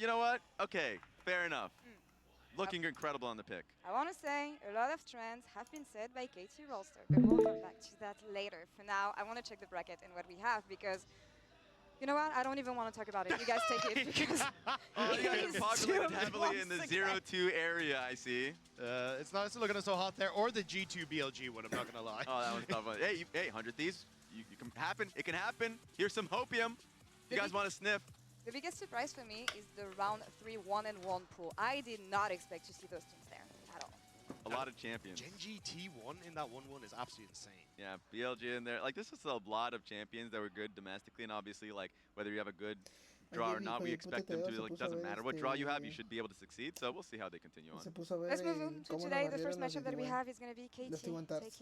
you know what? Okay, fair enough. Looking incredible on the pick. I want to say a lot of trends have been said by KT Rolster, but we'll come back to that later. For now, I want to check the bracket and what we have because, you know what? I don't even want to talk about it. You guys take it because You guys it are populated is heavily in the once 0-2 area, I see. It's not looking so hot there, or the G2 BLG one, I'm not going to lie. Oh, that was tough one. Hey, hey, 100 Thieves, you can happen. It can happen. Here's some hopium. You guys want to sniff? The biggest surprise for me is the round 3 1-1 pool. I did not expect to see those teams there at all. A lot of champions. Gen G T1 in that 1-1 is absolutely insane. Yeah, BLG in there. Like, this is a lot of champions that were good domestically, and obviously, like, whether you have a good draw or not, we expect them to, like, doesn't matter what draw you have, you should be able to succeed, so we'll see how they continue on. Let's move on to today. The first matchup that we have is going to be KT taking on TS.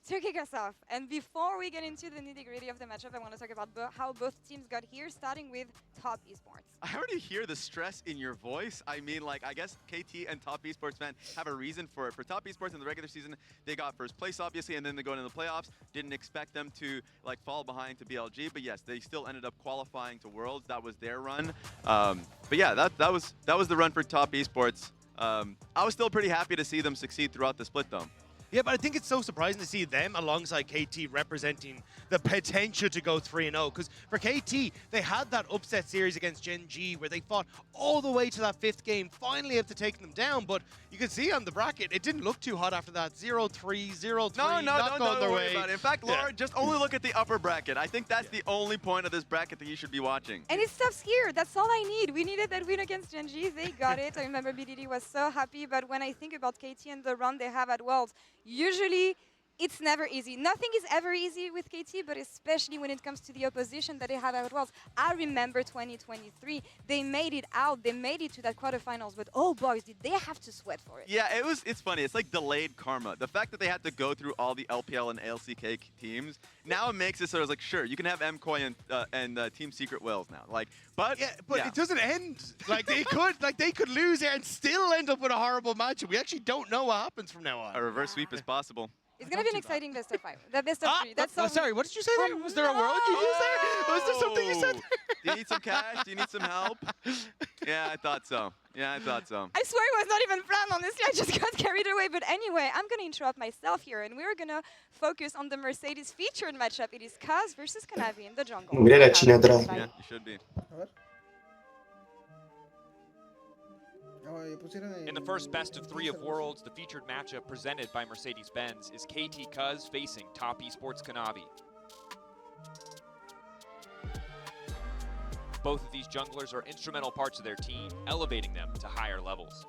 To kick us off, and before we get into the nitty-gritty of the matchup, I want to talk about how both teams got here, starting with Top Esports. I already hear the stress in your voice. I mean, like, I guess KT and Top Esports, man, have a reason for it. For Top Esports in the regular season, they got first place, obviously, and then they go into the playoffs. Didn't expect them to, like, fall behind to BLG, but yes, they still ended up qualifying to Worlds. That was their run. But yeah, that was the run for Top Esports. I was still pretty happy to see them succeed throughout the split, though. Yeah, but I think it's so surprising to see them alongside KT representing the potential to go 3-0. Because for KT, they had that upset series against Gen G where they fought all the way to that 5th game, finally able to take them down. But you can see on the bracket, it didn't look too hot after that. 0-3, 0-3, not going their way. About it. In fact, Laura, just only look at the upper bracket. I think that's the only point of this bracket that you should be watching. And it's tough here. That's all I need. We needed that win against Gen G. They got it. I remember BDD was so happy. But when I think about KT and the run they have at Worlds, usually it's never easy. Nothing is ever easy with KT, but especially when it comes to the opposition that they have at Worlds. I remember 2023, they made it out. They made it to that quarterfinals, but oh boys, did they have to sweat for it. Yeah, it's funny. It's like delayed karma. The fact that they had to go through all the LPL and ALCK teams, now it makes it so it's like, sure, you can have MKOI and Team Secret Wales now. Like, but yeah, but it doesn't end. Like they could lose here and still end up with a horrible matchup. We actually don't know what happens from now on. A reverse sweep is possible. It's going to be an exciting best of 5. The best of 3. That's sorry, what did you say there? Was there a world you used there? Was there something you said there? Do you need some cash? Do you need some help? Yeah, I thought so. Yeah, I thought so. I swear it was not even planned, honestly. I just got carried away. But anyway, I'm going to interrupt myself here, and we're going to focus on the Mercedes featured matchup. It is Kaz versus Kanavi in the jungle. Yeah, you should be. In the first best of 3 of Worlds, the featured matchup presented by Mercedes-Benz is KT Cuz facing Top Esports Kanavi. Both of these junglers are instrumental parts of their team, elevating them to higher levels.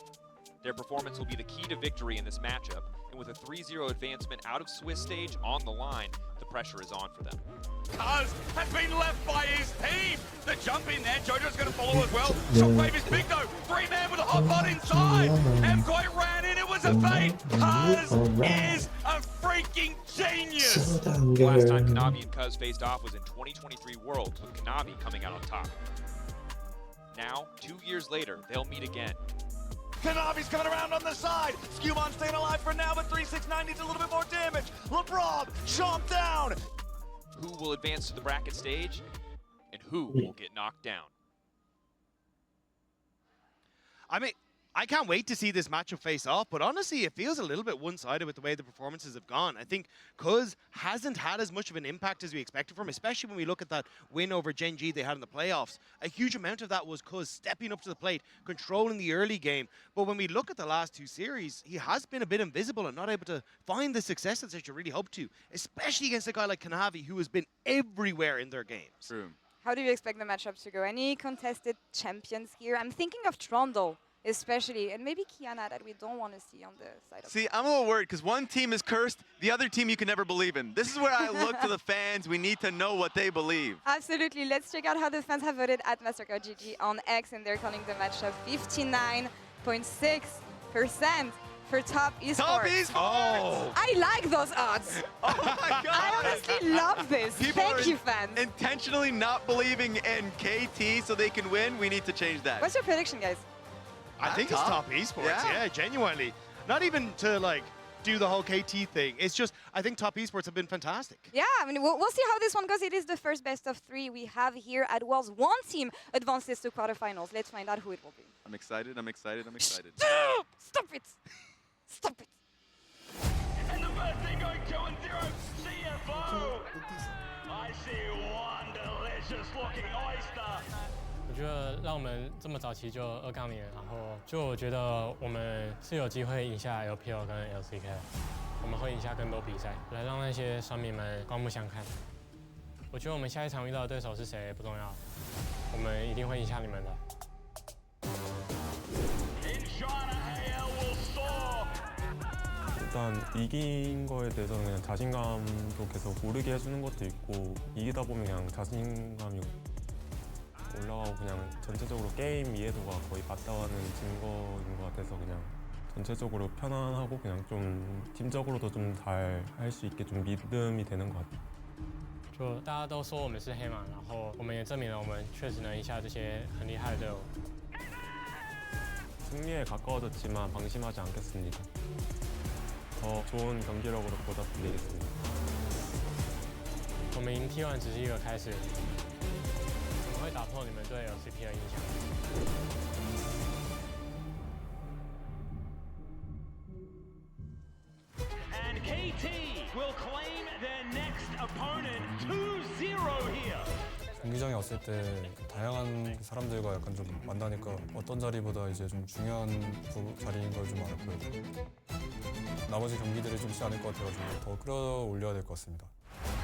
Their performance will be the key to victory in this matchup, and with a 3-0 advancement out of Swiss stage on the line, the pressure is on for them. Cuz has been left by his team. The jump in there, Jojo's going to follow as well. Shockwave is big though. 3-man with a hot bot inside. MKOI ran in, it was a fake. Cuz is a freaking genius. The last time Kanavi and Cuz faced off was in 2023 Worlds, with Kanavi coming out on top. Now, 2 years later, they'll meet again. Kanavi's coming around on the side. Skewman staying alive for now, but 369 needs a little bit more damage. LeBron chomped down. Who will advance to the bracket stage, and who will get knocked down? I mean, I can't wait to see this matchup face off, but honestly, it feels a little bit one-sided with the way the performances have gone. I think Cuz hasn't had as much of an impact as we expected from him, especially when we look at that win over Gen G they had in the playoffs. A huge amount of that was Cuz stepping up to the plate, controlling the early game. But when we look at the last 2 series, he has been a bit invisible and not able to find the successes that you really hope to, especially against a guy like Kanavi, who has been everywhere in their games. True. How do you expect the matchup to go? Any contested champions here? I'm thinking of Trondol, especially, and maybe Kiana that we don't want to see on the side of See, I'm a little worried because one team is cursed, the other team you can never believe in. This is where I look to the fans. We need to know what they believe. Absolutely. Let's check out how the fans have voted at MasterCard GG on X, and they're calling the matchup 59.6% for Top Esports. Top Esports! Oh! I like those odds. Oh my God! I honestly love this. Thank you, fans. Intentionally not believing in KT so they can win. We need to change that. What's your prediction, guys? I think it's Top Esports, yeah, genuinely. Not even to like do the whole KT thing. It's just, I think top esports have been fantastic. Yeah, I mean, we'll see how this one goes. It is the first best of 3 we have here at Worlds. One team advances to quarterfinals. Let's find out who it will be. I'm excited. I'm excited. I'm excited. Stop it! Stop it! And the first thing going 2-0, CFO. I see one delicious looking oyster. 我觉得让我们这么早期就2杠0，然后就我觉得我们是有机会赢下 LPL 跟 LCK， 我们会赢下更多比赛，来让那些酸民们刮目相看。我觉得我们下一场遇到的对手是谁不重要，我们一定会赢下你们的。 In China, AL will soar. 일단 이긴 거에 대해서는 그냥 자신감도 계속 오르게 해주는 것도 있고 이기다 보면 그냥 자신감이 올라가고 그냥 전체적으로 게임 이해도가 거의 맞닿아가는 증거인 것 같아서 그냥 전체적으로 편안하고 그냥 좀 팀적으로도 좀 잘 할 수 있게 좀 믿음이 되는 것 같아요. 就大家都说我们是黑马，然后我们也证明了我们确实能赢下这些很厉害的队伍。 승리에 가까워졌지만 방심하지 않겠습니다. 더 좋은 경기력으로 보답드리겠습니다. 我们赢 T1 只是一个开始，我们会打破你们对 LCP 的印象。 And KT will claim their next opponent 2-0 here. 경기장에 왔을 때 다양한 사람들과 약간 좀 만나니까 어떤 자리보다 이제 좀 중요한 자리인 걸 좀 알았고요. 나머지 경기들이 좀 쉽지 않을 것 같아가지고 더 끌어올려야 될 것 같습니다.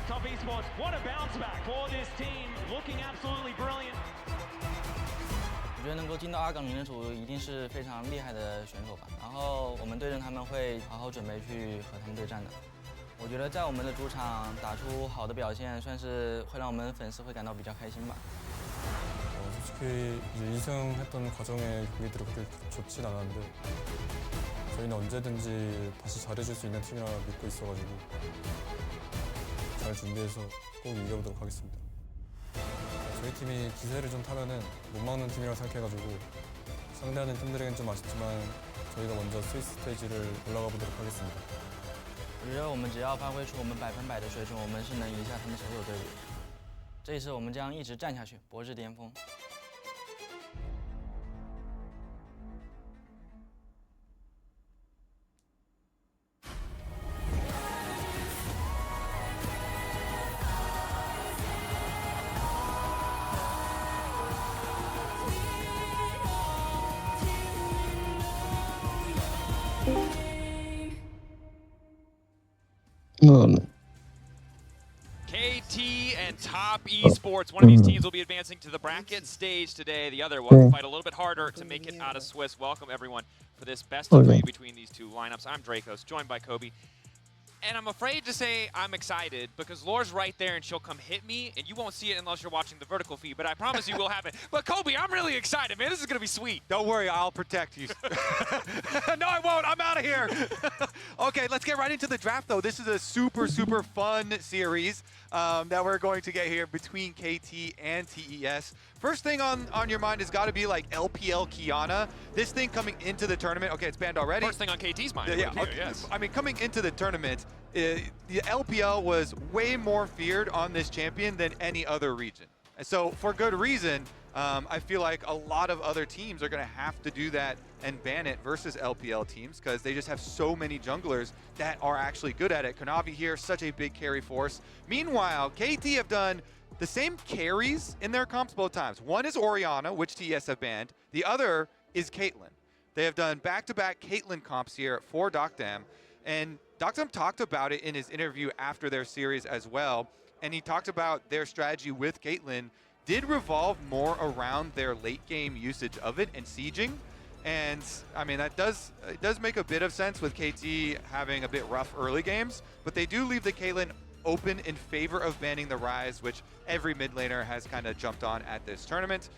Top Esports, what a bounce back for this team, looking absolutely brilliant. 我觉得能够进到2杠0的组一定是非常厉害的选手吧。然后我们对阵他们会好好准备去和他们对战的。我觉得在我们的主场打出好的表现，算是会让我们粉丝会感到比较开心吧。 솔직히 이제 2승했던 과정의 경기들이 그렇게 좋진 않았는데 저희는 언제든지 다시 잘해줄 수 있는 팀이라 믿고 있어가지고 잘 준비해서 꼭 이겨보도록 하겠습니다. 저희 팀이 기세를 좀 타면은 못 막는 팀이라고 생각해가지고 상대하는 팀들에겐 좀 아쉽지만 저희가 먼저 스위스 스테이지를 올라가 보도록 하겠습니다. 我觉得我们只要发挥出我们100%的水准，我们是能赢下他们所有队伍。这一次我们将一直战下去，博至巅峰。 KT and Top Esports. One of these teams will be advancing to the bracket stage today. The other will fight a little bit harder to make it out of Swiss. Welcome, everyone, for this best of 3 between these two lineups. I'm Dracos, joined by Kobe. And I'm afraid to say I'm excited because Laura's right there and she'll come hit me, and you won't see it unless you're watching the vertical feed, but I promise you will have it. But Kobe, I'm really excited, man. This is going to be sweet. Don't worry, I'll protect you. No, I won't. I'm out of here. Okay, let's get right into the draft, though. This is a super, super fun series that we're going to get here between KT and TES. First thing on your mind has got to be like LPL Kiana. This thing coming into the tournament. Okay, it's banned already. First thing on KT's mind. Yeah, okay, yes. I mean, coming into the tournament, the LPL was way more feared on this champion than any other region. And so for good reason, I feel like a lot of other teams are going to have to do that and ban it versus LPL teams because they just have so many junglers that are actually good at it. Kanavi here, such a big carry force. Meanwhile, KT have done the same carries in their comps both times. One is Orianna, which TS have banned. The other is Caitlyn. They have done back-to-back Caitlyn comps here for Docdam. And Docdam talked about it in his interview after their series as well. And he talked about their strategy with Caitlyn did revolve more around their late game usage of it and sieging. And I mean, it does make a bit of sense with KT having a bit rough early games, but they do leave the Caitlyn open in favor of banning the Ryze, which every mid laner has kind of jumped on at this tournament.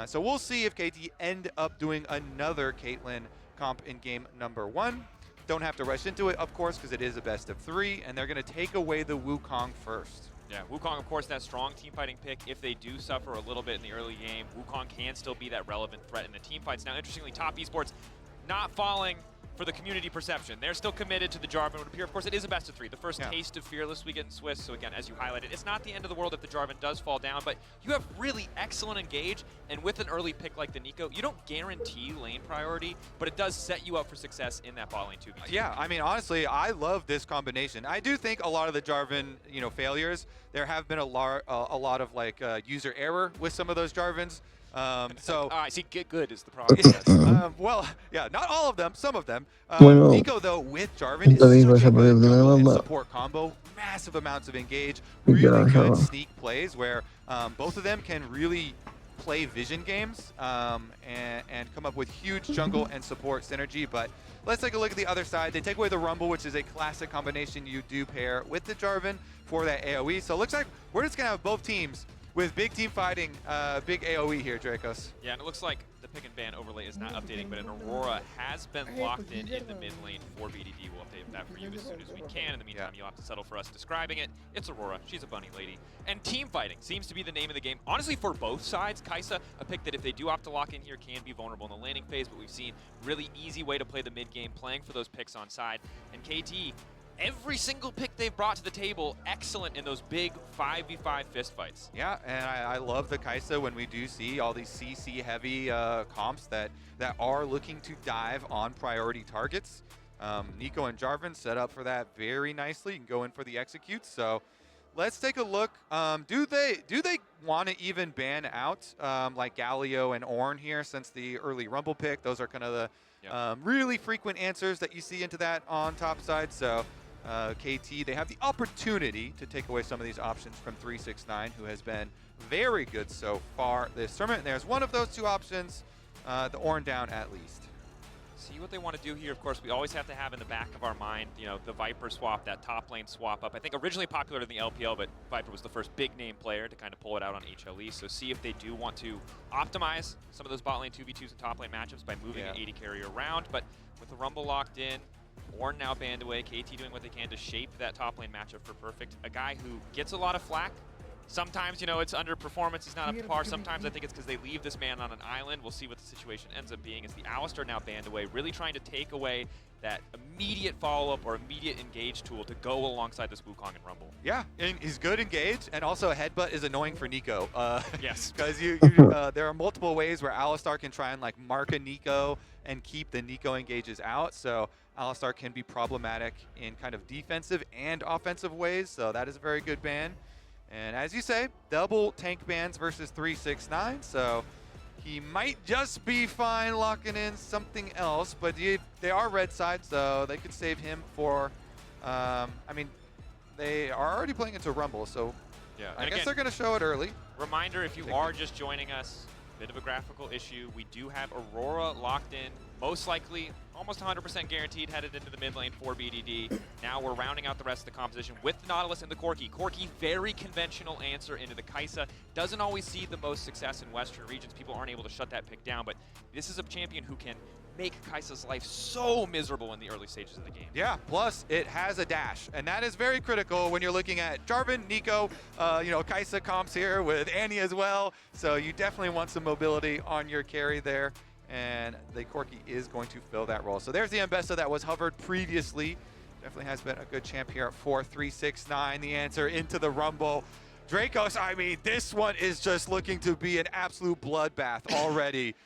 So we'll see if KT end up doing another Caitlyn comp in game number 1. Don't have to rush into it, of course, because it is a best of 3, and they're going to take away the Wukong first. Yeah, Wukong, of course, that strong team fighting pick. If they do suffer a little bit in the early game, Wukong can still be that relevant threat in the team fights. Now, interestingly, Top Esports not falling for the community perception. They're still committed to the Jarvan would appear. Of course, it is a best of 3. The first Yeah. taste of Fearless we get in Swiss. So again, as you highlighted, it's not the end of the world if the Jarvan does fall down, but you have really excellent engage, and with an early pick like the Nico, you don't guarantee lane priority, but it does set you up for success in that bot lane 2v2. Yeah, I mean, honestly, I love this combination. I do think a lot of the Jarvan, failures, there have been a lot of like user error with some of those Jarvans. So I see. Get good is the problem. yes. Well, yeah, not all of them, some of them. Bueno, Nico, though, with Jarvan is también such a vas a good poder jungle and ganar support combo. Massive amounts of engage, Y really ya, good ya. sneak plays where both of them can really play vision games and come up with huge jungle and support synergy. But let's take a look at the other side. They take away the Rumble, which is a classic combination you do pair with the Jarvan for that AoE. So it looks like we're just going to have both teams with big team fighting, big AoE here, Dracos. Yeah, and it looks like the pick and ban overlay is not updating, but an Aurora has been locked in the mid lane for BDD. We'll update that for you as soon as we can. In the meantime, you'll have to settle for us describing it. It's Aurora. She's a bunny lady. And team fighting seems to be the name of the game. Honestly, for both sides, Kai'Sa, a pick that if they do opt to lock in here can be vulnerable in the laning phase, but we've seen really easy way to play the mid game, playing for those picks on side. And KT, every single pick they've brought to the table, excellent in those big 5v5 fist fights. Yeah, and I love the Kai'Sa when we do see all these CC heavy comps that are looking to dive on priority targets. Nico and Jarvan set up for that very nicely and go in for the executes. So let's take a look. Do they want to even ban out like Galio and Ornn here since the early Rumble pick? Those are kind of the really frequent answers that you see into that on top side. So KT, they have the opportunity to take away some of these options from 369, who has been very good so far this tournament. And there's one of those two options, the Ornn down at least. See what they want to do here. Of course, we always have to have in the back of our mind, the Viper swap, that top lane swap up. I think originally popular in the LPL, but Viper was the first big name player to kind of pull it out on HLE. So see if they do want to optimize some of those bot lane 2v2s and top lane matchups by moving an 80 carry around. But with the Rumble locked in, Ornn now banned away, KT doing what they can to shape that top lane matchup for Perfect. A guy who gets a lot of flack. Sometimes, it's underperformance, he's not up to par. Sometimes I think it's because they leave this man on an island. We'll see what the situation ends up being as the Alistar now banned away, really trying to take away that immediate follow-up or immediate engage tool to go alongside this Wukong and Rumble. Yeah, and he's good engage, and also a headbutt is annoying for Nico. Yes. Because there are multiple ways where Alistar can try and like mark a Nico and keep the Nico engages out. So Alistar can be problematic in kind of defensive and offensive ways. So that is a very good ban. And as you say, double tank bans versus 369. So he might just be fine locking in something else, but they are red side, so they could save him for, I mean, they are already playing into Rumble, so yeah. I guess they're going to show it early. Reminder, if you are just joining us, bit of a graphical issue. We do have Aurora locked in, most likely, almost 100% guaranteed, headed into the mid lane for BDD. Now we're rounding out the rest of the composition with the Nautilus and the Corki. Corki, very conventional answer into the Kai'Sa. Doesn't always see the most success in Western regions. People aren't able to shut that pick down, but this is a champion who can make Kai'Sa's life so miserable in the early stages of the game. Yeah, plus it has a dash, and that is very critical when you're looking at Jarvan, Nico, Kai'Sa comps here with Annie as well. So you definitely want some mobility on your carry there, and the Corki is going to fill that role. So there's the Mbessa that was hovered previously. Definitely has been a good champ here at 4-3-6-9. The answer into the Rumble. Dracos, I mean, this one is just looking to be an absolute bloodbath already.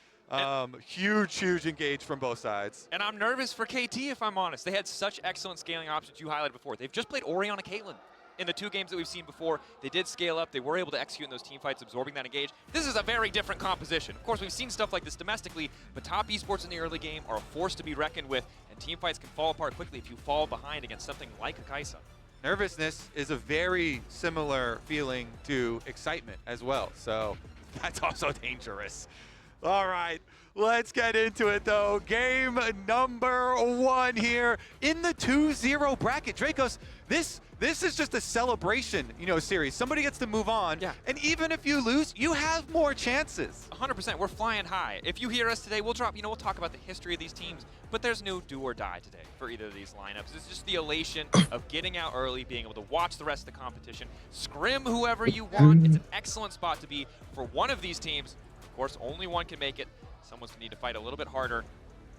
Huge engage from both sides. And I'm nervous for KT, if I'm honest. They had such excellent scaling options you highlighted before. They've just played Orianna Caitlyn in the 2 games that we've seen before. They did scale up. They were able to execute in those team fights, absorbing that engage. This is a very different composition. Of course, we've seen stuff like this domestically, but top esports in the early game are a force to be reckoned with, and team fights can fall apart quickly if you fall behind against something like a Kai'Sa. Nervousness is a very similar feeling to excitement as well, so that's also dangerous. All right, let's get into it though. Game number 1 here in the 2-0 bracket. Dracos, this is just a celebration, series. Somebody gets to move on, and even if you lose, you have more chances. 100%, we're flying high. If you hear us today, we'll talk about the history of these teams, but there's no do or die today for either of these lineups. It's just the elation of getting out early, being able to watch the rest of the competition, scrim whoever you want. It's an excellent spot to be for one of these teams. Of course, only one can make it. Someone's going to need to fight a little bit harder.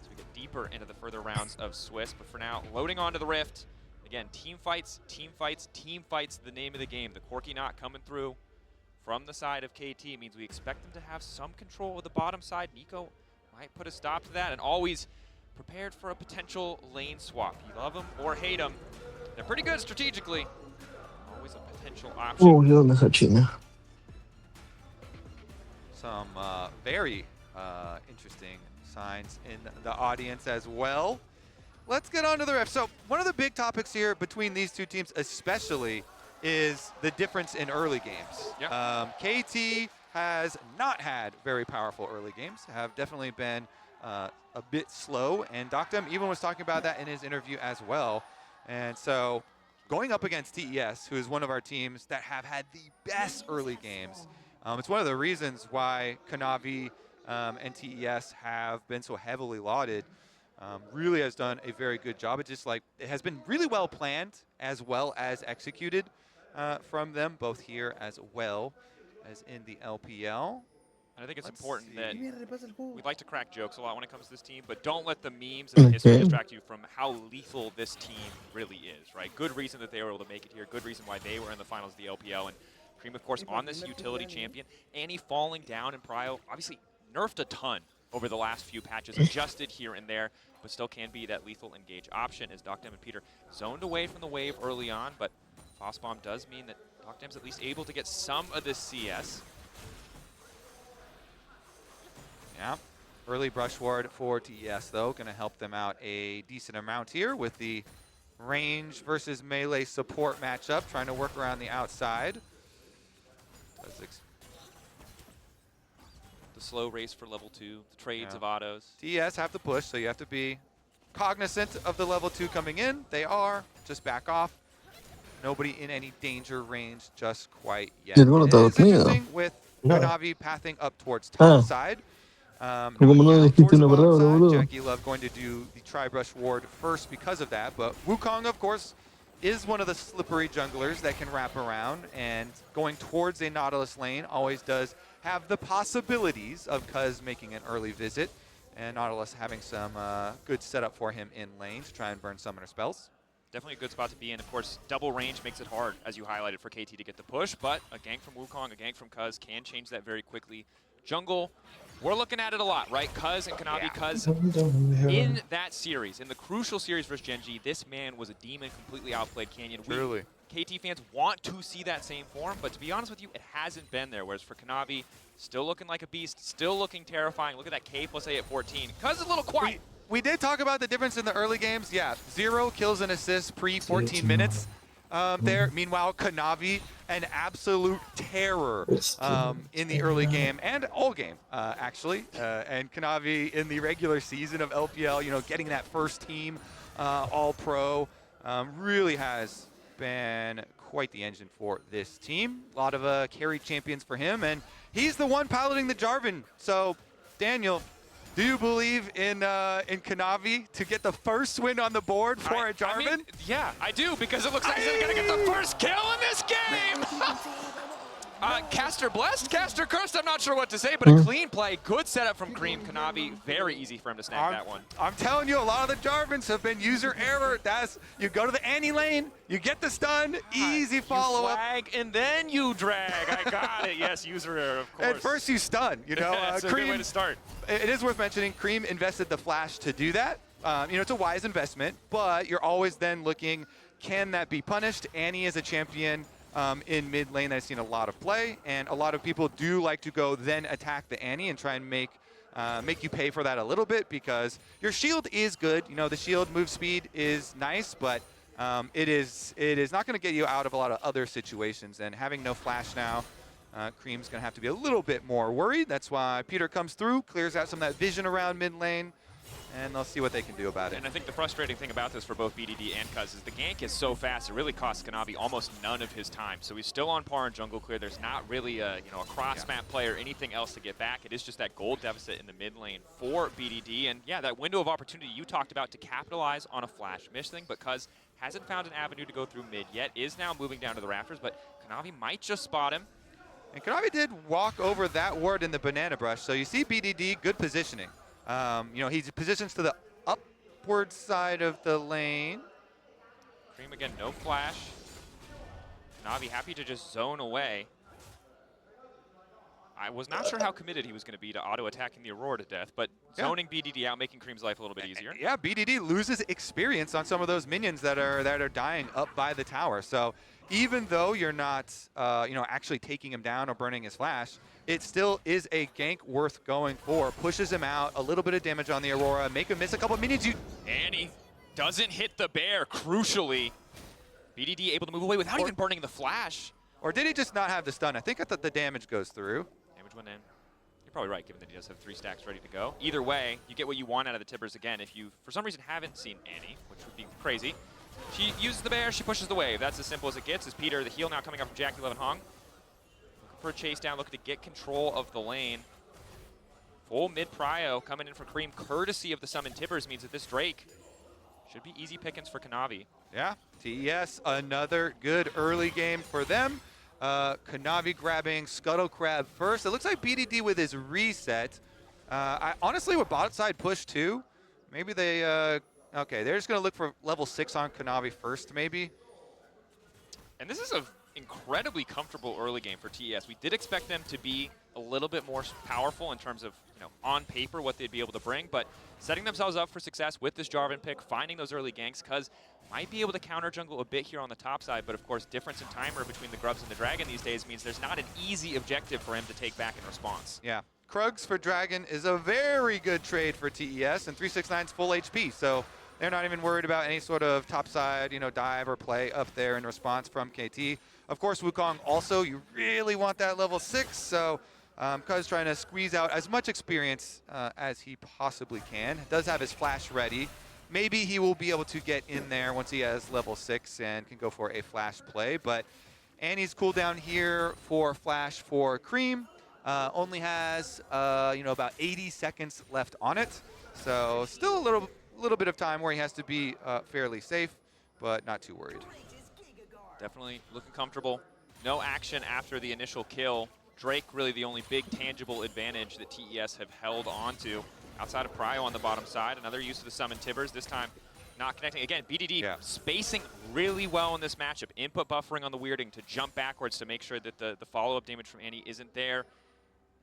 So we get deeper into the further rounds of Swiss. But for now, loading onto the Rift. Again, team fights, team fights, team fights, the name of the game. The Corky Knot coming through from the side of KT means we expect them to have some control of the bottom side. Nico might put a stop to that, and always prepared for a potential lane swap. You love them or hate them. They're pretty good strategically. Always a potential option. Oh, eu me zaczyna. Some very interesting signs in the audience as well. Let's get on to the ref. So one of the big topics here between these two teams especially is the difference in early games. Yep. KT has not had very powerful early games, have definitely been a bit slow, and Doctum even was talking about that in his interview as well. And so going up against TES, who is one of our teams that have had the best early games, it's one of the reasons why Kanavi and TES have been so heavily lauded. Really has done a very good job. It's just like it has been really well planned as well as executed from them, both here as well as in the LPL. And I think it's important that we like to crack jokes a lot when it comes to this team, but don't let the memes and the history distract you from how lethal this team really is, right? Good reason that they were able to make it here. Good reason why they were in the finals of the LPL. And Cream, of course, on this utility champion. Annie falling down in Prio, obviously nerfed a ton over the last few patches, adjusted here and there, but still can be that lethal engage option as Doctem and Peter zoned away from the wave early on, but Fossbomb does mean that Doctem's at least able to get some of this CS. Yeah, early brush ward for TES though, gonna help them out a decent amount here with the range versus melee support matchup, trying to work around the outside. The slow race for level 2, the trades of autos. TES have to push, so you have to be cognizant of the level 2 coming in. They are, just back off. Nobody in any danger range just quite yet. It is interesting with Kanavi pathing up towards top side. Jackie Love going to do the tri-brush ward first because of that, but Wukong, of course, is one of the slippery junglers that can wrap around, and going towards a Nautilus lane always does have the possibilities of Cuz making an early visit, and Nautilus having some good setup for him in lane to try and burn summoner spells. Definitely a good spot to be in. Of course, double range makes it hard, as you highlighted, for KT to get the push, but a gank from Wukong, a gank from Cuz can change that very quickly. Jungle, we're looking at it a lot, right? Cuz and Kanavi. Cuz in that series, in the crucial series versus Gen G, this man was a demon, completely outplayed Canyon. Truly. KT fans want to see that same form, but to be honest with you, it hasn't been there. Whereas for Kanavi, still looking like a beast, still looking terrifying. Look at that K+A at 14. Cuz is a little quiet. We did talk about the difference in the early games. Yeah, 0 kills and assists pre-14 minutes there. Meanwhile, Kanavi, an absolute terror in the early game and all game, actually. And Kanavi in the regular season of LPL, you know, getting that first team all-pro really has been quite the engine for this team. A lot of carry champions for him, and he's the one piloting the Jarvan. So, Daniel, do you believe in Kanavi to get the first win on the board for a Jarvan? I mean, yeah, I do, because it looks like he's going to get the first kill in this game! Caster blessed, caster cursed, I'm not sure what to say, but a clean play, good setup from Cream. Kanavi, very easy for him to snag that one. I'm telling you, a lot of the Jarvans have been user error. You go to the Annie lane, you get the stun, easy follow-up. Flag, and then you drag. I got it, yes, user error, of course. At first you stun, you know. That's a good way to start. It is worth mentioning, Cream invested the flash to do that. You know, it's a wise investment, but you're always then looking, can that be punished? Annie is a champion in mid lane that I've seen a lot of play, and a lot of people do like to go then attack the Annie and try and make you pay for that a little bit, because your shield is good. You know, the shield move speed is nice, but it is not going to get you out of a lot of other situations. And having no flash now, Cream's going to have to be a little bit more worried. That's why Peter comes through, clears out some of that vision around mid lane, and they'll see what they can do about it. And I think the frustrating thing about this for both BDD and Cuz is the gank is so fast, it really costs Kanavi almost none of his time. So he's still on par in jungle clear. There's not really a cross-map play or anything else to get back. It is just that gold deficit in the mid lane for BDD. And yeah, that window of opportunity you talked about to capitalize on a flash miss thing, but Cuz hasn't found an avenue to go through mid yet, is now moving down to the rafters, but Kanavi might just spot him. And Kanavi did walk over that ward in the banana brush, so you see BDD, good positioning. You know, he positions to the upward side of the lane. Cream again, no flash. Navi happy to just zone away. I was not sure how committed he was going to be to auto-attacking the Aurora to death, but zoning BDD out, making Cream's life a little bit easier. Yeah, BDD loses experience on some of those minions that are dying up by the tower. So even though you're not, actually taking him down or burning his flash, it still is a gank worth going for. Pushes him out, a little bit of damage on the Aurora, make him miss a couple of minions. And he doesn't hit the bear, crucially. BDD able to move away without even burning the flash. Or did he just not have the stun? I think the damage goes through. Damage went in. You're probably right, given that he does have 3 stacks ready to go. Either way, you get what you want out of the Tibbers again. If you, for some reason, haven't seen Annie, which would be crazy, she uses the bear, she pushes the wave. That's as simple as it gets. As Peter, the heal now coming up from Jackie Levin Hong. Looking for a chase down, looking to get control of the lane. Full mid prio coming in for Cream, courtesy of the summon Tibbers, means that this Drake should be easy pickings for Kanavi. Yeah, TES, another good early game for them. Kanavi grabbing Scuttle Crab first. It looks like BDD with his reset. I honestly would bot side push too. Maybe they, okay, they're just going to look for level 6 on Kanavi first, maybe. And this is an incredibly comfortable early game for TES. We did expect them to be a little bit more powerful in terms of, on paper what they'd be able to bring, but setting themselves up for success with this Jarvan pick, finding those early ganks, because might be able to counter jungle a bit here on the top side, but of course difference in timer between the Grubs and the Dragon these days means there's not an easy objective for him to take back in response. Yeah, Krugs for Dragon is a very good trade for TES, and 369's full HP, so they're not even worried about any sort of topside, dive or play up there in response from KT. Of course, Wukong also, you really want that level 6, so Cuz trying to squeeze out as much experience as he possibly can. Does have his flash ready. Maybe he will be able to get in there once he has level 6 and can go for a flash play, but Annie's cooldown here for flash for Cream only has, about 80 seconds left on it. So still a little bit of time where he has to be fairly safe, but not too worried. Definitely looking comfortable. No action after the initial kill. Drake really the only big tangible advantage that TES have held on to. Outside of Prio on the bottom side, another use of the summon Tibbers, this time not connecting. Again, BDD spacing really well in this matchup. Input buffering on the weirding to jump backwards to make sure that the follow-up damage from Annie isn't there.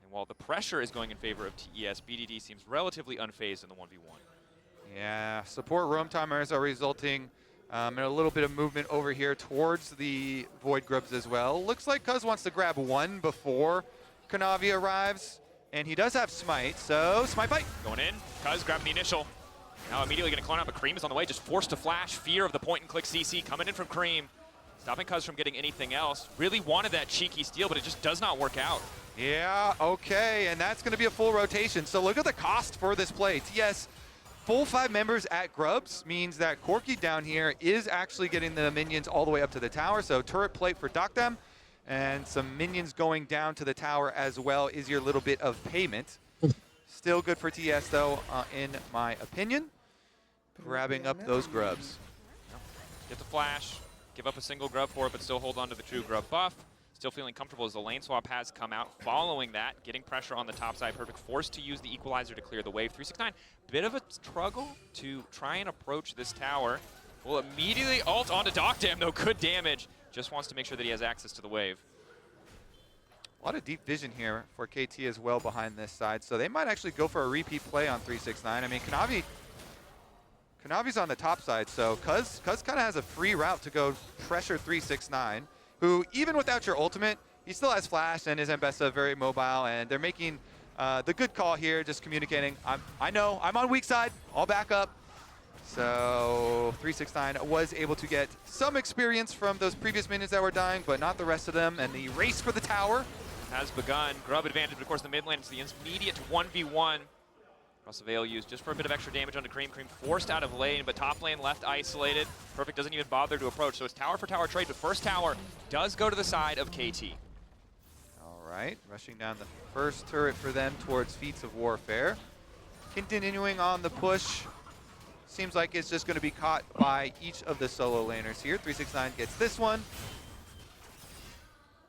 And while the pressure is going in favor of TES, BDD seems relatively unfazed in the 1v1. Yeah, support roam timers are resulting in a little bit of movement over here towards the Void Grubs as well. Looks like Cuz wants to grab one before Kanavi arrives, and he does have Smite, so Smite bite. Going in, Cuz grabbing the initial. Now immediately going to clone out, but Cream is on the way, just forced to flash. Fear of the point-and-click CC coming in from Cream. Stopping Cuz from getting anything else. Really wanted that cheeky steal, but it just does not work out. Yeah, okay, and that's going to be a full rotation. So look at the cost for this play. TS, full 5 members at Grubs means that Corky down here is actually getting the minions all the way up to the tower. So turret plate for Dokdam, and some minions going down to the tower as well is your little bit of payment. Still good for TS though, in my opinion. Grabbing up those Grubs. Get the flash, give up a single Grub for it, but still hold on to the true Grub buff. Still feeling comfortable as the lane swap has come out. Following that, getting pressure on the top side. Perfect, forced to use the equalizer to clear the wave. 369, bit of a struggle to try and approach this tower. Will immediately ult onto Dokdam though, good damage. Just wants to make sure that he has access to the wave. A lot of deep vision here for KT as well behind this side, so they might actually go for a repeat play on 369. I mean, Kanavi's on the top side, so Cuz kind of has a free route to go pressure 369, who, even without your ultimate, he still has flash and is Mbessa very mobile, and they're making the good call here, just communicating, I know, I'm on weak side, I'll back up. So 369 was able to get some experience from those previous minions that were dying, but not the rest of them, and the race for the tower has begun. Grub advantage, but of course the mid lane is the immediate 1v1. Cross the Veil used just for a bit of extra damage onto Cream. Cream forced out of lane, but top lane left isolated. Perfect doesn't even bother to approach, so it's tower for tower trade, but first tower does go to the side of KT. All right, rushing down the first turret for them towards Feats of Warfare. Continuing on the push. Seems like it's just going to be caught by each of the solo laners here. 369 gets this one.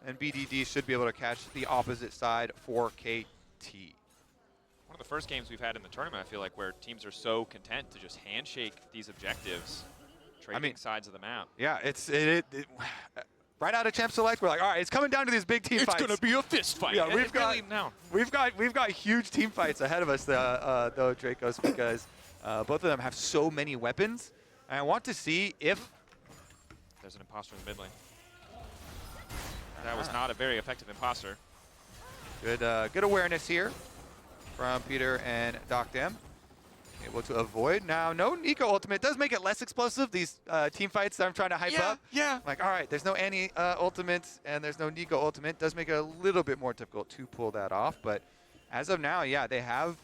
And BDD should be able to catch the opposite side for KT. One One of the first games we've had in the tournament, I feel like, where teams are so content to just handshake these objectives, trading sides of the map. Yeah, right out of Champ Select, we're like, all right, it's coming down to these big team fights. It's gonna be a fist fight. Yeah, we've got huge team fights ahead of us, though, Dracos, because both of them have so many weapons. And I want to see if there's an imposter in the mid lane. That was not a very effective imposter. Good awareness here from Peter and Doc Dam. Able to avoid. Now, no Nico ultimate. Does make it less explosive, these team fights that I'm trying to hype up. Yeah. Like, all right, there's no Annie ultimates and there's no Nico ultimate. Does make it a little bit more difficult to pull that off. But as of now, yeah, they have,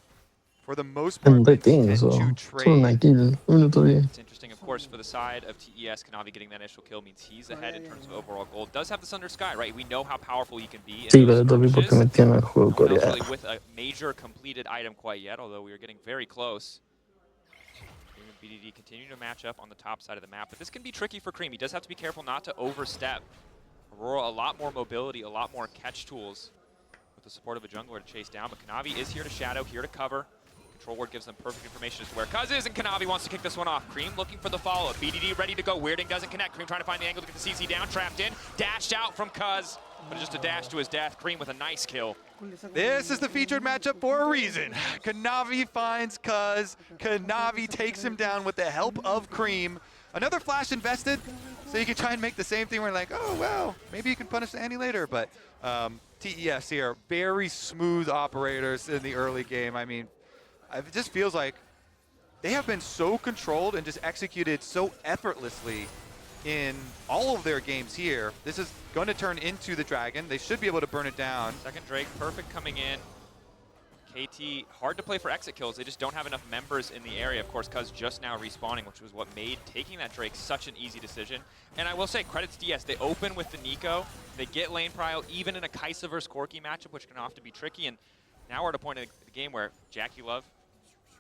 for the most part, Inte been in så. content to Så den trade. här kill minuter i. It's interesting, of course, for the side of TES, Kanavi getting that initial kill means he's ahead in terms of overall gold. Does have the Sunder Sky, right? We know how powerful he can be in Tigre those då vi skirmishes. borta med Tiana No one sjukt else det. really with a major completed item quite yet, although we are getting very close. Cream and BDD continue to match up on the top side of the map, but this can be tricky for Cream. He does have to be careful not to overstep. Aurora, a lot more mobility, a lot more catch tools with the support of a jungler to chase down, but Kanavi is here to shadow, here to cover. Control ward gives them perfect information as to where Cuz is, and Kanavi wants to kick this one off. Cream looking for the follow-up. BDD ready to go. Weirding doesn't connect. Cream trying to find the angle to get the CC down. Trapped in. Dashed out from Cuz. But just a dash to his death. Cream with a nice kill. This is the featured matchup for a reason. Kanavi finds Cuz. Kanavi takes him down with the help of Cream. Another flash invested, so you can try and make the same thing where like, oh, well, maybe you can punish Annie later. But TES here, very smooth operators in the early game. I mean, it just feels like they have been so controlled and just executed so effortlessly in all of their games here. This is going to turn into the Dragon. They should be able to burn it down. Second Drake, perfect coming in. KT, hard to play for exit kills. They just don't have enough members in the area. Of course, Cuz just now respawning, which was what made taking that Drake such an easy decision. And I will say, credits to DS. They open with the Nico. They get lane prio, even in a Kaisa versus Corki matchup, which can often be tricky. And now we're at a point in the game where Jackie Love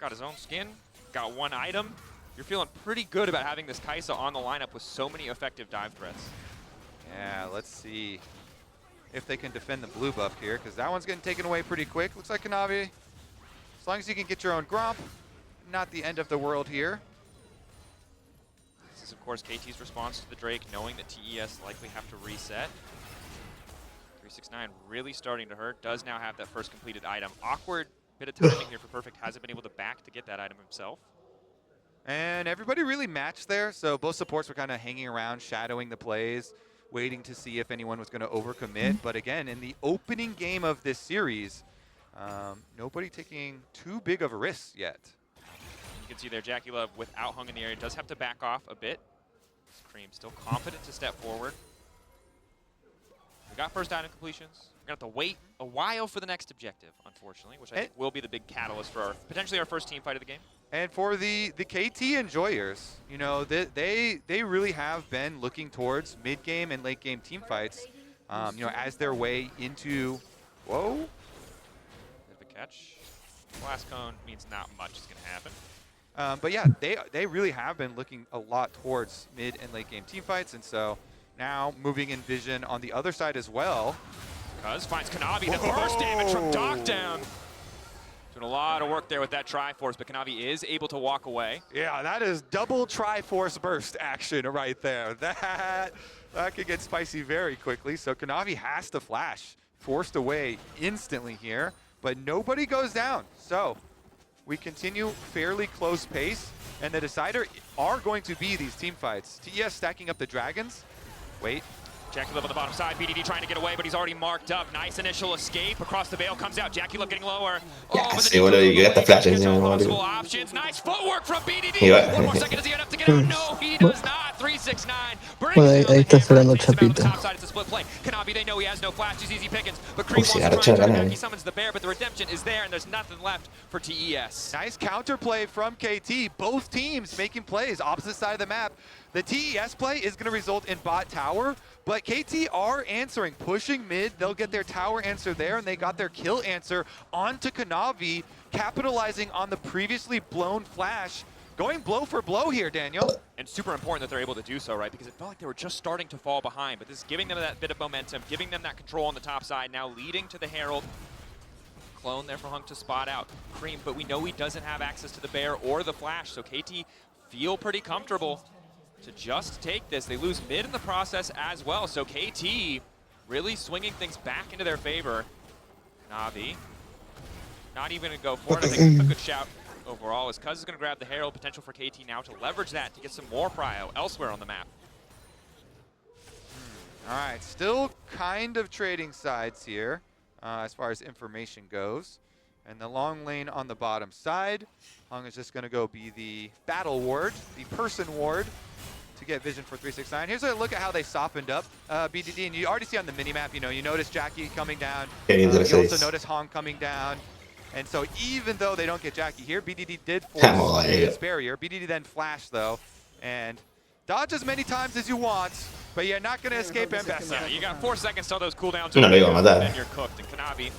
got his own skin, got one item. You're feeling pretty good about having this Kaisa on the lineup with so many effective dive threats. Yeah, let's see if they can defend the blue buff here, because that one's getting taken away pretty quick. Looks like Kanavi, as long as you can get your own Gromp, not the end of the world here. This is, of course, KT's response to the Drake, knowing that TES likely have to reset. 369 really starting to hurt. Does now have that first completed item. Awkward bit of timing here for Perfect. Hasn't been able to back to get that item himself. And everybody really matched there, so both supports were kind of hanging around, shadowing the plays, waiting to see if anyone was going to overcommit. But again, in the opening game of this series, nobody taking too big of a risk yet. You can see there, Jackie Love, without Hung in the area, does have to back off a bit. Cream still confident to step forward. We got first item completions. We're going to have to wait a while for the next objective, unfortunately, which I think will be the big catalyst for potentially our first team fight of the game. And for the KT enjoyers, you know, they really have been looking towards mid-game and late-game team fights, you know, as their way into, whoa. Bit of a catch. Blast cone means not much is going to happen. But yeah, they really have been looking a lot towards mid and late-game team fights, and so now moving in vision on the other side as well. Cuz finds Kanavi, the burst damage from Doc down. Doing a lot of work there with that Triforce, but Kanavi is able to walk away. Yeah, that is double Triforce burst action right there. That could get spicy very quickly. So Kanavi has to flash, forced away instantly here, but nobody goes down. So we continue fairly close pace, and the decider are going to be these team fights. TES stacking up the Dragons. Wait. Jackie Love on the bottom side, BDD trying to get away, but he's already marked up. Nice initial escape across the veil, comes out. Jackie Love getting lower. Sí, boludo, y que esta flash encima, multiple boludo. options. Nice footwork from BDD. Igual. One more second, does he have enough to get out? No, he does not. 369. Bueno, ahí está esperando Chapita. Top side, it's a split play. Kanavi, they know he has no flash, he's easy pickings. But Cream Sí, wants to arrecho try and ganar. he summons the bear, but the redemption is there, and there's nothing left for TES. Nice counterplay from KT. Both teams making plays opposite side of the map. The TES play is going to result in bot tower, but KT are answering, pushing mid. They'll get their tower answer there, and they got their kill answer onto Kanavi, capitalizing on the previously blown flash. Going blow for blow here, Daniel. And super important that they're able to do so, right? Because it felt like they were just starting to fall behind, but this is giving them that bit of momentum, giving them that control on the top side, now leading to the Herald. clone there for Hunk to spot out Cream, but we know he doesn't have access to the Bear or the Flash, so KT feel pretty comfortable to just take this. They lose mid in the process as well, so KT really swinging things back into their favor. Navi not even going to go for it. I think a good shout overall as Cuz is going to grab the Herald. Potential for KT now to leverage that to get some more prio elsewhere on the map. All right, still kind of trading sides here as far as information goes. And the long lane on the bottom side, Hung is just going to go be the battle ward, the person ward, to get vision for 369. Here's a look at how they softened up BDD, and you already see on the minimap, you notice Jackie coming down. You also notice Hong coming down. And so even though they don't get Jackie here, BDD did force his barrier. BDD then flashed though, and dodge as many times as you want, but you're not going to escape Mbessa. Yeah, you got 4 seconds till those cooldowns No lo iba a matar. and you're cooked. And Kanavi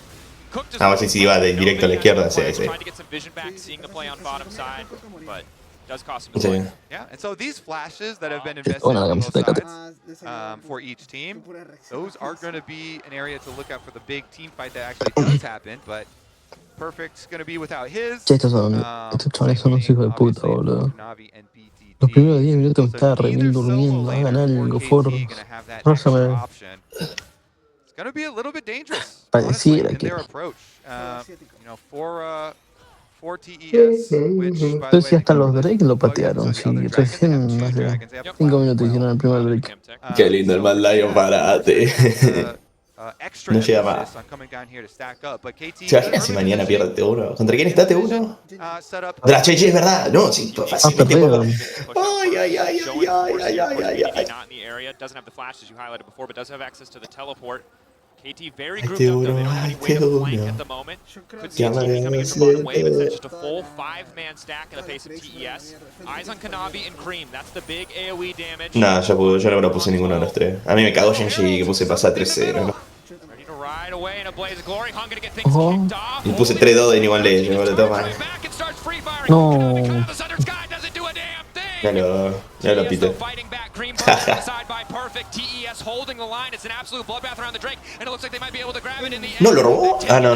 cooked as Vamos, si iba de directo a la izquierda, sí, sí. Trying to get some vision back, seeing the play on bottom side, but does cost him his Sí. life. Yeah, and so these flashes that have been invested Bueno, la on both camiseta de sides for each team, those are going to be an area to look out for the big team fight that actually does happen, but Perfect's going to be without his. Che, estos chavales son unos hijos de puta, boludo. Los primeros 10 minutos me estaba re bien durmiendo, hagan algo, forros. Rásame. It's going to be a little bit dangerous, Pareciera honestly, in que- their approach. For TES, which, by the Pero si way, hasta los Drake lo patearon, sí, recién hace 5 minutos hicieron el primer break. Qué lindo el Mad Lion, parate. extra No llega emphasis más. on coming down here to stack up, but KT ¿Se imaginas si mañana pierde T1? ¿Contra quién está T1? set up Contra HG, es verdad. No, sí, fácilmente puedo. Ay, ay, ay, ay, ay, ay, ay, ay. Not in the area, doesn't have the flash as you highlighted before, but does have access to the teleport. KT very grouped up though, they don't have any way to flank at the moment. Could see a team coming in from bottom wave instead of just a full 5-man stack in the face of TES. Eyes on Kanavi and Cream, that's the big AoE damage. Nah, yo no me lo puse ninguno de los tres. A mí me cagó Genji que puse pasar 3-0. Ready to ride away in a blaze of glory. Hung gonna get things kicked off. Y puse 3-2 de igual de ellos, boludo, toma. No. Ya lo pité. Fighting back, Cream side by Perfect. TES holding the line. It's an absolute bloodbath around the Drake, and it looks like they might be able to grab it in the end. No, lo robó. Ah, no.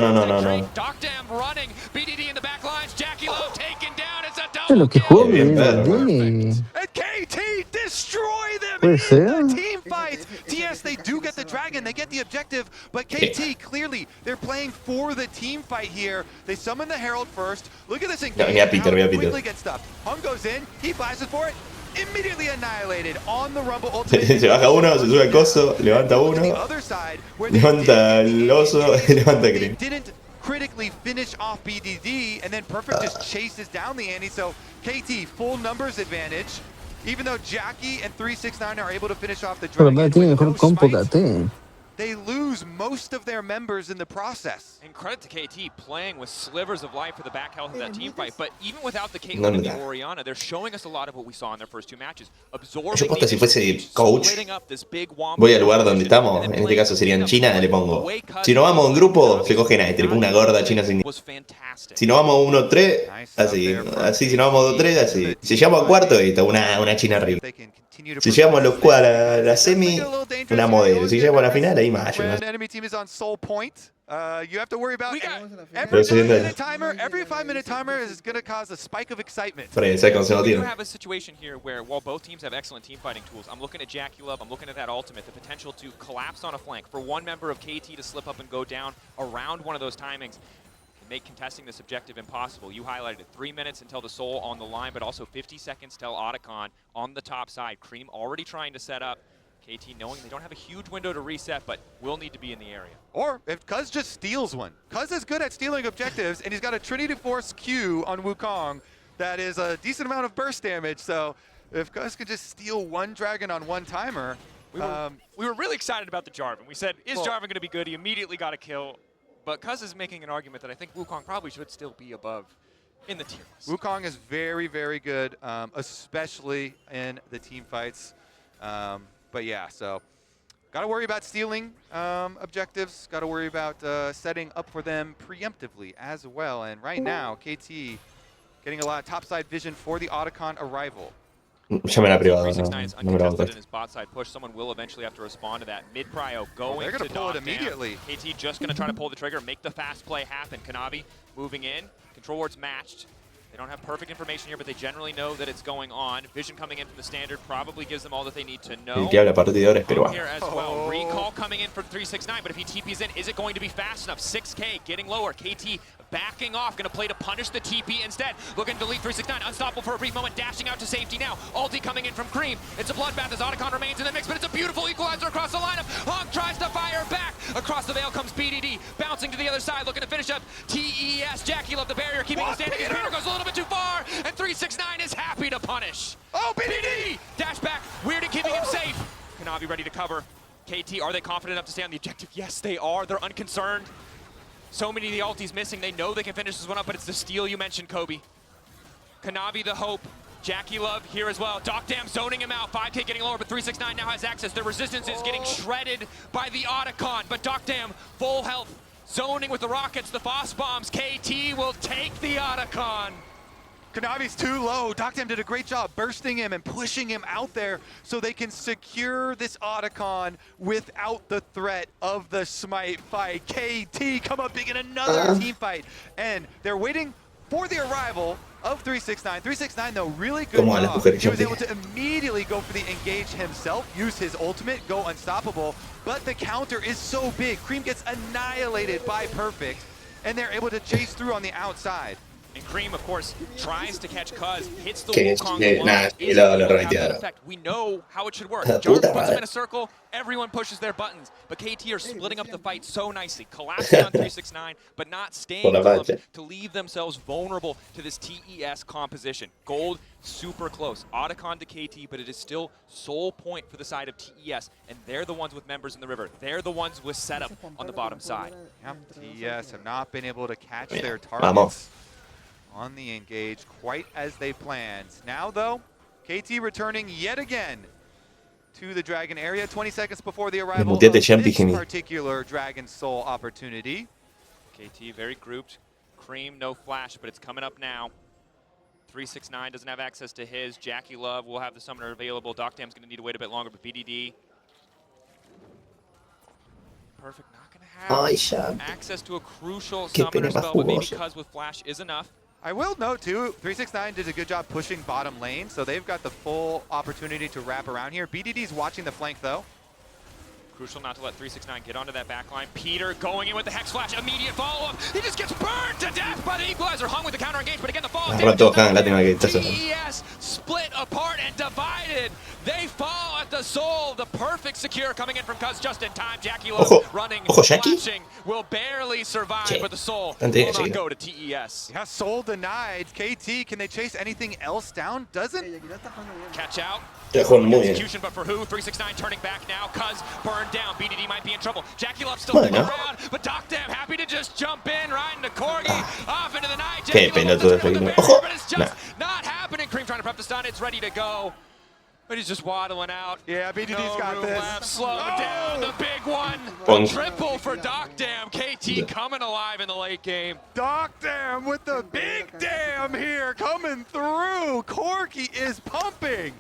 Docdam running. BDD in the back lines. Jackie Lowe taken down. It's a Es lo double que kill. juego, and KT destroy them Puede in ser. the team fight. TS, they do get the dragon, they get the objective, but KT clearly they're playing for the team fight here. They summon the Herald first. Look at this engagement. a Peter, how ve a it Peter. quickly gets stuffed. Hung goes in, he flashes for it. Immediately annihilated on the Rumble ultimate. Se baja uno, se sube al coso, levanta The uno, other side, where they levanta el oso y levanta they Green. didn't critically finish off BDD, and then Perfect just chases down the Annie. So KT full numbers advantage, even though Jackie and 369 are able to finish off the Pero dragon. tiene with mejor no compo que spite, AT. they lose most of their members in the process. And credit to KT playing with slivers of life for the back health of that team fight. But even without the No Caitlyn me and the da. Orianna, they're showing us a lot of what we saw in their first 2 matches. Yo Absorbing posta, si the fuese initiative, coach, splitting up this big womp voy al lugar donde position, estamos, and then en este playing caso sería en cleanup China, play. le The pongo. way Cuz Si no vamos en grupo, se was coge nadie, te le pongo una gorda china sin. was fantastic. Si no vamos 1-3, así, si no vamos 2-3, así. Si llegamos a cuarto, ahí está una china arriba. They can continue to Si llegamos a los progress. a la semi, una modelo. Si llegamos a la final, ahí mayo. When enemy team is on soul point, you have to worry about every Pero siguiendo- 5-minute timer. Every 5-minute timer is going to cause a spike of excitement. Fred, ¿sabes cómo se lo We do tiro? have a situation here where while both teams have excellent team fighting tools, I'm looking at Jackie Love, I'm looking at that ultimate, the potential to collapse on a flank, for one member of KT to slip up and go down around one of those timings, can make contesting this objective impossible. You highlighted it, 3 minutes until the soul on the line, but also 50 seconds till Otacon on the top side. Cream already trying to set up. KT knowing they don't have a huge window to reset, but will need to be in the area. Or if Cuz just steals one. Cuz is good at stealing objectives, and he's got a Trinity Force Q on Wukong that is a decent amount of burst damage. So if Cuz could just steal one dragon on one timer, We were really excited about the Jarvan. We said, is Well- Jarvan going to be good? He immediately got a kill. But Cuz is making an argument that I think Wukong probably should still be above in the tier list. Wukong is very, very good, especially in the team fights. But yeah, so got to worry about stealing objectives. Got to worry about setting up for them preemptively as well. And right now, KT getting a lot of topside vision for the Otacon arrival. Llámela privado, 369 is no me la uncontested in contesto. his bot side push. Someone will eventually have to respond to that. Mid prio going they're gonna to pull it Doc Dam. immediately. KT just gonna try to pull the trigger, make the fast play happen. Kanavi moving in. Control ward's matched. They don't have perfect information here, but they generally know that it's going on. Vision coming in from the standard probably gives them all that they need to know. El que habla partidores, pero Here as well. Recall coming in from 369, but if he TPs in, is it going to be fast enough? 6K getting lower. KT backing off, gonna play to punish the TP instead. Looking to delete 369, unstoppable for a brief moment, dashing out to safety now. Ulti coming in from Cream. It's a bloodbath as Otacon remains in the mix, but it's a beautiful equalizer across the lineup. Hong tries to fire back. Across the veil comes BDD, bouncing to the other side, looking to finish up TES. Jackie love the barrier, keeping him standing. Peter goes a little bit too far, and 369 is happy to punish. Oh, BDD! Dash back, Weird keeping him safe. Kanavi ready to cover. KT, are they confident enough to stay on the objective? Yes, they are. They're unconcerned. So many of the ultis missing. They know they can finish this one up, but it's the steal you mentioned, Kobe. Kanavi the hope. Jackie Love here as well. Doc Dam zoning him out. 5K getting lower, but 369 now has access. Their resistance is getting shredded by the Otacon, but Doc Dam full health. Zoning with the rockets, the Foss bombs. KT will take the Otacon. Kanavi's too low. Doctam did a great job bursting him and pushing him out there so they can secure this Otacon without the threat of the smite fight. KT come up big in another team fight, and they're waiting for the arrival of 369. 369 though, really good job. He was able to immediately go for the engage himself, use his ultimate, go unstoppable, but the counter is so big. Cream gets annihilated by Perfect, and they're able to chase through on the outside. And Cream, of course, tries to catch Cuz, hits the Que Wukong nada, alone. lo reitearon. In fact, we know how it should work. La Jarvan puta puts them madre. in a circle, everyone pushes their buttons. But KT are splitting up the fight so nicely, collapsing on 369, but not staying Por la clumped mancha. to leave themselves vulnerable to this TES composition. Gold, super close. Otacon to KT, but it is still sole point for the side of TES, and they're the ones with members in the river. They're the ones with setup on the bottom side. Yep, TES have not been able to catch their Vamos. targets on the engage quite as they planned. Now though, KT returning yet again to the Dragon area 20 seconds before the arrival of muteate, this Champi, genie. particular Dragon Soul opportunity. KT very grouped. Cream, no flash, but it's coming up now. 369 doesn't have access to his. Jackie Love will have the summoner available. Doc Dam's going to need to wait a bit longer, but BDD. Perfect, not going to Ay, have ya. access to a crucial Qué summoner pena más spell, but maybe jugoso. Cuz with flash is enough. I will note too, 369 did a good job pushing bottom lane, so they've got the full opportunity to wrap around here. BDD's watching the flank though. Crucial not to let 369 get onto that backline. Peter going in with the Hex Flash, immediate follow-up. He just gets burned to death by the Equalizer, hung with the counter engage, but again, the fall. Ahora todos cagan la tengo que TES split apart and divided. They fall at the soul. The perfect secure coming in from Cuz just in time. Jackie Love Ojo. running, Ojo, Jackie. flashing, will barely survive, Che. but the soul Antes will de not seguir. go to TES. Yeah, Soul denied. KT, can they chase anything else down? Doesn't. Catch out. Está jugando muy bien. Execution, but for who? 369 turning back now. Cuz burned down. BDD might be in trouble. Jackie Love still sticking Bueno. around, but Doc Dam happy to just jump in, riding to Corgi, off into the night. Qué Jackie Love pelotudo with the Jackie Love. barrier, Ojo. but it's just not happening. Cream trying to prep the stun. It's ready to go. But he's just waddling out. Yeah, BDD's No got room this. left. Slow down. The big one. Bonk. Triple for Doc Dam. KT coming alive in the late game. Doc Dam with the big dam here coming through. Corky is pumping.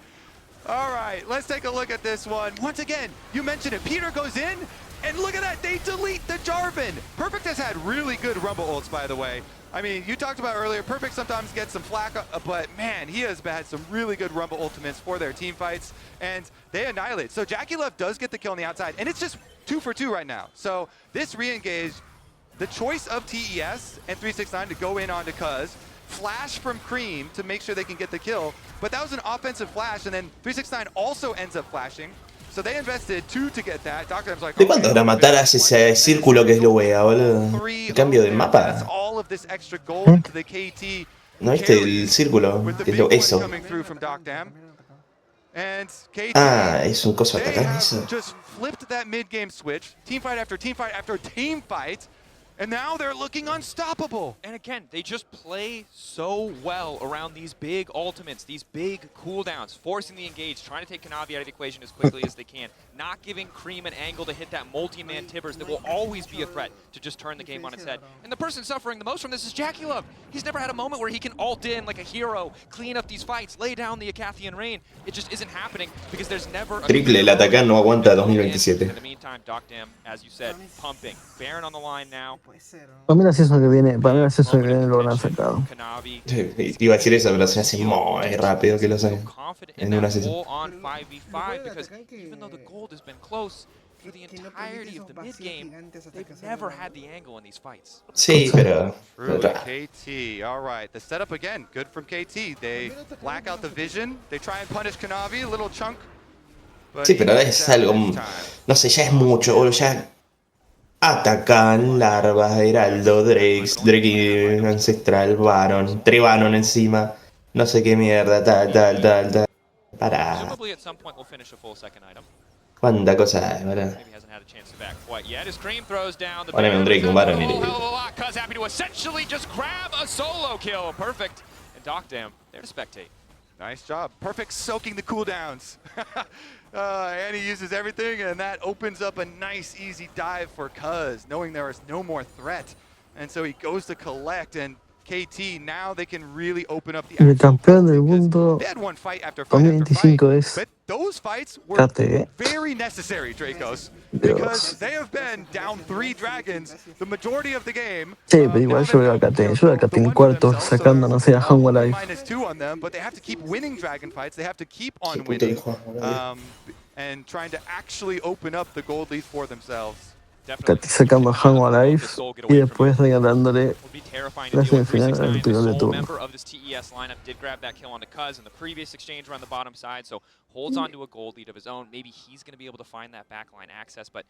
All right, let's take a look at this one. Once again, you mentioned it. Peter goes in, and look at that. They delete the Jarvan. Perfect has had really good Rumble ults, by the way. I mean, you talked about earlier, Perfect sometimes gets some flack, but man, he has had some really good Rumble ultimates for their team fights, and they annihilate. So Jackie Love does get the kill on the outside, and it's just 2 for 2 right now. So this re-engage, the choice of TES and 369 to go in onto Cuz, flash from Cream to make sure they can get the kill, but that was an offensive flash, and then 369 also ends up flashing. So they invested 2 to get that. Dr. M's like, ¿De cuánto ahora mataras ese círculo que es lo wea, boludo? El cambio de mapa. all of this extra gold into the KT. ¿No viste el círculo? With the Que es big one eso. coming through from Doc Dam. And KT, Ah, es un coso they atacante have eso. just flipped that mid-game switch. Team fight after team fight after team fight. And now they're looking unstoppable. And again, they just play so well around these big ultimates, these big cooldowns, forcing the engage, trying to take Kanavi out of the equation as quickly as they can, not giving Cream an angle to hit that multi-man Tibbers that will always be a threat to just turn the game on its head. And the person suffering the most from this is Jackie Love. He's never had a moment where he can ult in like a hero, clean up these fights, lay down the Acathian Rain. It just isn't happening because there's never a Triple, el atacán no aguanta 2027. In the meantime, Docdam, as you said, pumping. Baron on the line now. Para mí la season que viene, lo habrán sacado. Sí, iba a decir eso, pero se hace muy rápido que lo saquen en una sesión. On 5v5 because even though the gold has been close for the entirety of the mid game, they've never had the angle in these fights. Sí, pero KT, all right. The setup again, good from KT. They black out the vision. They try and punish Kanavi, a little chunk. sí, pero es algo, no sé, ya es mucho, boludo, ya atacan larvas, Heraldo, Drake Ancestral, Baron, Trebanon encima, no sé qué mierda, tal. Pará. Presumably at some point we'll finish a full second item. Cuánta cosa hay, ¿verdad? Maybe hasn't had a chance to back quite yet. As Cream throws down the Poneme un Drake, un Baron y hell of a lot. Cuz happy to essentially just grab a solo kill. Perfect. And Docdam there to spectate. Nice job. Perfect soaking the cooldowns. And he uses everything, and that opens up a nice, easy dive for Cuz, knowing there is no more threat. And so he goes to collect, and KT, now they can really open up the Y el campeón del mundo They had one fight after fight after fight, 2025 es but those fights were KT. very necessary, Dracos, because they have been down 3 dragons the majority of the game. Sí, pero igual yo veo a KT en cuarto sacando, no sé, a Hanwha Life. -2 on them, but they have to keep winning dragon fights. They have to keep on Qué puto winning, hijo, boludo. and trying to actually open up the gold lead for themselves. KT sacando a Hanwha Life y después regalándole la semifinal al tiro de turno. Member of this TES lineup did grab that kill onto Cuz in the previous exchange around the bottom side, so holds on to a gold lead of his own. Maybe he's going to be able to find that backline access, but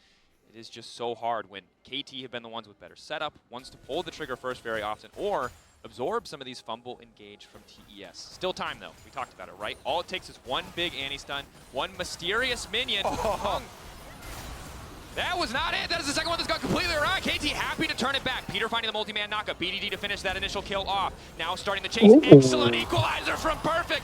it is just so hard when KT have been the ones with better setup, ones to pull the trigger first very often, or absorb some of these fumble engage from TES. Still time though, we talked about it, right? All it takes is one big anti-stun, one mysterious minion. That was not it. That is the second one that's gone completely awry. KT happy to turn it back. Peter finding the multi-man knockup. BDD to finish that initial kill off. Now starting the chase. Excellent equalizer from Perfect.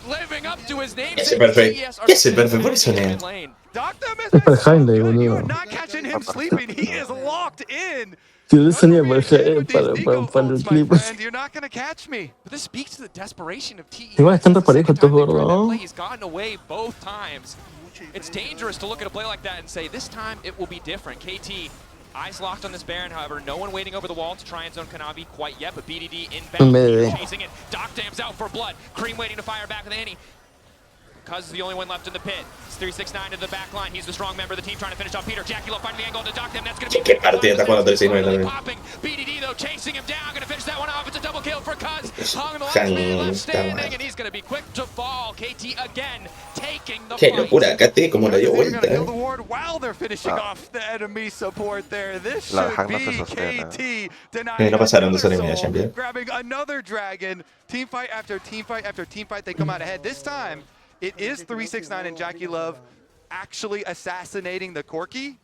Living up to his name. Ese Perfect. ¿Qué es el Perfect? ¿Por qué sonea? Es para Jaime, You boludo. are not catching him sleeping. He is locked in. Yo le sonía para el clip. You're not going to catch me. But this speaks to the desperation of TES. Igual están reparejos estos gordos, ¿no? He's gotten away both times. It's dangerous to look at a play like that and say, this time it will be different. KT, eyes locked on this Baron, however, no one waiting over the wall to try and zone Kanavi quite yet, but BDD inbound, chasing it. Docdam's out for blood. Cream waiting to fire back with Annie. Cuz is the only one left in the pit. It's 369 to the back line. He's the strong member of the team trying to finish off Peter. Jackie Love finding the angle to Docdam. That's going to be Qué partida está jugando 369 también. popping. BDD though chasing him down. Going to finish that one off. It's a double kill for Cuz. Hung the last man left standing, and he's going to be quick to fall. KT again taking the Qué fight. locura, KT como le dio vuelta. Kill the ward while they're finishing off the enemy support there. This should be KT denying No pasaron de esa eliminación, bien. grabbing another dragon. Team fight after team fight after team fight. They come out ahead. This time, it is 369 and Jackie Love actually assassinating the Corki,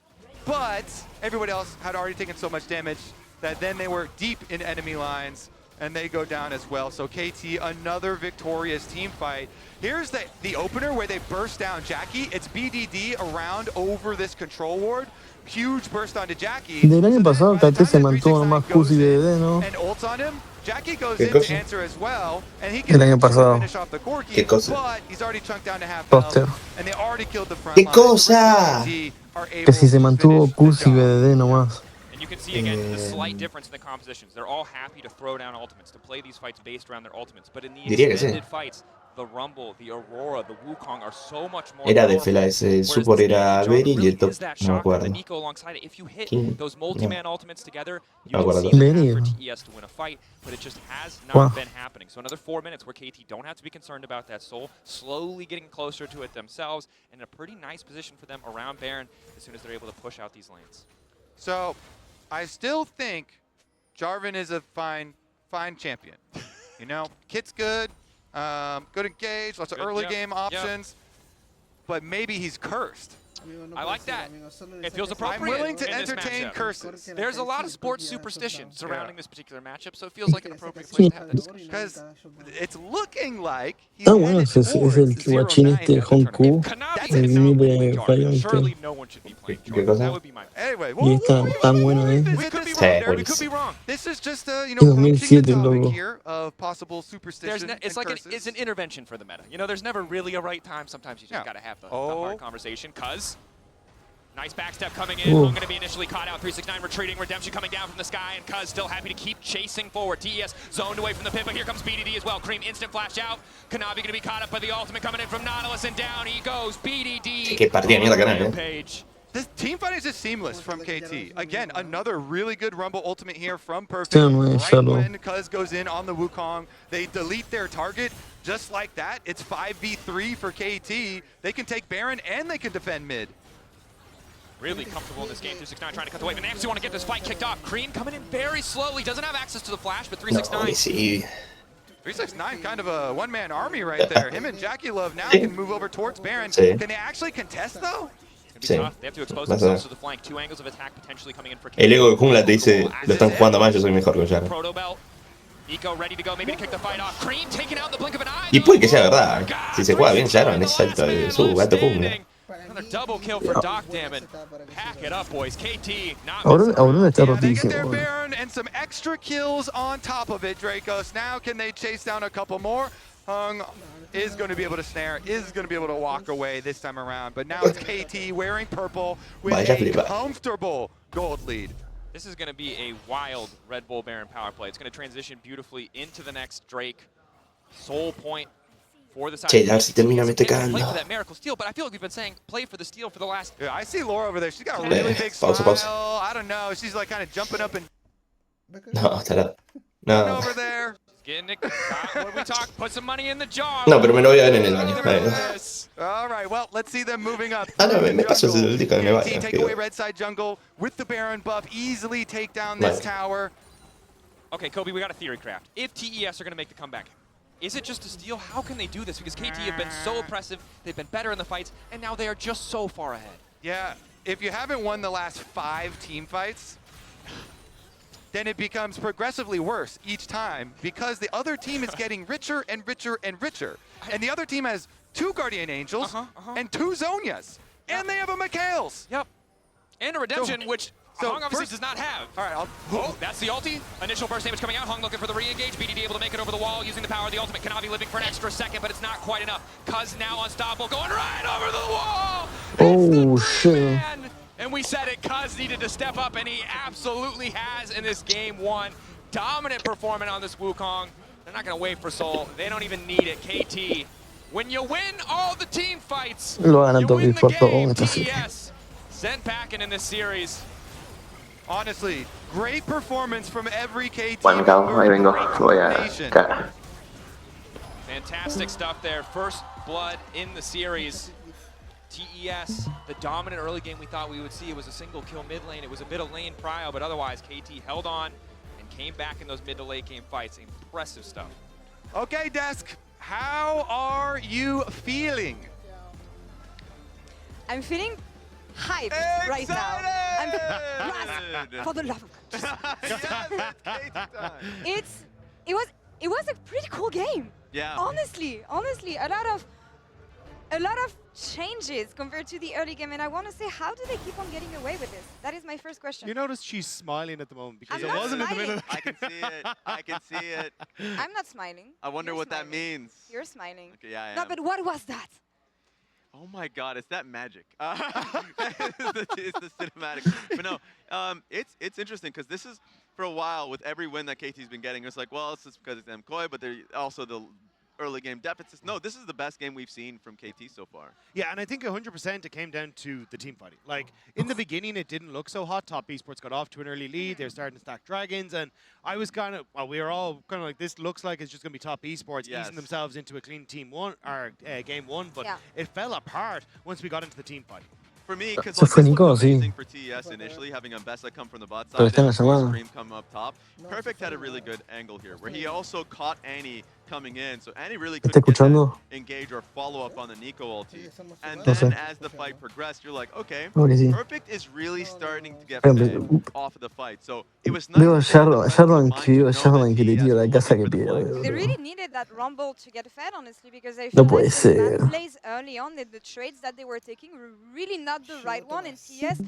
but everybody else had already taken so much damage that then they were deep in enemy lines and they go down as well. So KT, another victorious team fight. Here's the opener where they burst down Jackie. It's BDD around over this control ward. Huge burst onto Jackie. Del año pasado KT se mantuvo nomás Qs y BDD, ¿no? And ults on him. Jackie goes in to answer as well, and he El año pasado. finish off the Corki, ¿Qué cosa? but he's already chunked down to half Poster. health, and they already killed the front ¿Qué line. cosa? Que si se mantuvo Qs y BDD nomás. And you can see again the slight difference in the compositions. They're all happy to throw down ultimates, to play these fights based around their ultimates. But in the Diría que sí. extended fights, the Rumble, the Aurora, the Wukong are so much more Era de powerful, Fela, ese whereas support this era Jungle Berry y really el top, is that no me shotgun, the acuerdo. Nico alongside it. If you hit ¿Quién? those multi-man ultimates together, you No me can see acuerdo. the path Berry, for ¿no? TES to win a fight, but it just has not Wow. been happening. So another 4 minutes where KT don't have to be concerned about that soul, slowly getting closer to it themselves, and in a pretty nice position for them around Baron as soon as they're able to push out these lanes. So, I still think Jarvan is a fine champion. You know, kit's good, good engage, lots of Good, early yep, game options, but maybe he's cursed. I like that. It feels appropriate. I'm willing to in this entertain matchup. curses. There's a lot of sports superstition surrounding this particular matchup, so it feels like an appropriate place to have that discussion. Because it's looking like he's Ah, bueno, headed ese es towards el guachín 0-9 este at the Honku, tournament. Kanavi el cannot win Mile the tournament. 20. Surely no one should be playing ¿Qué Jordan. That cosa? would be my Anyway, Y está tan bueno, ¿eh? We could be this, wrong, Sí, Derek. We could buenísimo. be wrong. this is just Y broaching 2007 the el topic logo. here of possible superstition It's and like curses. it's an intervention for the meta. You know, there's never really a right time. Sometimes you just Yeah. gotta have the Oh. hard conversation. Cuz nice backstep coming in. Ooh. I'm gonna be initially caught out. 369 retreating. Redemption coming down from the sky, and Cuz still happy to keep chasing forward. TES zoned away from the pit, but here comes BDD as well. Cream instant flash out. Kanavi gonna be caught up by the ultimate coming in from Nautilus, and down he goes. BDD. Sí, qué partida mierda, canal, Rampage. This team fight is just seamless from KT. Again, another really good Rumble ultimate here from Perfect. Sí, no es Right shallow. when Cuz goes in on the Wukong, they delete their target just like that. It's 5v3 for KT. They can take Baron and they can defend mid. Really comfortable in this game. 369 trying to cut the wave, and they actually want to get this fight kicked off. Cream coming in very slowly. Doesn't have access to the flash, but No, 369. y sí. 369, kind of a one-man army right there. Him and Jackie Love now Sí. can move over towards Baron. Sí. Can they actually contest though? It's gonna be Sí. tough. They have to expose Vas a themselves ver. to the flank. Two angles of attack potentially coming in for El KT. ego de jungla te dice, lo están jugando mal, yo soy mejor que Sharon. Proto belt. Eco ready to go, maybe to kick the fight off. Cream taking out the blink of an eye. Y puede que sea though. verdad. Oh my God, Si se juega bien Sharon, es 369, salto the de last su man alto left jungla. standing. Another double kill for Doc Damon. Pack it up, boys. KT not Ahora, messing ahora around. está Yeah, they get rotísimo. their ¿eh? Baron and some extra kills on top of it, Dracos. Now can they chase down a couple more? Hung is going to be able to snare, is going to be able to walk away this time around. But now it's KT wearing purple with Vaya a flipa. comfortable gold lead. This is going to be a wild Red Bull Baron power play. It's going to transition beautifully into the next Drake. Soul point for the side. Che, a ver si termina me estoy Play for cagando. that miracle steal, but I feel like we've been saying play for the steal for the last. Yeah, I see Laura over there. She's got a Okay. really big Pausa, smile. pausa. I don't know. She's like kind of jumping up and No, estará. No. over there. Getting it. What we talk? Put some money in the jar. No, pero me lo voy a ver en el baño. Ahí. Yes. All right, well, let's see them moving up. Ah, no, through me the paso jungle. el disco en el KT baño. take away red side jungle with the Baron buff. Easily take down this Vale. tower. Okay, Kobe, we got a theory craft. If TES are going to make the comeback, is it just a steal? How can they do this? Because KT have been so oppressive, they've been better in the fights, and now they are just so far ahead. Yeah, if you haven't won the last 5 team fights, then it becomes progressively worse each time because the other team is getting richer and richer and richer. And the other team has 2 Guardian Angels and 2 Zonias. And they have a Mikhails. Yep. And a redemption, which Hung obviously first- does not have. All right, Oh, that's the ulti. Initial burst damage coming out. Hung looking for the re-engage. BDD able to make it over the wall using the power of the ultimate. Kanavi living for an extra second, but it's not quite enough. Cuz now unstoppable, going right over the wall. Oh, shit. Man. And we said it, Cuz needed to step up, and he absolutely has in this game 1. Dominant performance on this Wukong. They're not going to wait for Soul. They don't even need it. KT, when you win all the team fights, Lo ganan you Top win the Esports todo game. esta serie. TES sent packing in this series. Honestly, great performance from every KT. Bueno, cabrón, ahí vengo. Great Voy a coordination. cagar. Fantastic stuff there. First blood in the series. TES, the dominant early game we thought we would see. It was a single kill mid lane. It was a bit of lane prio, but otherwise KT held on and came back in those mid to late game fights. Impressive stuff. Okay, Desk, how are you feeling? I'm feeling hyped right now. I'm for the love of God. It was a pretty cool game. Yeah. Honestly, a lot of changes compared to the early game, and I want to say, how do they keep on getting away with this? That is my first question. You notice she's smiling at the moment because I'm it not wasn't in the middle. smiling. I can see it. I can see it. I'm not smiling. I wonder You're what that smiling. means. You're smiling. Okay, yeah, I No, am. but what was that? Oh my God, it's that magic. It's the cinematic. But no, it's interesting because this is, for a while, with every win that KT's been getting, it's like, well, it's just because it's MKOI, but they're also the early game deficits. No, this is the best game we've seen from KT so far. Yeah, and I think 100% it came down to the team fighting. Like, in the beginning, it didn't look so hot. Top Esports got off to an early lead. They're starting to stack dragons, and I was kind of, well, we were all kind of like, this looks like it's just going to be Top Esports Yes. easing themselves into a clean team one, or game 1, but Yeah. it fell apart once we got into the team fighting. For me, because Se like, fue this Nico, was sí. amazing for TES initially, having Ambessa come from the bot Pero side está en la and semana. Scream come up top. Perfect had a really good angle here, where he also caught Annie coming in, so Annie really ¿Está couldn't get that escuchando? engage or follow up on the Nico ulti. And No then sé. as the fight progressed, you're like, okay, Creo que sí. Perfect is really starting to get Pero, fed off of the fight. So it was nice Digo, to see the defensive Sharon mind to know that que le TES tira were la casa looking que for the pierde, flanks. They bro. really needed that rumble to get fed, honestly, because I No feel puede like the map ser. plays early on, the trades that they were taking were really not the right one, and TS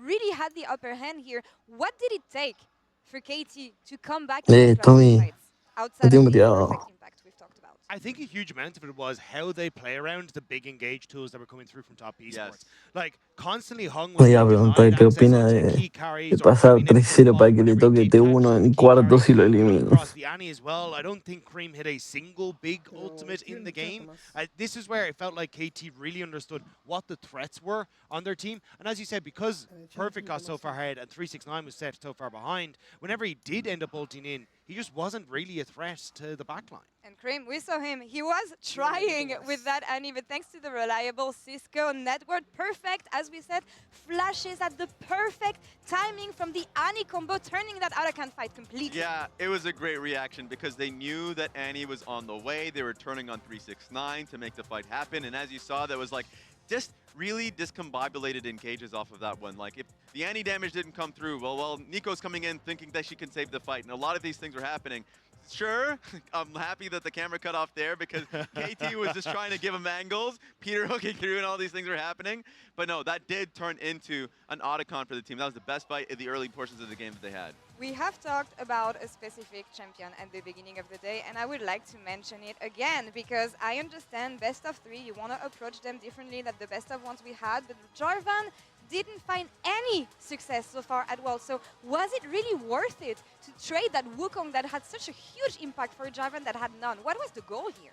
really had the upper hand here. What did it take for KT to come back in these last Tommy, fights outside tengo of the tirado. perfect impact we've talked about? I think a huge amount of it was how they play around the big engage tools that were coming through from top esports. Like, constantly Hung was Le iba a being preguntar denied qué access opina onto de key carries or pasar having it 3-0 para flip-flop que le whenever he toque did catch T1 onto en key cuartos carry. y lo When he elimino. crossed the Annie as well, I don't think Cream hit a single big ultimate in the game. This is where it felt like KT really understood what the threats were on their team. And as you said, because Perfect got so far ahead and 369 was set so far behind, whenever he did end up ulting in, he just wasn't really a threat to the backline. And Cream, we saw him. He was trying with that Annie, but thanks to the reliable Cisco network, perfect, as we said, flashes at the perfect timing from the Annie combo, turning that out-of-count fight completely. Yeah, it was a great reaction because they knew that Annie was on the way. They were turning on 369 to make the fight happen. And as you saw, that was like just really discombobulated engages off of that one. Like if the Annie damage didn't come through, well, Nico's coming in thinking that she can save the fight. And a lot of these things were happening. Sure, I'm happy that the camera cut off there because KT was just trying to give him angles, Peter hooking through, and all these things were happening. But no, that did turn into an autocon for the team. That was the best fight in the early portions of the game that they had. We have talked about a specific champion at the beginning of the day, and I would like to mention it again because I understand best of 3, you want to approach them differently than the best of ones we had, but Jarvan didn't find any success so far at Worlds. So was it really worth it to trade that Wukong that had such a huge impact for Jarvan that had none? What was the goal here?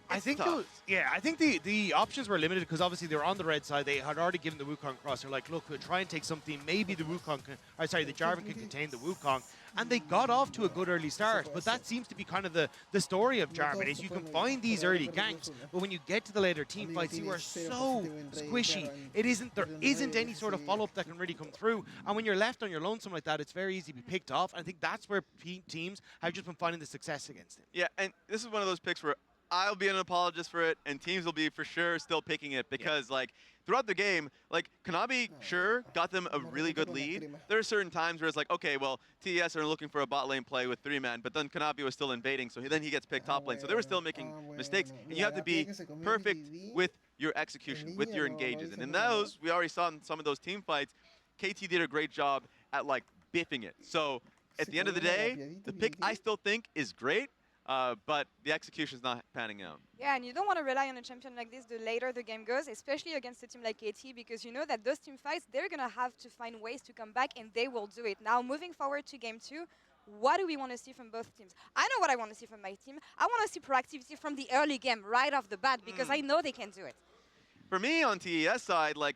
I think the options were limited because obviously they were on the red side. They had already given the Wukong cross. They're like, look, we'll try and take something. Maybe the Wukong, the Jarvan could contain the Wukong. And they got off to a good early start. But that seems to be kind of the story of Jarvan is you can find these early ganks, but when you get to the later team fights, you are so squishy. There isn't any sort of follow-up that can really come through. And when you're left on your lonesome like that, it's very easy to be picked off. I think that's where teams have just been finding the success against him. Yeah, and this is one of those picks where I'll be an apologist for it, and teams will be for sure still picking it because, like, throughout the game, like, Kanabi, sure, got them a really good lead. There are certain times where it's like, okay, well, TES are looking for a bot lane play with 3-man, but then Kanabi was still invading, so then he gets picked top lane. So they were still making mistakes, and you have to be perfect with your execution, with your engages. And in those, we already saw in some of those team fights, KT did a great job at, like, biffing it. So at the end of the day, the pick I still think is great. But the execution's not panning out. Yeah, and you don't want to rely on a champion like this the later the game goes, especially against a team like KT, because you know that those team fights, they're going to have to find ways to come back, and they will do it. Now, moving forward to game 2, what do we want to see from both teams? I know what I want to see from my team. I want to see proactivity from the early game, right off the bat, because I know they can do it. For me, on TES side, like,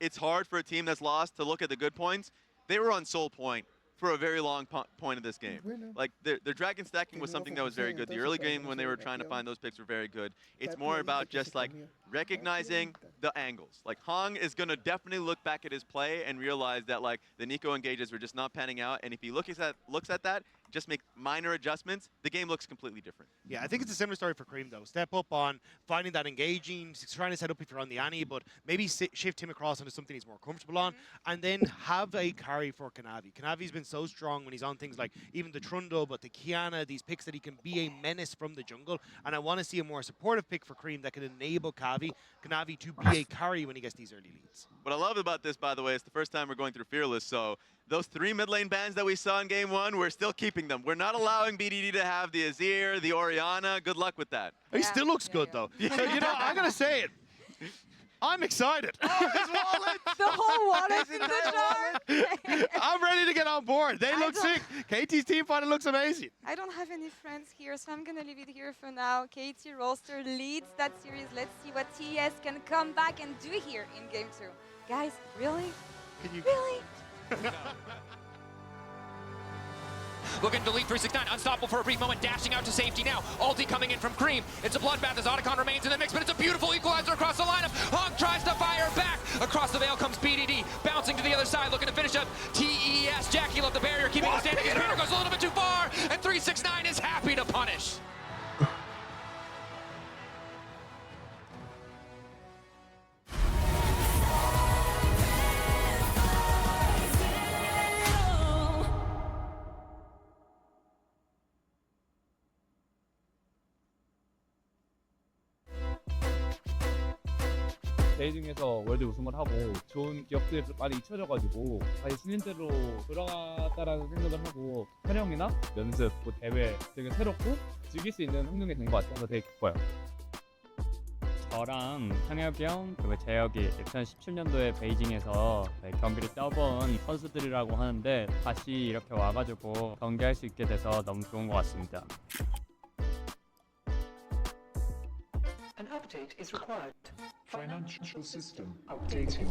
it's hard for a team that's lost to look at the good points. They were on soul point for a very long point of this game. Like, their dragon stacking was something that was very good. The early game when they were trying to find those picks were very good. It's more about just, like, recognizing the angles. Like, Hong is going to definitely look back at his play and realize that, like, the Nico engages were just not panning out. And if he looks at that, just make minor adjustments, the game looks completely different. Yeah, I think it's a similar story for Cream, though. Step up on finding that engaging, trying to set up if you're on the Annie, but maybe shift him across onto something he's more comfortable on, and then have a carry for Kanavi. Kanavi's been so strong when he's on things like even the Trundle, but the Kiana, these picks that he can be a menace from the jungle, and I want to see a more supportive pick for Cream that can enable Kanavi to be a carry when he gets these early leads. What I love about this, by the way, is the first time we're going through Fearless, so those 3 mid lane bans that we saw in game 1, we're still keeping them. We're not allowing BDD to have the Azir, the Orianna. Good luck with that. He still looks good, though. So, you know, I got to say it. I'm excited. Oh, his wallet! The whole wallet's in the jar. I'm ready to get on board. They look sick. KT's team fighter looks amazing. I don't have any friends here, so I'm going to leave it here for now. KT Roster leads that series. Let's see what TES can come back and do here in game 2. Guys, really? Really? Looking to lead 369, unstoppable for a brief moment, dashing out to safety now. Ulti coming in from Cream. It's a bloodbath as Otacon remains in the mix, but it's a beautiful equalizer across the lineup. Hung tries to fire back. Across the veil comes BDD, bouncing to the other side, looking to finish up TES. Jackie left the barrier, keeping him standing. Peter goes a little bit too far, and 369 is happy to punish. 베이징에서 월드 우승을 하고 좋은 기억들이 많이 잊혀져가지고 다시 신인대로 돌아갔다라는 생각을 하고 촬영이나 연습, 뭐 대회 되게 새롭고 즐길 수 있는 환경이 된 것 같아서 되게 기뻐요. 저랑 상혁이 형 그리고 재혁이 2017년도에 베이징에서 경기를 떠본 선수들이라고 하는데 다시 이렇게 와가지고 경기할 수 있게 돼서 너무 좋은 것 같습니다. An update is required. Financial system updating.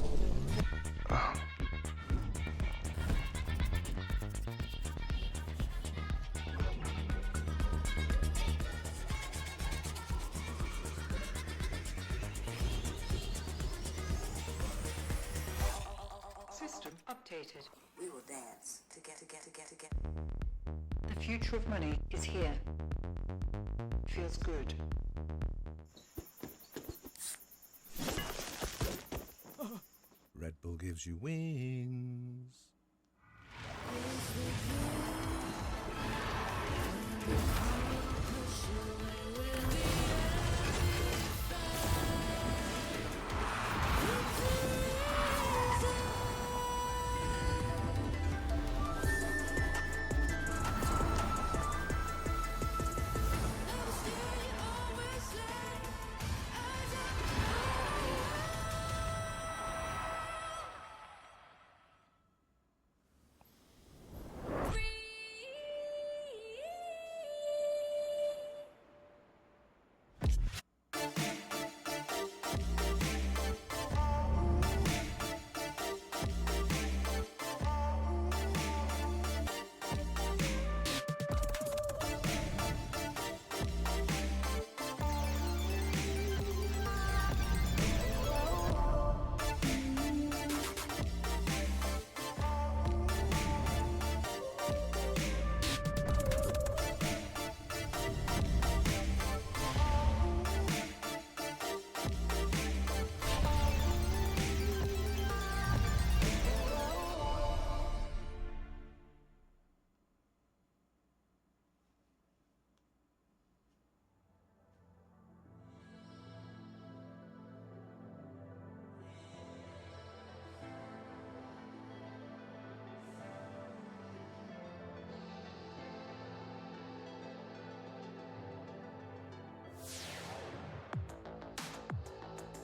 System updated. We will dance together. The future of money is here. Feels good. Red Bull gives you wings.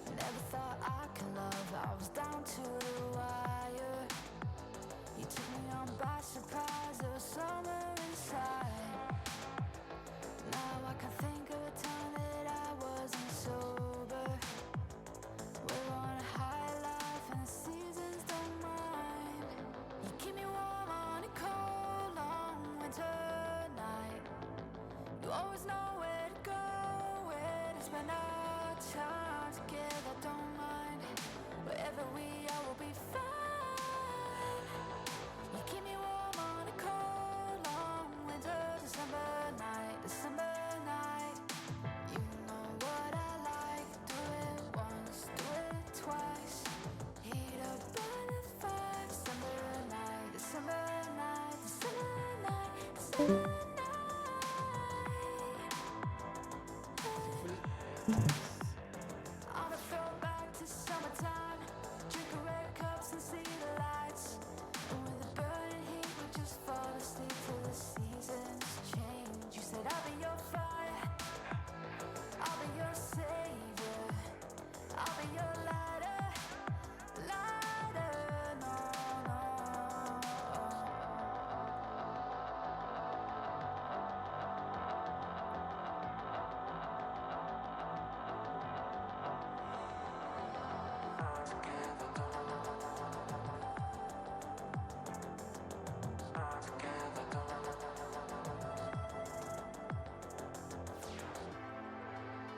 Never thought I could love, I was down to the wire. You took me on by surprise, there was summer inside. Now I can think of a time that I wasn't sober. We're on a high life and the seasons don't mind. You keep me warm on a cold, long winter night. You always know where to go, where to spend our time together, don't mind. Wherever we are, we'll be fine. You keep me warm on a cold, long winter December night, December night. You know what I like, do it once, do it twice. Heat up by the fire, December night, December night, December night, December night. On a throwback to summertime, drink a red cups and see the lights. And with a burning heat, we just fall asleep till the seasons change. You said I'll be your fire, I'll be your savior, I'll be your lighter, lighter, no, no.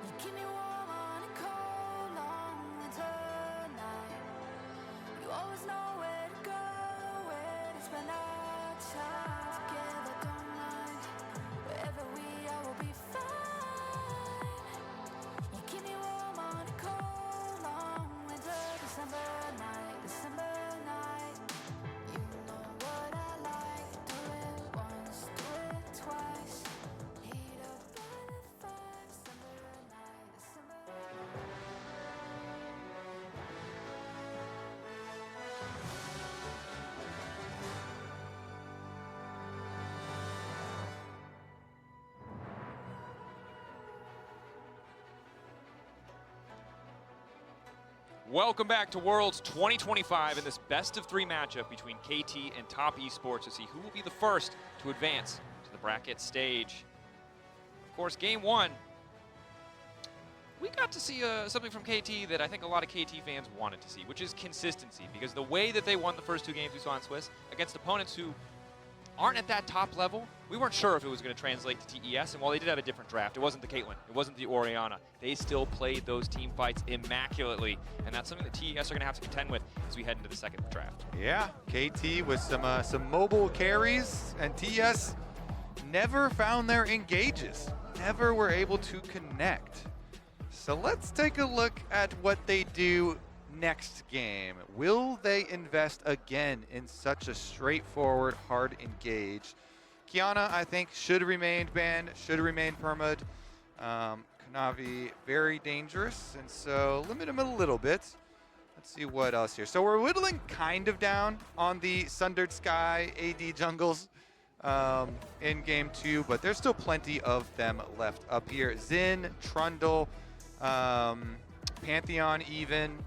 You keep me warm on a cold, long winter night. You always know where to go, where to spend our time together, don't mind. Wherever we are, we'll be fine. You keep me warm on a cold, long winter December Welcome back to Worlds 2025 in this best-of-3 matchup between KT and Top Esports to see who will be the first to advance to the bracket stage. Of course, game 1, we got to see something from KT that I think a lot of KT fans wanted to see, which is consistency, because the way that they won the first 2 games we saw in Swiss against opponents who aren't at that top level, we weren't sure if it was going to translate to TES, and while they did have a different draft, it wasn't the Caitlyn, it wasn't the Oriana, they still played those team fights immaculately, and that's something that TES are going to have to contend with as we head into the second draft. Yeah, KT with some mobile carries, and TES never found their engages, never were able to connect. So let's take a look at what they do next game. Will they invest again in such a straightforward, hard engage? Kiana, I think, should remain banned, should remain perma'd. Kanavi, very dangerous, and so limit him a little bit. Let's see what else here. So we're whittling kind of down on the Sundered Sky AD jungles in game 2, but there's still plenty of them left up here. Xin, Trundle, Pantheon even.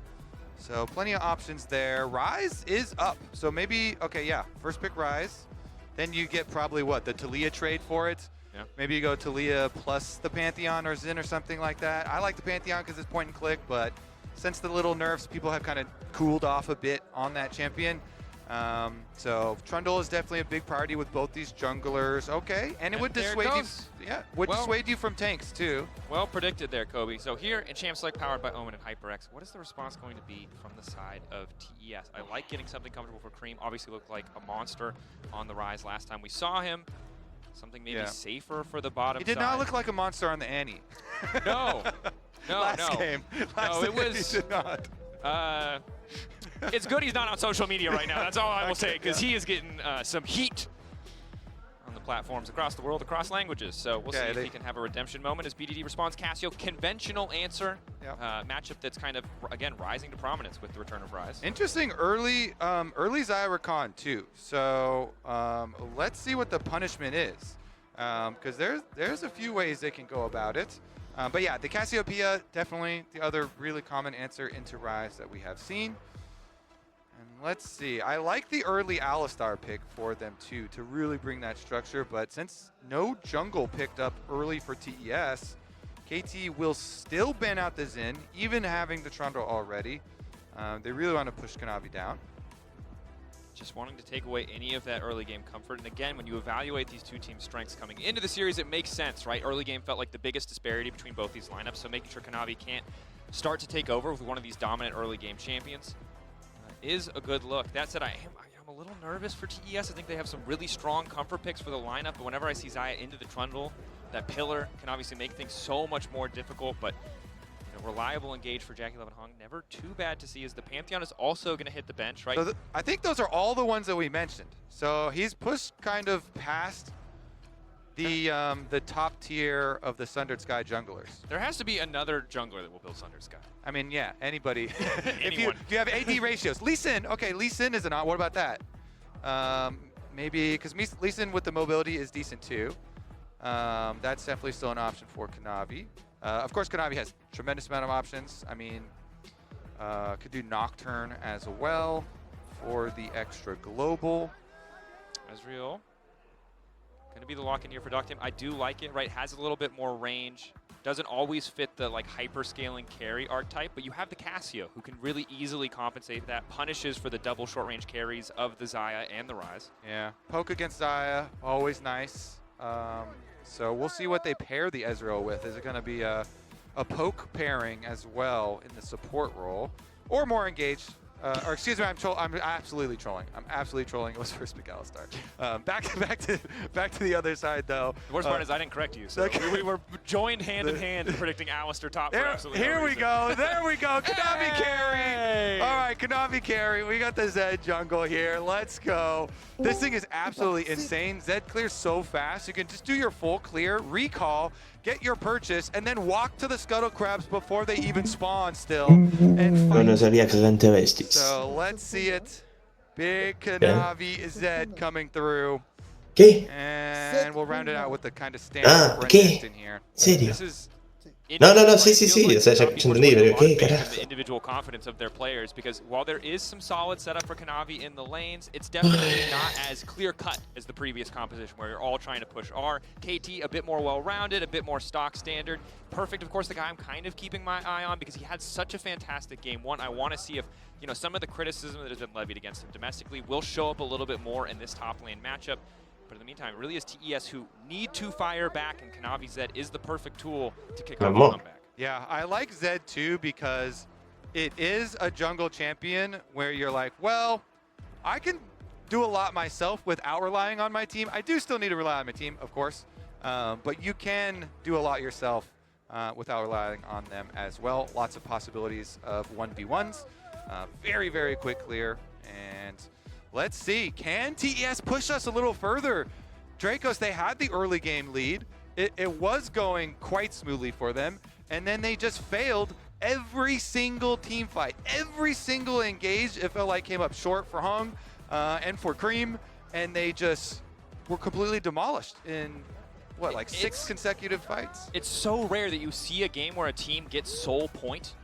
So plenty of options there. Rise is up. So maybe, okay, yeah, first pick Rise. Then you get probably what, the Taliyah trade for it? Yeah. Maybe you go Taliyah plus the Pantheon or Xin or something like that. I like the Pantheon because it's point and click, but since the little nerfs, people have kind of cooled off a bit on that champion. So Trundle is definitely a big priority with both these junglers. Okay, and it would dissuade you. Yeah, would dissuade you from tanks too. Well predicted there, Kobe. So here in Champ Select powered by Omen and HyperX, what is the response going to be from the side of TES? I like getting something comfortable for Cream. Obviously looked like a monster on the Rise last time we saw him. Something maybe safer for the bottom He did not look like a monster on the Annie. No, no, Last game. No, it was. He did not. It's good he's not on social media right now. That's all I will say, because he is getting some heat on the platforms across the world, across languages. So we'll see if he can have a redemption moment as BDD responds. Cassio, conventional answer. Matchup that's kind of, again, rising to prominence with the return of Rise. Interesting early Xayah Rakan too. So let's see what the punishment is, because there's a few ways they can go about it. But yeah, the Cassiopeia, definitely the other really common answer into Rise that we have seen. And let's see, I like the early Alistar pick for them too, to really bring that structure. But since no jungle picked up early for TES, KT will still ban out the Xin, even having the Trundle already. They really want to push Kanavi down. Just wanting to take away any of that early game comfort. And again, when you evaluate these two teams' strengths coming into the series, it makes sense, right? Early game felt like the biggest disparity between both these lineups, so making sure Kanavi can't start to take over with one of these dominant early game champions is a good look. That said, I'm a little nervous for TES. I think they have some really strong comfort picks for the lineup, but whenever I see Xayah into the Trundle, that pillar can obviously make things so much more difficult, but reliable engage for Jackie Levenhong, never too bad to see, as the Pantheon is also going to hit the bench, right? So I think those are all the ones that we mentioned. So he's pushed kind of past the top tier of the Sundered Sky junglers. There has to be another jungler that will build Sundered Sky. I mean, yeah, anybody. if you have AD ratios. Lee Sin, okay, Lee Sin is an odd. What about that? Maybe, because Lee Sin with the mobility is decent too. That's definitely still an option for Kanavi. Of course, Kanavi has tremendous amount of options. I mean, could do Nocturne as well for the extra global. Ezreal, going to be the lock-in here for Doctim. I do like it, right? Has a little bit more range. Doesn't always fit the hyper-scaling carry archetype, but you have the Cassio, who can really easily compensate that. Punishes for the double short-range carries of the Xayah and the Rise. Yeah, poke against Xayah, always nice. So we'll see what they pair the Ezreal with. Is it going to be a poke pairing as well in the support role, or more engaged? Or excuse me, I'm absolutely trolling. I'm absolutely trolling. It was first pick Alistar. Back to the other side though. The worst part is I didn't correct you. So we were joined hand in hand in predicting Alistar top for absolutely Here no we reason. go. There we go. Kanavi carry. All right, Kanavi carry. We got the Zed jungle here. Let's go. This thing is absolutely insane. Zed clears so fast. You can just do your full clear, recall, get your purchase, and then walk to the Scuttle Crabs before they even spawn still. And No, no sabía que eran travestis. so let's see it. Big Kanavi Zed coming through. ¿Qué? And we'll round it out with the kind of standard Brent ¿qué? in here. ¿Serio? This is No, no, no, individual sí, play. sí, It feels sí, o like sea, ya Kanavi ya Sports entendí, put a pero lot qué of faith in carajo. the individual confidence of their players, because while there is some solid setup for Kanavi in the lanes, it's definitely not as clear-cut as the previous composition where you're all trying to push R. KT a bit more well-rounded, a bit more stock standard. Perfect, of course, the guy I'm kind of keeping my eye on because he had such a fantastic game. One, I want to see if some of the criticism that has been levied against him domestically will show up a little bit more in this top lane matchup. But in the meantime, it really is TES who need to fire back, and Kanavi Zed is the perfect tool to kick off the comeback. Yeah, I like Zed too because it is a jungle champion where you're like, well, I can do a lot myself without relying on my team. I do still need to rely on my team, of course, but you can do a lot yourself without relying on them as well. Lots of possibilities of 1v1s. Very, very quick clear. And let's see, can TES push us a little further? Dracos, they had the early game lead. It was going quite smoothly for them. And then they just failed every single team fight. Every single engage, it felt like came up short for Hung and for Cream. And they just were completely demolished in, what, like 6 consecutive fights? It's so rare that you see a game where a team gets sole point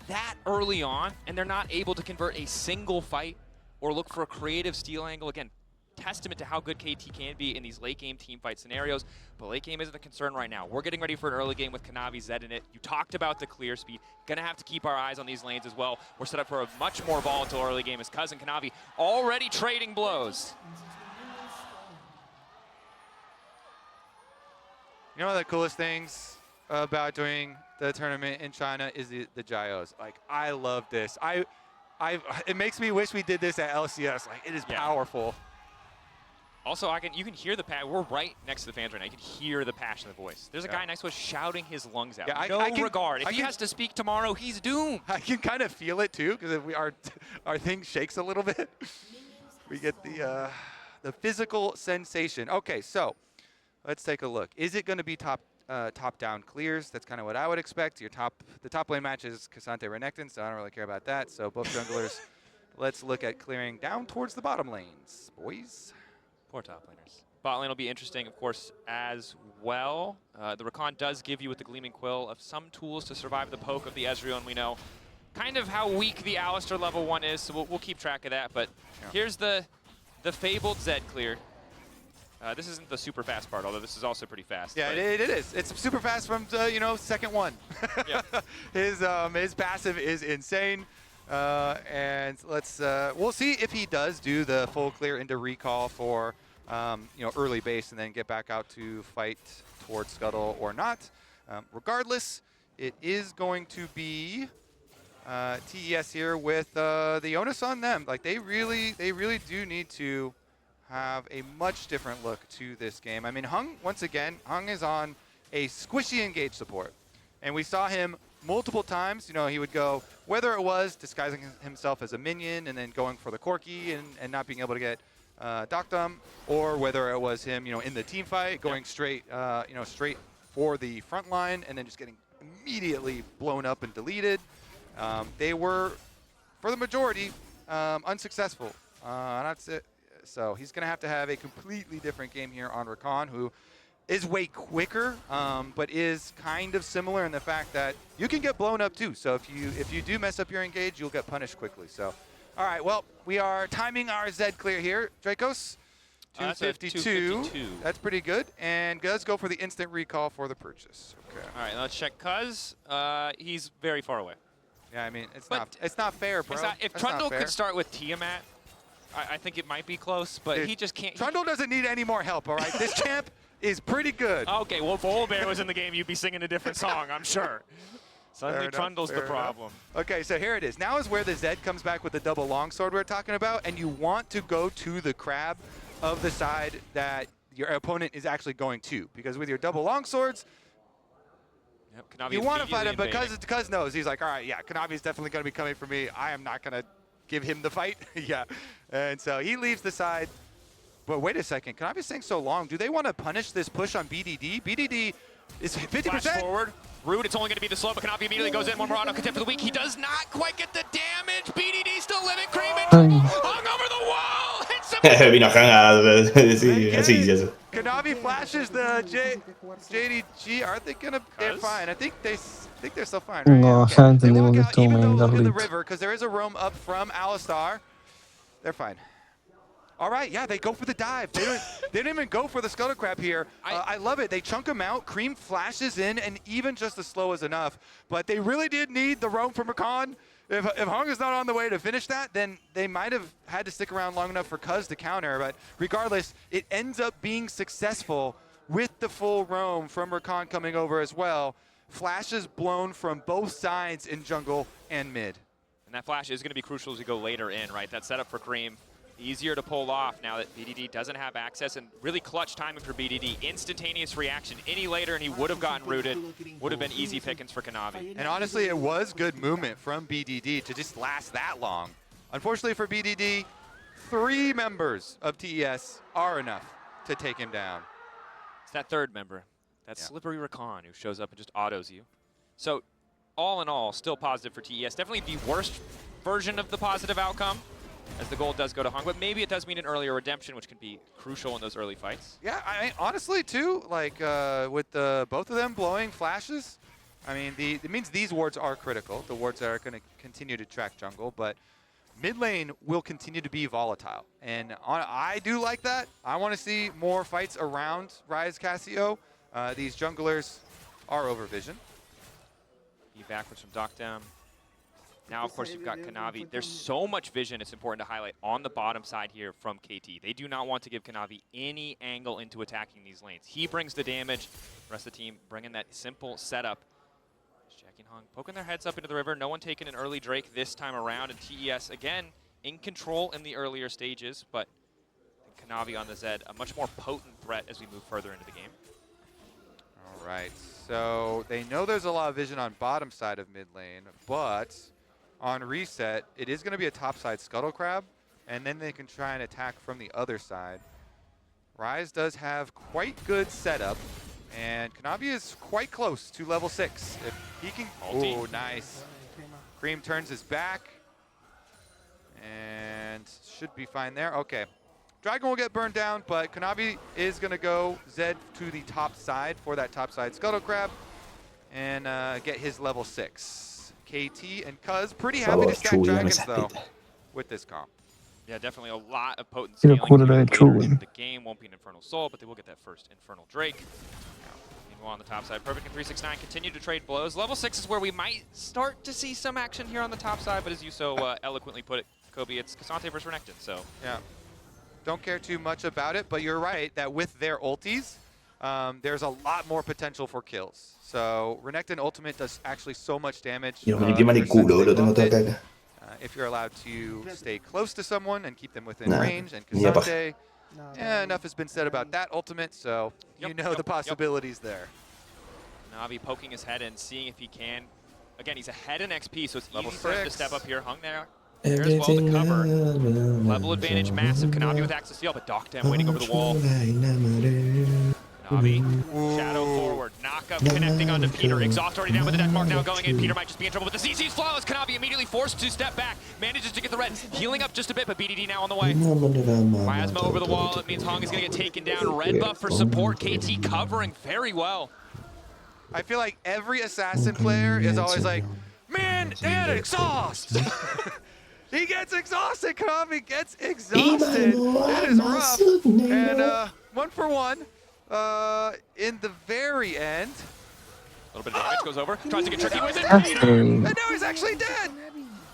that early on, and they're not able to convert a single fight or look for a creative steal angle. Again, testament to how good KT can be in these late game team fight scenarios, but late game isn't a concern right now. We're getting ready for an early game with Kanavi Zed in it. You talked about the clear speed. Gonna have to keep our eyes on these lanes as well. We're set up for a much more volatile early game as Cousin Kanavi already trading blows. You know one of the coolest things about doing the tournament in China is the gyos. Like, I love this. It makes me wish we did this at LCS. Like, it is powerful. Also, you can hear the passion. We're right next to the fans right now. You can hear the passion of the voice. There's a guy next to us shouting his lungs out. Yeah, no regard. If he has to speak tomorrow, he's doomed. I can kind of feel it too, because our thing shakes a little bit. We get the physical sensation. Okay, so let's take a look. Is it going to be top-down clears? That's kind of what I would expect. The top lane match is Cassante Renekton, so I don't really care about that. So both junglers, let's look at clearing down towards the bottom lanes, boys. Poor top laners. Bot lane will be interesting, of course, as well. The Rakan does give you, with the Gleaming Quill, of some tools to survive the poke of the Ezreal, and we know kind of how weak the Alistar level 1 is, so we'll keep track of that. But here's the fabled Zed clear. This isn't the super fast part, although this is also pretty fast. Yeah, it is. It's super fast from second one. Yeah. His passive is insane. And we'll see if he does do the full clear into recall for early base and then get back out to fight towards Scuttle or not. Regardless, it is going to be TES here with the onus on them. Like, they really do need to have a much different look to this game. I mean, Hung is on a squishy engage support, and we saw him multiple times. He would go, whether it was disguising himself as a minion and then going for the Corki and not being able to get Doctum, or whether it was him, in the team fight going straight for the front line and then just getting immediately blown up and deleted. They were, for the majority, unsuccessful. That's it. So he's going to have a completely different game here on Rakan, who is way quicker, but is kind of similar in the fact that you can get blown up too. So if you do mess up your engage, you'll get punished quickly. So, all right, well, we are timing our Zed clear here. Dracos, 252. That's pretty good. And let's go for the instant recall for the purchase. Okay. All right, let's check Cuz. He's very far away. Yeah, I mean, it's not fair, bro. If Trundle could start with Tiamat, I think it might be close, but he just can't. Trundle doesn't need any more help, all right? This champ is pretty good. Okay, well, if Volibear was in the game, you'd be singing a different song, I'm sure. Suddenly Trundle's the problem. Okay, so here it is. Now is where the Zed comes back with the double longsword we're talking about, and you want to go to the crab of the side that your opponent is actually going to, because with your double longswords, you want to fight him, but Cuz knows. He's like, all right, yeah, Kanavi's definitely going to be coming for me. I am not going to give him the fight. Yeah, and so he leaves the side. But wait a second, Kanavi's staying so long. Do they want to punish this push on BDD? BDD is 50%. Flash forward. Rude, it's only going to be the slow, but Kanavi immediately goes in. One more auto contest for the week. He does not quite get the damage. BDD still living. Cream hung over the wall. Vino a sí, así, Kanavi flashes the JDG. Are they going to? They're fine. I think they think they're still fine, right? No, Okay. ya They entendimos walk que out, estuvo even medio though look in the tardito. river, because there is a roam up from Alistar. They're fine. All right, yeah, they go for the dive. They didn't even go for the scuttle crab here. I love it. They chunk him out. Cream flashes in, and even just the slow is enough. But they really did need the roam from Rakan. If Hong is not on the way to finish that, then they might have had to stick around long enough for Cuz to counter. But regardless, it ends up being successful with the full roam from Rakan coming over as well. Flashes blown from both sides in jungle and mid. And that flash is going to be crucial as we go later in, right? That setup for Cream. Easier to pull off now that BDD doesn't have access, and really clutch timing for BDD. Instantaneous reaction any later, and he would have gotten rooted. Would have been easy pickings for Kanavi. And honestly, it was good movement from BDD to just last that long. Unfortunately for BDD, 3 members of TES are enough to take him down. It's that third member, that slippery Rakan, who shows up and just autos you. So, all in all, still positive for TES. Definitely the worst version of the positive outcome, as the gold does go to Hong, but maybe it does mean an earlier redemption, which can be crucial in those early fights. Yeah, honestly too, like with both of them blowing flashes, I mean, it means these wards are critical, the wards that are going to continue to track jungle, but mid lane will continue to be volatile. And I do like that. I want to see more fights around Ryze Cassio. These junglers are over vision. Be backwards from Doctem. Now, of course, you've got Kanavi. There's so much vision it's important to highlight on the bottom side here from KT. They do not want to give Kanavi any angle into attacking these lanes. He brings the damage. The rest of the team bringing that simple setup. Jackie and Hong poking their heads up into the river. No one taking an early Drake this time around. And TES, again, in control in the earlier stages. But Kanavi on the Zed, a much more potent threat as we move further into the game. All right, so they know there's a lot of vision on bottom side of mid lane, but on reset, it is going to be a topside Scuttle Crab, and then they can try and attack from the other side. Ryze does have quite good setup, and Kanavi is quite close to level 6. If he can... Oh, nice. Cream turns his back, and should be fine there. Okay. Dragon will get burned down, but Kanavi is going to go Zed to the top side for that top side Scuttle Crab, and get his level 6. KT and Cuz pretty happy to stack dragons though with this comp. Yeah, definitely a lot of potent Quiero scaling curar here el later chulo. in the game. Won't be an Infernal Soul, but they will get that first Infernal Drake. Meanwhile, on the top side, Perfect and 369 continue to trade blows. Level 6 is where we might start to see some action here on the top side, but as you so eloquently put it, Kobe, it's Cassante versus Renekton, so. Yeah, don't care too much about it, but you're right that with their ultis, there's a lot more potential for kills. So Renekton ultimate does actually so much damage. Yo, mi prima de culo, lo tengo todo acá. If you're allowed to stay close to someone and keep them within Nah, range, and ni a paja. Cassante, yeah, enough has been said about that ultimate, so you know the possibilities there. Navi poking his head in, seeing if he can. Again, he's ahead in XP, so it's Level easy for him to 6. step up here. Hung there as well to cover. Level advantage massive. Kanavi with access to but Doctem waiting over the wall. Kanavi, shadow forward, knock up connecting onto Peter. Exhaust already down with the death mark now going in. Peter might just be in trouble with the CC's flawless. Kanavi immediately forced to step back, manages to get the red, healing up just a bit, but BDD now on the way. Miasma over the wall, it means Hong is going to get taken down. Red buff for support, KT covering very well. I feel like every assassin player is always like, man, and exhaust! He gets exhausted, Kanavi gets exhausted. It is rough. And 1 for 1. In the very end. A little bit of damage goes over, tries to get tricky with it. And now he's actually dead.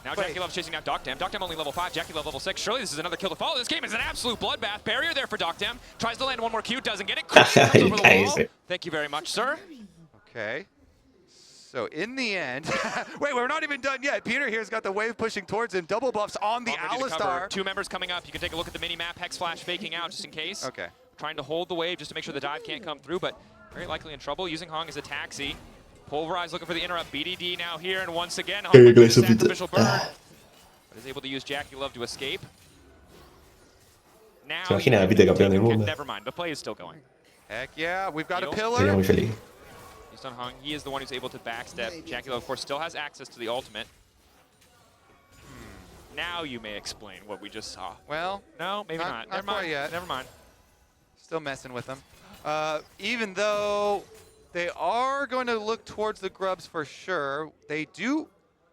Now Jackie Love's chasing out Doctem. Doctem only level 5, Jackie Love level 6. Surely this is another kill to follow. This game is an absolute bloodbath. Barrier there for Doctem. Tries to land one more Q, doesn't get it. Comes over the wall. Thank you very much, sir. Okay. So in the end, wait, we're not even done yet. Peter here's got the wave pushing towards him. Double buffs on the Alistar. 2 members coming up. You can take a look at the mini map. Hex Flash faking out just in case. Okay. Trying to hold the wave just to make sure the dive can't come through, but very likely in trouble. Using Hong as a taxi. Pulverize looking for the interrupt. BDD now here, and once again, Hong with the sacrificial burn. But is able to use Jackie Love to escape. Now, never mind, the play is still going. Heck yeah, we've got a Sería pillar. muy feliz. He's done Hong. He is the one who's able to backstep. Jackie Love, of course, still has access to the ultimate. Now you may explain what we just saw. Well, no, maybe not. Never quite mind. yet. Never mind. Still messing with them. Even though They are going to look towards the grubs for sure. They do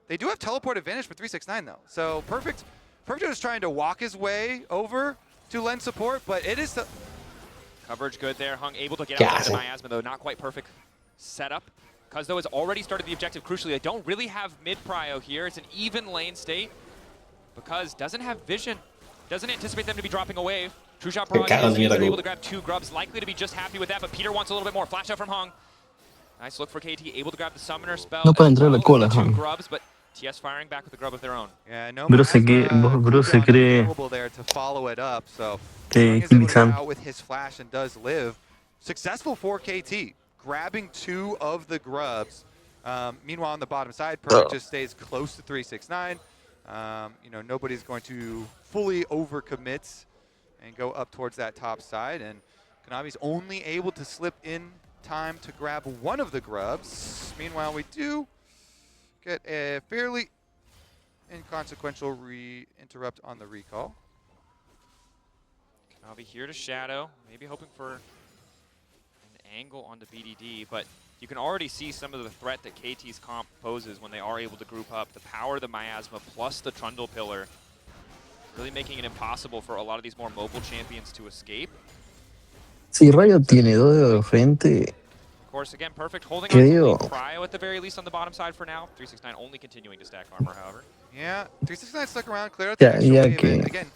have teleport advantage for 369 though. So Perfect is trying to walk his way over to lend support, but it is the Coverage good there. Hung able to get out of the Miasma though. Not quite perfect setup. Cuz though has already started the objective. Crucially, they don't really have mid prio here. It's an even lane state. Because doesn't have vision. Doesn't anticipate them to be dropping a wave. True shot prerogative. They're able to grab 2 grubs. Likely to be just happy with that, but Peter wants a little bit more. Flash out from Hung. Nice look for KT. Able to grab the summoner spell. No puede entrar la cola, 2 Hung. grubs, but TS firing back with a grub of their own. Yeah, no Bro se cree available there to follow it up. So que Hung is able to get Kili-chan. out with his flash and does live. Successful for KT, grabbing 2 of the grubs. Meanwhile, on the bottom side, Perfect just stays close to 369. You know, nobody's going to fully overcommit and go up towards that top side. And Kanavi's only able to slip in time to grab 1 of the grubs. Meanwhile, we do get a fairly inconsequential interrupt on the recall. Kanavi here to Shadow. Maybe hoping for an angle on the BDD, but you can already see some of the threat that KT's comp poses when they are able to group up. The power of the Miasma plus the Trundle Pillar really making it impossible for a lot of these more mobile champions to escape. Si Rayo tiene 2 de frente, Of course, again, Perfect holding ¿Qué on to digo? lead Cryo at the very least on the bottom side for now. 369 only continuing to stack armor, however. Yeah, 369 stuck around, clear out the Ya, extra ya wave. que- And again,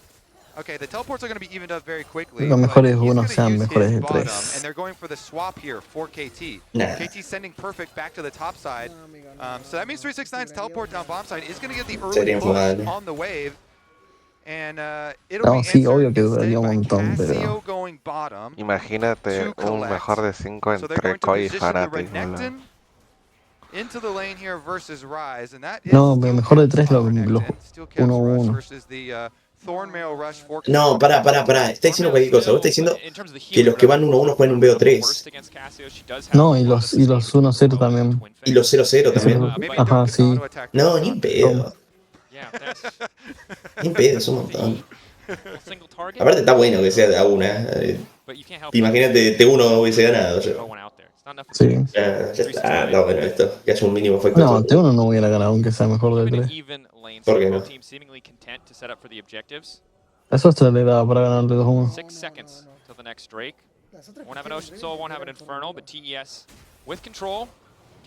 okay, the teleports are going to be evened up very quickly. Los but mejores he's unos gonna sean use mejores his de bottom, 3. and they're going for the swap here for KT. Nah. KT sending Perfect back to the top side. So that means 369's teleport down bottom side is going to get the Sería early push infumable. on the wave. And it'll No, be sí, obvio answered que instead duraría un by montón, pero Cassio going bottom Imagínate to un mejor collect. de 5 So they're entre going to Koi y position the Fnatic. ¿Verdad? Renekton into the lane here versus Rise, and that is no, still mejor de 3 counts los on Renekton, still counts Rush 1-1. versus the Thornmail Rush for No, pará. Está diciendo cualquier cosa. Vos estás diciendo In terms of the que healing los que van revenue, 1-1 juegan un BO3. worst against Cassio, she does have No, a y lot of los sustained 1-0 también. Y los 0-0 también. Ajá, sí. No, ni en pedo. Yeah, that's Ni en pedo, es un montón. a single target. Aparte está bueno que sea de a una. But you can't help Imagínate, T1 hubiese ganado. throw one out there. It's not enough for Sí. Ya está, está bueno esto. Que haya un mínimo efecto. No, ante uno no hubiera ganado aunque sea mejor de 3. even lane ¿Por state. qué Both no? teams seemingly content to set up for the objectives. Eso se le daba para ganarle 2-1. 6 seconds till the next Drake. Won't have an Ocean Soul, won't have an Infernal, but TES with control.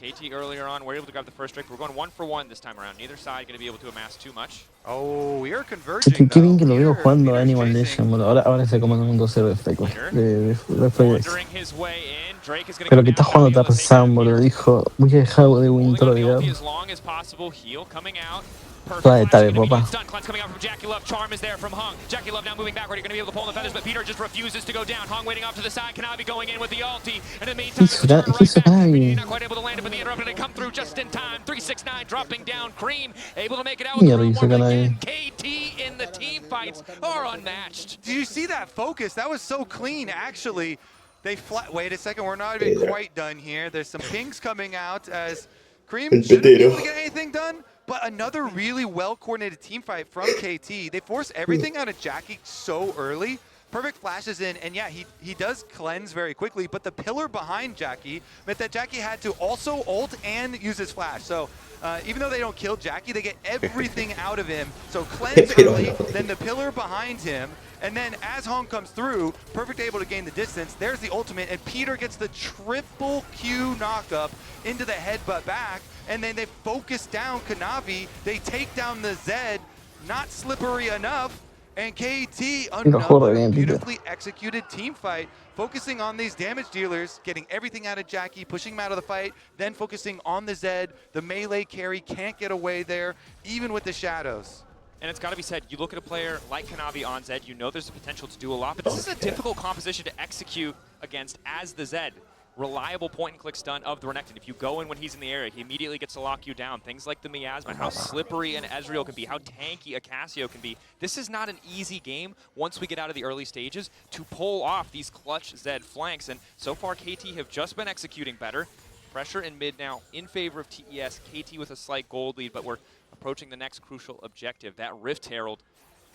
KT earlier on were able to grab the first Drake. We're going 1 for 1 this time around. Neither side going to be able to amass too much. Oh, we are Sí, converging. qué bien que lo veo jugando Animal Legend. Bueno, ahora se come un 2-0 de FX. De FX. Wandering his way in. Drake is going to Pero go que está down. jugando Tarzan, boludo. Dijo, voy a dejar de Winter Holding on olvidar. the ulti as long as possible. Heal coming out. Perfect Suave, flash está is bien, gonna be papá. used. Stun cleanse coming out from Jackie Love. Charm is there from Hung. Jackie Love now moving backward. You're going to be able to pull the feathers, but Peter just refuses to go down. Hung waiting off to the side. Kanavi going in with the ulti. And in the meantime, Hizo Kanavi. not quite able to land it, but the interrupt and come through just in time. 369 dropping down. Cream able to make it out with the Mierda, room hizo warm Kanavi. again. KT in the team fights are unmatched. Do you see that focus? That was so clean, actually. They wait a second, we're not even quite done here. There's some pings coming out as Cream shouldn't be able to get anything done, but another really well-coordinated team fight from KT. They force everything out of Jackie so early. Perfect flashes in, and yeah, he does cleanse very quickly, but the pillar behind Jackie meant that Jackie had to also ult and use his flash. So even though they don't kill Jackie, they get everything out of him. So cleanse early, then the pillar behind him, and then as Hong comes through, Perfect able to gain the distance. There's the ultimate, and Peter gets the triple Q knockup into the headbutt back, and then they focus down Kanavi. They take down the Zed, not slippery enough, and KT, another beautifully executed team fight, focusing on these damage dealers, getting everything out of Jackie, pushing him out of the fight, then focusing on the Zed. The melee carry can't get away there, even with the shadows. And it's got to be said, you look at a player like Kanavi on Zed, you know there's the potential to do a lot, but this is a difficult composition to execute against as the Zed. Reliable point-and-click stun of the Renekton. If you go in when he's in the area, he immediately gets to lock you down. Things like the Miasma, how slippery an Ezreal can be, how tanky a Cassio can be. This is not an easy game once we get out of the early stages to pull off these clutch Zed flanks, and so far KT have just been executing better. Pressure in mid now in favor of TES. KT with a slight gold lead, but we're approaching the next crucial objective, that Rift Herald.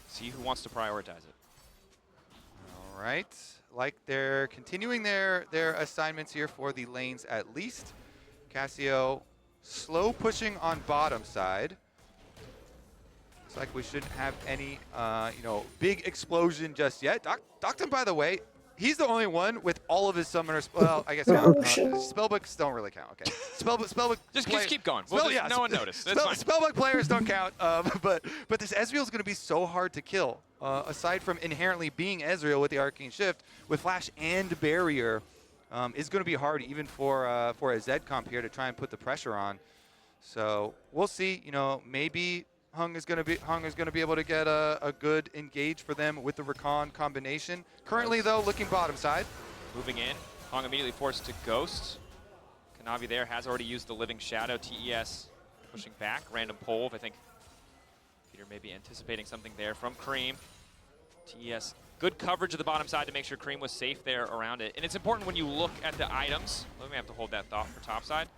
See who wants to prioritize it. All right. Like they're continuing their assignments here for the lanes at least. Casio slow pushing on bottom side. Looks like we shouldn't have any, big explosion just yet. Docton, by the way, he's the only one with all of his summoners. Well, I guess spellbooks don't really count. Okay, spellbook. Just keep going. No one noticed. That's fine. Spellbook players don't count. But this Ezreal is going to be so hard to kill. Aside from inherently being Ezreal with the Arcane Shift, with Flash and Barrier, is going to be hard even for a Zed comp here to try and put the pressure on. So we'll see. Maybe Hung is going to be able to get a good engage for them with the Rakan combination. Currently, though, looking bottom side. Moving in. Hung immediately forced to Ghost. Kanavi there has already used the Living Shadow. TES pushing back. Random Polv. I think Peter may be anticipating something there from Cream. TES, good coverage of the bottom side to make sure Cream was safe there around it. And it's important when you look at the items. Let me have to hold that thought for top side.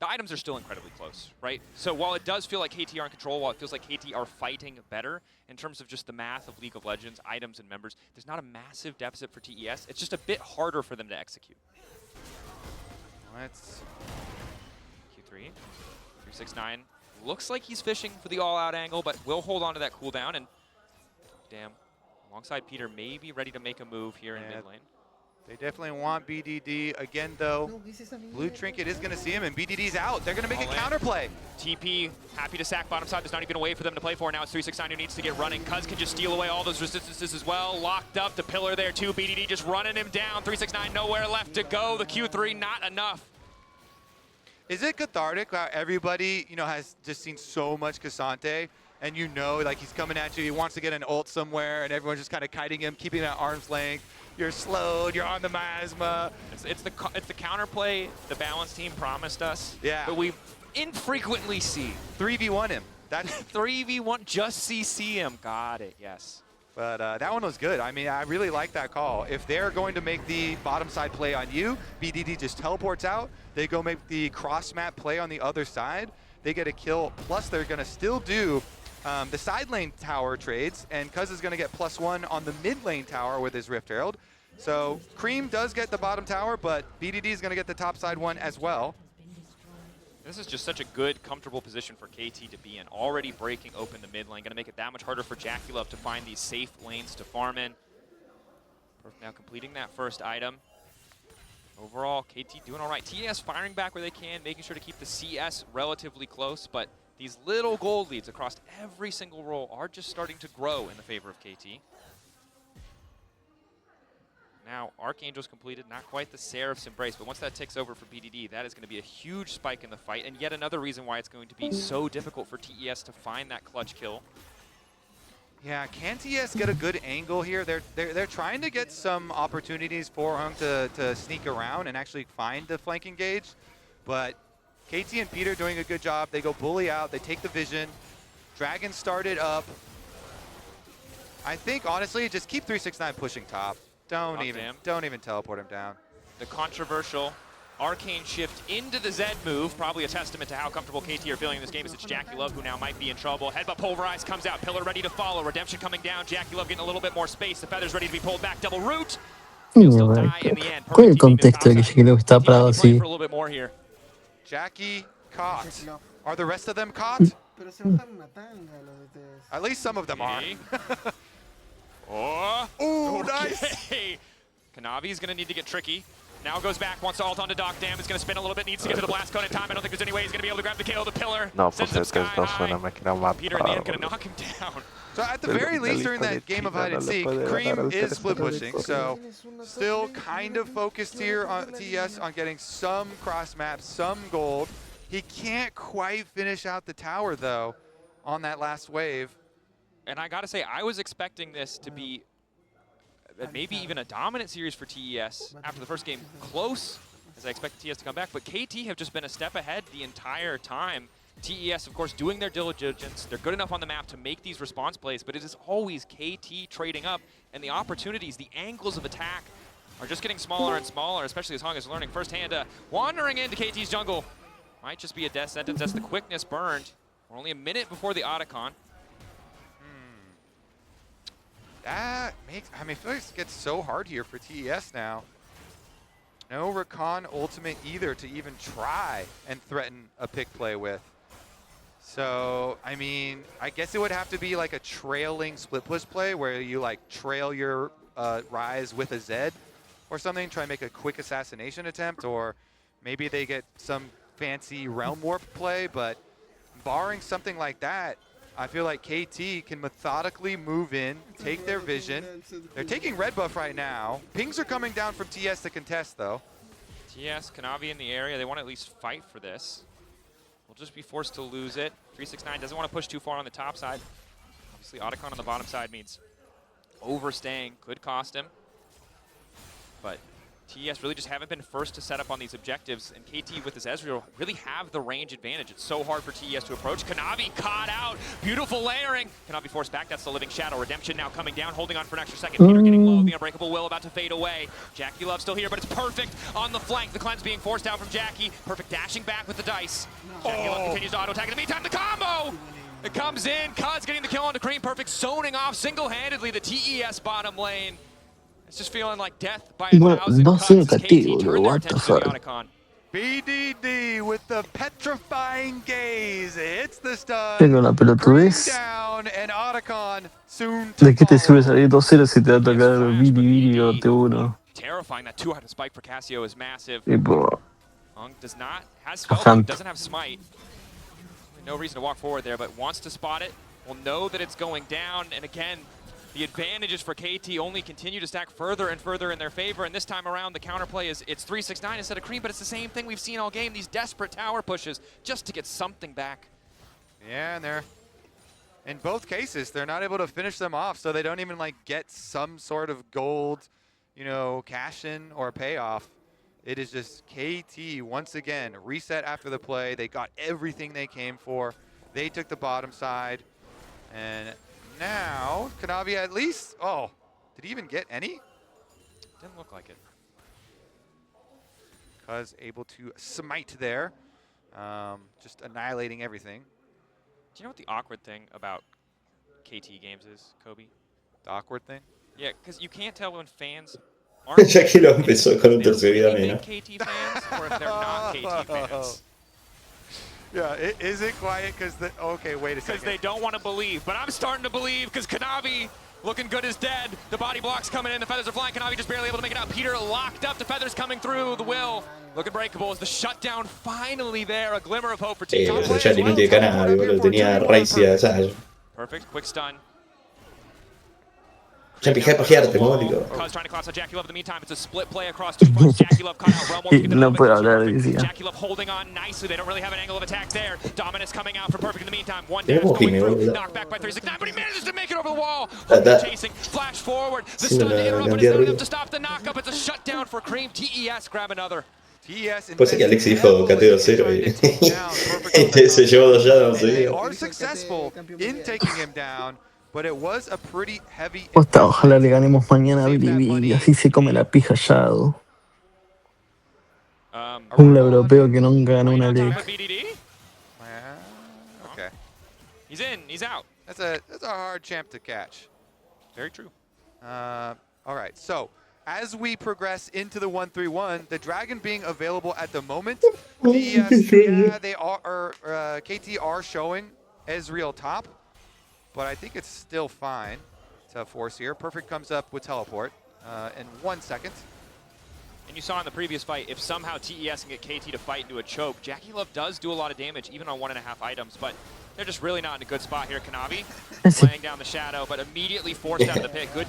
The items are still incredibly close, right? So while it does feel like KT are in control, while it feels like KT are fighting better, in terms of just the math of League of Legends, items and members, there's not a massive deficit for TES. It's just a bit harder for them to execute. Let's Q3. 369 looks like he's fishing for the all-out angle, but will hold on to that cooldown. And damn, alongside Peter, maybe ready to make a move here in mid lane. They definitely want BDD. Again, though, Blue Trinket is going to see him, and BDD's out. They're going to make a counterplay. TP, happy to sack bottom side. There's not even a way for them to play for. Now it's 369 who needs to get running. Cuz can just steal away all those resistances as well. Locked up, the pillar there too. BDD just running him down. 369, nowhere left to go. The Q3, not enough. Is it cathartic how everybody, has just seen so much Cassante, and like he's coming at you, he wants to get an ult somewhere, and everyone's just kind of kiting him, keeping him at arm's length. You're slowed, you're on the Miasma. It's the counterplay the balance team promised us. Yeah. But we infrequently see. 3v1 him. That's 3v1, just CC him. Got it, yes. But that one was good. I mean, I really like that call. If they're going to make the bottom side play on you, BDD just teleports out. They go make the cross map play on the other side. They get a kill. Plus, they're going to still do the side lane tower trades, and Cuz is going to get +1 on the mid lane tower with his Rift Herald. So Cream does get the bottom tower, but BDD is going to get the top side one as well. This is just such a good, comfortable position for KT to be in. Already breaking open the mid lane. Going to make it that much harder for JackeyLove to find these safe lanes to farm in. Perf now completing that first item. Overall, KT doing all right. TES firing back where they can, making sure to keep the CS relatively close, but these little gold leads across every single role are just starting to grow in the favor of KT. Now, Archangel's completed, not quite the Seraph's Embrace, but once that ticks over for BDD, that is going to be a huge spike in the fight, and yet another reason why it's going to be so difficult for TES to find that clutch kill. Yeah, can TES get a good angle here? They're trying to get some opportunities for Hung to sneak around and actually find the flank engage, but KT and Peter doing a good job. They go bully out, they take the vision. Dragon started up. I think, honestly, just keep 369 pushing top. Don't even teleport him down. The controversial Arcane Shift into the Zed move, probably a testament to how comfortable KT are feeling in this game, as it's JackeyLove who now might be in trouble. Headbutt Pulverize comes out, Pillar ready to follow, Redemption coming down, JackeyLove getting a little bit more space, the Feather's ready to be pulled back, double root. ¿Cuál es el contexto de que Shaquille está parado así? For a little bit more here. Jackie caught. Are the rest of them caught? At least some of them are. Oh, ooh, nice. Kanavi's going to need to get tricky. Now goes back, wants to ult onto Doc Dam. Is going to spin a little bit, needs to get to the blast cone in time. I don't think there's any way he's going to be able to grab the kill. The pillar sends him sky high. Peter in the end going to knock him down. So at the very least during that game of hide and seek, Cream is split pushing. So still kind of focused here on TES on getting some cross maps, some gold. He can't quite finish out the tower though on that last wave. And I got to say, I was expecting this to be maybe even a dominant series for TES after the first game. Close, as I expect TES to come back, but KT have just been a step ahead the entire time. TES, of course, doing their diligence. They're good enough on the map to make these response plays, but it is always KT trading up, and the opportunities, the angles of attack are just getting smaller and smaller, especially as Hung is learning firsthand. Wandering into KT's jungle might just be a death sentence. That's the quickness burned. We're only a minute before the Otacon. That makes, I mean, I feel like it gets so hard here for TES now. No Rakan ultimate either to even try and threaten a pick play with. So, I mean, I guess it would have to be like a trailing split push play where you like trail your Ryze with a Zed or something, try and make a quick assassination attempt, or maybe they get some fancy Realm Warp play, but barring something like that, I feel like KT can methodically move in, take their vision. They're taking red buff right now. Pings are coming down from TS to contest, though. TS, Kanavi in the area. They want to at least fight for this. We'll just be forced to lose it. 369 doesn't want to push too far on the top side. Obviously, Otacon on the bottom side means overstaying could cost him. But TES really just haven't been first to set up on these objectives, and KT with his Ezreal really have the range advantage. It's so hard for TES to approach. Kanavi caught out. Beautiful layering. Kanavi forced back. That's the Living Shadow. Redemption now coming down, holding on for an extra second. Peter getting low. The Unbreakable Will about to fade away. Jackie Love still here, but it's perfect on the flank. The cleanse being forced out from Jackie. Perfect dashing back with the dice. Jackie Love continues to auto attack. In the meantime, the combo! It comes in. Cuz getting the kill on the Cream. Perfect zoning off single-handedly the TES bottom lane. It's just feeling like death by a thousand cuts as KT turned their attention to the Otacon. BDD with the petrifying gaze. Hits the stun. Tengo la Cream pelotudez down, and Otacon soon de to que te sirve follow. salir 2-0 si te va a tocar Vidi o T1. Terrifying. That 200 spike for Cassio is massive. Tipo, Ung does not, has Spellbook, bastante. doesn't have Smite. No reason to walk forward there, but wants to spot it. Will know that it's going down, and again, the advantages for KT only continue to stack further and further in their favor, and this time around the counterplay is it's 369 instead of Cream, but it's the same thing we've seen all game, these desperate tower pushes just to get something back. Yeah, and they're, in both cases, they're not able to finish them off, so they don't even like get some sort of gold, you know, cash in or payoff. It is just KT once again, reset after the play. They got everything they came for. They took the bottom side, and now, Kanavi at least, oh, did he even get any? Didn't look like it. Cuz able to smite there, just annihilating everything. Do you know what the awkward thing about KT games is, Kobe? The awkward thing? Yeah, because you can't tell when fans aren't Jackie lo empezó con un tercer vida really menos. big KT fans or if they're not KT fans. Yeah, is it quiet because okay, wait a second. Because they don't want to believe, but I'm starting to believe because Kanavi looking good is dead. The body block's coming in, the feathers are flying. Kanavi just barely able to make it out. Peter locked up, the feathers coming through. The Will looking breakable. Is the shutdown finally there? A glimmer of hope for Team Top Ese chat no tiene Canavi, boludo. Tenía Ryze y a Sage. Perfect, quick stun. Ya empecé a pajearte, módico. Cuz trying to collapse on Jackie Love in the meantime. It's a split play across two fronts. Jackie Love caught out Realm Warp to get the no Dominus. puedo hablar, decía. Jackie Love holding on nicely. They don't really have an angle of attack there. Dominus coming out for Perfect in the meantime. One damage Tenemos going Jimmy, through. boludo. Knocked back by 369, but he manages to make it over the wall. Da. Chasing, flash forward. The Sí, stun la to interrupt, but cantidad it's de not ruido. enough to stop the knockup. It's a shutdown for Cream. TES grab another. Puede ser que Alex dijo KT 2-0 y se llevó 2 shadows They seguidos. are successful in taking him down, but it was a pretty heavy Posta, ojalá le ganemos mañana a Billy y así se come la pija Shadow. Un europeo que nunca ganó una liga. Okay. He's in, he's out. That's a hard champ to catch. Very true. All right, so as we progress into the 1-3-1, the Dragon being available at the moment, TES, yeah, they are, KT are showing Ezreal top, but I think it's still fine to force here. Perfect comes up with teleport in 1 second. And you saw in the previous fight, if somehow TES can get KT to fight into a choke, Jackie Love does do a lot of damage, even on 1.5 items, but they're just really not in a good spot here. Kanavi laying down the shadow, but immediately forced out of the pit. Good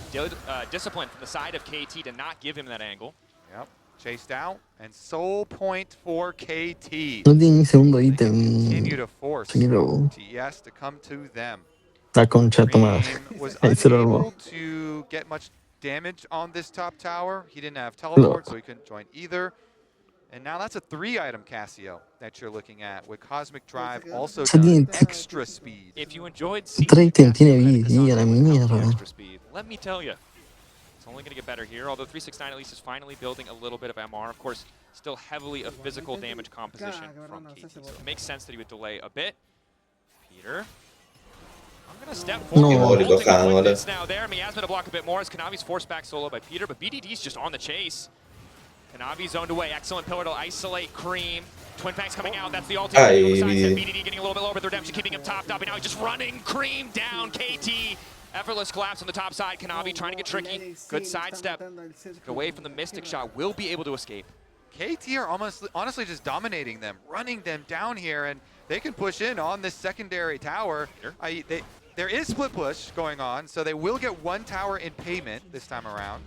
discipline from the side of KT to not give him that angle. Yep, chased out, and soul point for KT. No tiene ni segundo ítem. Continue to force Tranquilo. TES to come to them. La concha de tu madre. Was Ahí se lo unable armó. to get much damage on this top tower. He didn't have teleport, so he couldn't join either. And now that's a 3-item Cassio that you're looking at, with Cosmic Drive also done extra speed. If you enjoyed Otra ítem tiene vida, la mierda. extra speed, let me tell you, it's only going to get better here, although 369 at least is finally building a little bit of MR. Of course, still heavily a physical damage composition from KT, so it makes sense that he would delay a bit. Peter Gonna step forward. No. Holding Cojaban, the boludo. quickness now there. Miasma to block a bit more as Kanavi's forced back solo by Peter, but BDD's just on the chase. Kanavi zoned away. Excellent pillar to isolate Cream. Twin Fangs coming out. That's the ultimate. Ay, BDD getting a little bit lower, but the Redemption keeping him topped up, and now he's just running Cream down. KT. Effortless collapse on the top side. Kanavi trying to get tricky. Good sidestep. Away from the Mystic Shot. Will be able to escape. KT are honestly just dominating them, running them down here, and they can push in on this secondary tower. There is split push going on, so they will get one tower in payment this time around.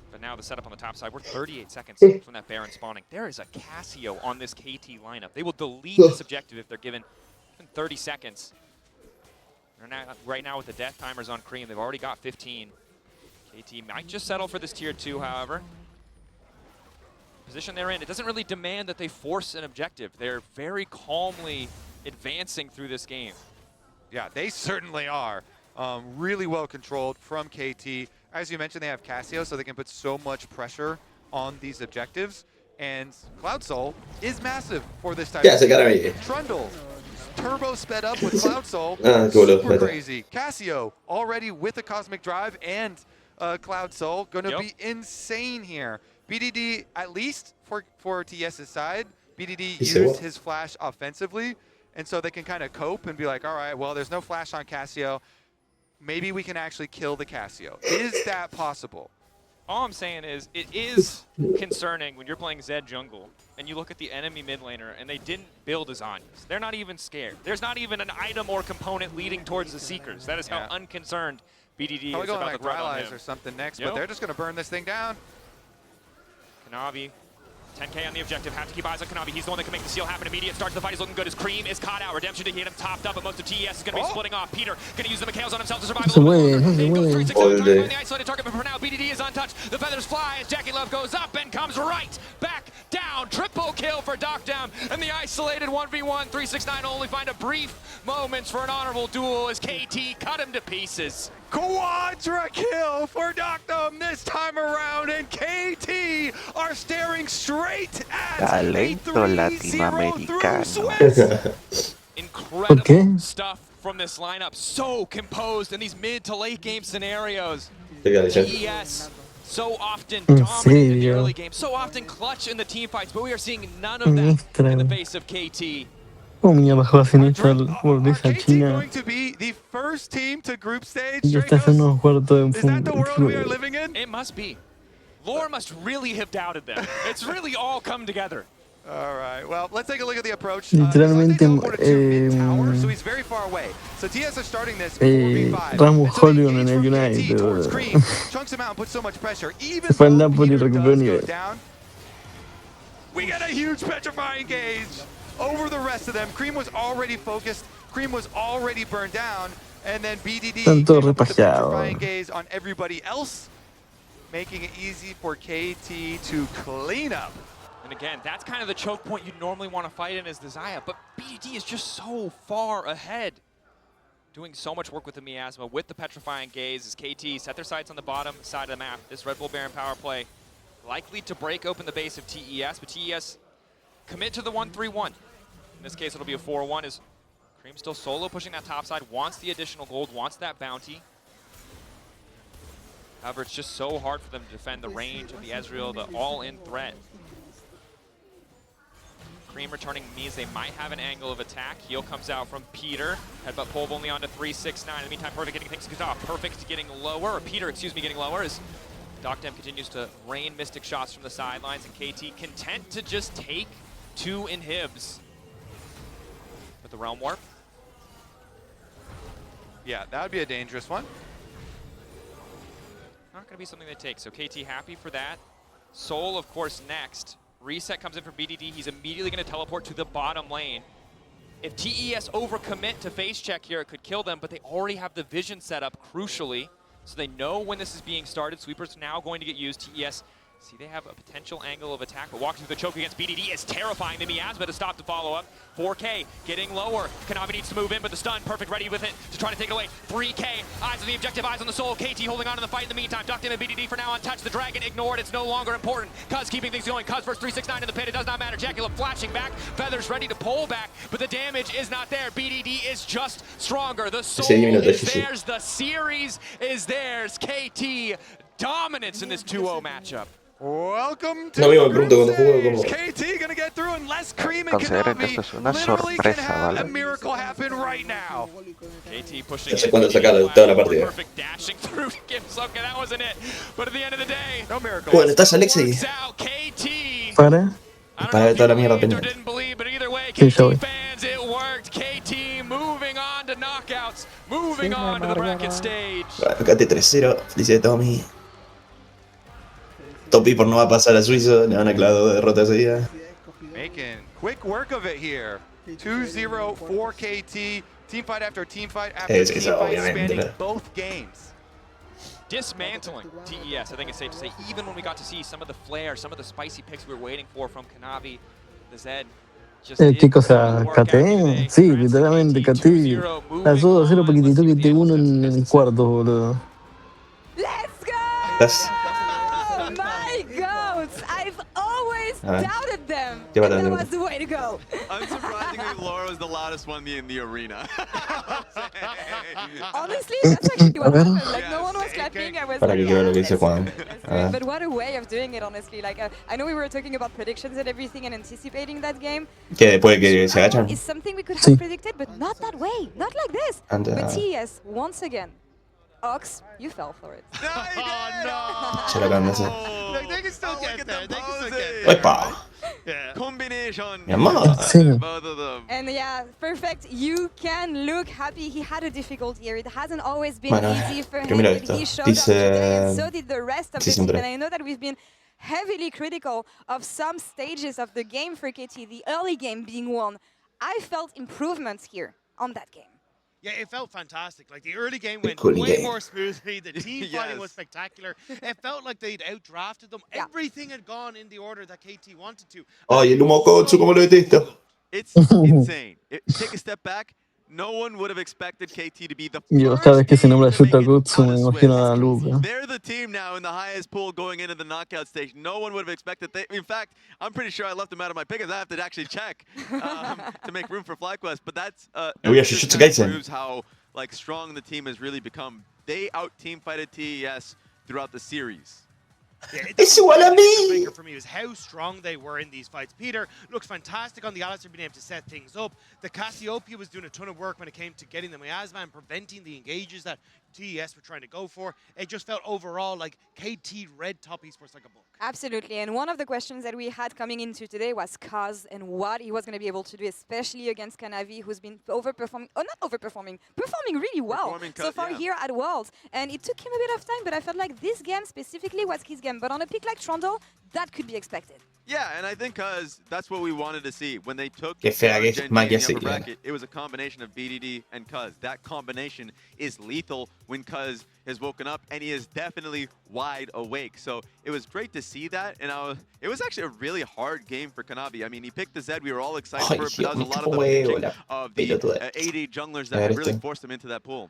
But now the setup on the top side, we're 38 seconds from that Baron spawning. There is a Casio on this KT lineup. They will delete this objective if they're given 30 seconds. Right now with the death timers on Cream, they've already got 15. KT might just settle for this tier 2, however. Position they're in, it doesn't really demand that they force an objective. They're very calmly advancing through this game. Yeah, they certainly are. Really well controlled from KT. As you mentioned, they have Casio, so they can put so much pressure on these objectives. And Cloud Soul is massive for this type Ya of se game. cara bien. Trundle, turbo sped up with Cloud Soul. Cool, Super crazy. Casio already with a Cosmic Drive and Cloud Soul. Going to be insane here. BDD, at least for TS's side, BDD used his flash offensively, and so they can kind of cope and be like, all right, well, there's no flash on Casio. Maybe we can actually kill the Casio. Is that possible? All I'm saying is, it is concerning when you're playing Zed jungle and you look at the enemy mid laner and they didn't build as Zanyas. They're not even scared. There's not even an item or component leading towards the Seekers. That is how unconcerned BDD Probably is going about like the threat on Rallies him. or something next, but they're just going to burn this thing down. Kanavi, 10K on the objective. Have to keep eyes on Kanavi. He's the one that can make the seal happen. Immediate start to the fight is looking good as Cream is caught out. Redemption to hit him topped up, but most of TES is going to be splitting off. Peter going to use the Mikhails on himself to survive a little bit longer. They go 3-6 over time on the isolated target, but for now BDD is untouched. The feathers fly as Jackie Love goes up and comes right back down. Triple kill for Dockdown, and the isolated 1v1. 369 only find a brief moments for an honorable duel as KT cut him to pieces. Quadra kill for Dockdown this time around, and KT are staring straight at Talento latinoamericano. Incredible stuff from this lineup. So composed in these mid to late game scenarios. TES so often dominant in the early game, so often clutch in the team fights, but we are seeing none of that in the face of KT. Oh, mierda, juega sin echar volvés a China. Going to be the first team to group stage. Y estás en unos cuartos Is that the world we are de living in? It must be. Lore must really have doubted them. It's really all come together. All right, well, let's take a look at the approach. Literalmente, So he's very far away. So TS are starting this 4v5. Ramos Holion en el United. Chunks him out and puts so much pressure. Even Se fue al though Napoli y Peter recuperó does go nivel. down, we get a huge petrifying gauge over the rest of them. Cream was already focused. Cream was already burned down. And then BDD Están todos came up with the repasados. petrifying gaze on everybody else, making it easy for KT to clean up. And again, that's kind of the choke point you'd normally want to fight in as the Xayah, but BDD is just so far ahead. Doing so much work with the Miasma, with the Petrifying Gaze as KT set their sights on the bottom side of the map. This Red Bull Baron power play likely to break open the base of TES, but TES commit to the 1-3-1. In this case, it'll be a 4-1 as Cream still solo pushing that top side, wants the additional gold, wants that bounty. However, it's just so hard for them to defend the range of the Ezreal, the all-in threat. Cream returning means they might have an angle of attack. Heal comes out from Peter. Headbutt pull only on to 369. In the meantime, Perfect getting things off. Perfect getting lower, or Peter, excuse me, getting lower as Dockdem continues to rain Mystic shots from the sidelines, and KT content to just take 2 inhibs. With the Realm Warp. Yeah, that would be a dangerous one. Not going to be something they take, so KT happy for that. Soul, of course, next. Reset comes in for BDD. He's immediately going to teleport to the bottom lane. If TES overcommit to face check here, it could kill them, but they already have the vision set up crucially, so they know when this is being started. Sweeper's now going to get used. TES See, they have a potential angle of attack, but walking through the choke against BDD is terrifying. The Miasma to stop the follow-up. 4K getting lower. Kanavi needs to move in, but the stun, perfect, ready with it to try to take it away. 3K, eyes on the objective, eyes on the soul. KT holding on to the fight in the meantime. Ducked in and BDD for now untouched. The Dragon ignored, it's no longer important. Cuz keeping things going. Cuz versus 369 in the pit, it does not matter. Jackula flashing back. Feathers ready to pull back, but the damage is not there. BDD is just stronger. The soul is theirs, the series is theirs. KT dominance in this 2-0 matchup. Welcome to No me pregunto cuando juego como... KT gonna get through and less Cream and Kanavi literally can have a miracle happen right now. KT pushing No sé cuándo sacar toda la partida. perfect dashing through to Gimsoka. That wasn't it. But at the end of the day, no miracle. Bueno, estás Alexei. KT. Para. Para ver toda la mierda pendiente. Didn't believe, but either way, Sí, ya voy. KT fans, it worked. KT moving on to knockouts, moving on to the bracket stage. Acate 3-0. Felicidades, Tommy. Topi por no va a pasar a Suizo. Le van a clavar 2 derrotas seguidas. Making quick work of it here. 2-0 for KT. Team fight after team fight after team fight, spanning both games. Dismantling TES, I think it's safe to say, even when we got to see some of the flair, some of the spicy picks we were waiting for from Kanavi, the Zed just Chicos, o sea, KT, sí, literalmente KT la ayuda a hacer un poquitito que te uno en el cuarto, boludo. Let's go! Estás... My goats! I've always doubted them. Lleva And that la was the way to go. Unsurprisingly, Laura was the loudest one in the arena. Honestly, that's actually what happened. Like, no one was clapping. I was Para que like, quiero lo que dice Juan. but what a way of doing it, honestly. Like, I know we were talking about predictions and everything and anticipating that game. Que después que se agachan. It's something we could have predicted, but not that way. Not like this. And, But TES, once again, Ox, you fell for it. Se lo acaban de hacer. They can still get there. They can still get there. ¡Epa! Combination. Mi amor. Sí. Both of them. And yeah, perfect. You can look happy. He had a difficult year. It hasn't always been Bueno, easy for que him, mira but esto. he showed up today, and so Dice... did the rest of Sí, the team. siempre. And I know that we've been heavily critical of some stages of the game for KT, the early game being won. I felt improvements here on that game. Yeah, it felt fantastic. Like the early game went Cool way game. more smoothly. The team fighting was Yes. spectacular. It felt like they'd outdrafted them. Yeah. Everything had gone in the order that KT wanted to. Ay, el humo Kotsu, como lo detesto. It's insane. Take a step back. No one would have expected KT to be the Yo first cada vez que se team nombra to make Yuta it Gotsu out me of imagino Swiss. a Luca. They're the team now in the highest pool going into the knockout stage. No one would have expected. In fact, I'm pretty sure I left them out of my pick, as I have to actually check to make room for FlyQuest. But that's Voy a just Jujutsu kind of Kaisen. proves how like strong the team has really become. They out team fighted TES throughout the series. Yeah, Es igual a the mí. difference maker for me was how strong they were in these fights. Peter looks fantastic on the Alistair being able to set things up. The Cassiopeia was doing a ton of work when it came to getting the miasma and preventing the engages that TES were trying to go for. It just felt overall like KT read Top Esports like a book. Absolutely. And one of the questions that we had coming into today was Kaz and what he was going to be able to do, especially against Kanavi, who's been overperforming, or not overperforming, performing really well Performing so far yeah. here at Worlds. And it took him a bit of time, but I felt like this game specifically was his game. But on a pick like Trundle, that could be expected. Yeah, and I think that's what we wanted to see. When they took Qué fea que es Gen G más in que the se upper queda. bracket, it was a combination of BDD and Cuz. That combination is lethal when Cuz has woken up, and he is definitely wide awake. So it was great to see that, and it was actually a really hard game for Kanavi. I mean, he picked the Zed. We were all excited Ay, for it, but that was a lot of the huevo, pitching la of the pelotuda. AD junglers A ver that really esto. forced him into that pool.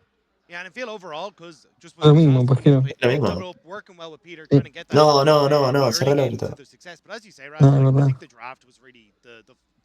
Yeah, and I feel overall, because just Lo mismo, ¿por qué no? Lo mismo. double up, working well with Peter, trying to get that No, no, no, early no, game cerralo into ahorita. the success. But as you say, No, Raz, es I verdad. think the draft was really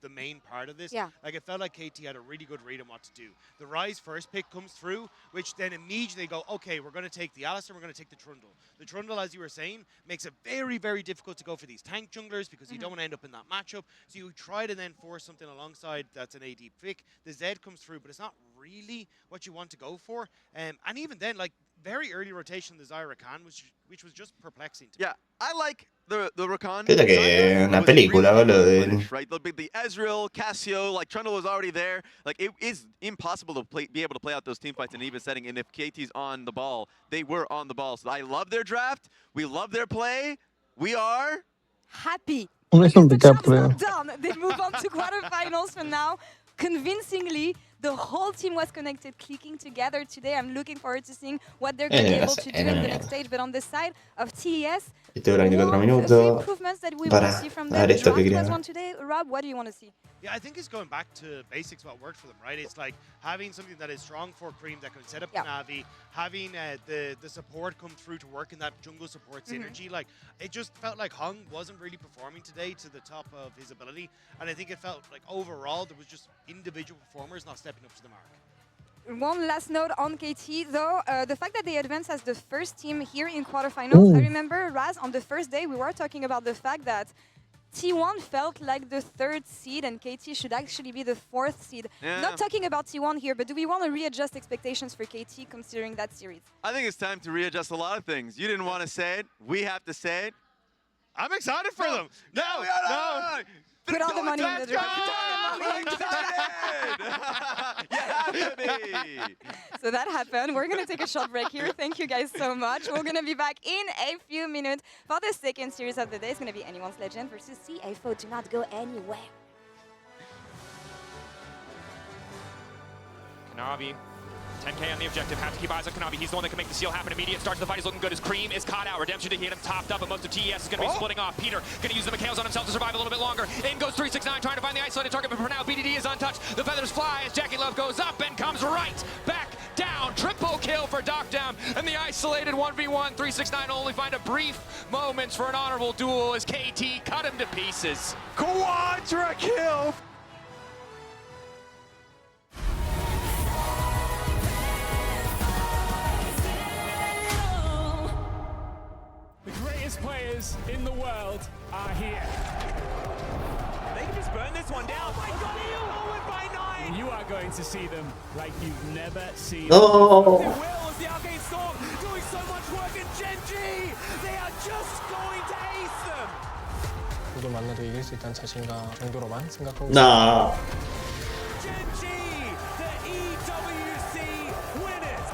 the main part of this. Yeah. Like, it felt like KT had a really good read on what to do. The Rise first pick comes through, which then immediately go, okay, we're going to take the Alistair, we're going to take the Trundle. The Trundle, as you were saying, makes it very, very difficult to go for these tank junglers because you don't want to end up in that matchup. So you try to then force something alongside that's an AD pick. The Zed comes through, but it's not really what you want to go for. And even then, like, very early rotation, the Zyra Khan, which was just perplexing to me. Yeah, I like the Rakan. Fíjate que una película, boludo. Right, the Ezreal, Cassio, like Trundle was already there. Like it is impossible to be able to play out those team fights in an even setting. And if KT's on the ball, they were on the ball. So I love their draft. We love their play. We are Happy. Un es Because un the recap, champ's creo. not done. They move on to quarterfinals for now. Convincingly, The whole team was connected, clicking together today. I'm looking forward to seeing what they're going to be able to do in the next stage. But on the side of TES, Este dura 24 a few minutos improvements that we will para see from dar them. esto que Draft quería was ver. one today. Rob, what do you want to see? Yeah, I think it's going back to basics, what worked for them, right? It's like having something that is strong for Cream that can set up Navi, having the support come through to work in that jungle support synergy. Like, it just felt like Hung wasn't really performing today to the top of his ability. And I think it felt like overall there was just individual performers not stepping up to the mark. One last note on KT, though, the fact that they advanced as the first team here in quarterfinals. I remember, Raz, on the first day, we were talking about the fact that T1 felt like the third seed and KT should actually be the fourth seed. Yeah. Not talking about T1 here, but do we want to readjust expectations for KT considering that series? I think it's time to readjust a lot of things. You didn't want to say it. We have to say it. I'm excited for them. No. Put all the money in the draft. You have to be. So that happened. We're going to take a short break here. Thank you guys so much. We're going to be back in a few minutes for the second series of the day. It's going to be Anyone's Legend versus CFO. Do not go anywhere. Kanavi, 10K on the objective, have to keep eyes on Kanavi. He's the one that can make the seal happen immediate. Starts the fight, is looking good. His Cream is caught out. Redemption to hit him topped up, but most of TES is going to be splitting off. Peter going to use the Mikhails on himself to survive a little bit longer. In goes 369, trying to find the isolated target, but for now, BDD is untouched. The feathers fly as Jackie Love goes up and comes right back down. Triple kill for Dockdown, and the isolated 1v1. 369 only find a brief moments for an honorable duel as KT cut him to pieces. Quadra kill. The greatest players in the world are here. They can just burn this one down. Oh my god, Eel! By 9! You are going to see them like you've never seen them. Oh. It will as the Arcane Storm doing so much work in Gen G! They are just going to ace them! 누구 만나도 이길 수 있다는 자신감 정도로만 생각하고 Nah. Gen G, the EWC winners!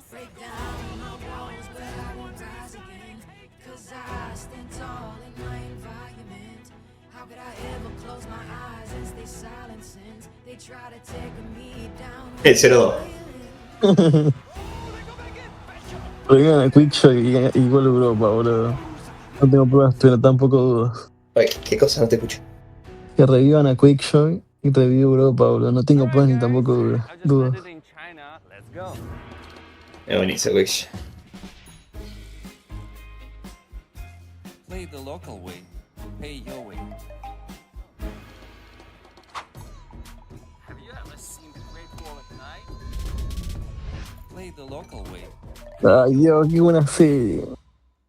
Break down my walls, but I won't rise again. 'Cause I stand tall in my environment. How could I ever close my eyes and stay silent since they try to take me down? 0-2. Pero gana Quickshot y igual Europa, boludo. No tengo pruebas, pero tampoco dudas. Oye, ¿qué cosa? No te escucho. Que revivan a Quickshot y revive Europa, boludo. No tengo pruebas ni tampoco dudas. Es buenísimo, güey. Play the local way. Pay your way. Have you ever seen the Great Wall at night? Play the local way. Ay, Dios, qué buena serie.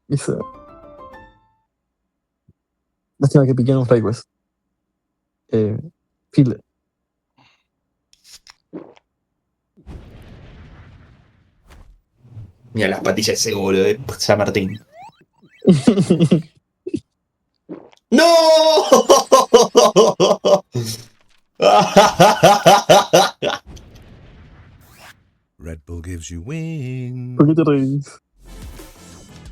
Esa. Lástima que piqué un request. Fila. Mira las patillas de ese boludo de San Martín. ¡No! Red Bull gives you wings. ¿Por qué te reís?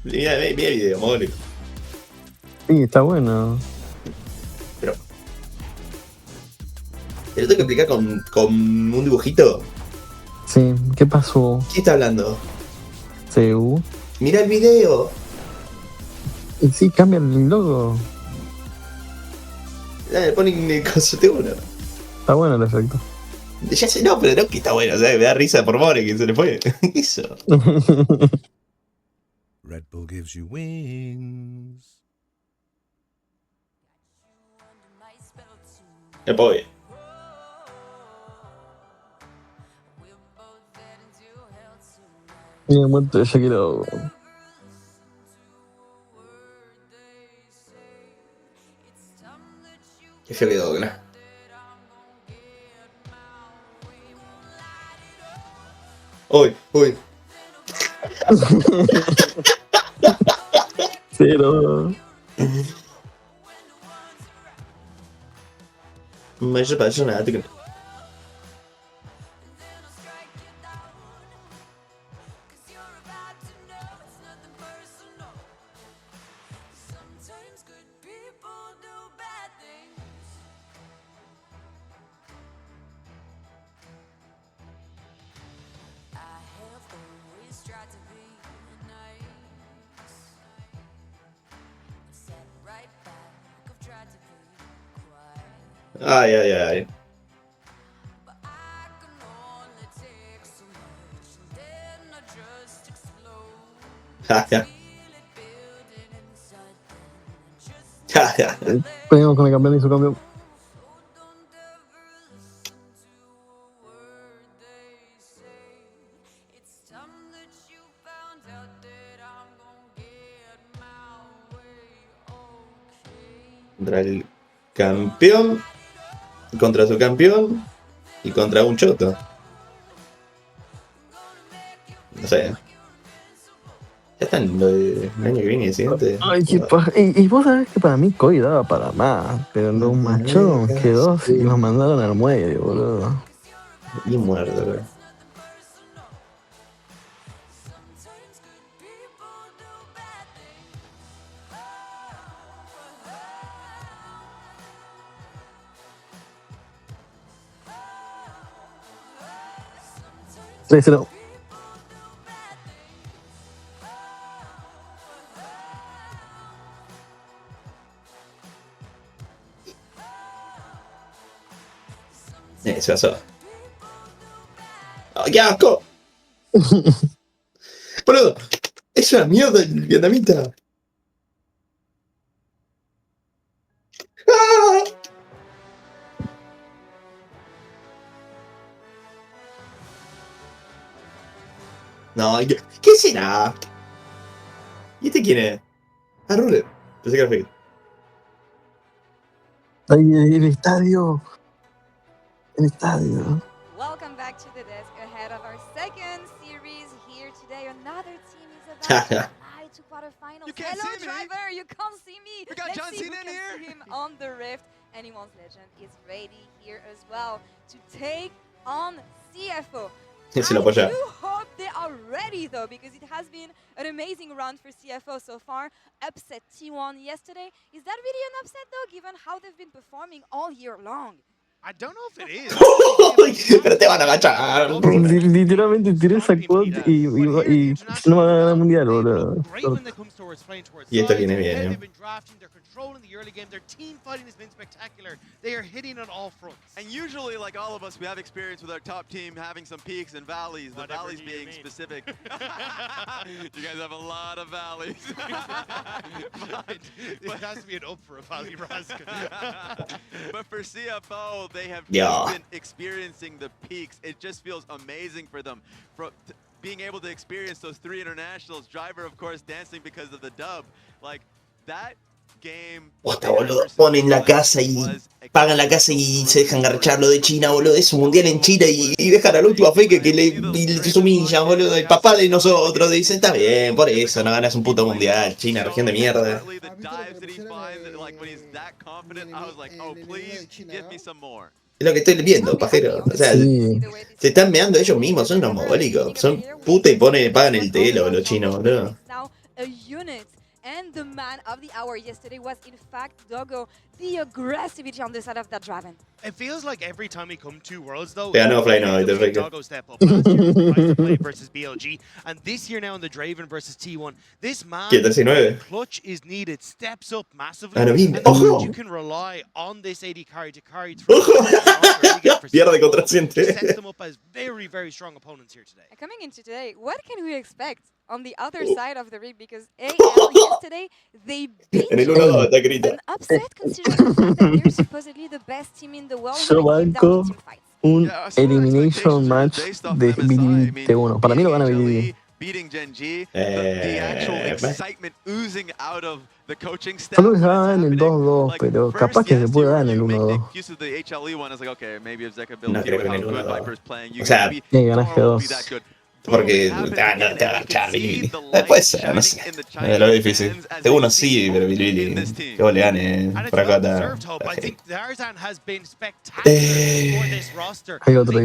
Mira el video, mole. Sí, está bueno. Pero. ¿Te lo tengo que explicar con un dibujito? Sí, ¿qué pasó? ¿Quién está hablando? CU. Mira el video. Y sí, cambia el logo. Le ponen el concepto uno. Está bueno el efecto. Ya sé, no, pero no que está bueno, o sea, me da risa por More que se le fue. ¿Qué hizo? Red Bull gives you wings. El pobre. Mira, muerto de Shakira. Qué feo quedó, ¿no? Uy, uy. Cero. Me parece nada, tío. Ay, ay, ay. Ja, ja. Ja, ja. Peleamos con el campeón y su campeón. Contra el campeón, contra su campeón y contra un choto. No sé. Ya están lo del año que viene y el siguiente. Ay, qué paja. Y vos sabés que para mí Koi daba para más, pero los machos quedó y nos mandaron al muelle, boludo. Y muerto, bro. Sí, no. Se pasó. ¡Oh, qué asco! Boludo, es una mierda el vietnamita. ¡Ah! No, ¿qué será? ¿Y este quién es? Ah, Ruler. Pensé que era fake. Ay, el estadio. El estadio. Welcome back to the desk ahead of our second series here today. Another team is about to fly to quarterfinals. Hello, driver. You can't see me. We got Let's John see who Cena in can here. see him on the rift. Anyone's Legend is ready here as well to take on CFO. Se lo apoya. I do hope they are ready though, because it has been an amazing run for CFO so far. Upset T1 yesterday. Is that really an upset though, given how they've been performing all year long? I don't know if it is. Pero te van a agachar. Literalmente tiré esa quote y no va a ganar el mundial, boludo. Y esto viene bien, They've been drafting, they're controlling the early game, their team fighting has been spectacular. They are hitting on all fronts. And usually, like all of us, we have experience with our top team having some peaks and valleys, the valleys being specific. You guys have a lot of valleys. It has to be an up for a valley, Rask. But for CFO, they have Yeah. just been experiencing the peaks. It just feels amazing for them. Being able to experience those 3 internationals, driver, of course, dancing because of the dub. Like, that game... Posta, boludo. Ponen la casa y pagan la casa y se dejan garchar lo de China, boludo. Es un mundial en China y dejan al último fake que le humillan, boludo. El papá de nosotros dice, está bien, por eso no ganas un puto mundial. China, región de mierda. Es lo que estoy viendo, pajero. O sea, Sí. se están meando ellos mismos, son unos mogólicos. Son puta y pagan el telo los chinos, boludo. A unit, and the man of the hour yesterday was in fact Dogo. The aggressivity on the side of that Draven. It feels like every time we come to Worlds, though, Yeah, no, Fly, no, the perfecto. Doggo step up. Last year, we tried to play versus BLG, and this year now in the Draven versus T1, this man, ¿Qué, 13-9? clutch is needed, steps up massively, Ah, no, bien. and the ¡Ojo! fact you can rely on this AD carry to carry through. Pierde contra Siente. Sets them up as very, very strong opponents here today. Coming into today, what can we expect on the other side of the rig? Because AL yesterday, they beat En el 1-2 está grita. an upset considering the fact that they're supposedly the best team in the world Yo when it came down banco to team fights. un elimination match de BDD T1. Para mí lo gana BDD. Beating Gen G, the actual excitement oozing out of the coaching staff. Solo que se va en el 2-2, pero capaz que se puede dar en el 1-2. Use of the HLE one is like, okay, maybe if Zeka No builds creo here que with en how el good 1-2. Viper's playing, you O sea, ganas G2. porque no te va a agachar Bilibili. Puede ser, no sé. Lo veo difícil. De uno sí, pero Bilibili. Que vos le gane. Por acá está. Hay otro.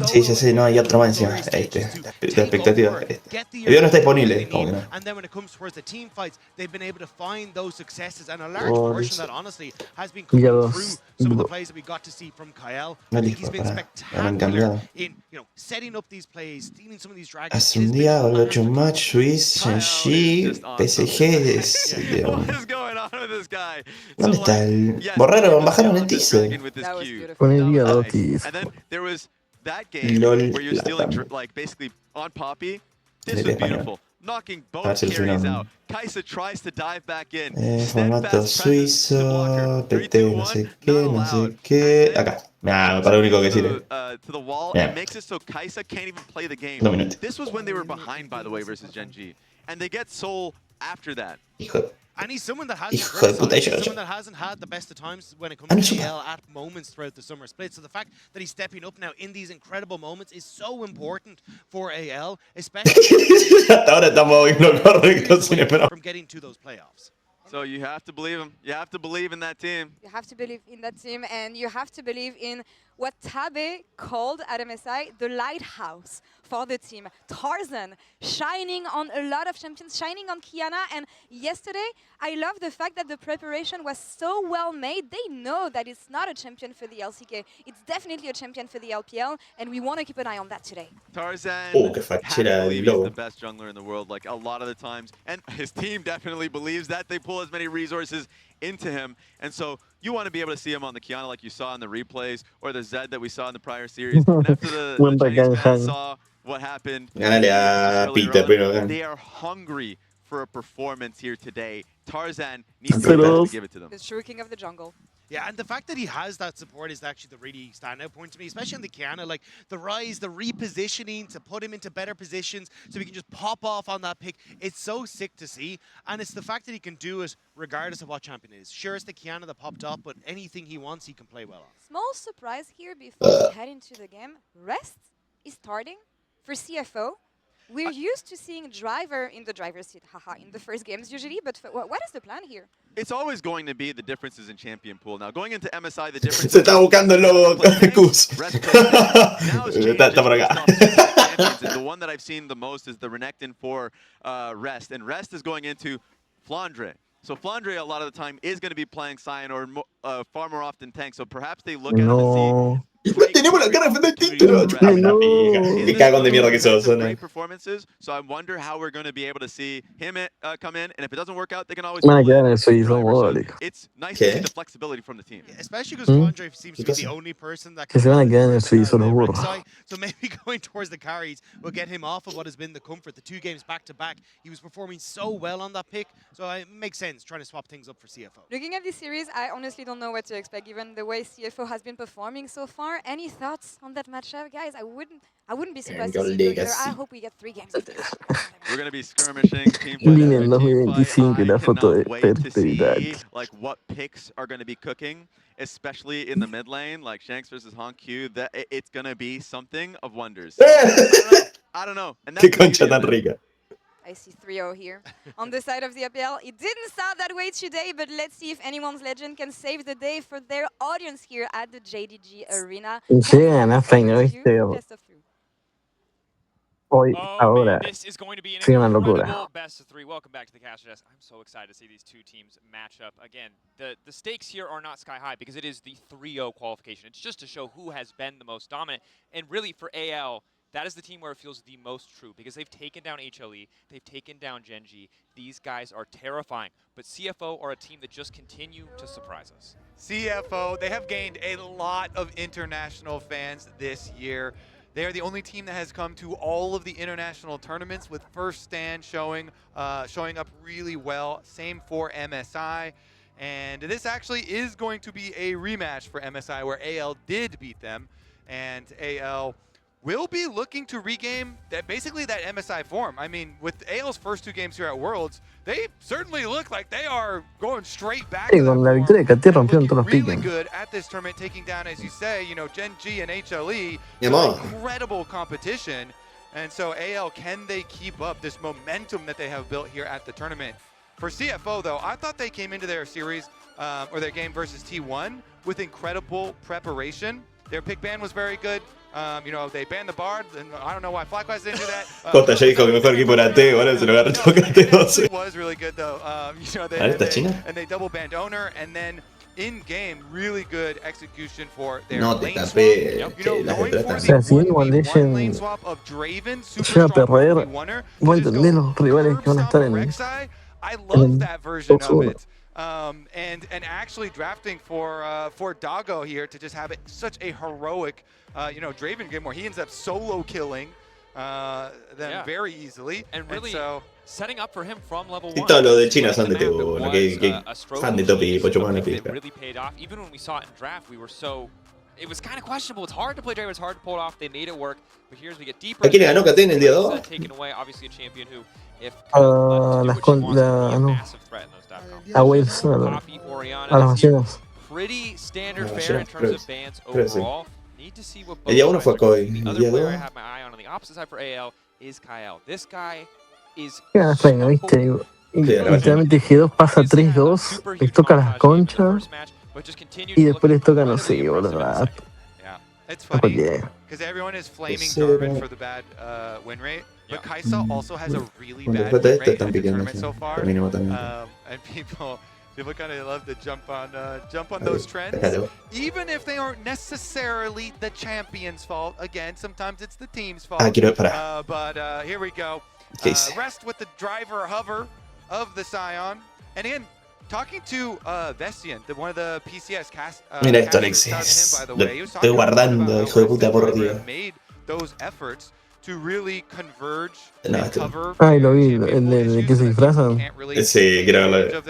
Sí, sí, sí, no, hay otro más encima. Este. De expectativa. Este. El video no está disponible. Como que no. And then when it comes towards the team fights, they've been able to find those successes, and a large portion of that, honestly, has been coming through some of the plays that we got to see from Kyle. No, He's been me han spectacular cambiado. in, setting up these plays, stealing some of these dragons. Hace un día, 8 match, Swiss, Shenji, PSG. What is going on with this guy? ¿Dónde So, está like, el...? yes, Borraron, the bajaron el challenges teaser. dragging with this That was Q. beautiful. Con el That was hígado, nice. tío. And then there was that game LOL, where you're la stealing, PAM. like, basically on Poppy. This Del was español. beautiful. Knocking A ver both si lo carries subieron. out. Kaisa tries to dive back in. Formato Steadfast presence to block her. suizo, 3, PT 2, no 1, sé not qué, no allowed. sé qué. And then Acá. Nah, para took lo único que it sirve. to the wall Yeah. and makes it so Kaisa can't even play the game. 2 minutos. This was when they were behind, by the way, versus Gen G. And they get Soul after that. Hijo de... And he's someone that has Hijo de puta, he's yo. someone that hasn't had the best of times when it comes Ah, no, to super. AL at moments throughout the summer split. So the fact that he's stepping up now in these incredible moments is so important for AL, especially Hasta ahora estamos en lo correcto, sin esperar. from getting to those playoffs. So you have to believe him. You have to believe in that team. You have to believe in that team, and you have to believe in what Tabe called at MSI the lighthouse for the team. Tarzan, shining on a lot of champions, shining on Kiana, and yesterday, I love the fact that the preparation was so well made. They know that it's not a champion for the LCK. It's definitely a champion for the LPL, and we want to keep an eye on that today. Tarzan Oh, qué has fachera to el believe he's lobo. the best jungler in the world, like a lot of the times. And his team definitely believes that. They pull as many resources into him. And so you want to be able to see him on the Kiana like you saw in the replays or the Zed that we saw in the prior series. And after the Buen Chinese backhand. fans saw what happened Gánale a earlier Peter on, primero. they are hungry for a performance here today. Tarzan needs to be able to give it to them. The true king of the jungle. Yeah, and the fact that he has that support is actually the really standout point to me, especially on the Kiana. Like, the rise, the repositioning to put him into better positions so he can just pop off on that pick. It's so sick to see. And it's the fact that he can do it regardless of what champion it is. Sure, it's the Kiana that popped up, but anything he wants, he can play well on. Small surprise here before we head into the game. Rest is starting for CFO. We're used to seeing Driver in the driver's seat, haha, in the first games usually, but what is the plan here? It's always going to be the differences in champion pool. Now, going into MSI, the difference... Se está buscando el lobo, Cus. Está por acá. And the one that I've seen the most is the Renekton for Rest. And Rest is going into Flandre. So Flandre, a lot of the time, is going to be playing Sion or far more often tank. So perhaps they look at him and see... Tenemos la cara de título. Qué cagón de mierda que sos, Great performances, so I wonder how we're going to be able to see him come in, and if it doesn't work out, they can always. Van a quedar en el suizo, móvil. It's nice to see the flexibility from the team. Especially because Flandre seems to be the only person that Que se van a quedar en el suizo, los burros. So maybe going towards the carries will get him off of what has been the comfort. The 2 games back to back, he was performing so well on that pick, so it makes sense trying to swap things up for CFO. Looking at this series, I honestly don't know what to expect given the way CFO has been performing so far. Any thoughts on that matchup, guys? I wouldn't be surprised to see it go here. I hope we get 3 games. We're going to be skirmishing team fight Vine after en team fight. 2025 y la foto de Wait to see fertilidad. like what picks are going to be cooking, especially in the mid lane, like Shanks versus Honq. That it's going to be something of wonders. I don't know. And that's Qué concha tan rica. I see 3-0 here. On the side of the APL, it didn't start that way today, but let's see if anyone's legend can save the day for their audience here at the JDG Arena. Llegan a final, ¿viste? Best of 3. Hoy, ahora. This is going to be an Sí, una incredible locura. best of 3. Welcome back to the Caster Desk. I'm so excited to see these 2 teams match up. Again, the stakes here are not sky high because it is the 3-0 qualification. It's just to show who has been the most dominant. And really, for AL, that is the team where it feels the most true because they've taken down HLE, they've taken down Gen G. These guys are terrifying, but CFO are a team that just continue to surprise us. CFO, they have gained a lot of international fans this year. They are the only team that has come to all of the international tournaments with first stand showing up really well. Same for MSI. And this actually is going to be a rematch for MSI where AL did beat them. And AL will be looking to regain that MSI form. I mean, with AL's first 2 games here at Worlds, they certainly look like they are going straight back to Con that la victoria de Katy rompieron todos los really piques. good at this tournament, taking down, as you say, Gen G and HLE. Mi amor. Incredible competition. And so AL, can they keep up this momentum that they have built here at the tournament? For CFO, though, I thought they came into their series, or their game versus T1, with incredible preparation. Their pick ban was very good. They banned the Bard, and I don't know why FlyQuest didn't do that. Costa ya dijo que mejor equipo era T, ahora se lo agarró todo con T 12. It was really good, though. They double banned Owner, and then in game, really good execution for their No te lane tapé swap. que las Going for O sea, the si One 1v1 lane Legend swap of Draven, super llega a strong perder, 1v1er, voy a to just entender go los rivales que van a estar en Rek'Sai. I el love that version top of 1. it. and actually drafting for Doggo here to just have such a heroic, Draven game where he ends up solo killing them very easily. And really so, setting up for him from level 1. Y todos los de China son de tipo, bueno, que fan de Topi, Pocho Mano, It really paid off. Even when we saw it in draft, we were so... It was kind of questionable. It's hard to play Draven. It's hard to pull it off. They made it work. But here's we get deeper. ¿A quién le ganó Catena el día 2? Taken away, obviously a champion who, if massive threat in those a Waves, a las ballenas. pretty standard Ah, fare in sí, terms of sí. bans Creo que sí. overall. Need to see what El día both 1 fue sides are Koi, doing. The el other día player 2. I have my eye on the opposite side for AL is Kyle. This guy is Qué reina, viste. Y literalmente G2 pasa 3-2, les toca las conchas y después les toca, no sé, boludo. it's No funny cualquiera. because everyone is flaming Sí, Darwin no. for the bad win rate, but Kaisa also has a really Bueno, bad después de win esto rate están in the pidiendo tournament so far. mínimo también. And people kind of love to jump on those trends, Déjalo. even if they aren't necessarily the champion's fault. Again, sometimes it's the team's fault. Ah, quiero parar. But here we go. ¿Qué hice? Rest with the driver hover of the Scion, and again, talking to Vestian, one of the PCS cast. Mira esto, casters, shout out to him, Alexis. by the Lo way. He was estoy talking a little bit guardando, about hijo de how puta, Rest por and Driver Dios. have made those efforts to really converge No, and esto no. cover. Ay, lo vi, el de que se disfrazan. Sí, quiero verlo.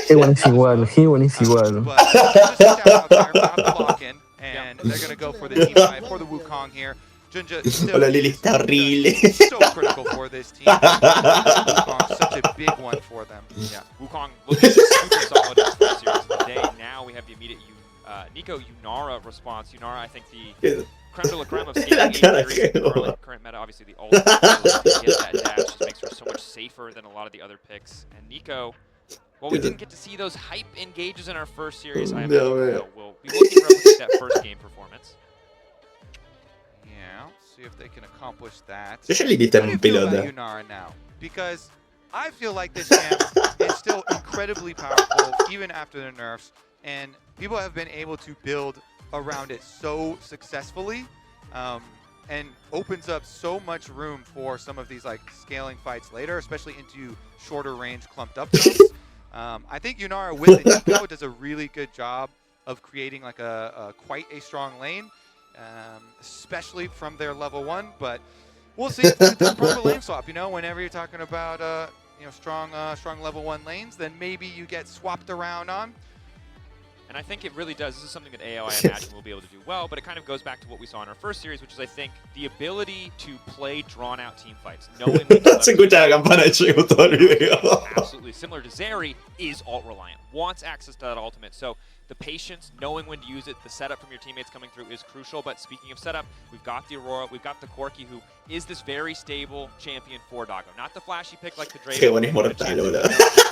G1 es igual, G1 es igual. But just a shout out there about the lock-in, and they're going to go for the team fight for the Wukong here. Junja still Hola Lili, está horrible. so critical for this team. Wukong, such a big one for them. Yeah. Wukong looking super solid in this series today. Now we have the immediate Nico Yunara response. Yunara, I think the creme de la creme of La cara scaling que current meta. Obviously the ult to get that dash just makes her so much safer than a lot of the other picks. And Nico, well, we didn't get to see those hype engages in our first series. I imagine we'll be looking to replicate that first game performance. Yeah, see if they can accomplish that. Yo ya le diste How do un you feel about pilota. Yunara now? Because I feel like this champ is still incredibly powerful, even after the nerfs, and people have been able to build around it so successfully, and opens up so much room for some of these like scaling fights later, especially into shorter range clumped up jumps. I think Yunara with the Nico does a really good job of creating like quite a strong lane, especially from their level 1. But we'll see if it's a proper lane swap. Whenever you're talking about strong level 1 lanes, then maybe you get swapped around on. And I think it really does. This is something that AO, I imagine, will be able to do well, but it kind of goes back to what we saw in our first series, which is, I think, the ability to play drawn-out team fights. Knowing Se escucha la campana de Chico todo el video. absolutely similar to Zeri, is ult-reliant, wants access to that ultimate. So the patience, knowing when to use it, the setup from your teammates coming through is crucial. But speaking of setup, we've got the Aurora, we've got the Corki, who is this very stable champion for Doggo. Not the flashy pick like the Draven. Qué buen inmortal, boludo.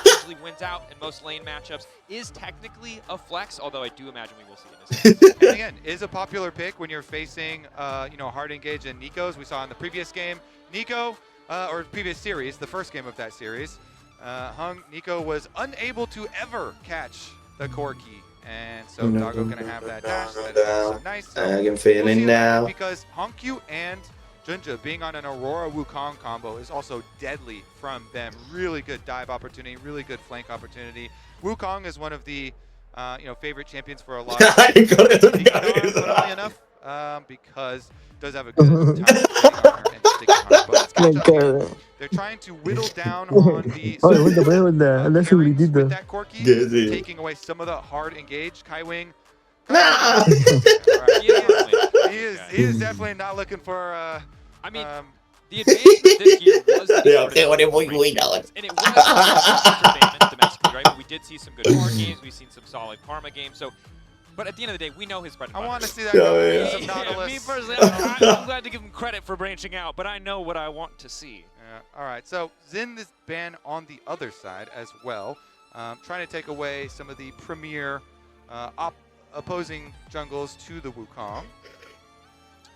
Usually wins out in most lane matchups, is technically a flex, although I do imagine we will see it in this game. And again, is a popular pick when you're facing, hard engage and Nico's. We saw in the previous game, Nico, or previous series, the first game of that series, Nico was unable to ever catch the Corki. And so Doggo gonna have that dash. That is so nice. So I can feel it now. Because Honkyu and Junja being on an Aurora Wukong combo is also deadly from them. Really good dive opportunity, really good flank opportunity. Wukong is one of the favorite champions for a lot of people. Funnily enough, because does have a good time and sticking arm. But let's catch up here. They're trying to whittle down on the with that Corki, taking away some of the hard engage. Kai Wing. Right. He is definitely not looking for. I mean, the advancement this year was the and it was domestically, right? But we did see some good hard games. We've seen some solid Karma games. So, but at the end of the day, we know his bread and butter. I want to see that go some Nautilus. Me personally, I'm glad to give him credit for branching out, but I know what I want to see. All right, so Xin is banned on the other side as well, trying to take away some of the premier opposing jungles to the Wukong.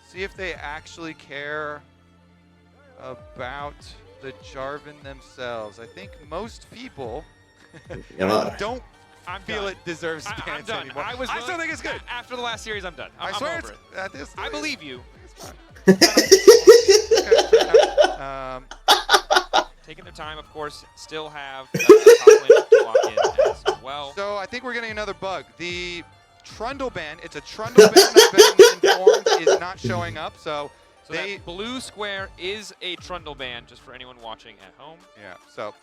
See if they actually care about the Jarvan themselves. I think most people don't feel it deserves bans anymore. I still think it's good. After the last series, I'm done. I swear over it's at this. I believe you. Okay, taking their time, of course, still have top lane to lock in as well. So I think we're getting another bug. The Trundle band, it's a Trundle band I've been informed is not showing up. So that blue square is a Trundle band, just for anyone watching at home. Yeah, so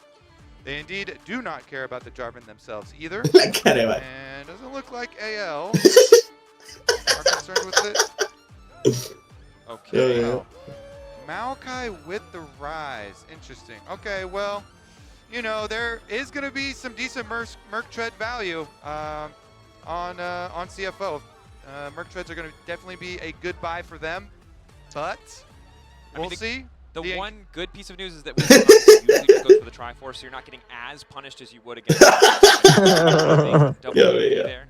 they indeed do not care about the Jarvan themselves either. And doesn't look like AL are concerned with it. Okay. Well, Maokai with the Rise. Interesting. Okay, well, you know, there is going to be some decent Merc Tread value on CFO. Merc Treads are going to definitely be a good buy for them, but we'll see. The one good piece of news is that we usually just goes for the Triforce, so you're not getting as punished as you would against there.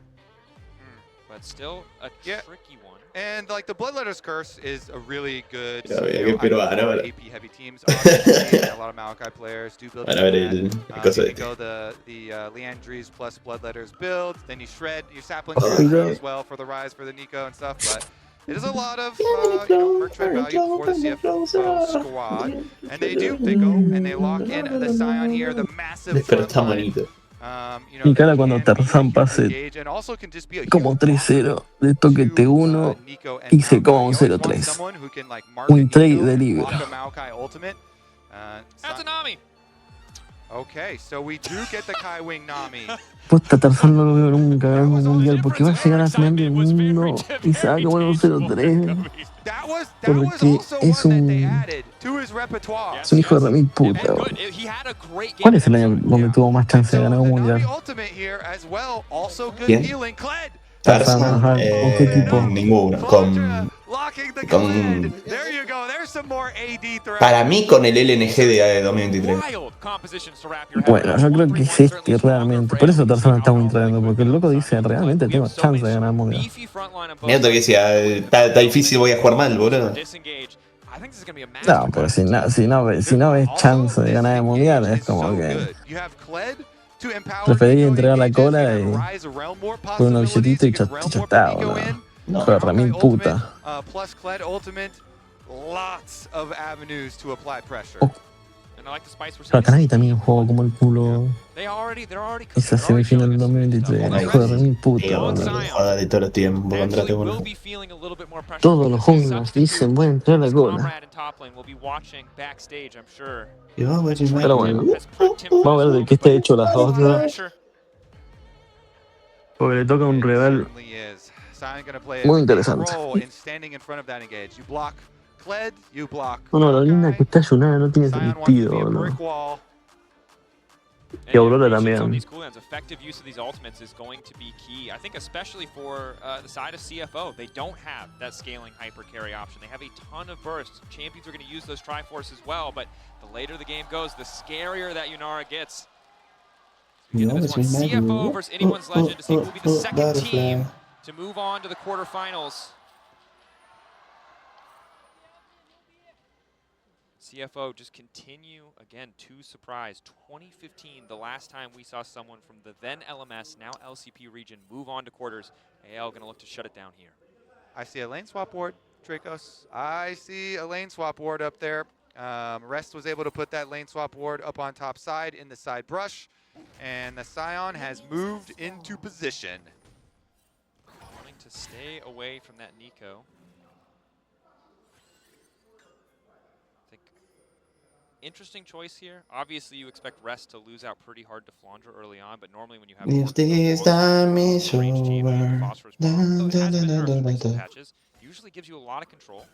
But still a tricky one. And like the Bloodletter's Curse is a really good AP heavy teams. Obviously, a lot of Maokai players do build. You can go the Leandries plus Bloodletters build. Then you shred your sapling as well for the Rise for the Nico and stuff. But it is a lot of Merc Tread value for the CFO squad. And they go and they lock in the Scion here, the massive front line. Mi cara cuando Tarzan pase como 3-0, le toque T1 y se coma un 0-3. Un trade de libro. That's a Nami. Okay, so we do get the Kai Wing Nami. Puta, Tarzan no lo veo nunca ganando un mundial porque va a llegar a final del mundo y se va a comer un 0-3. Porque es un hijo de remil puta. ¿Cuál es el año donde tuvo más chance de ganar un mundial? ¿Quién? Tarzan, ¿con qué equipo? Ninguno. Para mí con el LNG de 2023. Bueno, yo creo que es este realmente. Por eso Tarzan está muy entrando, porque el loco dice realmente tengo chance de ganar el mundial. Mira que decía, está difícil, voy a jugar mal, boludo. No, pero si no ves chance de ganar el mundial, es como que preferí entregar la cola y por unos billetitos y ya está, boludo. Hijo de remil puta. Plus Kled Ultimate, lots of avenues to apply pressure. Pero Canary también jugó como el culo esa semifinal del 2023. Hijo de remil puta, boludo. Joda de todos los tiempos, contrate uno. Todos los junglas dicen, voy a entrar a la cola. Pero bueno, vamos a ver de qué está hecho las otras. Porque le toca un rival muy interesante. No, la linda que está Yunara no tiene sentido, boludo. Y Aurora también. Effective use of these ultimates is going to be key. I think especially for the side of CFO, they don't have that scaling hyper carry option. They have a ton of bursts. Champions are going to use those Triforce as well, but the later the game goes, the scarier that Yunara gets. CFO versus anyone's legend to see who will be the second team to move on to the quarterfinals. CFO just continue, again, to surprise. 2015, the last time we saw someone from the then LMS, now LCP region, move on to quarters. AL going to look to shut it down here. I see a lane swap ward, Dracos. I see a lane swap ward up there. Rest was able to put that lane swap ward up on top side in the side brush. And the Scion has moved into position. Wanting to stay away from that Nico. Interesting choice here. Obviously, you expect Rest to lose out pretty hard to Flandre early on, but normally when you have usually gives you a lot of control.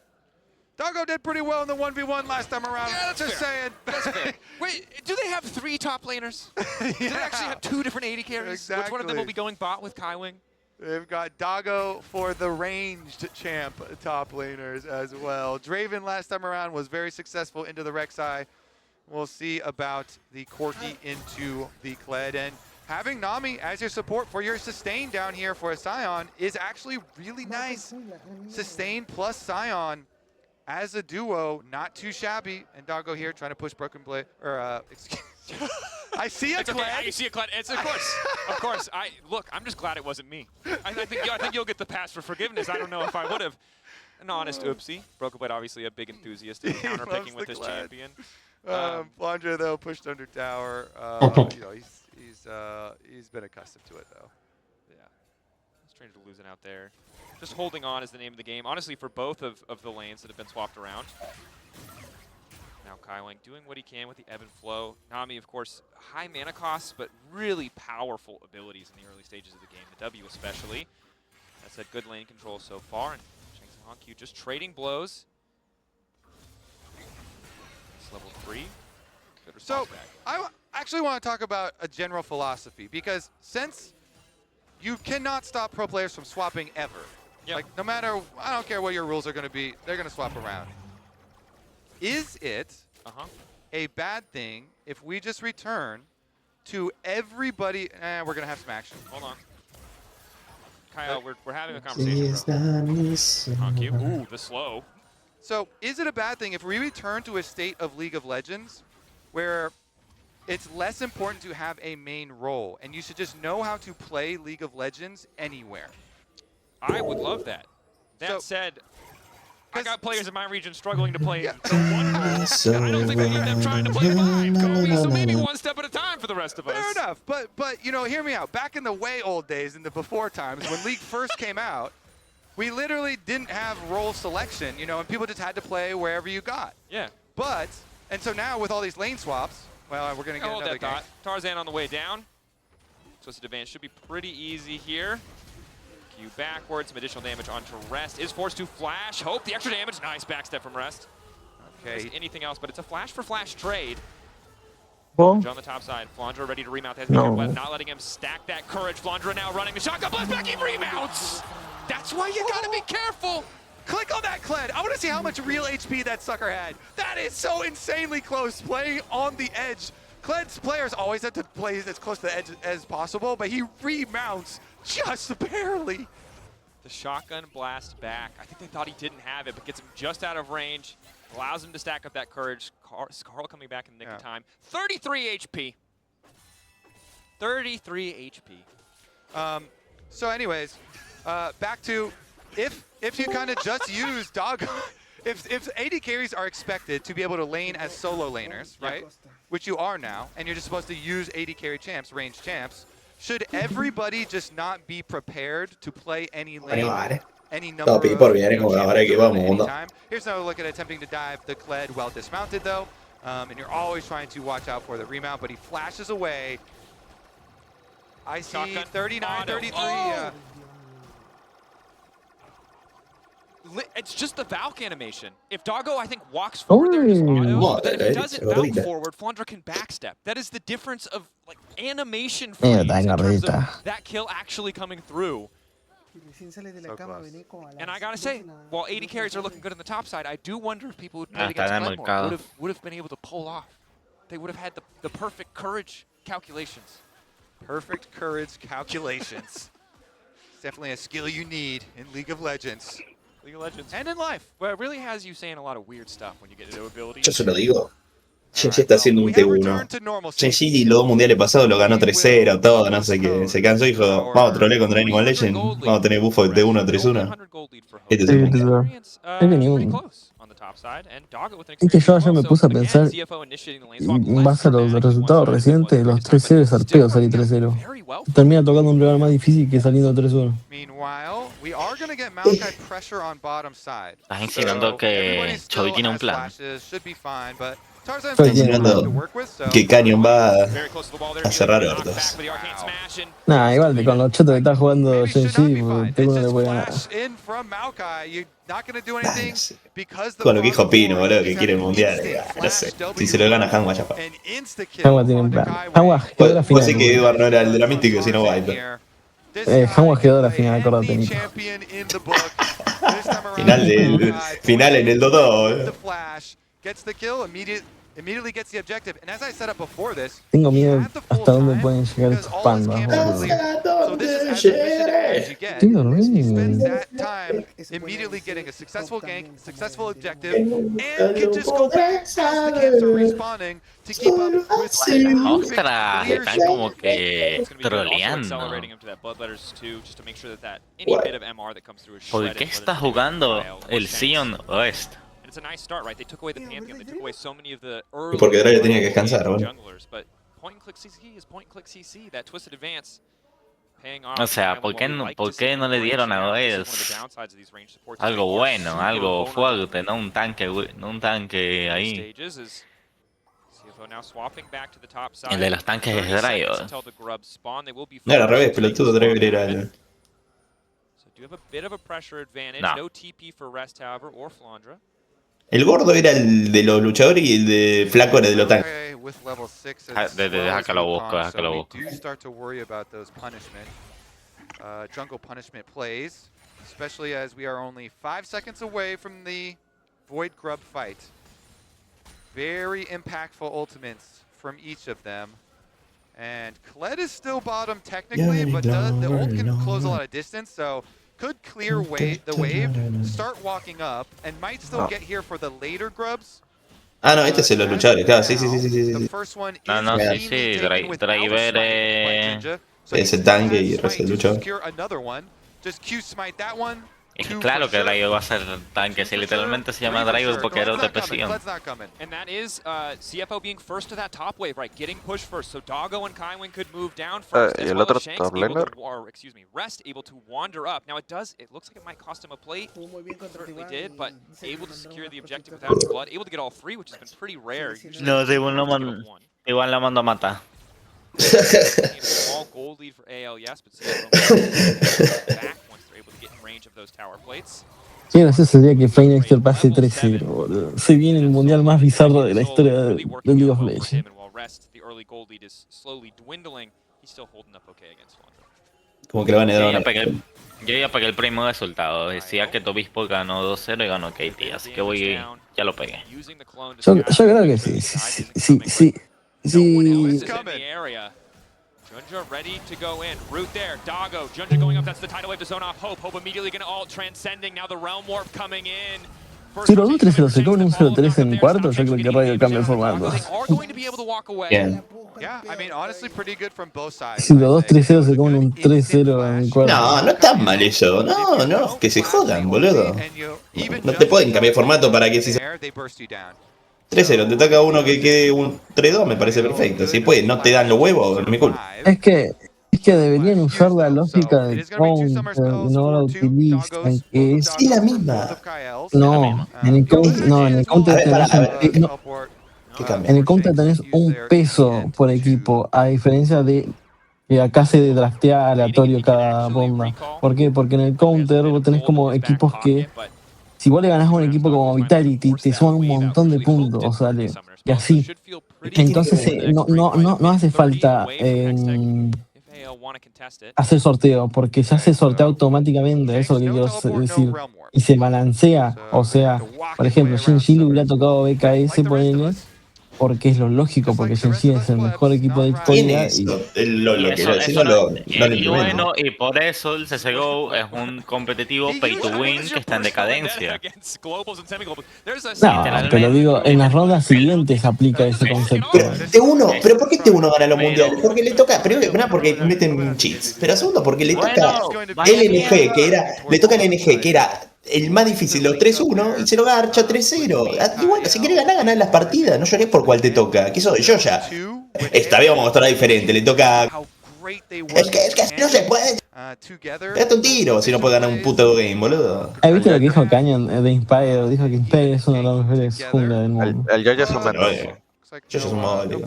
Doggo did pretty well in the 1v1 last time around. Yeah, that's fair. That's fair. Wait, do they have 3 top laners? Do they actually have 2 different AD carries? Exactly. Which one of them will be going bot with Kaiwing? They've got Doggo for the ranged champ top laners as well. Draven last time around was very successful into the Rek'Sai. We'll see about the Corki into the Kled. And having Nami as your support for your sustain down here for a Scion is actually really nice. Sustain plus Scion as a duo, not too shabby. And Doggo here trying to push Broken Blade, or excuse me. I see a Kled. Okay, you see a Kled. It's, of course. Look, I'm just glad it wasn't me. I think you'll get the pass for forgiveness. I don't know if I would have. An honest oopsie. Broken Blade, obviously a big enthusiast in counter picking with this champion. Flandre though pushed under tower. He's been accustomed to it though. Yeah. Stranger losing out there. Just holding on is the name of the game. Honestly, for both of the lanes that have been swapped around. Now Kaiwing doing what he can with the ebb and flow. Nami, of course, high mana costs, but really powerful abilities in the early stages of the game. The W especially. That's had good lane control so far. And Shanks and Hankyu just trading blows. It's level 3. Good response So back. I actually want to talk about a general philosophy, because since you cannot stop pro players from swapping ever. Yep. Like, no matter, I don't care what your rules are going to be, they're going to swap around. Is it a bad thing if we just return to everybody? We're going to have some action. Hold on. Kyle, we're having a conversation, bro. Hankyu. Ooh, the slow. So is it a bad thing if we return to a state of League of Legends where it's less important to have a main role and you should just know how to play League of Legends anywhere? I would love that. That said, I got players in my region struggling to play the one role, and I don't think I need them trying to play 5, Kobe, so maybe one step at a time for the rest of us. Fair enough, but you know, hear me out. Back in the way old days, in the before times, when League first came out, we literally didn't have role selection, you know, and people just had to play wherever you got. Yeah. And so now with all these lane swaps, well, we're going to get Hold another that game. thought. Tarzan on the way down. Twisted advance should be pretty easy here. Q backwards, some additional damage onto Rest. Is forced to flash. Hope the extra damage. Nice backstep from Rest. Okay. Anything else, but it's a flash for flash trade. Well, On the top side, Flandra ready to remount. Not letting him stack that courage. Flandra now running the shotgun blast back. He remounts. That's why you gotta be careful. Click on that Kled. I want to see how much real HP that sucker had. That is so insanely close, playing on the edge. Kled's players always have to play as close to the edge as possible, but he remounts just barely. The shotgun blast back. I think they thought he didn't have it, but gets him just out of range. Allows him to stack up that courage. Carl coming back in the nick of time. 33 HP. 33 HP. So anyways, back to if you kind of just use dog, if AD carries are expected to be able to lane as solo laners, right? Which you are now, and you're just supposed to use AD carry champs, range champs. Should everybody just not be prepared to play any lane, any number of anytime? Here's another look at attempting to dive the Kled, well dismounted though, and you're always trying to watch out for the remount, but he flashes away. I see 39, 33. It's just the Valk animation. If Doggo, I think, walks forward, there just auto. But then if he doesn't Valk forward, Flandra can backstep. That is the difference of like animation frames in terms of that kill actually coming through. And I gotta say, while 80 carries are looking good on the top side, I do wonder if people who played against Glenmore would have been able to pull off. They would have had the perfect courage calculations. Perfect courage calculations. It's definitely a skill you need in League of Legends. League of Legends. And in life. Well, it really has you saying a lot of weird stuff when you get into abilities. Yo se lo digo. Shenji está haciendo un T1. Shenji los 2 mundiales pasados lo ganó 3-0, todo, no sé qué. Se cansó y dijo, vamos a trolear contra Animal Legend. Vamos a tener buffo de T1 3-1. Este es el mundial. Es que ni uno. Es que yo ayer me puse a pensar, y en base a los resultados recientes, los 3-0 es arpeo salir 3-0. Termina tocando un rival más difícil que saliendo 3-1. Estás insinuando que Chovy tiene un plan. Estoy insinuando que Canyon va a cerrar hortos. Nah, igual con los chetos que está jugando Shenji, tengo uno le puede ganar. Con lo que dijo Pino, boludo, que quiere el mundial. No sé, si se lo gana Hanwha ya fue. Hanwha tiene un plan. Hanwha quedó la final. Vos sé que Eduard no era el de la Mística, sino Viper. Hanwha quedó la final, acordate, Nico. Final en el 2-2. Immediately gets the objective, and as I set up before this, tengo miedo hasta dónde pueden llegar estos pandas. So this is as efficient as you get. He spends that time immediately getting a successful gank, successful objective, and can just go back as the camps are respawning to keep up with Ostras, están como que troleando. ¿Por qué está jugando el Sion West? It's a nice start, right? They took away the Pantheon. They took away so many of the Y porque Drake tenía que descansar, bueno. junglers, but point and click CC is point and click CC. That twisted advance paying O off. sea, ¿por qué no le dieron a Graves algo bueno, algo fuerte, no un tanque ahí? El de los tanques es Driver. No era al revés, pelotudo, Driver era el... No. El gordo era el de los luchadores y el de flaco era de los tanques. Deja que lo busco, deja que lo busco. Do start to worry about those punishment, jungle punishment plays, especially as we are only 5 seconds away from the Void Grub fight. Very impactful ultimates from each of them. And Kled is still bottom technically, but the ult can close a lot of distance, so could clear the wave, start walking up, and might still get here for the later grubs. Ah, no, este es el de los luchadores, claro, sí. No, sí, Driver es el tanque y el resto del luchador. Es que claro que Driver va a ser tanque, si literalmente se llama Driver porque era OTP Sion. And that is CFO being first to that top wave, right? Getting pushed first. So Doggo and Kaiwin could move down first. ¿Y el otro top laner? Rest able to wander up. Now it looks like it might cost him a plate. Certainly did, but able to secure the objective without blood. Able to get all three, which has been pretty rare. No, igual la mando a matar. Small gold lead for AL, yes, but back once they're able to get in range of those tower plates. Qué gracioso sería que Feinexter pase 3-0, boludo. Se viene el mundial más bizarro de la historia de League of Legends. Como que le van a dar una... Yo ya pegué el primo resultado. Decía que Tobispo ganó 2-0 y ganó KT, así que ya lo pegué. Yo creo que sí. Junja ready to go in. Root there. Doggo. Junja going up. That's the tidal wave to zone off Hope. Hope immediately going to ult. Transcending. Now the Realm Warp coming in. Si los 2-3-0 se comen un 0-3 en cuarto, yo creo que Radio cambia el formato. Si los 2-3-0 se comen un 3-0 en cuarto. No está mal eso. No, que se jodan, boludo. No te pueden cambiar formato para que si se... 3-0, te toca uno que quede un 3-2, me parece perfecto. Si puede, no te dan los huevos, no me culpa. Es que deberían usar la lógica de counter y no la utilizan, que es... Sí, la misma. No, en el counter tenés un peso por equipo, a diferencia de que acá se draftea aleatorio cada ronda. ¿Por qué? Porque en el counter vos tenés como equipos que... Si vos le ganás a un equipo como Vitality, te suman un montón de puntos, o sea, y así. Entonces no hace falta hacer sorteo, porque se hace sorteo automáticamente, eso es lo que quiero decir. Y se balancea, o sea, por ejemplo, Shenji le hubiera tocado BKS por él, porque es lo lógico, porque Shenji es el mejor equipo de historia. Y bueno, y por eso el CSGO es un competitivo pay to win que está en decadencia. No, pero digo, en las rondas siguientes aplica ese concepto. Pero ¿por qué T1 gana los mundiales? Porque le toca, primero porque meten cheats, pero segundo porque le toca LNG, le toca el NG, que era el más difícil, los 3-1, y se lo garcha 3-0. Y bueno, si querés ganar las partidas, no llores por cuál te toca, que eso yo ya. Esta vez vamos a mostrar diferente, le toca... Es que no se puede. Pégate un tiro si no puedes ganar un puto game, boludo. ¿Viste lo que dijo Canyon de Inspire? Dijo que Inspire es uno de los mejores jungla del mundo. El Yoyo es un verbo. Yo soy un modo, digo.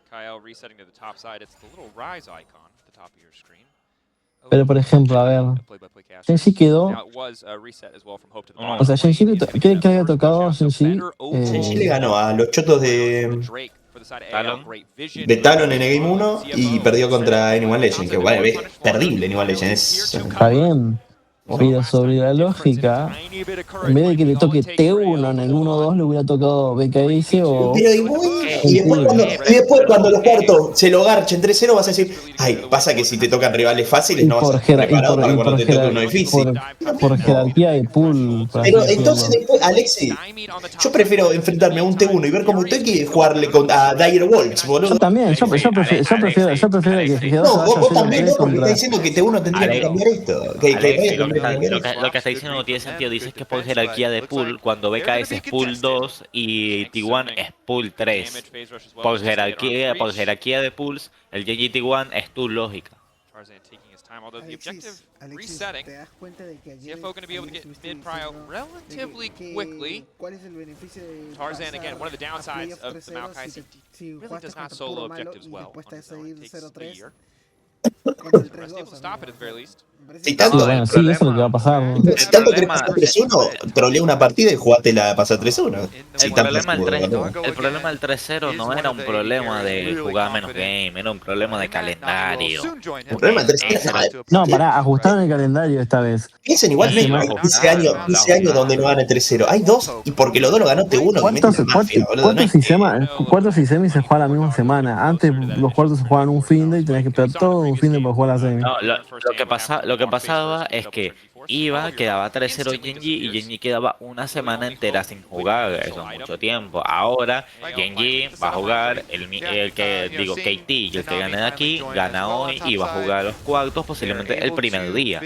Kyle resetting to the top side. It's the little rise icon at the top of your screen. Pero por ejemplo, a ver, Shenji quedó... O sea, Shenji, ¿qué había tocado Shenji? Shenji le ganó a los chotos de Talon en el Game 1 y perdió contra Anyone Legend, que bueno, es perdible Anyone Legend. Está bien, pero sobre la lógica, en vez de que le toque T1 en el 1-2, le hubiera tocado BKS o... Pero igual, y después cuando los cuartos se lo garchen 3-0 vas a decir, ay, pasa que si te tocan rivales fáciles Y no vas a por, estar preparado para y cuando por, te toque uno difícil. por jerarquía de pool, por así Pero entonces decirlo. después, Alexi, yo prefiero enfrentarme a un T1 y ver cómo estoy que jugarle a Dire Wolves, boludo. Yo también, yo prefiero que No, dos se vaya vos también 0-3 no, porque está contra... diciendo que T1 tendría que cambiar esto. Que Alexi, Riot tendría que cambiar esto. lo que está diciendo no tiene sentido. Dices que por jerarquía de pool, cuando BKS es pool 2 y T1 es pool 3. Por jerarquía de pools, el JG T1 es tu lógica. Tarzan taking his time, although the objective resetting. CFO going to be able to get mid prio relatively quickly. Tarzan, again, one of the downsides of the Maokai is he really does not solo objectives well on his own. It takes a year. Rest able to stop it at the very least. Si tanto, Bueno, sí, eso es lo que va a pasar. si tanto querés pasar 3-1, trolea una partida y jugate la pasar 3-1. El problema del 3-0 no era un problema de jugar menos game, era un problema de calendario. El problema del 3-0 No, pará, ajustaron el calendario esta vez. piensen igualmente, 15 años donde no gana 3-0. Hay dos, y porque los dos lo ganó T1, que meten la mafia, boludo. ¿Cuántos y semis se juegan la misma semana? Antes los cuartos se jugaban un fin de y tenías que esperar todo un fin de para jugar la semi. No, lo que pasaba es que quedaba 3-0 Genji y Genji quedaba una semana entera sin jugar, eso es mucho tiempo. Ahora Genji va a jugar KT, y el que gane de aquí gana hoy y va a jugar los cuartos posiblemente el primer día.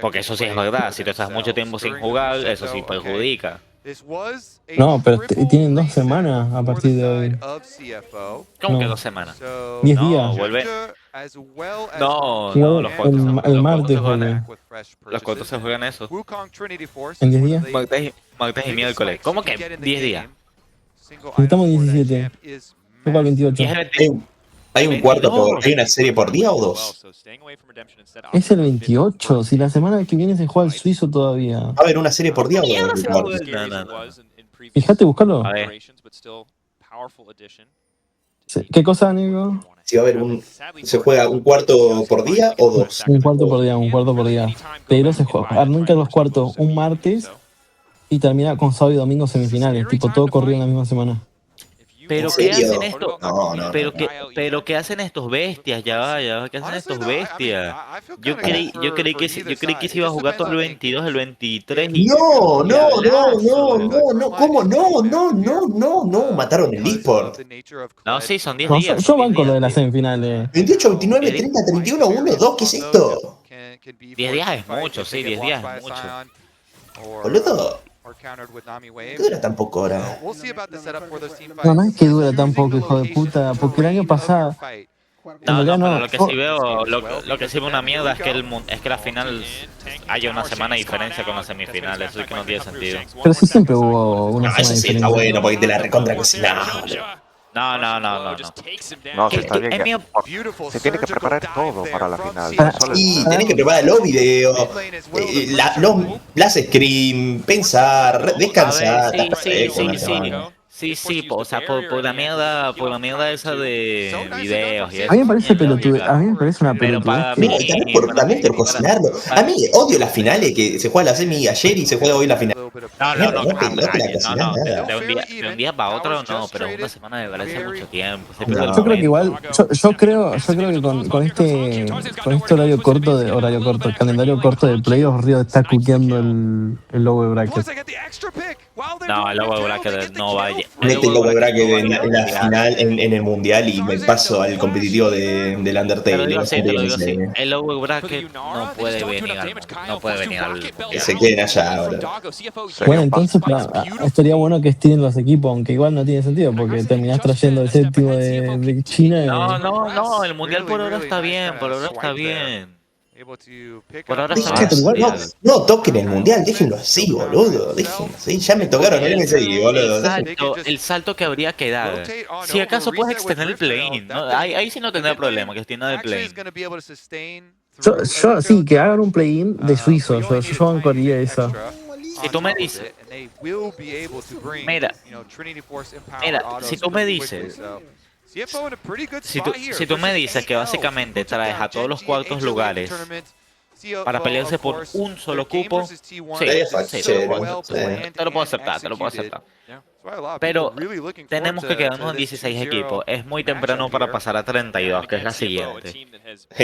Porque eso sí es verdad, si tú estás mucho tiempo sin jugar, eso sí perjudica. No, pero tienen 2 semanas a partir de hoy. ¿Cómo que 2 semanas? 10 días. Vuelve. No, los el martes vuelve. Los cuartos se juegan eso. ¿En 10 días? Martes y miércoles. ¿Cómo que 10 días? Estamos en 17. Toca el 28. ¿Hay un cuarto por, hay una serie por día o dos? Es el 28. Si la semana que viene se juega el suizo todavía. ¿Va a haber una serie por día o dos? Fíjate, buscarlo. ¿Qué cosa, Nico? Si va a haber ¿se juega un cuarto por día o dos? Un cuarto por día. Pero se juega, arranca los cuartos un martes y termina con sábado y domingo semifinales. Tipo, todo corrido en la misma semana. ¿Pero qué hacen esto? Pero ¿qué hacen estos bestias? Ya va, ¿qué hacen estos bestias? Yo creí que se iba a jugar todo el 22, el 23 y... No, ¿cómo? No, mataron el eSport. No, sí, son 10 No, días. yo banco lo de las semifinales. 28, 29, 30, 31, 1, 2, ¿qué es esto? 10 días es mucho, sí, 10 días es mucho. Boludo. ¿Qué dura tan poco ahora? No es que dura tan poco, hijo de puta. Porque el año pasado... No, pero lo que sí veo, lo que sí veo una mierda es que la final haya una semana de diferencia con las semifinales, eso es que no tiene sentido. Pero sí siempre hubo una semana Eso de sí está diferencia. bueno, porque te la recontra cocinás. No. No, se está bien. Se tiene que preparar todo para la final. Y tenés que preparar los videos, las screams, pensar, descansar. Sí, o sea, por la mierda esa de videos y eso. A mí me parece a mí me parece una Pero pelotudez. para mí... También por cocinarlo. A mí odio las finales que se juega la semi ayer y se juega hoy la final. No, de un día para otro no, pero una semana me parece mucho tiempo. Yo creo que igual, yo creo que con este horario corto, calendario corto de playoffs, Río está cuqueando el lower bracket. No, el lower bracket no vaya. Mete el lower bracket en la final, en el mundial y me paso al competitivo del Undertale. Te lo digo así, el lower bracket no puede venir al que se queden allá ahora. Bueno, entonces estaría bueno que estiren los equipos, aunque igual no tiene sentido, porque terminás trayendo el séptimo de China. No, el mundial por ahora está bien, Por ahora está bien. No toquen el mundial, déjenlo así, boludo. Déjenlo así, ya me tocaron el MSI, boludo. El salto que habría que dar. Si acaso puedes extender el play-in, ¿no? Ahí sí no tendrá problema, que extienda el play-in. Yo sí, que hagan un play-in de suizos, yo bancaría eso. Si tú me dices, mira, si tú me dices, si tú me dices que básicamente traes a todos los cuartos lugares para pelearse por un solo cupo, sí, sí, te lo puedo aceptar, te lo puedo aceptar. Pero tenemos que quedarnos en 16 equipos. Es muy temprano para pasar a 32, que es la siguiente.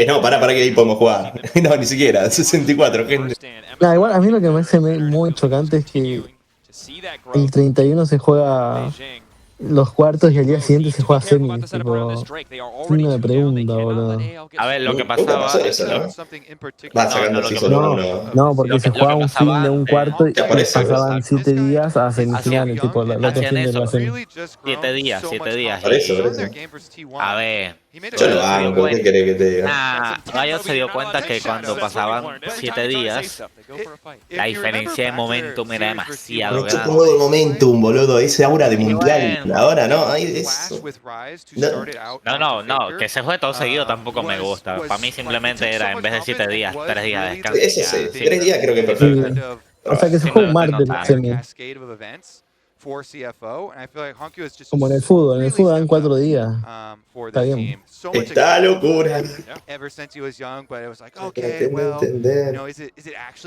No, para que ahí podemos jugar. No, ni siquiera, 64, gente. Nah, igual a mí lo que me hace muy chocante es que el 31 se juega los cuartos y al día siguiente se juega semis. Tipo, signo de pregunta, boludo. A ver, lo que Nunca pasaba... pasó eso, ¿no? Va sacando así solo uno. No, porque se jugaba un fin de un cuarto y Ya por eso, pasaban 7 días a semifinales, tipo el otro fin de la semi. 7 días, 7 días. Por eso, por eso. A ver... Yo lo hago, ¿por qué querés que te diga? Nah, Riot se dio cuenta que cuando pasaban 7 días, la diferencia de momentum era demasiado Me chupa grande. un huevo el momentum, boludo. Ese aura de mundial. Ahora, ¿no? Ahí es... No, que se juegue todo seguido tampoco me gusta. Para mí simplemente era, en vez de 7 días, 3 días de descanso. Ese sí, 3 días creo que es Sí. perfecto. O sea que se juega un martes la semi. Como en el fútbol dan 4 días. Está bien. Esta locura.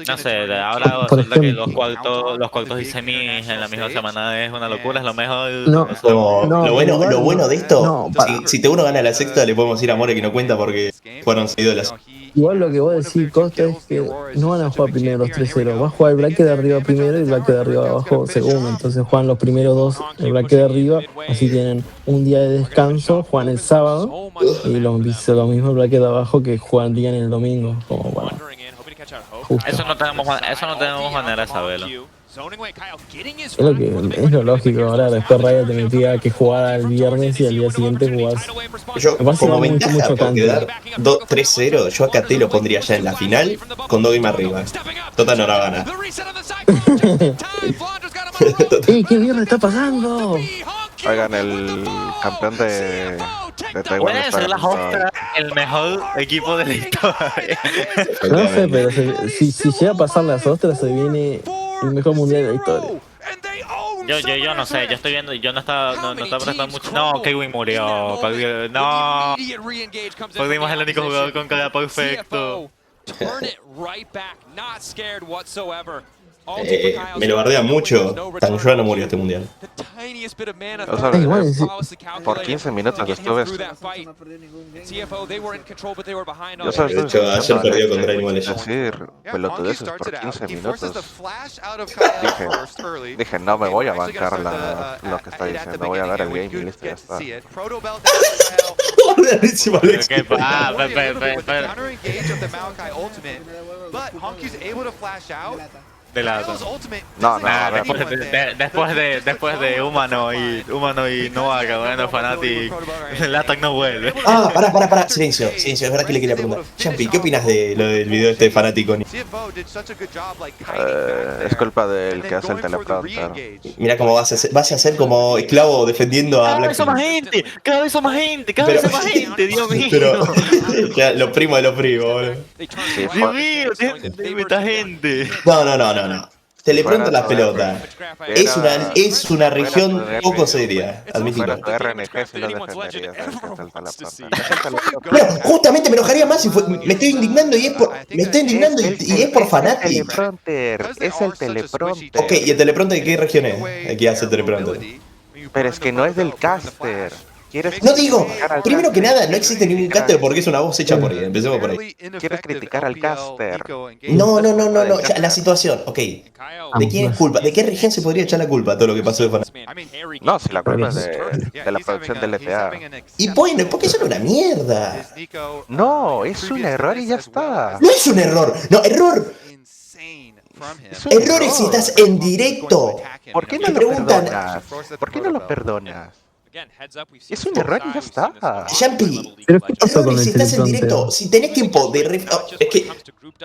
No sé, ahora Por resulta que ejemplo. los cuartos y semis en la misma semana es una locura, es lo mejor. No, Como, no, lo bueno de esto, no, para. si T1 gana la sexta, le podemos ir a More que no cuenta porque fueron seguidos las. Igual lo que vos decís, Costa, es que no van a jugar primero los 3-0. Va a jugar el bracket de arriba primero y el bracket de arriba abajo segundo. Entonces juegan los primeros dos, el bracket de arriba. Así tienen un día de descanso, juegan el sábado. Y lo mismo el bracket de abajo que juegan día en el domingo. Como bueno. Justo. Eso no tenemos manera de saberlo. Es lo lógico. Ahora después Riot te metía que jugara el viernes y al día siguiente jugás. Yo, Me parece como muy ventaja por chocante. quedar 3-0, yo acá te lo pondría ya en la final con 2 games arriba. Total no la gana. ¡Ey, qué mierda está pasando! Oigan, el campeón de Taiwán Pueden está ser las ganando. ostras el mejor equipo de la historia. No sé, pero si llega a pasar las ostras, se viene el mejor mundial de la historia. Yo no sé, yo estoy viendo, yo no estaba prestando mucho. No, Kewin murió. No. Perdimos el único jugador con cara perfecto. Me lo bardean mucho. Tan no murió este mundial. O sea, igual, sí. por 15 minutos estuve. De hecho, ayer perdió contra Animal Legends. Decir pelotudeces por 15 minutos. Dije, no me voy a bancar lo que está diciendo, voy a ver el game y listo, ya está. Buenísimo, Alex. ¿Qué pasa? De lado. No, a ver. Después de Humano y Noah ganando Fnatic, el ataque no vuelve. Ah, pará. Silencio. Es verdad que le quería preguntar. Champi, ¿qué opinas de lo del video este fanático? Es culpa del que hace el teleprompter. Mira cómo vas a ser como esclavo defendiendo a Cada vez son más gente, cada vez son más gente, Dios mío. Pero, ya, lo primo de lo primo, boludo. Dios mío, dime esta gente. No. Teleprompter las pelotas. Es una región poco seria, admitilo. Bueno, justamente me enojaría más si me estoy indignando y es por Fnatic. Es el teleprompter. Ok, ¿y el teleprompter de qué región es? ¿Qué hace el teleprompter? Pero es que no es del caster. No digo, primero que nada, no existe ningún caster porque es una voz hecha por ahí. Empecemos por ahí. ¿Quieres criticar al caster? No. Ya, la situación, ok. ¿De quién es culpa? ¿De qué región se podría echar la culpa a todo lo que pasó de Fnatic? No, si la culpa es de la producción del LTA. Y bueno, porque eso era una mierda. No, es un error y ya está. No es un error. No, error. Errores si estás en directo. ¿Por qué no lo perdonas? ¿Por qué no lo perdonas? Es un error y ya está. Champi, ¿Pero qué pasó con errores si el estás en directo. teleprompter? Si tenés tiempo de... Es que...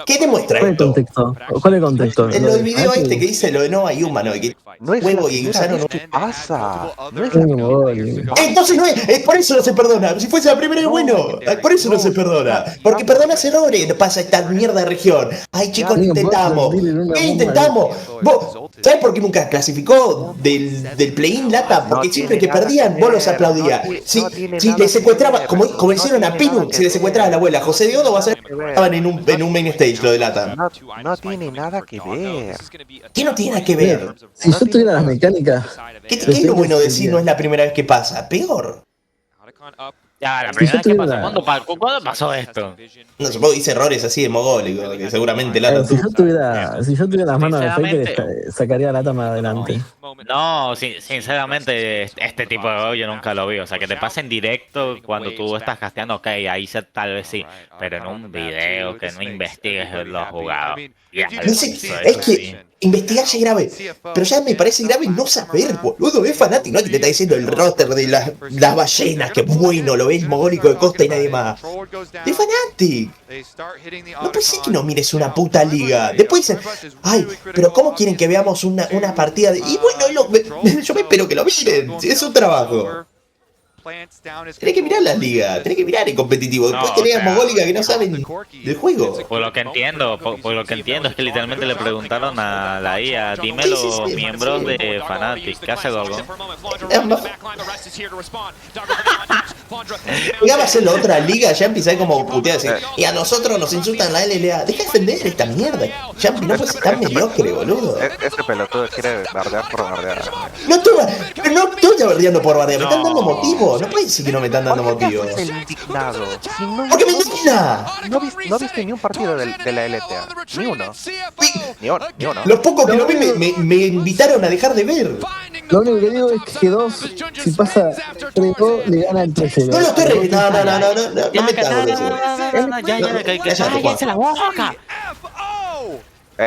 ¿Qué demuestra ¿Cuál es el esto? contexto? ¿Cuál es el contexto? En lo del video este que dice lo de Nova y Humano, que No es huevo la y primera gusano vez no... que pasa. No es la Ay, primera vez que pasa. Entonces no es por eso no se perdona. Si fuese la primera es bueno. Por eso no se perdona. Porque perdonas errores. No pasa esta mierda de región. Ay, chicos, lo intentamos. ¿Qué intentamos? Vos, ¿Sabes por qué nunca clasificó del play-in Lata? Porque siempre que perdían, vos los aplaudías. Si le secuestraba, como hicieron a Pinu, si le secuestraba a la abuela José de Odo, estaban en un main stage lo de Lata. No tiene nada que ver. ¿Qué no tiene nada que ver? Si yo tuviera las mecánicas. ¿Qué es lo bueno de decir no es la primera vez que pasa? Peor. Ya, la Si yo primera vez que tuviera- pasó. ¿Cuándo pasó esto? No, supongo que hice errores así de mogólico, que seguramente Lata Si yo tuviera las manos de Faker, Sinceramente. sacaría Lata más adelante. No, sinceramente, este tipo de juego yo nunca lo vi. O sea, que te pasa en directo cuando tú estás casteando, ok, ahí tal vez sí. Pero en un video que no investigues los jugadores. No sé, es que investigar ya es grave, pero ya me parece grave no saber, boludo. Es fanático, no te está diciendo el roster de las ballenas, que bueno, lo ves mogólico de Costa y nadie más. Es Fnatic. No pensé que no mires una puta liga. Después dicen, ay, pero ¿cómo quieren que veamos una partida de...? Y bueno, yo me espero que lo miren, si es un trabajo. Tenés que mirar las ligas, tenés que mirar el competitivo. Después No, tenés o a sea, mogólica que no saben del juego. Por lo que entiendo, es que literalmente le preguntaron a la IA, dime los miembros de Fnatic, ¿qué hace Gogo? Llegabas en la otra liga, Yampi, ¿sabes cómo putea? Y a nosotros nos insultan la LLA. Deja de defender esta mierda. Yampi, no puedes estar mediocre, boludo. Este pelotudo quiere bardear por bardear. No estoy bardeando por bardear, me están dando motivos. No puedes decir que no me están dando motivos. El indignado. ¿Por qué me indigna? No viste ni un partido de la LTA. Ni uno. Ni uno. Los pocos que lo vi me invitaron a dejar de ver. Lo único que digo es que G2, si pasa 3-2, le gana el 3-0. No lo estoy no me cago en eso. ¡Cállense la boca!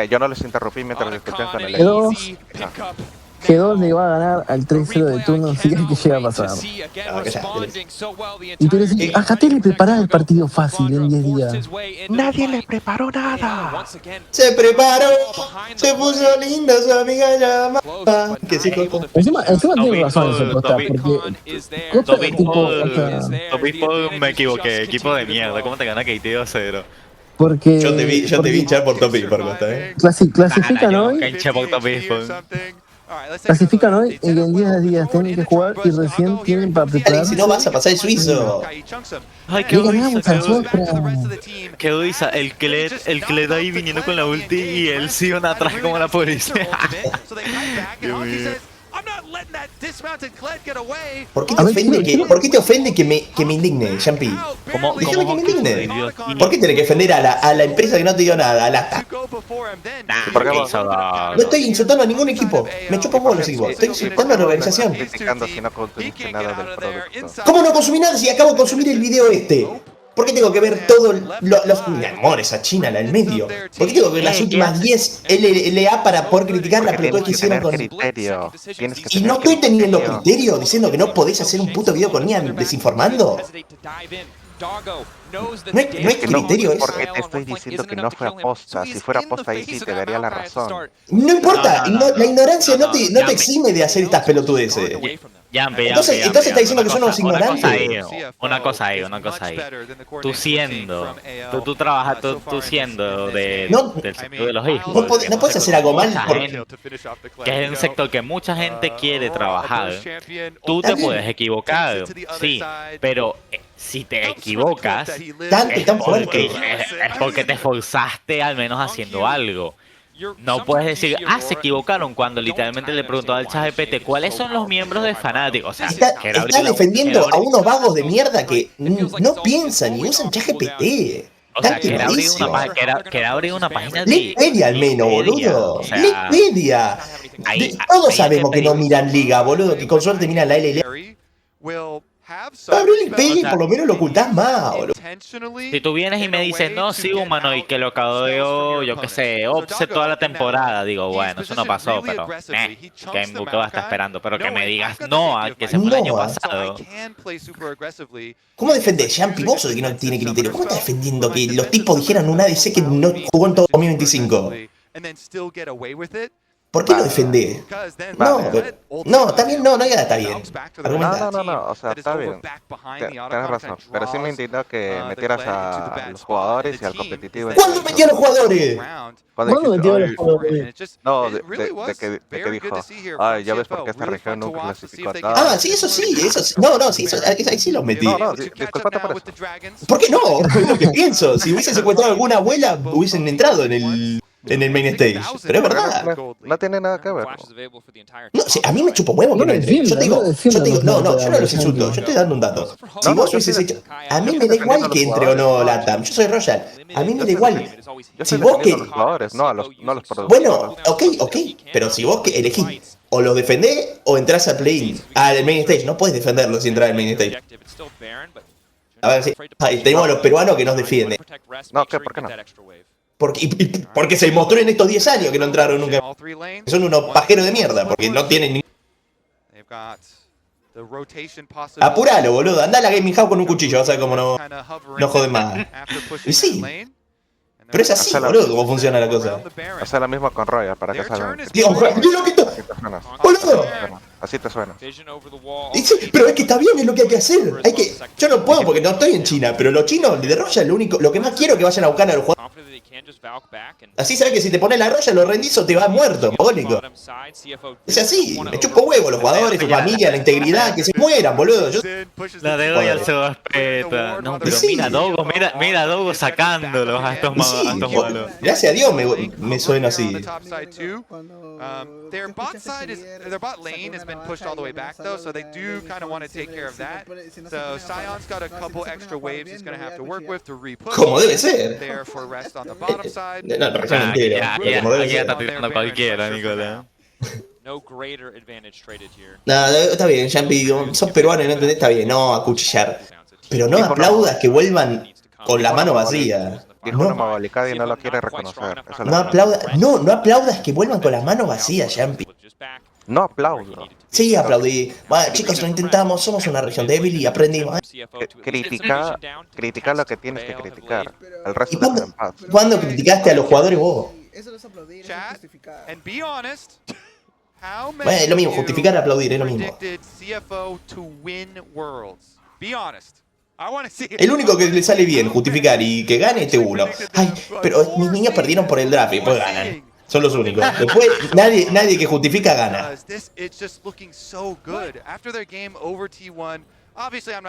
Yo no les interrumpí mientras discutían con el G2, G2 le va a ganar al 3-0 de turno si es que llega a pasar. Y tú decís, a KT le preparaba el partido fácil en 10 días. Nadie le preparó nada. Se preparó, se puso linda su amiga llamada. Que sí, Costa. Encima tiene razón ese Costa, porque Costa tipo, me equivoqué, equipo de mierda, ¿cómo te gana KT 2-0? porque Yo te vi hinchar por Topic por Costa, clasifican hoy. Clasifican hoy y en 10 días tienen que jugar y recién tienen para prepararse. Si no vas a pasar el suizo. Ay, qué ganamos a nosotros. Qué duisa, el Kled ahí viniendo con la ulti y él Sion atrás como la policía. Dios mío. ¿Por qué te ofende que me indigne, Yampi? Déjame que me indigne. ¿Por qué tenés que ofender a la empresa que no te dio nada, a Lata? No estoy insultando a ningún equipo. Me chupo huevos los equipos. Estoy insultando a la organización. ¿Cómo no consumí nada si acabo de consumir el video este? ¿Por qué tengo que ver todo mi amor, esa China, la del medio? ¿Por qué tengo que ver las últimas 10 LLA para poder criticar la pelotudez que hicieron con... Y no estoy teniendo criterio diciendo que no podés hacer un puto video con Ian desinformando. No hay criterio eso. Porque te estoy diciendo que no fue aposta. Si fuera aposta ahí sí te daría la razón. No importa, la ignorancia no te exime de hacer estas pelotudeces. Entonces está diciendo que son unos ignorantes. Una cosa ahí. Tú siendo del sector de los esports. No puedes hacer algo mal Que es un sector que mucha gente quiere trabajar. Tú te puedes equivocar, sí, pero si te equivocas es porque te esforzaste al menos haciendo algo. No puedes decir, se equivocaron cuando literalmente le preguntó al ChatGPT cuáles son los miembros de Fnatic. O sea, está defendiendo a unos vagos de mierda que no piensan ni usan ChatGPT. O sea, quiere abrir una página de... Wikipedia al menos, boludo. Wikipedia. Todos sabemos que no miran liga, boludo, que con suerte miran la LLA. Abre el Wikipedia y por lo menos lo ocultás más, boludo. Si tú vienes y me dices, no, sí, humano, y que lo cadeó, yo qué sé, Offset toda la temporada, digo, bueno, eso no pasó, pero, que Mbuto va a estar esperando, pero que me digas, no, que se fue el año pasado. ¿Cómo defendés, Yampi? Vos sos de que no tiene criterio. ¿Cómo estás defendiendo que los tipos dijeran un ADC que no jugó en todo 2025? ¿Por qué lo defendés? No, no, también no ya está bien. Argumentá. No, o sea, está bien. Tienes razón. Pero sí me indignó que metieras a los jugadores y al competitivo. ¿Cuándo metió a los jugadores? ¿Cuándo dijiste, metió a los "Ay, jugadores? no, de que dijo, ay, ya ves por qué esta región nunca clasificó a tal. Ah, sí, eso sí, eso sí. No, no, sí, eso, ahí sí los metí. No, disculpate por eso. ¿Por qué no? Es lo que pienso. Si hubiese secuestrado alguna abuela, hubiesen entrado en el main stage. Pero es verdad. No tiene nada que ver. No, sí, a mí me chupo huevo que no entre. Yo te digo, yo no los insulto, yo estoy dando un dato. Si vos hubieses hecho. A mí me da igual que entre o no Latam. Yo soy Royal. A mí me da igual. Si vos que. A los jugadores, no a los productores. Bueno, ok. Pero si vos que elegís o los defendés o entrás al play-in, al main stage. No puedes defenderlos si entras al main stage. A ver, sí. Tenemos a los peruanos que nos defienden. No, ¿por qué no? Porque se mostró en estos 10 años que no entraron nunca. Son unos pajeros de mierda, porque no tienen ni... Apuralo, boludo. Andá a la Gaming House con un cuchillo, vas a ver cómo no joden más. Y sí. Pero es así, boludo, cómo funciona la cosa. Hacer lo mismo con Royal para que salgan. ¡Boludo! Así te suena. Pero es que está bien, es lo que hay que hacer. Yo no puedo porque no estoy en China, pero los chinos de Royal lo que más quiero es que vayan a buscar a los jugadores. Así sabes que si te pones la Royal, los rendís o te vas muerto, mogólico. Es así, me chupo huevo los jugadores, su familia, la integridad, que se mueran, boludo. La de hoy se respeta. No, pero mira a Dogo sacándolos a estos malos. Gracias a Dios me suena así. Their bot lane has been pushed all the way back though, so they do kind of want to take care of that. So Sion's got a couple extra waves he's going to have to work with to re-push. Como debe ser. There for rest on the bottom side. No, como debe ser. Está tirando cualquiera, Nicolás. No greater advantage traded here. No, está bien, Jampi, sos peruano y no entendés, está bien, no acuchillar. Pero no aplaudas que vuelvan con la mano vacía. Dijo una mabalicada y no lo quiere reconocer. No aplaudas que vuelvan con las manos vacías, Jampi. No aplaudo. Sí, aplaudí. Bueno, chicos, lo intentamos, somos una región débil y aprendimos. Critica lo que tienes que criticar. El resto está en paz. ¿Cuándo criticaste a los jugadores vos? Eso no es aplaudir, eso es justificar. And be honest, bueno, es lo mismo, justificar y aplaudir, es lo mismo. El único que le sale bien justificar y que gane este uno. Ay, pero mis niños perdieron por el draft y después ganan. Son los únicos. Después nadie que justifica gana.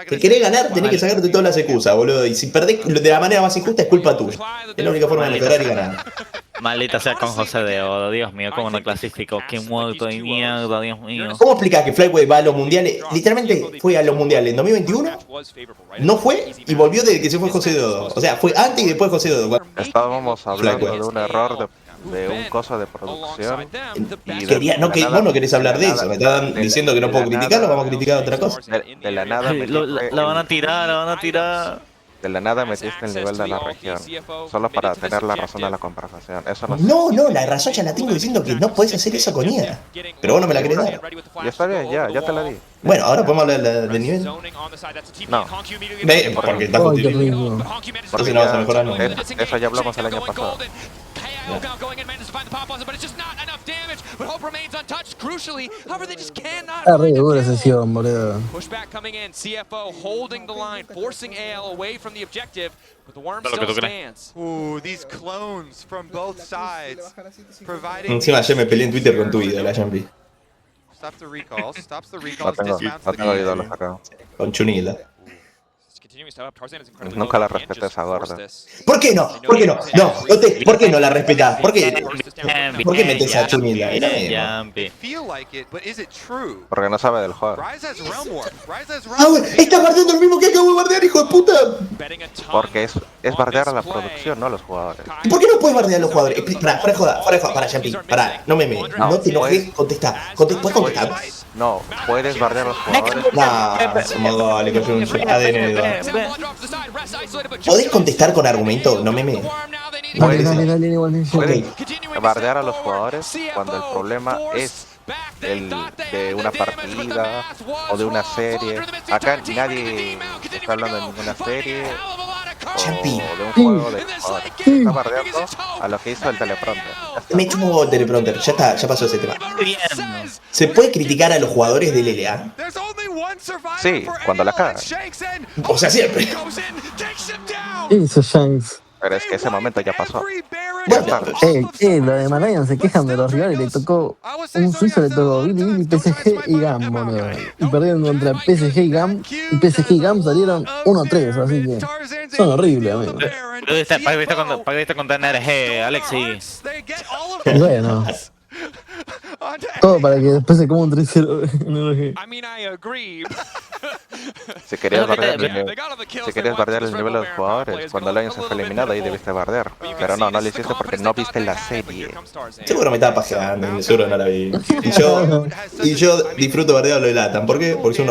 Si querés ganar, tenés que sacarte todas las excusas, boludo. Y si perdés de la manera más injusta, es culpa tuya. Es la única forma de mejorar y ganar. Maldita sea con José de Odo, Dios mío, cómo no clasificó. Qué muerto de mierda, Dios mío. ¿Cómo explicás que Flyway va a los mundiales? Literalmente fue a los mundiales en 2021, no fue y volvió desde que se fue José de Odo. O sea, fue antes y después José de Odo. Estábamos hablando de un error de un coso de producción. Vos no querés hablar de eso, me están diciendo que no puedo criticarlo, vamos a criticar otra cosa. De la nada la van a tirar. De la nada metiste el nivel de la región, solo para tener la razón de la conversación. Eso no, la razón ya la tengo diciendo que no podés hacer eso con IA. Pero vos no me la querés dar. Ya está bien, ya te la di. Bueno, ahora podemos hablar del nivel. No. Porque está justificado. Por si no vas a mejorar, no. Eso ya hablamos el año pasado. Ah, re dura sesión, boludo. Pushback coming in, CFO holding the line, forcing AL away from the objective, but the worm still stands. These clones from both sides providing. Encima ayer me peleé en Twitter con tu ídola, Jampi. Stops the recalls, dismounts No tengo ídolos acá. Con Chunila. Nunca la respeté esa gorda. ¿Por qué no? ¿Por qué no? ¿Por qué no la respetás? ¿Por qué metes a Chunila? Porque no sabe del juego. ¡Está bardeando el mismo que acabo de bardear, hijo de puta! Porque es bardear a la producción, no a los jugadores. ¿Y por qué no puedes bardear a los jugadores? Fuera de joda, para Jampi, no me no te enojes, contestá. ¿Puedes contestar? No, puedes bardear a los jugadores. No, somos dale, que soy un ADN de dos. ¿Podés contestar con argumento? No meme. Puedes bardear a los jugadores cuando el problema es el de una partida o de una serie. Acá nadie está hablando de ninguna serie Champi. de un juego de jugadores. Está bardeando a lo que hizo el teleprompter. Me chupo el teleprompter, ya está, ya pasó ese tema. Bien. ¿Se puede criticar a los jugadores del LLA? Sí, cuando la cagan. O sea, siempre. ¿Qué hizo Shanks? Pero es que ese momento ya pasó. Bueno, Lo de Malayan se quejan de los rivales, le tocó un suizo, le tocó Billy, PSG y GAM, boludo. Y perdieron contra PSG y GAM, y PSG y GAM salieron 1-3, así que son horribles, amigo. Perdiste contra NRG, Alexi. Y bueno, todo para que después se coma un 3-0 en el I mean, I agree. Si querías bardear el nivel de los jugadores, cuando Lions se fue eliminado, ahí debiste bardear. Pero no lo hiciste porque no viste la serie. seguro me estaba pajeando, seguro no la vi. Y yo disfruto bardear lo de Latam. ¿Por qué? Porque son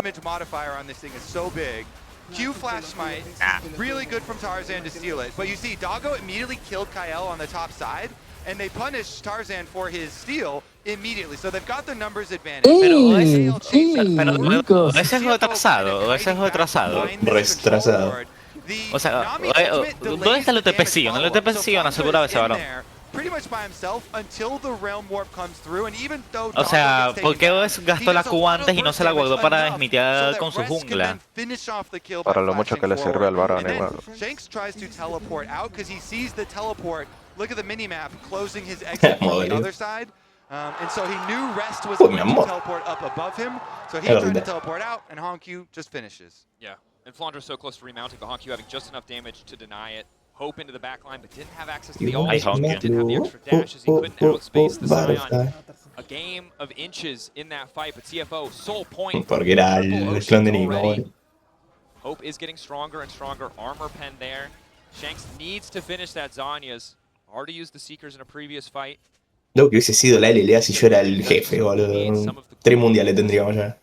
Q flash smite, really good from Tarzan to steal it. But you see, Doggo immediately killed Kyle on the top side, and they punished Tarzan for his steal immediately. So they've got the numbers advantage. Pero ese es retrasado, retrasado. O sea, ¿dónde está el UTP-Sion? El UTP-Sion aseguraba ese balón. O sea, ¿por qué gastó la Q antes y no se la guardó para smitear con su jungla? Para lo mucho que le sirve al varón igual. Shanks tries to teleport out because he sees the teleport. Look at the minimap closing his exit on the other side. And so he knew Rest was going to teleport up above him. So he tried to teleport out, and Honku just finishes. Yeah, and Flandre's so close to remounting, but Honku having just enough damage to deny it. Hope into the back line, but didn't have access to the ult. Didn't have the extra dashes. He couldn't outspace the Scion. A game of inches in that fight, but CFO, sole point. Porque era el clon de Nico, bueno. Hope is getting stronger and stronger. Armor pen there. Shanks needs to finish that Zanya's. Already used the Seekers in a previous fight. Lo que hubiese sido la LLA si yo era el jefe, boludo. 3 mundiales tendríamos ya.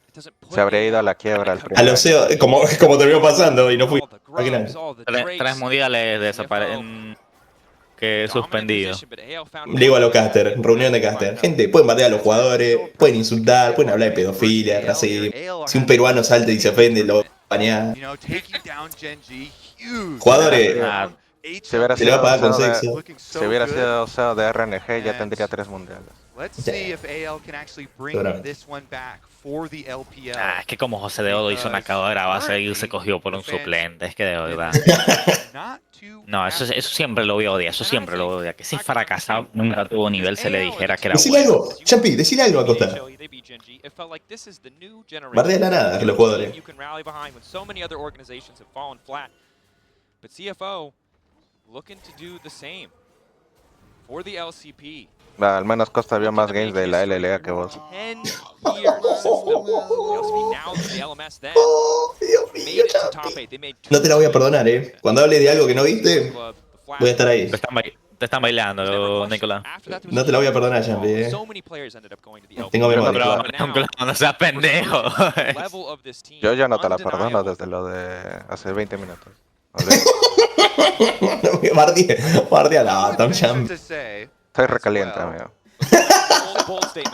Se habría ido a la quiebra al primer Al Oceo, como terminó pasando y no fui. 3 mundiales desaparecen. Que suspendido. Le digo a los caster, reunión de caster. Gente, pueden batear a los jugadores, pueden insultar, pueden hablar de pedofilia, racismo. Si un peruano salta y se ofende, lo banean. Jugadores. Si hubiera se le va a pagar con sexo. Si hubiera sido CEO de RNG, ya tendría 3 mundiales. Let's see if AL can actually bring this one back for the LPL. Es que como José de Odo hizo una acabadora base y se cogió por un suplente, es que de verdad. No, eso siempre lo voy a odiar, eso siempre lo voy a odiar. Que si fracasado nunca tuvo nivel se le dijera que era decile bueno. algo, Champi, decile algo a Costa. Bardea la nada que los jugadores. But CFO looking to do the same for the LCP. Al menos Costa vio más games de la LLA que vos. 10 years since the LCP, now the LMS then made it to top 8. They made No te la voy a perdonar, Cuando hable de algo que no viste, voy a estar ahí. Te están bailando, Nicolás. No te la voy a perdonar, Champi, Tengo memoria. No seas pendejo. Yo ya no te la perdono desde lo de hace 20 minutos. Bardea la Champi. Estoy recaliente, amigo.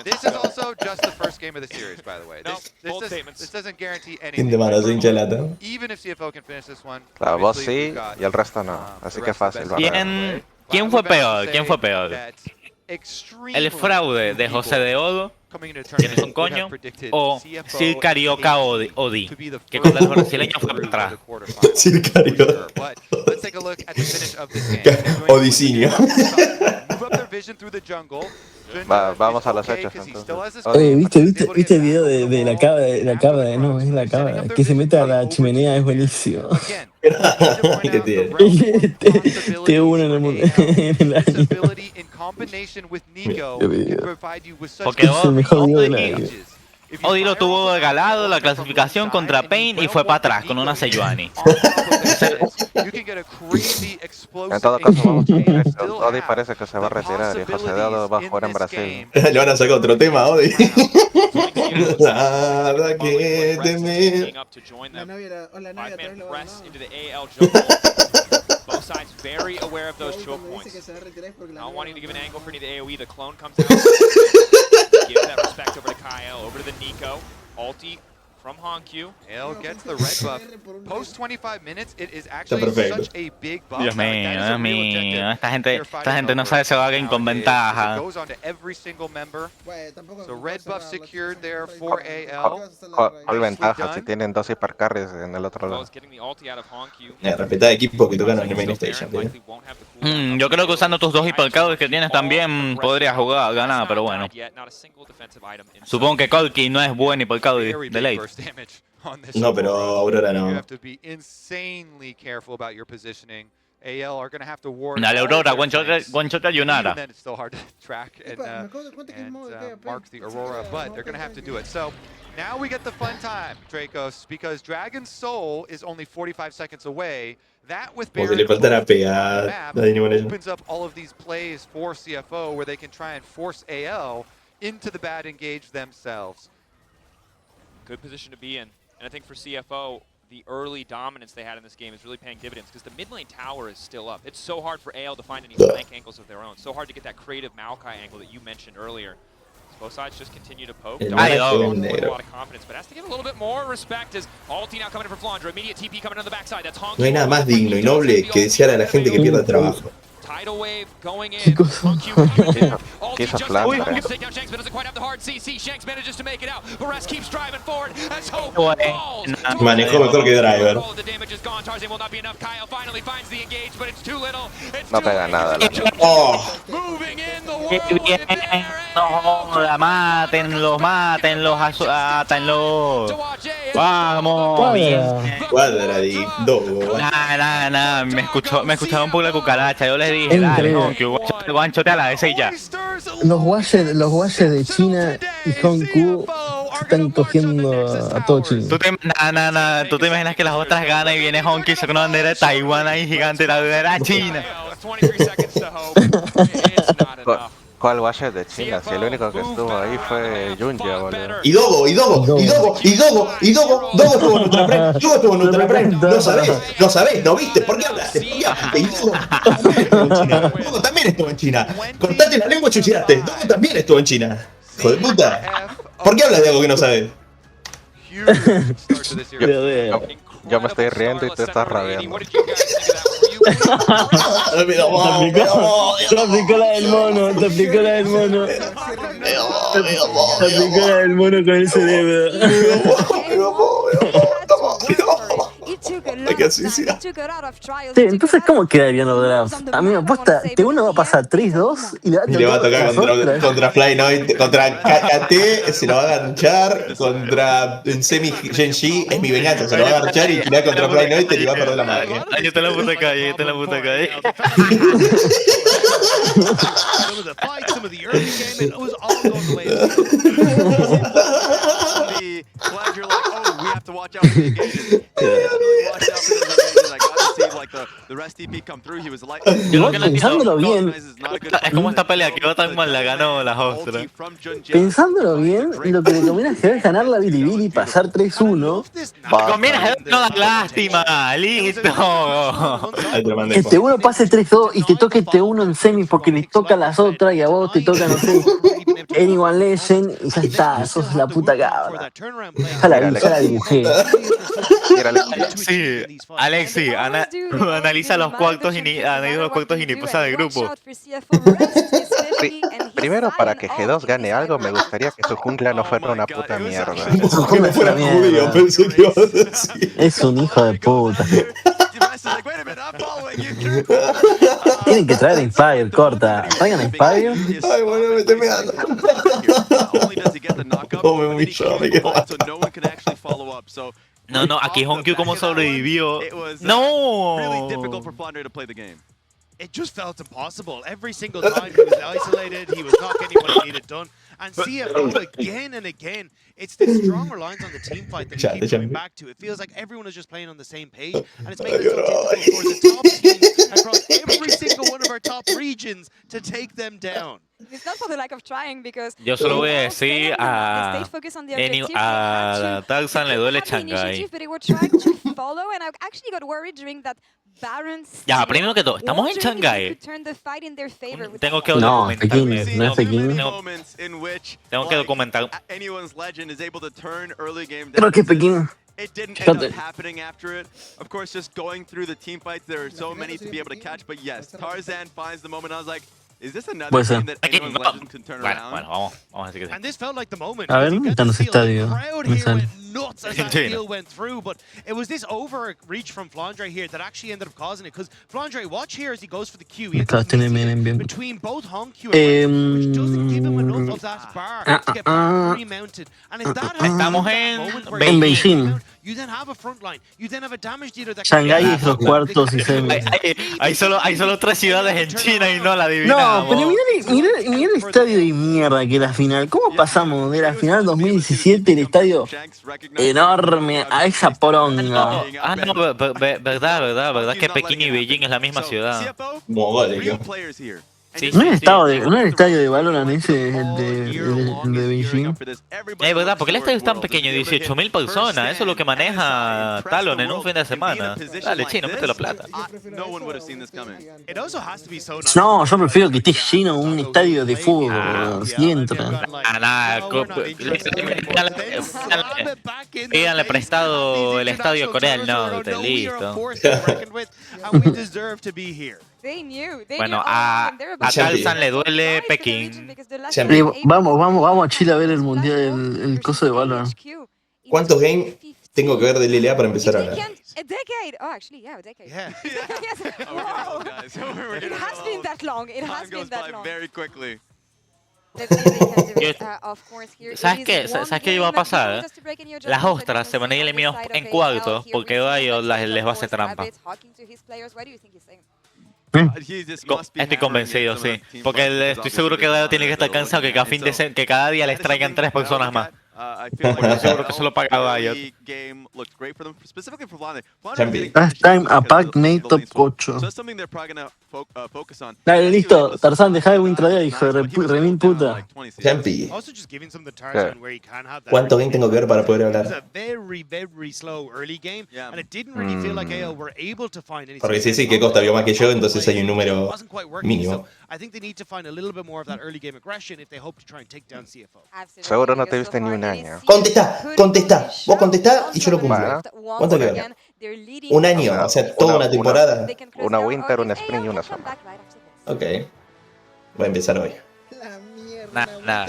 This is also just the first game of the series, by the way. This doesn't guarantee ¿Quién te manda a hincha lata? Even if CFO can finish this one. Claro, vos sí y el resto no. Así que fácil. ¿Quién fue peor? ¿Quién fue peor? ¿El fraude de José de Odo, que no es un coño, o Sir Carioca Odi, que contra los brasileños fue para atrás? Sir Carioca Odicinio. Vamos a los hechos entonces. Oye, ¿viste el video de la cabra? No, es la cabra, que se mete a la chimenea, es buenísimo. ¿Qué tiene? Te uno en el año. Porque es el mejor video del año. Odi lo tuvo regalado la clasificación contra Pain y fue para atrás con una Sejuani. En todo caso, vamos a Odi parece que se va a retirar y José de Odo va a jugar en Brasil. Le van a sacar otro tema, Odi. Nada que temer. La novia otra vez lo va a Both sides very aware of those choke points. Not wanting to give an angle for any of the AoE. The clone comes out. Gives that respect over to Kyle, over to the Nico. Ulti from Honkyu. AL gets the red buff. Post 25 minutes, it is Está actually perfecto. such a big buff. Dios mío, That is a Dios real mío. objective Esta gente no sabe se va a con nowadays. ventaja. It goes on to every single member. So red buff secured there Rey, for AL. ¿Cuál ventaja si tienen 2 hypercarries en el otro lado? Respetá de equipo que tocan en el main station, tío. Yo creo que usando tus dos hipercards que tienes también podrías jugar, ganar, pero bueno. Supongo que Colky no es buen hipercard de late. No, pero Aurora no. You have to be insanely careful about your positioning. AL are going to have to ward. Dale, Aurora, one shot a Yunara. Even then, it's still hard to track and mark the Aurora, but they're going to have to do it. So now we get the fun time, Dracos, because Dragon's Soul is only 45 seconds away. That with Como si le Baron faltara pegar map a Dynamo Legend. opens up all of these plays for CFO where they can try and force AL into the bad engage themselves. Good position to be in. And I think for CFO, the early dominance they had in this game is really paying dividends because the mid lane tower is still up. It's so hard for AL to find any flank angles of their own. So hard to get that creative Maokai angle that you mentioned earlier. Both sides just continue to poke. With a lot of confidence, but has to give a little bit more respect as Ulti now coming in for Flandra. Immediate TP coming on the backside. That's Honky. No hay nada más digno y noble que desear a la gente que pierda el trabajo. Tidal wave going in. ¿Qué hizo Flandra? Take down Shanks, but doesn't quite have the hard CC. Shanks manages to make it out. Barres keeps driving forward as Hope falls. Manejó mejor que Driver. The damage is gone. Tarzan will not be enough. Kyle finally finds the engage, but it's too little. It's No pega nada. moving in the world. Bien, no joda, mátenlos, mátenlos. Vamos, bien. Cuadradito. Nada, me escuchaba un poco la cucaracha. Yo les dije, dale, Honkyu, guanchote a la S y ya. Los guayes de China y Hong Kong están cogiendo a todo China. ¿Tú te imaginas que las otras ganan y viene Honkyu y saca una bandera de Taiwán ahí gigante, la bandera de China? ¿Cuál Washer de China? Si el único que estuvo ahí fue Junja, boludo. Y Dogo estuvo en Ultra Prime. Dogo estuvo en Ultra Prime. No sabés, no viste. ¿Por qué hablaste? Y Dogo también estuvo en China. Cortate la lengua, chuchiraste. Dogo también estuvo en China. Hijo de puta. ¿Por qué hablas de algo que no sabes? Yo me estoy riendo y tú estás rabiando. Te aplicó la del mono. Te aplicó la del mono con el cerebro. Sí, entonces, ¿cómo quedarían los drafts? A mí me apuesta, T1 va a pasar 3-2 y le va a tocar contra Fly Noite, contra KKT, se lo va a ganchar, contra en semi Genji, es mi venganza, se lo va a ganchar y tirar contra Fly Noite y le va a perder la madre. Ahí está la puta calle, Some of the early game, and it was all going the way. Glad you're like, oh, we have to watch out for the engages. Watch out for those engages. I got to see like the rest TP come through. He was like, pensándolo bien, es como esta pelea que tan mal la ganó la Hostra. Pensándolo bien, lo que le conviene hacer es ganar la Bilibili y pasar 3-1. Conviene hacer no da lástima, listo. Que T1 pase 3-2 y te toque T1 en semi porque les toca a las otras y a vos te toca, no sé, Anyone Legend y ya está, sos la puta cabra. Ya la dibujé. Sí, Alexi, analiza los cuartos y ni pasa de grupo. Primero, para que G2 gane algo, me gustaría que su jungla no fuera una puta mierda. Es un hijo de puta. Tienen que traer a Inspire, corta. Traigan a Inspire. Ay, bueno, me estoy pegando. Oh, me humilló, me quedo mal. No, aquí Honkyu como sobrevivió. No. It just felt impossible. Every single time he was isolated, he was not getting what he needed done. And CFO again and again, it's this strong reliance on the team fight that we keep coming back to. It feels like everyone is just playing on the same page, and it's making it so difficult for the top teams across every single one of our top regions regions to take them down. It's not for the lack of trying because Yo solo voy a decir a Tarzan le duele Shanghai. but they were trying to follow, and I actually got worried during that Baron. Ya, primero que todo, estamos en Shanghai. Tengo que No, Pekín, no es Pekín. Tengo que documentar. Anyone's legend is able to turn early game Creo down. que es Pekín. It didn't end up happening after it. Of course, just going through the team fights, there are so many to be able to catch. But yes, Tarzan finds the moment. I was like, is this another game that anyone's legend can turn around? Bueno, vamos a decir que sí. And this felt like the moment. A ver, ¿dónde están los estadios? Crowd here went nuts as that deal went through, but it was this overreach from Flandre here that actually ended up causing it. Because Flandre, watch here as he goes for the Q. He between both Hong Q and which doesn't give him enough of that bar to get back remounted. And if that Estamos en Beijing. you then have a front line. You then have a damage dealer that Shanghái es los cuartos y semis. Hay solo 3 ciudades en China y no la adivinamos. No, pero mira el estadio de mierda que era final. ¿Cómo pasamos de la final 2017, el estadio enorme, a esa poronga? No, verdad que Pekín y Beijing es la misma ciudad. Sí, ¿No es el estadio de Valorant ese, el de Beijing? Es verdad, porque el estadio es tan pequeño, 18.000 personas, eso es lo que maneja Talon en un fin de semana. Dale, chino, mete la plata. No, yo prefiero que esté lleno un estadio de fútbol, si entra. Pídanle prestado el estadio a Corea del Norte, listo. Bueno, a Tarzan le duele Pekín. Vamos a Chile a ver el mundial, el coso de Valorant. ¿Cuántos games tengo que ver de LLA para empezar a ganar? A decade. Oh, actually, yeah, a decade. Yeah. Yes. Wow. It has been that long. It has been that long. Very quickly. ¿Sabes qué iba a pasar? Las ostras se van a ir eliminados en cuartos porque ellos les va a hacer trampa. Estoy convencido, sí. Porque estoy seguro que Dayo tiene que estar cansado que cada día les traigan 3 personas más. Porque seguro que se lo paga Dayo. Last time a pack made top 8. Dale, listo. Tarzan, deja de wintradear, hijo de remil puta. Champi. ¿Cuánto game tengo que ver para poder hablar? Porque sí, que Costa vio más que yo, entonces hay un número mínimo. Seguro no te viste ni un año. Contestá. Vos contestá y yo lo cumplo. ¿Cuánto que ver? Un año, o sea, toda una temporada. Una winter, una spring y una summer. Ok. Voy a empezar hoy. Nah.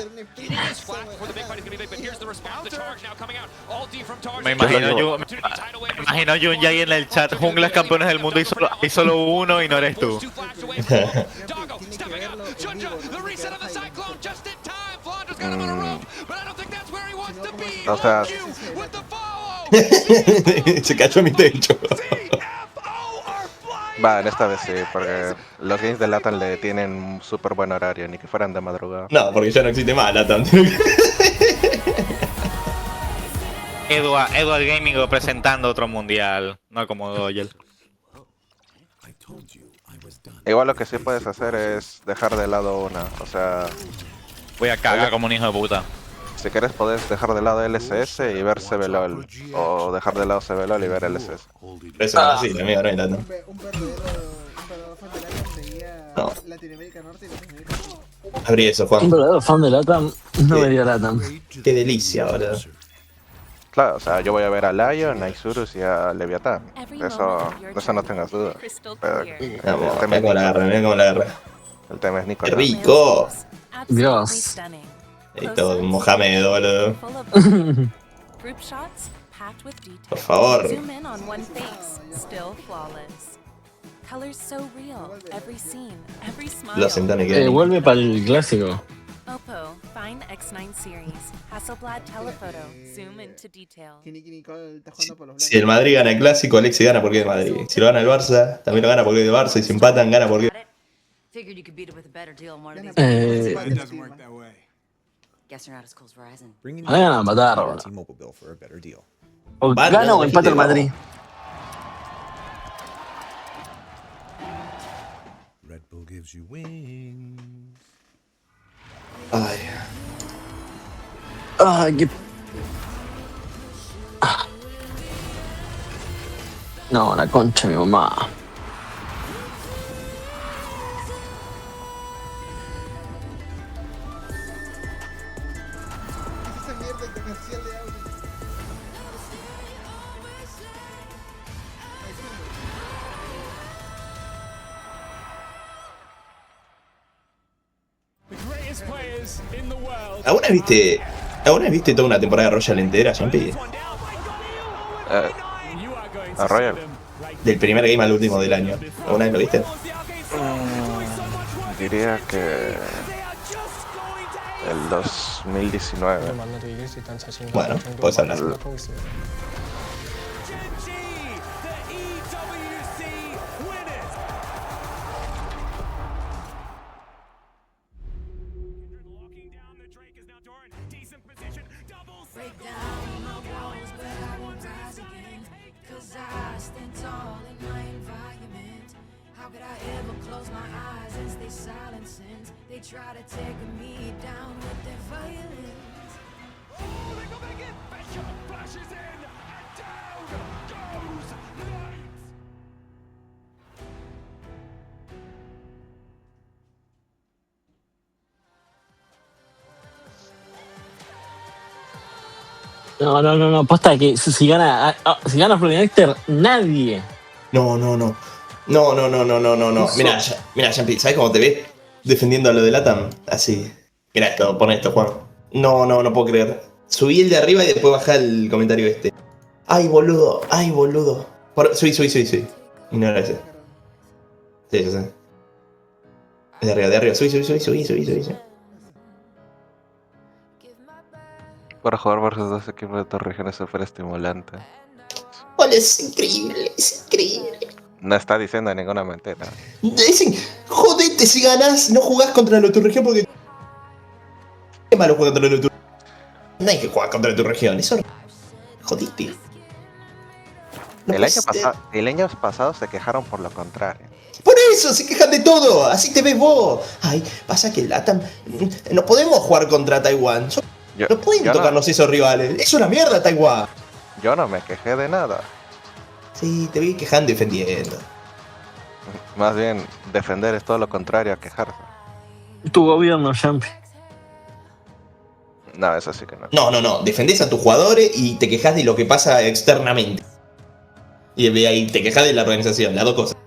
Me imagino yo ya ahí en el chat, junglas campeones del mundo y solo uno y no eres tú. O sea, se cayó mi techo. Va, en esta vez sí, porque los games de Latam le tienen súper buen horario, ni que fueran de madrugada. No, porque ya no existe más Latam. Edward Gaming representando otro mundial, no como Doyle. Igual lo que sí puedes hacer es dejar de lado una, o sea... Voy a cagar como un hijo de puta. Si quieres podés dejar de lado LSS y ver CBLOL, o dejar de lado CBLOL y ver LSS. Eso no es así, amigo, no hay tanto. No. Abrí eso, Juan. Un verdadero fan de Latam no vería Latam. Qué delicia, boludo. Claro, o sea, yo voy a ver a Lion, a Isurus y a Leviatán. Eso no tengas duda. Pero mira cómo la agarra, El tema es Nicolás. ¡Qué rico! Dios. Y todo Mohamed, boludo. Por favor. Lo sentan y quedan. Vuelve para el clásico. Si el Madrid gana el clásico, Alexis gana porque es de Madrid. Si lo gana el Barça, también lo gana porque es de Barça. Y si empatan, gana porque... Vayan a matar. O gana o empata el Madrid. Ay. Ay, qué... No, la concha de mi mamá. Esa mierda de comercial de audio. ¿Alguna vez viste toda una temporada de Royal entera, Jumpy? A Royal. Del primer game al último del año. ¿Alguna vez lo viste? Diría que el 2019. Bueno, puedes hablarlo. Try to take me down with their violence. Oh, they go back in. Bishop flashes in, and down goes Knight. No, posta que si gana Florinator, nadie. No. Mira, Jumpy, ¿sabes cómo te ves defendiendo a lo de Latam? Así. Mira esto, pon esto, Juan. No puedo creer. Subí el de arriba y después bajá el comentario este. Ay, boludo. Subí. Ignora ese. Sí, yo sé. Es de arriba. Subí. Para jugar versus dos equipos de todas regiones es súper estimulante. Hola, es increíble. No está diciendo ninguna mentira. Dicen, jodete si ganas, no jugás contra la de tu región porque... Qué malo jugar contra la de tu región. No hay que jugar contra tu región, eso... Jodiste. No El año pasado se quejaron por lo contrario. Por eso, se quejan de todo, así te ves vos. Ay, pasa que el LATAM... No podemos jugar contra Taiwán. No pueden tocarnos esos rivales. Es una mierda Taiwán. Yo no me quejé de nada. Sí, te vi quejando y defendiendo. Más bien, defender es todo lo contrario a quejarse. Tu gobierno, Champi. No, eso sí que no. No. Defendés a tus jugadores y te quejas de lo que pasa externamente. Y ahí te quejas de la organización, las dos cosas.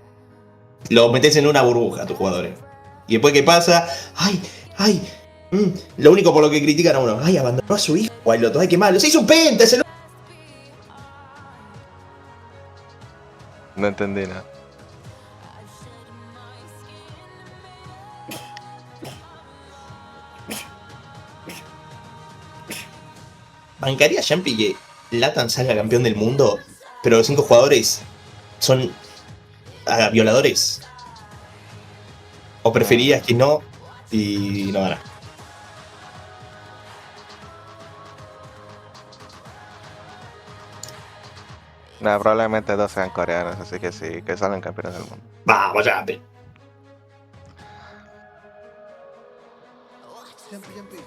Lo metés en una burbuja a tus jugadores. Y después, ¿qué pasa? Lo único por lo que critican a uno. Ay, abandonó a su hijo. Ay, lo ay, qué malo. Se hizo un penta, ese... No entendí nada. ¿Bancaría Jumpy que Latam salga campeón del mundo, pero los 5 jugadores son violadores? ¿O preferirías que no y no gana? No, probablemente 2 sean coreanos, así que sí, que salgan campeones del mundo. Vamos, Jumpy. Jumpy.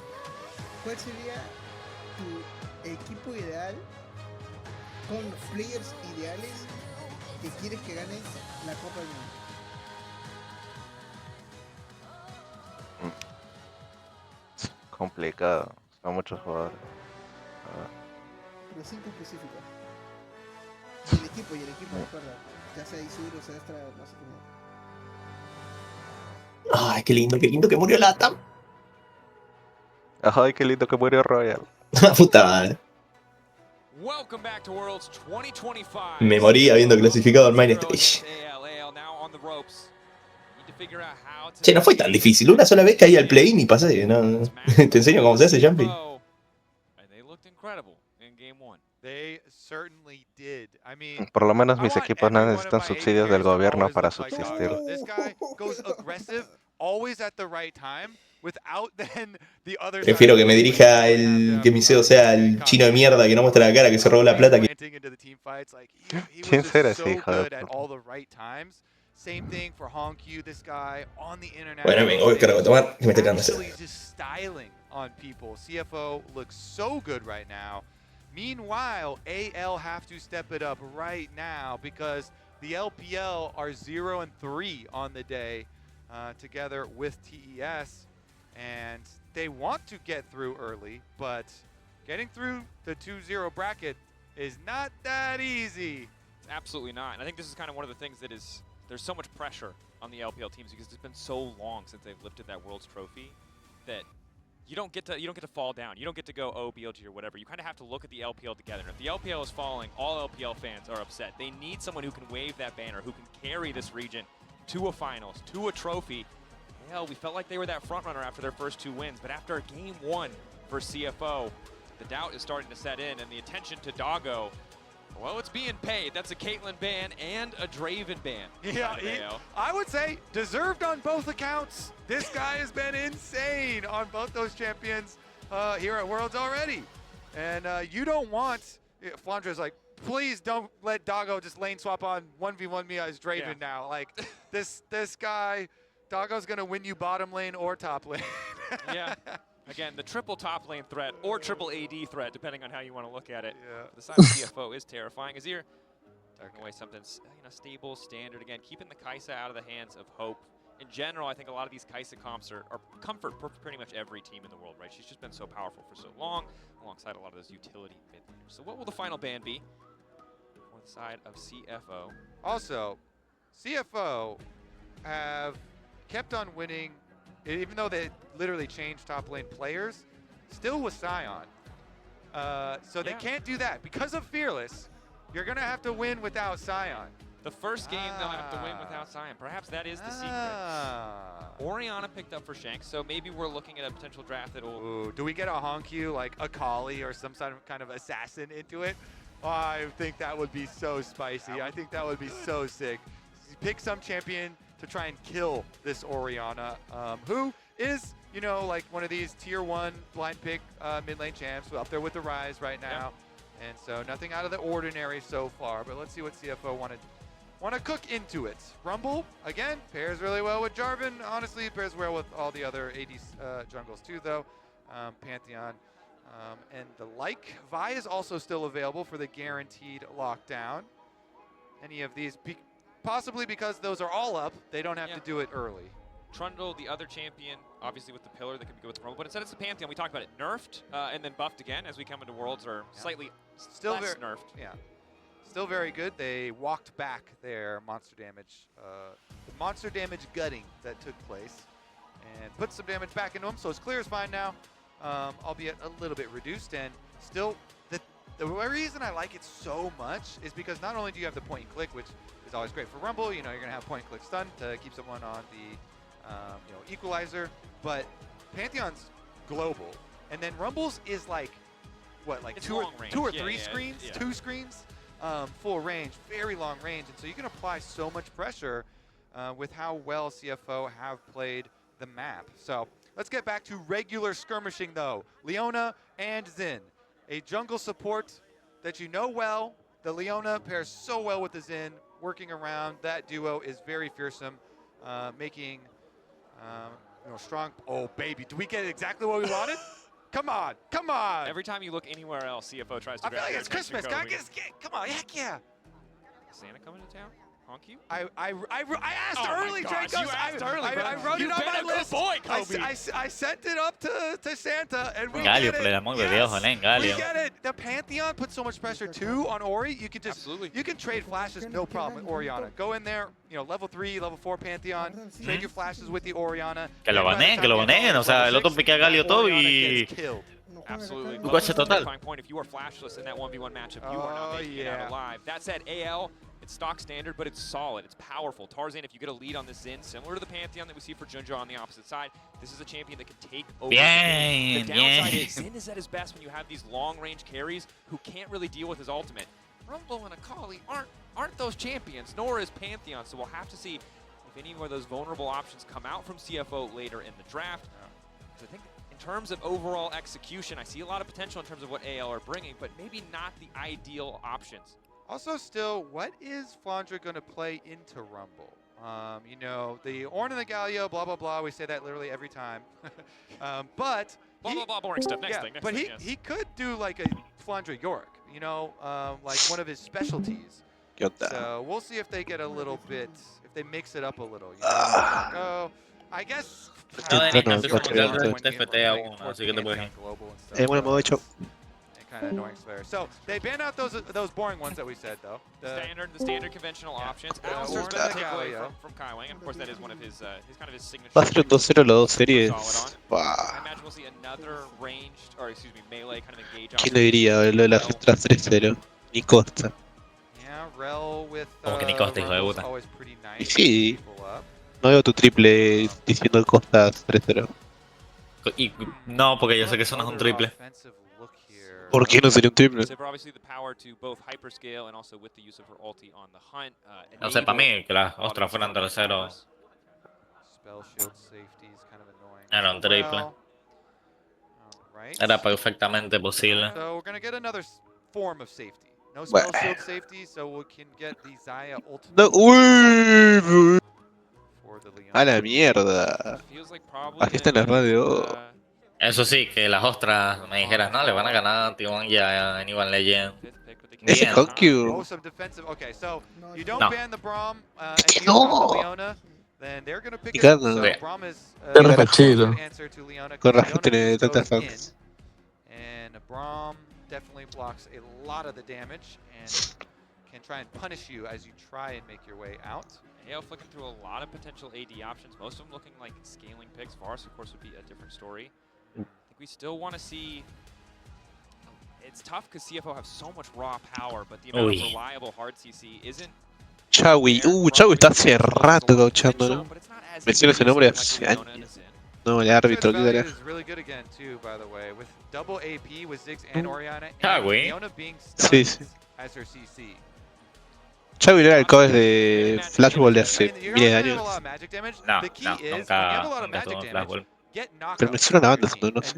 ¿Cuál sería tu equipo ideal con los players ideales que quieres que ganen la Copa del Mundo? Complicado, son muchos jugadores. Pero 5 específicos. Y el equipo, recuerda. Ya sea Isur o sea Astra, no sé cómo. Ay, qué lindo que murió Latam. Ay, qué lindo que murió Royal. Puta madre. Me morí habiendo clasificado al Main Stage. Che, no fue tan difícil. Una sola vez caí al play-in y pasé. ¿No? Te enseño cómo se hace, Jumpy. Por lo menos mis equipos no necesitan subsidios del gobierno para subsistir. Prefiero que me dirija el que mi CEO sea el chino de mierda que no muestra la cara, que se robó la plata. ¿Quién será ese hijo de puta? Same thing for Honkyu, this guy on the international Bueno, vengo, voy a tomar, que me estoy quedando actually just styling on people. CFO looks so good right now. Meanwhile, AL have to step it up right now because the LPL are 0-3 on the day together with TES, and they want to get through early, but getting through the 2-0 bracket is not that easy. It's absolutely not. And I think this is kind of one of the things that is, there's so much pressure on the LPL teams because it's been so long since they've lifted that World's Trophy that you don't get to fall down. You don't get to go, oh, BLG or whatever. You kind of have to look at the LPL together. And if the LPL is falling, all LPL fans are upset. They need someone who can wave that banner, who can carry this region to a finals, to a trophy. Hell, we felt like they were that front runner after their first 2 wins, but after game 1 for CFO, the doubt is starting to set in, and the attention to Doggo, well, it's being paid. That's a Caitlyn ban and a Draven ban. Yeah, I would say deserved on both accounts. This guy has been insane on both those champions here at Worlds already. And you don't want, Flandra's like, please don't let Doggo just lane swap on 1v1 me as Draven now. Like, this guy, Doggo's going to win you bottom lane or top lane. Yeah. Again, the triple top lane threat or triple AD threat, depending on how you want to look at it. Yeah. The side of CFO is terrifying. Azir taking away something stable, standard. Again, keeping the Kai'Sa out of the hands of Hope. In general, I think a lot of these Kai'Sa comps are comfort for pretty much every team in the world, right? She's just been so powerful for so long, alongside a lot of those utility mid laners. So what will the final ban be on the side of CFO? Also, CFO have kept on winning, even though they literally changed top lane players, still with Sion. So they can't do that. Because of Fearless, you're going to have to win without Sion. The first game they'll have to win without Sion. Perhaps that is the secret. Orianna picked up for Shanks, so maybe we're looking at a potential draft that will... Ooh, do we get a Honkyu, like a Kali or some kind of assassin into it? Oh, I think that would be so spicy. I think that would be so sick. Pick some champion to try and kill this Orianna, who is, you know, like one of these tier 1 blind pick mid lane champs up there with the Rise right now. And so nothing out of the ordinary so far, but let's see what CFO want to cook into it. Rumble, again, pairs really well with Jarvan. Honestly, it pairs well with all the other AD jungles too, though. Pantheon and the like. Vi is also still available for the guaranteed lockdown. Any of these, possibly because those are all up, they don't have to do it early. Trundle, the other champion, obviously with the pillar that could be good with the Rumble, but instead it's the Pantheon. We talked about it. Nerfed and then buffed again as we come into Worlds, or slightly still less nerfed. Yeah. Still very good. They walked back their monster damage, the monster damage gutting that took place, and put some damage back into them. So it's clear as fine now, albeit a little bit reduced. And still, the reason I like it so much is because not only do you have the point and click, which is always great for Rumble. You know, you're gonna have point and click stun to keep someone on the equalizer, but Pantheon's global, and then Rumble's is like what, like two or three screens, 2 screens. Full range, very long range, and so you can apply so much pressure with how well CFO have played the map. So let's get back to regular skirmishing though. Leona and Xin, a jungle support that you know well. The Leona pairs so well with the Xin, working around. That duo is very fearsome, making strong. Oh baby, do we get exactly what we wanted? Come on, come on! Every time you look anywhere else, CFO tries to grab I feel like your it's Christmas. attention, Come on, heck yeah! Santa coming to town? Honkyu? I asked early, Drake. You asked early, I wrote it on my list. Boy, Kobe. I sent it up to Santa, and we Galio, get por el it. amor de Dios, Jonen, Galio. We get it. The Pantheon puts so much pressure too on Ori. You can just you can trade flashes, no problem with Orianna. Go in there, level 3, level 4 Pantheon. Trade your flashes with the Orianna. Que lo baneen, o sea, el otro pique a Galio todo y... Absolutely. Un coche total. Point. If you are flashless in that 1v1 matchup, you are not making it out alive. That said, AL, it's stock standard, but it's solid. It's powerful. Tarzan, if you get a lead on the Xin, similar to the Pantheon that we see for Junjo on the opposite side, this is a champion that can take over the game. The downside is Xin is at his best when you have these long-range carries who can't really deal with his ultimate. Rumble and Akali aren't those champions, nor is Pantheon, so we'll have to see if any of those vulnerable options come out from CFO later in the draft. I think in terms of overall execution, I see a lot of potential in terms of what AL are bringing, but maybe not the ideal options. Also, still, what is Flandra going to play into Rumble? You know, the Ornn and the Galio, blah, blah, blah. We say that literally every time. But Blah, blah, blah, boring stuff. Next yeah, thing, next but thing, he, yes. he could do like a Flandra York, you know, like one of his specialties. So we'll see if they get a little bit, if they mix it up a little. You know, like, oh, I guess. No, Denis, no York empezó a is meter hard el when you TFT get a bringing uno, towards así the que te end puedes on ir. global and stuff. Bueno, me voy, chau. Kind of annoying there. So they banned out those boring ones that we said though. The standard conventional options. Alistair's been a takeaway from Kaiwing, and of course that is one of his kind of his signature. Va a ser un 2-0 las dos series. I imagine we'll see another ranged, or excuse me, melee kind of engage. ¿Quién lo diría? Lo de las 3-0. Ni Costa. Yeah, Rel with Como que ni Costa, hijo de puta. always pretty Y nice. sí. No veo tu triple diciendo Costa 3-0. Y, no, porque yo sé que eso no es un triple. ¿Por qué no sería un triple? Obviously the power to both hyperscale and also with the use of her ulti on the hunt. No sé, para mí, que las ostras fueran 3-0. Spell shield safety is kind of annoying. Era un triple. Era perfectamente posible. So we're gonna get another form of safety. No spell shield safety, so we can get the Xayah ultimate. No, uy, a la mierda. Aquí está la radio. Eso sí, que las ostras me dijeras, no, le van a ganar a T1 y a Anyone Legend. Ese Bien. Honkyu. Okay, so you don't No. ban the Braum and you don't ban the Leona, then they're gonna pick it up. So Braum is Perro a pechito. good answer to Leona. Con 'Cause razón Leona tiene just tantas goes fans. in, and Braum definitely blocks a lot of the damage and can try and punish you as you try and make your way out. AO flicking through a lot of potential AD options, most of them looking like scaling picks. Varus, of course, would be a different story. I think we still want to see... It's tough because CFO have so much raw power, but the amount of reliable hard CC isn't... Chawi. Chawi está hace rato gauchando. Menciono ese nombre hace años. No, el árbitro, ¿qué era? Is really good again too, by the way, with double AP with Ziggs and Orianna, Ah, and güey. Leona being Sí, stunned sí. as her CC. Chavi era el cover de Flashball de hace miles de años. No, no, nunca estuvo en Flashball. Pero me suena una banda, no sé.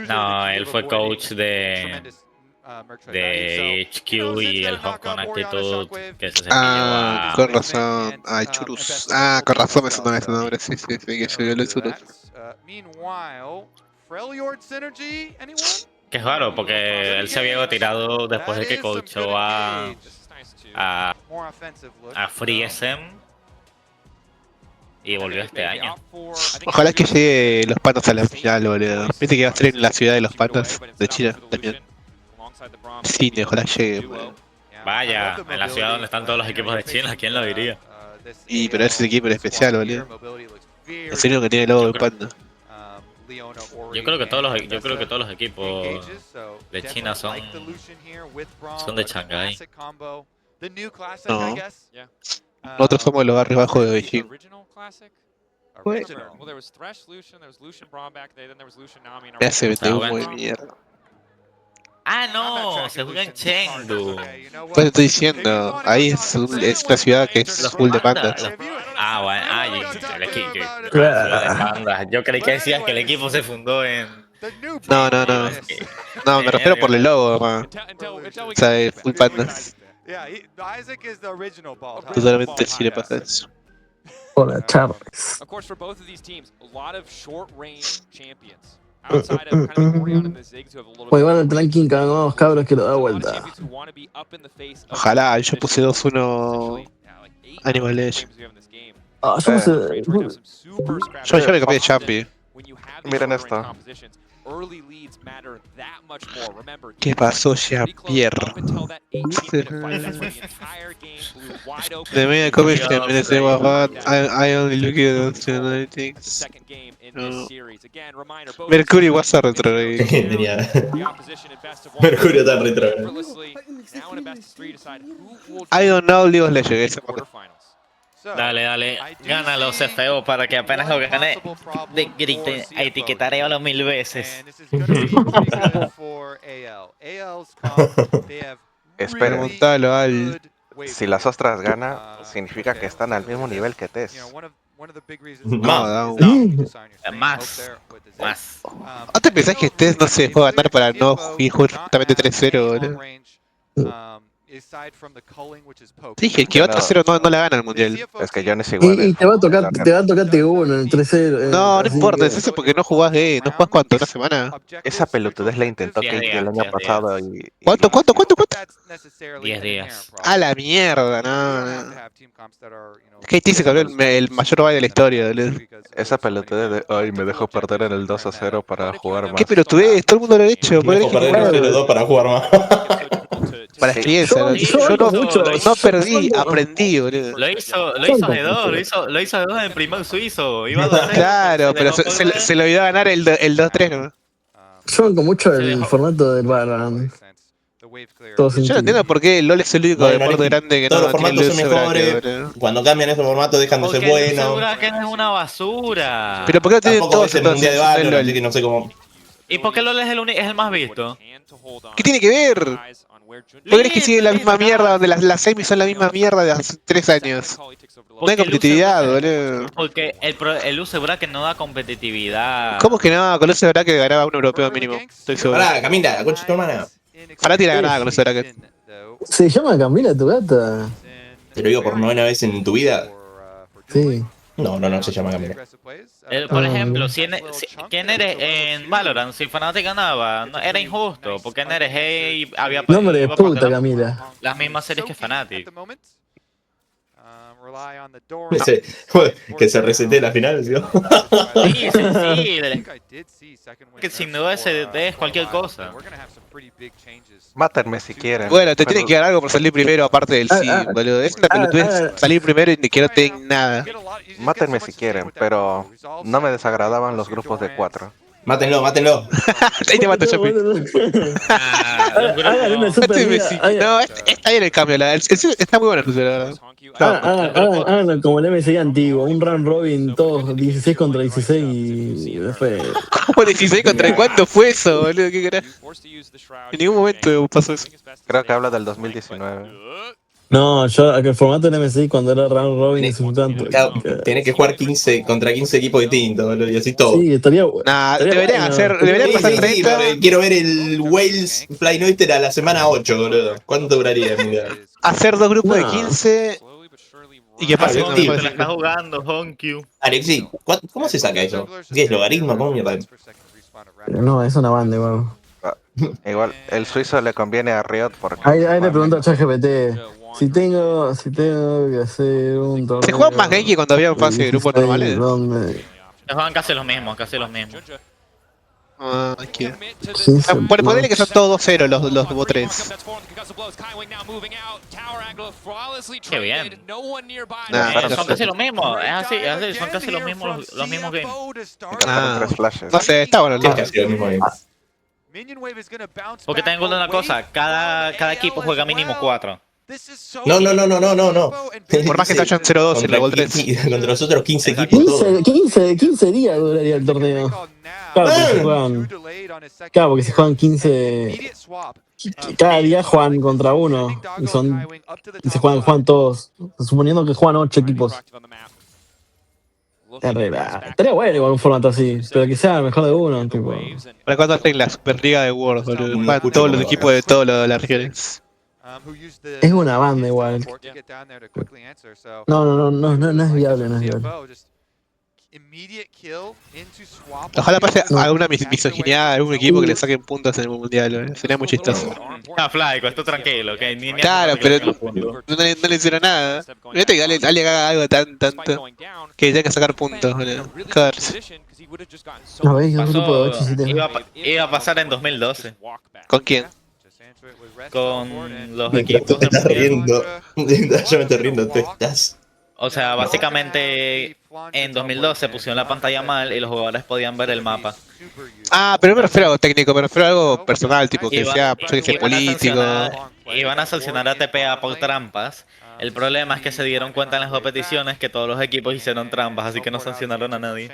No, él fue coach de HQ y el Hong Kong Actitud, que se cepilló Ah, a... con razón. Ay, churus. Ah, con razón me sonó ese nombre. Sí, sí, sí, que yo le suelo. Meanwhile, Freljord synergy, anyone? Que es raro, porque él se había retirado después de que coachó a FreeSM y volvió este año. Ojalá que llegue los patos a la final, boludo. Viste que va a estar en la ciudad de los patos de China también. Cine, ojalá llegue, boludo. Vaya, en la ciudad donde están todos los equipos de China, ¿quién lo diría? Y pero ese equipo en especial, boludo. Es el único que tiene el logo de panda. Yo creo que todos los equipos de China son de Shanghái. No. Nosotros somos los barrios bajos de Beijing. Well, there was Thresh Lucian, there was Lucian Braum back there, then there was Lucian Nami. Me hace meter humo de mierda. Ah, no, se juega en Chengdu. Pues estoy diciendo, ahí es una ciudad que es full de pandas. Ah, bueno, el equipo de pandas. Yo creí que decías que el equipo se fundó en... No, no, no. No, me refiero por el logo, man. O sea, es full pandas. Isaac is the original ball. Totalmente sí le pasa eso. Hola, Charles. Of course, for both of these teams, a lot of short-range champions. Outside of kind of Orion and the Ziggs who have a little Pues van al ranking cagados, cabros, que lo da vuelta. Ojalá, yo puse 2-1 Animal Legend. Ah, yo puse... Yo ya me cambié de champi. Miren esto. ¿Qué pasó, Jean-Pierre? The main commission in the name of God, I only look at the things. No. Mercury was a retro. Mercurio tan retro. I don't know League of Legends. Dale, dale, gánalo CFO para que apenas lo gane, grite, etiquetaré a los 1000 veces. Esperen. Preguntalo al... Si las ostras gana, significa que están al mismo nivel que Tess. No, más. ¿No te pensás que Tess no se dejó ganar para no ir justamente 3-0, boludo? Dije que Yo va no, 3-0 no la gana el mundial. es que John es igual. Y te va a tocar T1 en el 3-0. No, no Así importa, es que. eso porque no jugás no jugás cuánto, una semana. Esa pelotudez la intentó 10 KT días, el año 10 pasado días. ¿Cuánto? 10 días. A la mierda, no. KT se cambió el mayor bye de la historia, boludo. Esa pelotudez de, ay, me dejó perder en el 2-0 para jugar ¿Qué más. pelotudez? Todo el mundo lo ha hecho, Me ¿por qué dejó tenés que perder jugar? el 0-2 para jugar más. Para Sí, experiencia, ¿no? Sí, Yo Yo banco no, mucho. no perdí, Yo banco, aprendí, boludo. Lo hizo yo banco G2, mucho. lo hizo G2 en primer suizo. Iba 2-0, Claro, se pero dejó perder. se lo olvidó ganar el 2-3, ¿no? Yo banco mucho Se el dejó. formato del Valorant. Todo sin Yo no tilt. entiendo por qué LoL es el único Bueno, deporte Alexi, grande que todos los no tiene formatos son luz bracket, mejores. boludo. Cuando cambian ese formato dejan de ser Porque el Luce buenos. Bracken es una basura. Pero ¿por qué no tienen Tampoco todos ves el entonces mundial de si no es Valorant, así que LoL? no sé cómo. ¿Y por qué LoL es es el más visto? ¿Qué tiene que ver? ¿Por qué crees que sigue la misma mierda donde las semis son la misma mierda de hace 3 años? No hay Porque el Luce competitividad, Bracken, boludo. porque el Luce Bracken no da competitividad. ¿Cómo que no? Con ese bracket ganaba un europeo mínimo, estoy seguro. Pará, Camila, la concha de tu hermana. Farati la ganaba con ese bracket. Se llama Camila tu gata. Te lo digo por novena vez en tu vida. Sí. No se llama Camila. Por Ah, ejemplo, ok. ¿quién eres en Valorant? Si Fnatic ganaba, era injusto, porque en NRG había Nombre de iba para puta, Camila. las mismas series que Fnatic. Que se resete la final, ¿sí? Sí, que sin duda SDT es cualquier cosa. Mátenme si quieren, Bueno, te tienen pero que dar algo por salir primero aparte del sí, boludo. Es una pelotudez salir primero y ni que no te den nada. mátenme si quieren, pero no me desagradaban los grupos de 4. Mátenlo, mátenlo. Ahí te mato, Chopi. Hagan una super Máteme liga. si... No, está bien el cambio, está muy bueno el crucero, la verdad. Hagan como el MSI antiguo. Un round robin, todos 16 contra 16 y después. ¿Cómo 16 contra cuánto fue eso, boludo? ¿Qué carajo? En ningún momento pasó eso. Creo que habla del 2019. No, yo, el formato del MSI cuando era round robin es un tanto. Tenés que jugar 15 contra 15 equipos distintos, boludo, y así todo. Sí, estaría Nah, estaría deberían bueno. hacer, deberían pasar Sí, 30. pero quiero ver el Wales Fly Noiter a la semana 8, boludo. ¿Cuánto duraría el mundial? Hacer 2 grupos de No. 15 y que pasen Ah, los sí, mejores Te la está 5. jugando, Honkyu. Alexi, ¿cómo se saca eso? ¿Qué es logaritmo? ¿Cómo mierda? Pero no, es una banda igual. Igual, el suizo le conviene a Riot porque Ahí se le juega pregunto a menos. ChatGPT. Si tengo que hacer un torneo. ¿Se juegan más Genki cuando había fase de grupos 16 normales? donde Se juegan casi los mismos, casi los mismos. Ah, ¿qué? 15 Ponele que son más. todos 2-0 los Duo 3. Qué bien. Nah, Son casi los mismos, es así, son casi los mismos games. Ah, 3 flashes. no sé, está bueno. ¿Qué es casi lo mismo ahí? Porque tengo una cosa, cada equipo juega mínimo 4. No. Por más que se hayan 0-2 en la Gol 3. Contra nosotros 15 equipos todos. 15 días duraría el torneo. Claro, porque se juegan. Claro, porque se juegan 15. Cada día juegan contra uno. Y se juegan todos. Suponiendo que juegan 8 equipos. Estaría bueno igual un formato así. Pero que sea mejor de uno. Tipo. ¿Para cuándo hacen la Superliga de World, boludo? No Para escucho todos los cómo equipos de todas las regiones. Es una banda igual. No es viable, no es viable. Ojalá pase alguna misoginia a algún equipo que le saquen puntos en el mundial, boludo. Sería muy chistoso. Ah, Flaco, esto tranquilo, que ni Claro, pero no le hicieron nada. Fíjate que Ale haga algo tanto que tenga que sacar puntos, boludo. Joder. No veis un grupo de 8 y 7. Iba a pasar en 2012 ¿Con quién? con los Te equipos de estás mundial. riendo. Yo me estoy riendo, tú estás. O sea, básicamente en 2012 pusieron la pantalla mal y los jugadores podían ver el mapa. Ah, pero no me refiero a algo técnico, me refiero a algo personal, tipo que Iban- sea, yo que sé, político. Iban a sancionar a TPA por trampas El problema es que se dieron cuenta en las competiciones que todos los equipos hicieron trampas, así que no sancionaron a nadie.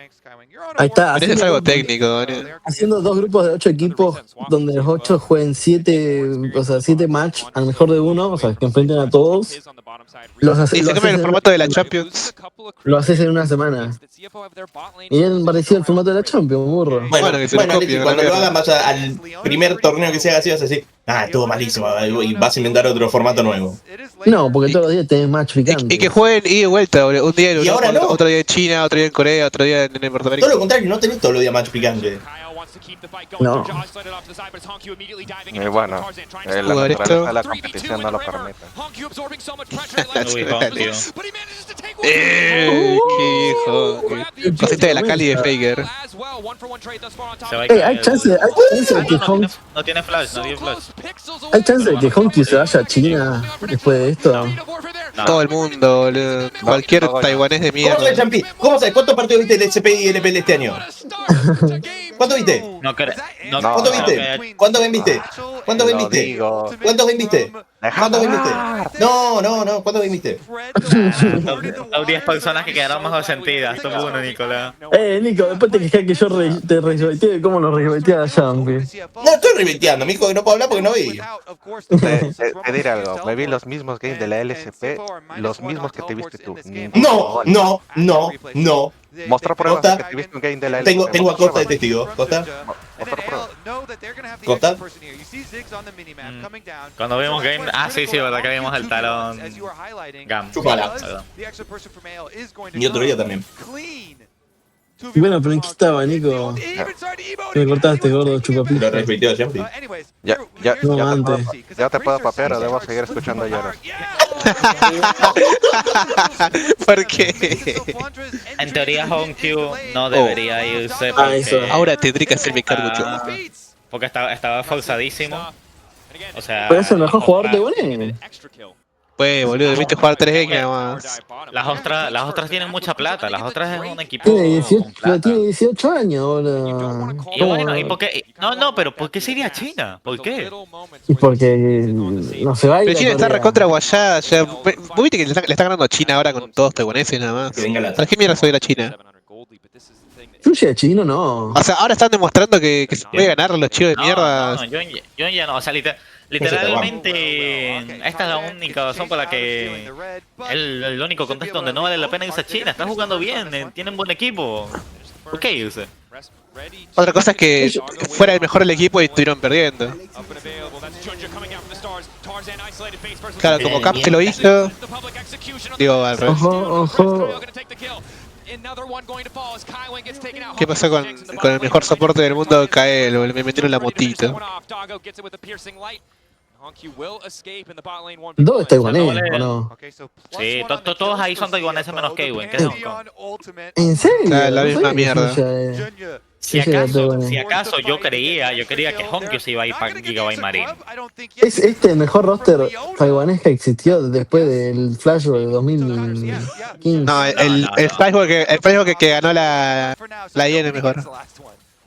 Ahí está, Pero eso es algo técnico, boludo. haciendo 2 grupos de 8 equipos, donde los 8 jueguen 7, o sea, 7 match al mejor de uno, o sea, que enfrenten a todos. Y se cambia el formato de la Champions. Lo haces en una semana. Y es parecido al formato de la Champions, burro. Bueno, que se lo Alexis, copien, cuando la lo mierda. hagan vas al primer torneo que se haga así, vas a decir, estuvo malísimo, y vas a inventar otro formato nuevo. No, porque todos los días tenés match Y picantes. que jueguen ida y vuelta, boludo. Un día en Y Europa, ahora no. otro día en China, otro día en Corea, otro día en Norteamérica. Todo lo contrario, no tenés todos los días match picante. No. Y bueno, la Jugar naturaleza esto. de la competición no lo permite. Uy, Qué hijo. Cosita de la Cali de Faker. Se va a hay caer. chance de que Honk, No tiene flash, no tiene flash. hay chance de que Honky se vaya a China después de esto. No. Todo el mundo, boludo. Cualquier todo ya. taiwanés de ¿Cómo sabes, mierda. Champi? ¿Cómo sabes? ¿Cuántos partidos viste del SP y LPL este año? ¿Cuánto viste? No creo. No, No, ¿Cuánto no. viste? ¿Cuántos game viste? ¿Cuántos game Lo viste? digo. ¿Cuántos game viste? ¿Cuántos game viste? hablar. No, ¿cuántos game viste? Hay 10 personas que quedaron mejor sentidas. Top 1, Nicolás. Nico, después te quejas que yo te rejoteé, ¿cómo lo rejoteé a Champi? No estoy reventeando, mijo, que no puedo hablar porque no vi. Te diré algo, me vi los mismos games de la LSP, los mismos que te viste tú. No. Mostrar pruebas Costa, de que te viste un game de la LSP. tengo a Costa de testigo. Costa, Mostrar pruebas. Costa. Cuando vimos game. Sí, verdad que vimos el talón. Gam. Chúpala. Perdón. Y otro día también. Bueno, pero ¿en qué estaba, Nico? Me cortaste, gordo, Lo chupapija. repitió a Champi. No, antes. Ya te puedo papear o debo seguir escuchando llorar. ¿Por qué? En teoría, Honkyu no debería irse eso. porque. Ahora tendré que hacerme cargo yo. Porque estaba forzadísimo. O sea. Pero es el mejor jugador de UNE. Pues, boludo, debiste jugar 3 games nada más. Las otras tienen mucha plata. Las otras es un equipo. Tiene 18, con plata. tiene 18 años, boludo. Y bueno, ¿y por qué? No, pero ¿por qué se iría a China? ¿Por qué? Y porque no se va a ir Pero a China está Corea. recontra guayada. Ya, vos viste que le está ganando a China ahora con todos taiwaneses nada más. Que venga la- ¿Para qué mierda se va a ir a China? Sushi chino, no. O sea, ahora están demostrando que se puede ganar a los chicos de mierda. No, yo ya no. O sea, literalmente, esta es la única razón por la que el único contexto donde no vale la pena irse a China. Están jugando bien, tienen buen equipo. ¿Por qué irse? Otra cosa es que fuera el mejor el equipo y estuvieron perdiendo. Claro, como Cap se lo hizo. Digo, al revés. Ojo. ¿Qué pasó con el mejor soporte del mundo? Kael, me metieron la motito. ¿Dónde está taiwanés o no? Sí, todos ahí son taiwaneses menos Keiwen, que es de Hong Kong. ¿En serio? Claro, la No misma sabía que mierda. Sushi Si era acaso, taiwanés. yo creía que Honkyu se iba a ir para Gigabyte Marine. Es este el mejor roster taiwanés que existió después del Flash de 2015. No, el Flashback que ganó la IN es mejor.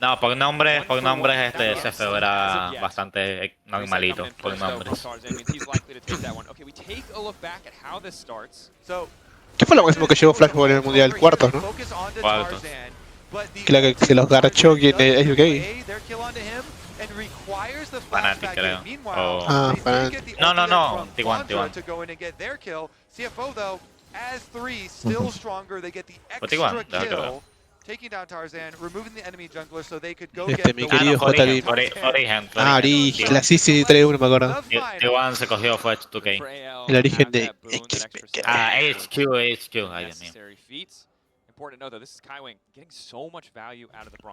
No, por nombres este CFO era bastante normalito, por nombres. ¿Qué fue lo máximo que llevó Flashback en el mundial? Cuartos, ¿no? Cuartos. Que se los garchó quien es UK. Fnatic, creo. Fnatic. No, T1. Fue T1, déjame que vea. Mi querido JB. Origen. Origen, la CC 3-1 me acuerdo. T1 se cogió, fue H2K. El origen de HQ, ay Dios mío.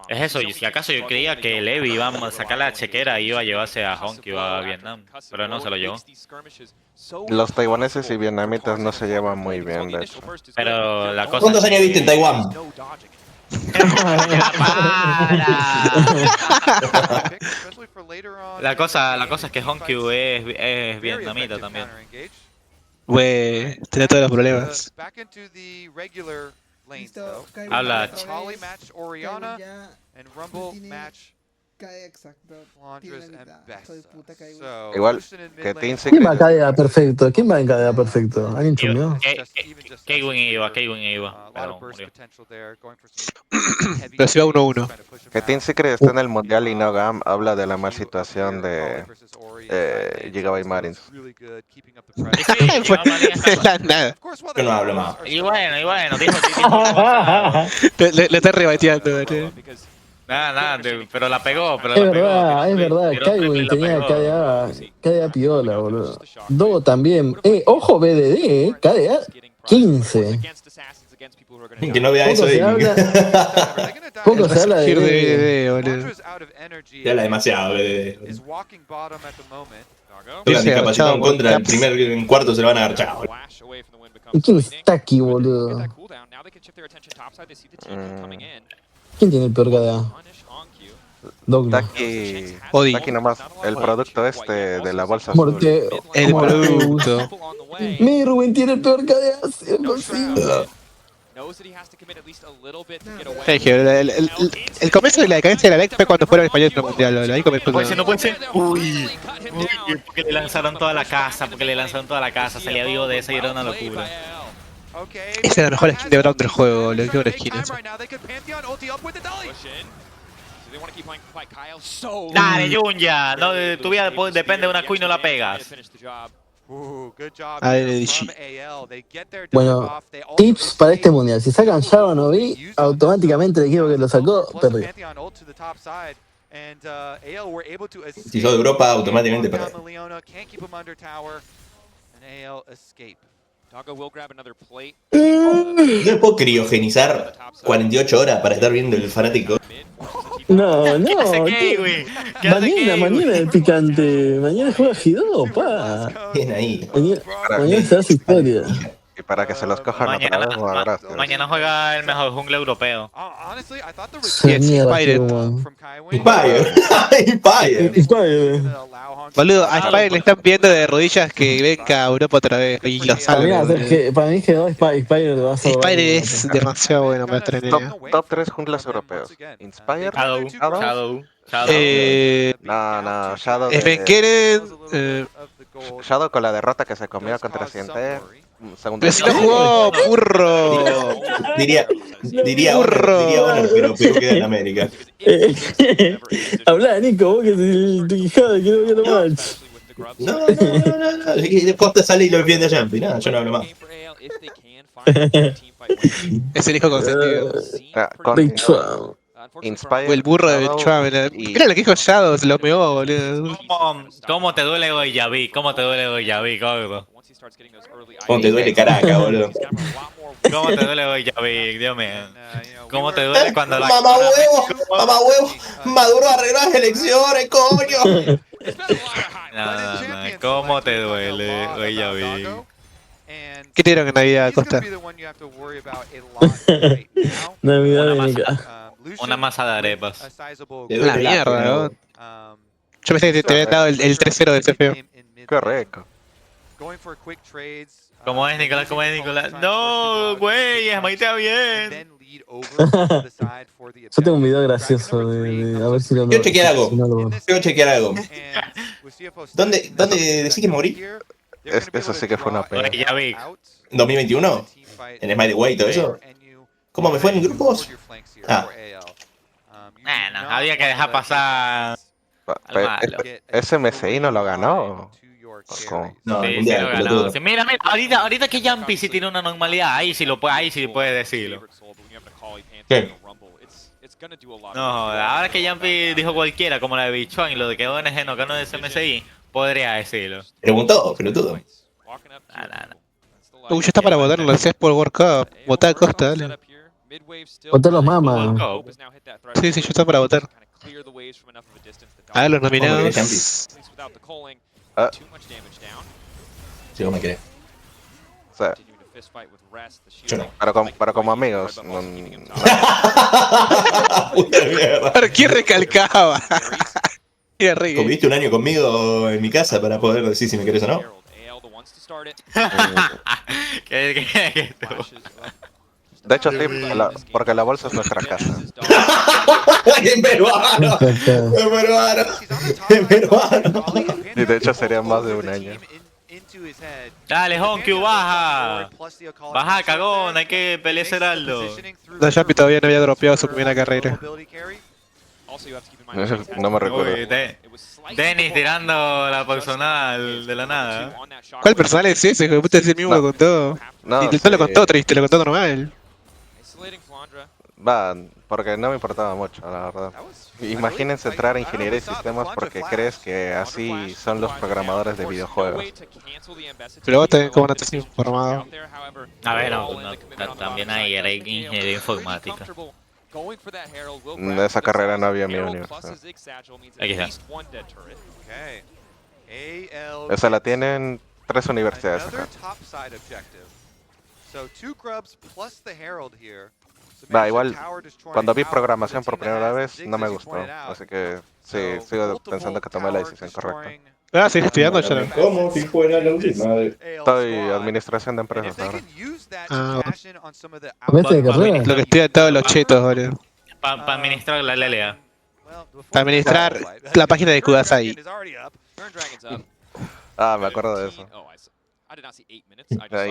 Es eso, y si acaso yo creía que Levi iba a sacar la chequera y iba a llevarse a Honkyu a Vietnam, pero no se lo llevó. Los taiwaneses y vietnamitas no se llevan muy bien, de hecho. Pero la cosa ¿Cuántos es años viste en Taiwán? La cosa es que Honkyu es vietnamita también. Güey, tiene todos los problemas. Listo, Skyrim Habla otra vez. Skyrim ya no tiene KD exacto. Tiene la mitad. Hijo de puta KD. Igual que Team ¿Quién va a Secret. KDA perfecto? ¿Quién va en KDA perfecto? ¿Alguien chumbeó? K-Win iba, pero murió. Pero si va 1-1. Que Team Secret esté en el mundial y no GAM habla de la mal situación de Gigabyte Marines. De la nada. Yo no hablo más. Y bueno, dijo que Le está rebateando, ¿verdad? Nada, pero la pegó, pero Es la pegó. verdad, Tiró triple y Kaiwin la tenía pegó. KDA piola, boludo. Dogo también. Ojo BDD, KDA 15. Que no vea eso Poco se y... habla, poco se habla de Resurgir BDD. de boludo. Te habla demasiado, bebé. Tocan Dice discapacitado agachado en por contra, el Caps. primer cuarto se lo van a agarchar. ¿Y quién es Taki, boludo? ¿Quién tiene el peor KDA? Douglas. Taki nomás, el producto este de la bolsa azul. Morte, El Morteus. producto. Mi Rubén tiene el peor KDA, sí, es posible. Ya dije, el comienzo de la decadencia de la LEC fue cuando fueron españoles en el mundial, boludo. Ahí comenzó todo. No puede ser. Uy, porque le lanzaron toda la casa, salía vivo de esa y era una locura. Esa es la mejor skin de Brown del juego, boludo. Qué buena skin esa. Dale, Junya, no, tu vida depende de una Q y no la pegas. ADG. Bueno, tips para este mundial. Si sacan Java no vi, automáticamente el equipo que lo sacó perdió. Si sos de Europa, automáticamente perdés. No me puedo criogenizar 48 horas para estar viendo el fanático. No, ¿Qué hace no. K-Win? Mañana el picante. Mañana juega Gido, pa. Bien ahí. Mañana se hace historia. Y para que se los cojan otra vez, bueno, gracias. Mañana juega el mejor jungla europeo. Se mierda, qué humo. Empire. Boludo, a Spire le están pidiendo de rodillas que venga a Europa otra vez y lo salve, boludo. Para mí quedó Spire lo va a salvar. Spire es demasiado bueno para estar en ella. Top 3 junglas europeos. Inspire, Shadow. No, Shadow Svenkeren, Shadow con la derrota que se comió contra Siente. Segundo. Pero si no jugó, burro. Diría Honor, pero Perú queda en América. Habla, Nico, vos que tu quijada que no voy a tomar. No. Costa sale y lo defiende a Jumpy. Nada, yo no hablo más. Es el hijo consentido. Big Trump. Inspire. O el burro de Trump. Mira lo que dijo Shadow, se lo meó, boludo. ¿Cómo te duele Goyaví? ¿Cómo te duele Goyaví, gordo? ¿Cómo te duele Caracas, boludo? ¿Cómo te duele Goyaví, Dios mío? ¿Cómo te duele cuando la... ¡Mamá huevo! ¡Maduro arregló las elecciones, coño! No. ¿Cómo te duele Goyaví? ¿Qué te dieron en Navidad, Costa? Navidad de Nica. Una masa de arepas. La mierda, ¿no? Yo pensé que te había dado el 3-0 de ese feo. Qué rico. ¿Cómo es, Nicolás? No, güey, esmaitea bien. Yo tengo un video gracioso de a ver si lo Quiero chequear algo. si no lo- ¿Dónde decís que morí? Eso sí que fue una pena. Goyaví. ¿2021? ¿En Smite Way y todo eso? ¿Cómo me fue en grupos? Bueno, había que dejar pasar... ¿Ese MSI no lo ganó? No, Sí, el mundial, lo ganó. pelotudo. Sí, mira, ahorita que Jumpy sí tiene una normalidad, ahí sí puede decirlo. ¿Qué? No, ahora que Jumpy dijo cualquiera, como la de Bichuan y lo de que ONG no ganó de MSI, podría decirlo. Preguntó, pelotudo. Uy, ya está para votar en el CES por World Cup. Votá a Costa, dale. Votar los mamas. Sí, ya está para votar. A ver los nominados. Si vos me querés. O sea, Yo no. pero como amigos. Puta mierda. ¿Por qué recalcaba? Qué rico. Conviviste un año conmigo en mi casa para poder decir si me querés o no. De hecho, sí, porque la bolsa es nuestra casa. ¡En peruano! ¡En peruano! ¡En peruano! Y de hecho sería más de un año. Dale, Honkyu, baja. Baja, cagón, hay que pelear Heraldo. No, Jumpy todavía no había dropeado su primera carrera. No me recuerdo. Uy, Dennis tirando la personal de la nada. ¿Cuál personal es ese? Hijo de puta, ese mismo lo contó. No, Y no lo contó triste, lo contó normal. Va, porque no me importaba mucho, la verdad. Imagínense entrar a ingeniería y sistemas porque crees que así son los programadores de videojuegos. Pero vos también como no te has informado. A ver, también hay ingeniería informática. En esa carrera no había en mi universidad. Aquí está. Esa la tienen 3 universidades acá. Va, igual, cuando vi programación por primera vez, no me gustó. Así que sí, sigo pensando que tomé la decisión correcta. Ah, ¿sigues estudiando ya? ¿Cómo? Si fuera la última vez. Estoy administración de empresas ahora. Ah, ¿Cambiaste de carrera? lo que estoy en todos los chetos, boludo. Para administrar la LLA. Para administrar la página de Kudasai. Ah, me acuerdo de eso.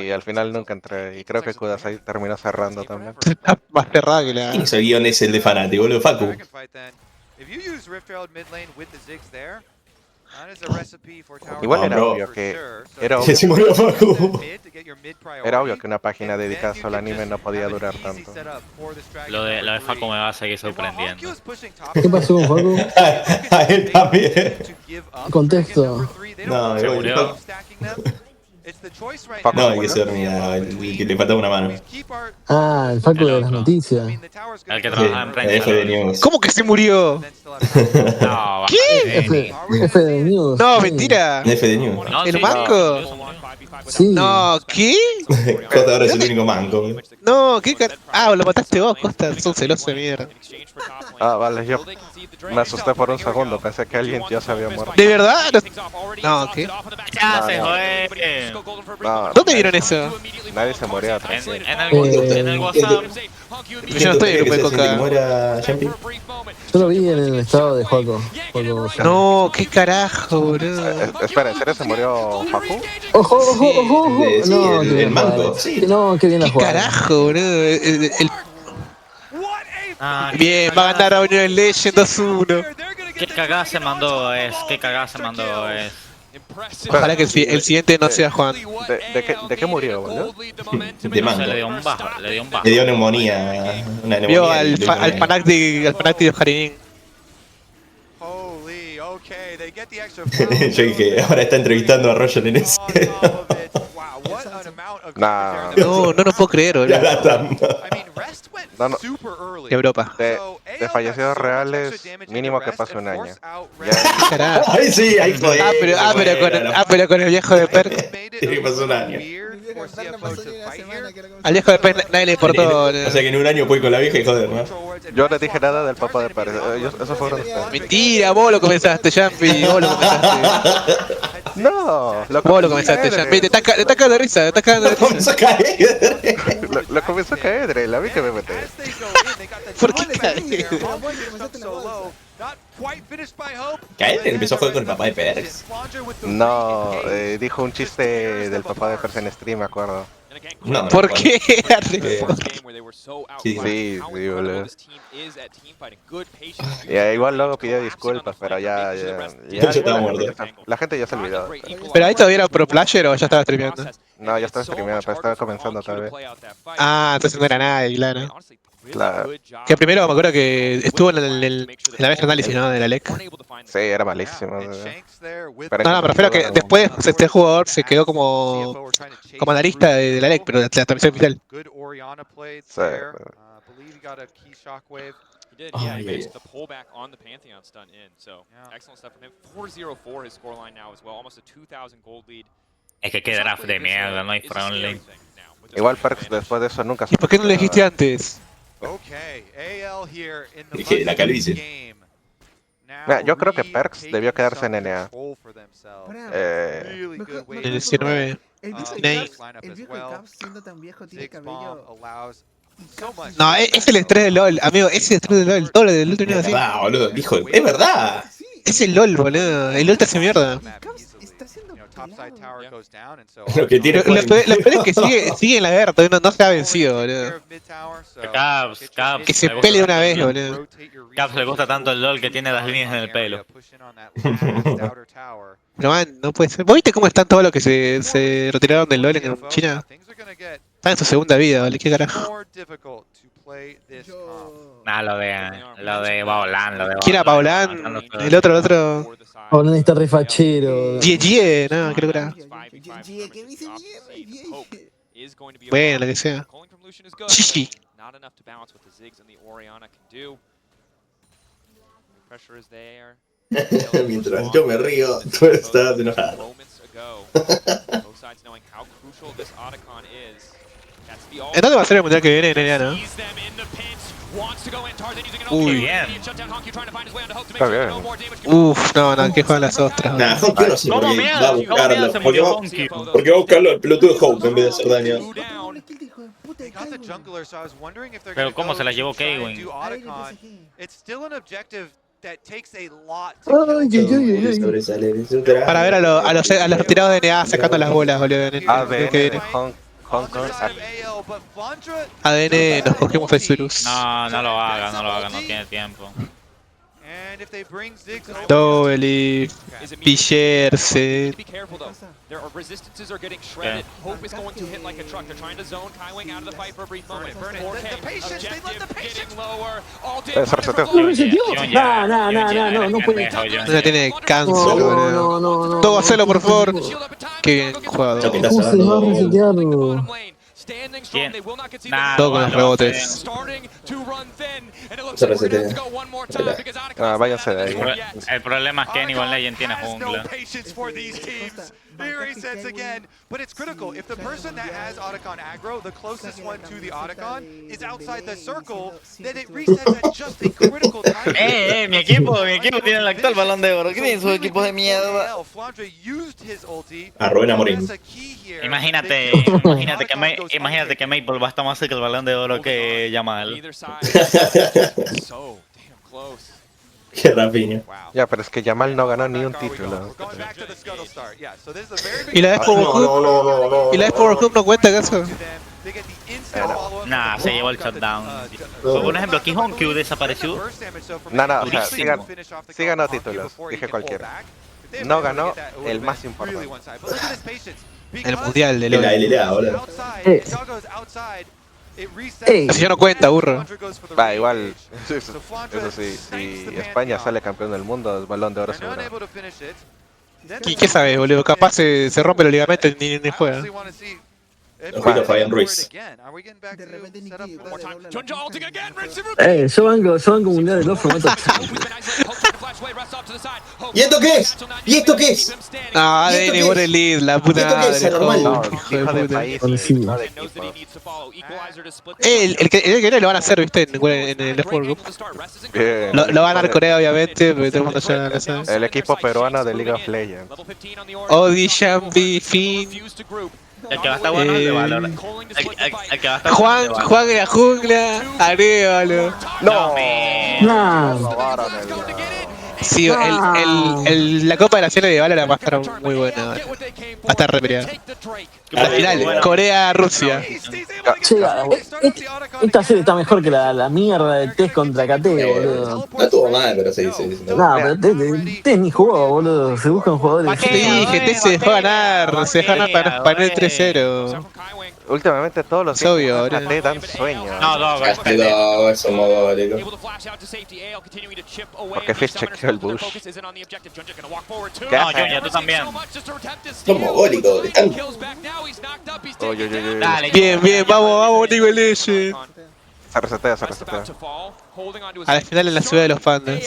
Y al final nunca entré. Y creo que Kudasai terminó cerrando también. Está más cerrada que la... ¿Quién hizo el guión ese, el de Fanati, boludo? Facu. Igual No, era bro. obvio que... Era Se obvio, murió Facu. era obvio que una página dedicada solo al anime no podía durar tanto. Lo de Facu me va a seguir sorprendiendo. ¿Qué pasó con Facu? A él también. Contexto. No, Se igual, murió. No, hay que ser el que le faltaba una mano. Ah, el Facu de las noticias. El que Sí, trabajaba en prensa. F de News. ¿Cómo que se murió? No, ¿Qué? F de News. No, sí. mentira. F de News. No, ¿El sí, manco? Sí. No, ¿qué? Costa ahora es el único manco. No, ¿qué Ah, lo mataste vos, Costa. Sos celoso de mierda. Ah, vale, yo me asusté por un segundo. Pensé que alguien ya se había muerto. ¿De verdad? No, ¿qué? Ya No, se no. jode. No, ¿Dónde vieron eso? nadie se moría atrás. En el WhatsApp. Yo no estoy en el grupo de Coca. muera Jumpy? Yo lo vi en el estado de Joco. No, qué carajo, boludo. Espera, ¿en serio se murió Facu? ¡Ojo, ojo, ojo! ojo. Sí, No, el qué bien manco, jugado. sí. No, qué bien la ¿Qué jugada. carajo, boludo? Ah, Bien, va a ganar a Union Legend 2-1. qué cagada se mandó qué cagada se mandó Ojalá que el siguiente no sea Juan. ¿De qué murió, boludo? De No sé, manco. le dio un bajo, le dio un bajo. Le dio neumonía. Una Vio neumonía. al, y lo hizo al bien. Panacti de Jarinín. Yo dije, ahora está entrevistando a Roger en ese. Nah, No, no puedo creer, Ya boludo. la están. no, no. De Europa. De fallecidos reales, mínimo que pase un año. Carajo. Ay, sí, ahí joder. Pero con el viejo de Perk. Tiene que pasar un año. Al viejo de Perk nadie le importó. O sea que en un año puede con la vieja y joder, ¿no? Yo no dije nada del papá de Pérez. Eso fueron ustedes. Mentira, vos lo comenzaste, Jumpy. Vos lo comenzaste. No, Vos lo comenzaste, Jumpy. Te estás cagando de risa, te estás cagando de risa. Comenzó a caer. Lo comenzó a caer, la vi que me metí. ¿Por qué caes? Caer empezó a jugar con el papá de Pérez. No, dijo un chiste del papá de Pérez en stream, me acuerdo. No, ¿Por qué? Sí, Sí, boludo. Ya, igual luego pidió disculpas, pero ya estaba muerto. La gente ya se olvidó. ¿Pero ahí todavía era pro player o ya estaba streameando? No, ya estaba streameando, pero estaba comenzando todavía. Ah, entonces no era nada, claro. Claro. Que primero me acuerdo que estuvo en la vez de análisis, ¿no? De la LEC. Sí, era malísimo. No, me refiero a que después este jugador se quedó como analista de la LEC, pero de la transmisión oficial. Sí, Ay, ay, ay. The pullback on the Pantheon stun in, so excellent stuff from him. 4-0-4 his scoreline now as well, almost a 2,000 gold lead. Es que qué draft de mierda, no hay friendly. igual Perks después de eso nunca se... ¿Y por qué no lo dijiste antes? Dije, la calvicie. Mira, yo creo que Perks debió quedarse en NA. El 19. El viejo Ney. de Caps siendo tan viejo tiene cabello No, es el estrés del LOL, amigo, es el estrés del LOL, todo lo del LOL termina Es así. verdad, boludo. Dijo, es verdad. Es el LOL, boludo, el LOL te hace mierda. Lo que tiene Lo fue. peor es que sigue en la guerra, todavía no se ha vencido, boludo. Caps, Que se le gusta pelee una tanto vez, el LOL. boludo. Caps le gusta tanto el LOL que tiene las líneas en el pelo. Pero man, no puede ser. ¿Vos viste cómo están todos los que se retiraron del LOL en China? Están en su segunda vida, ¿vale? ¿Qué carajo? Nah, lo de Baolan, lo de ¿Quién era Baolan. Paulán? El otro. Hablando está re fachero. GG, no, creo que era. Bueno, lo que sea. GG. Mientras yo me río, tú estás enojado. ¿En dónde va a ser el mundial que viene, Nerea, no? Uy, bien. Está bien. Uf, no, que juegan las ostras. Nah, Honky no sé por ¿Cómo qué miedo? va a ¿Cómo buscarlo. miedo se Porque murió va Honky? porque va a buscarlo al pelotudo de Hope en vez de hacer daño. Pero ¿cómo se la llevó Kaywin? Sobresale, Para ver a los retirados de NA sacando las bolas, boludo. En el ADN que de viene. Hong Kong. ADN, nos cogemos el virus. No lo haga, no tiene tiempo. Doble, pillarse. Their resistances are getting shredded. Hope is going to hit like a truck. They're trying to zone Kaiwing out of the fight for a brief moment. 4K, objective getting lower. All day. ¿Lo reseteó? No puede. No tiene cáncer, boludo. No. Todo hacelo, por favor. Qué bien jugado. ¿Cómo se va a resetearlo? ¿Quién? Nah, Todo con los rebotes. Se resetea. Váyanse de ahí. El problema es que Anyone Legend tiene jungla. Here resets again, but it's critical. If the person that has Otacon aggro, the closest one to the Otacon, is outside the circle, then it resets at just a critical time. Mi equipo tiene el actual balón de oro. ¿Qué tienen sus equipos de mierda? Arroben a Morín. Imagínate que Maple va a estar más cerca del balón de oro que Yamal. Qué rapiño. Ya, pero es que Yamal no ganó ni un título. ¿Y la vez por World ¿Y la vez por World Cup no cuenta acaso? Nah, se llevó el shutdown. Por ejemplo, aquí Honkyu desapareció. No, o sea, sí ganó títulos, dije cualquiera. No ganó el más importante. El mundial de En la LoL. LLA, boludo. Así ya no cuenta, burro. Va, igual, eso sí, si España sale campeón del mundo, es balón de oro seguro. ¿Qué sabes, boludo? Capaz se rompe el ligamento y ni juega. Ojito Fabián Ruiz. Yo banco mundial de LoL, formato. ¿Y esto qué es? ¿Y esto qué es? Ah, ADN por el lead, la puta madre. Hijo de país, no de equipo. El que lo van a hacer, viste, en el World Cup. Lo van a dar Corea, obviamente, pero todo el mundo ya lo sabe. El equipo peruano de League of Legends. Odi, Shambi, Finn. El que va a estar bueno es de Valor. El que va a estar Juan en la jungla, Arevalo. No, Sí, la Copa de Naciones de Valor va a estar muy buena. Va a estar re peleada. La final, Corea-Rusia. Che, esta serie está mejor que la mierda de Test contra KT, boludo. No estuvo mal, pero sí. No, pero Test ni jugó, boludo. Se buscan jugadores. ¿Qué dije? Test se dejó ganar. Se dejó ganar para el 3-0. Últimamente todos los obvio, te dan sueño. No, eso mogólico. Porque Fish chequeó el Bush. No, Junior, tú también. Son mogólicos. Bien, vamos, League of Legends. Se resetea. A la final en la ciudad de los pandas.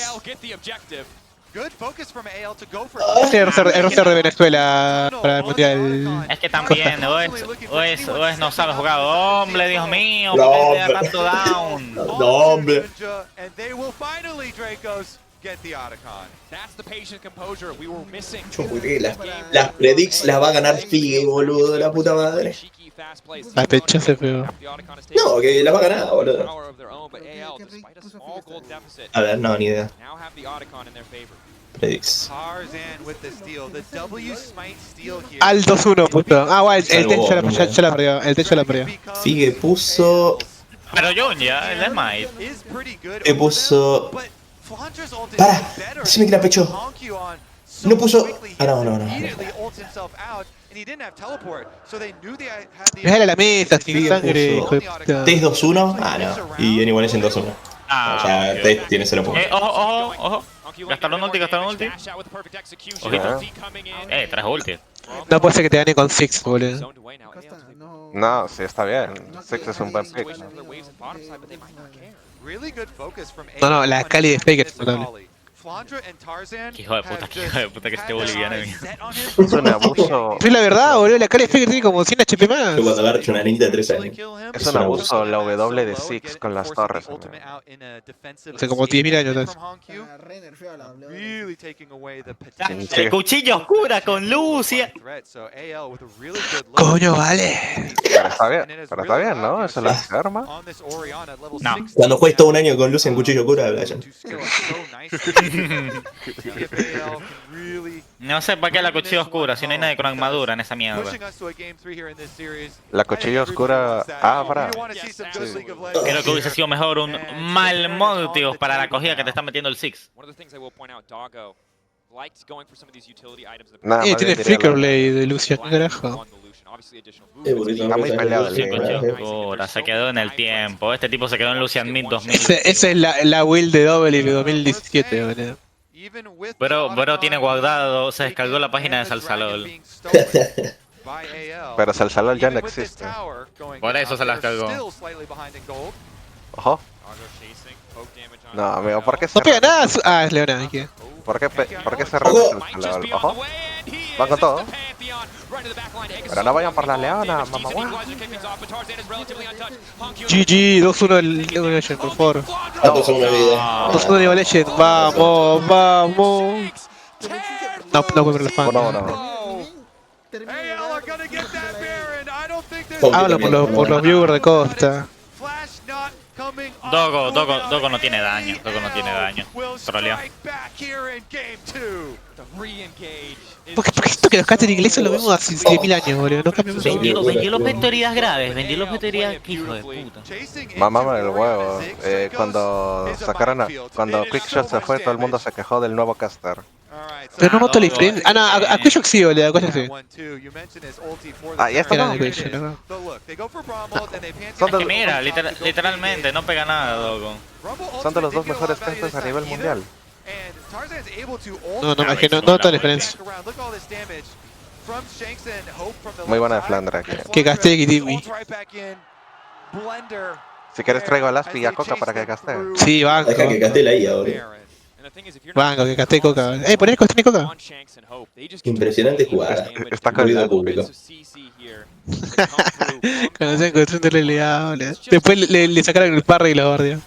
Este es el roster de Venezuela para el mundial. Es que también, o es no sabe jugar. Hombre, Dios mío, ¿por qué le da tanto down? No, hombre. Las predicts las va a ganar Figue, boludo, la puta madre. La pecha se pegó. No, que la va a ganar, boludo. A ver, no, ni idea. Predix. Al 2-1, puto. Ah, bueno, el Salvo techo vos, ya la perdió. El techo la perdió. Figue puso. Pero yo ya, el Smite. Que puso. Para, decime que la pechó. No puso. Ah, no. Dejale a la mesa, sin sangre, hijo de puta. Test 2-1. Ah, no. Y Anyone es en 2-1. O sea, Test tiene 0 puntos. Ojo. Gastaron ulti. Ojito. 3 ulti. No puede ser que te gane con Six, boludo. No, sí, está bien. Six es un buen pick. No, la Cali de Fake es notable. Hijo de puta que esté boliviano. Es un abuso. Es la verdad, boludo. La Cali de Fake tiene como 100 HP más. Yo cuando agarro una niñita de 3 años. Es un abuso la W de Six con las torres. Hace como 10.000 años atrás. El cuchillo oscura con Lucia. Coño, vale. Pero está bien, ¿no? Eso lo hace arma. No. Cuando juegues todo un año con luz en cuchillo cura, Brian. No sé para qué la cuchilla oscura, si no hay nadie con armadura en esa mierda. La cuchilla oscura abra. Creo que hubiese sido mejor un mal Mortius para la cogida que te está metiendo el Six. Tiene Flicker Blade de Lucia, ¿qué carajo? Está muy peleado. Se quedó en el tiempo. Este tipo se quedó en Lucian Mid 2000. Esa es la build de Double de 2017, boludo. Bro tiene guardado, se descargó la página de Salsalol. Pero Salsalol ya no existe. Por eso se las cargó. Ojo. No, amigo, ¿por qué No pega cerrar? nada. Ah, es Leona, ¿qué? ¿Por qué cerrar Salsalol? Ojo. Van con todo. Pero no vayan por la leona, mamá. GG, 2-1 el League of Legends, por favor. ¿Cuántos son una vida? 2-1 League of Legends, vamos. No puedo ver el fan. Hablo por los viewers de Costa. Dogo no tiene daño. Troleo. Porque esto que los casters ingleses es lo mismo hace 10.000 años, boludo. No cambiamos. Vendió los objeto heridas graves. Hijo de puta. Mamá el huevo. Cuando Quickshot se fue, todo el mundo se quejó del nuevo caster. Pero no noto la diferencia. Ah, no, a Quickshot sí, boludo, a Quickshot sí. Ah, ya está. Era de Quickshot, ¿no? Son de, Mira, literalmente, no pega nada, Dogo. son de los dos mejores casters a nivel mundial. No, es que no noto la diferencia. Muy buena de Flandre aquí. Que gasté Kitimi. Si quieres traigo a Laspi y a Coca para que gaste. Sí, banco. Deja que gasté la IA, boludo. Banco, que gasté Coca. poné el costín Coca. Impresionante jugada. Está con Ruido público. Cuando se encontró un realidad, boludo. Después le sacaron el parry y la guardia.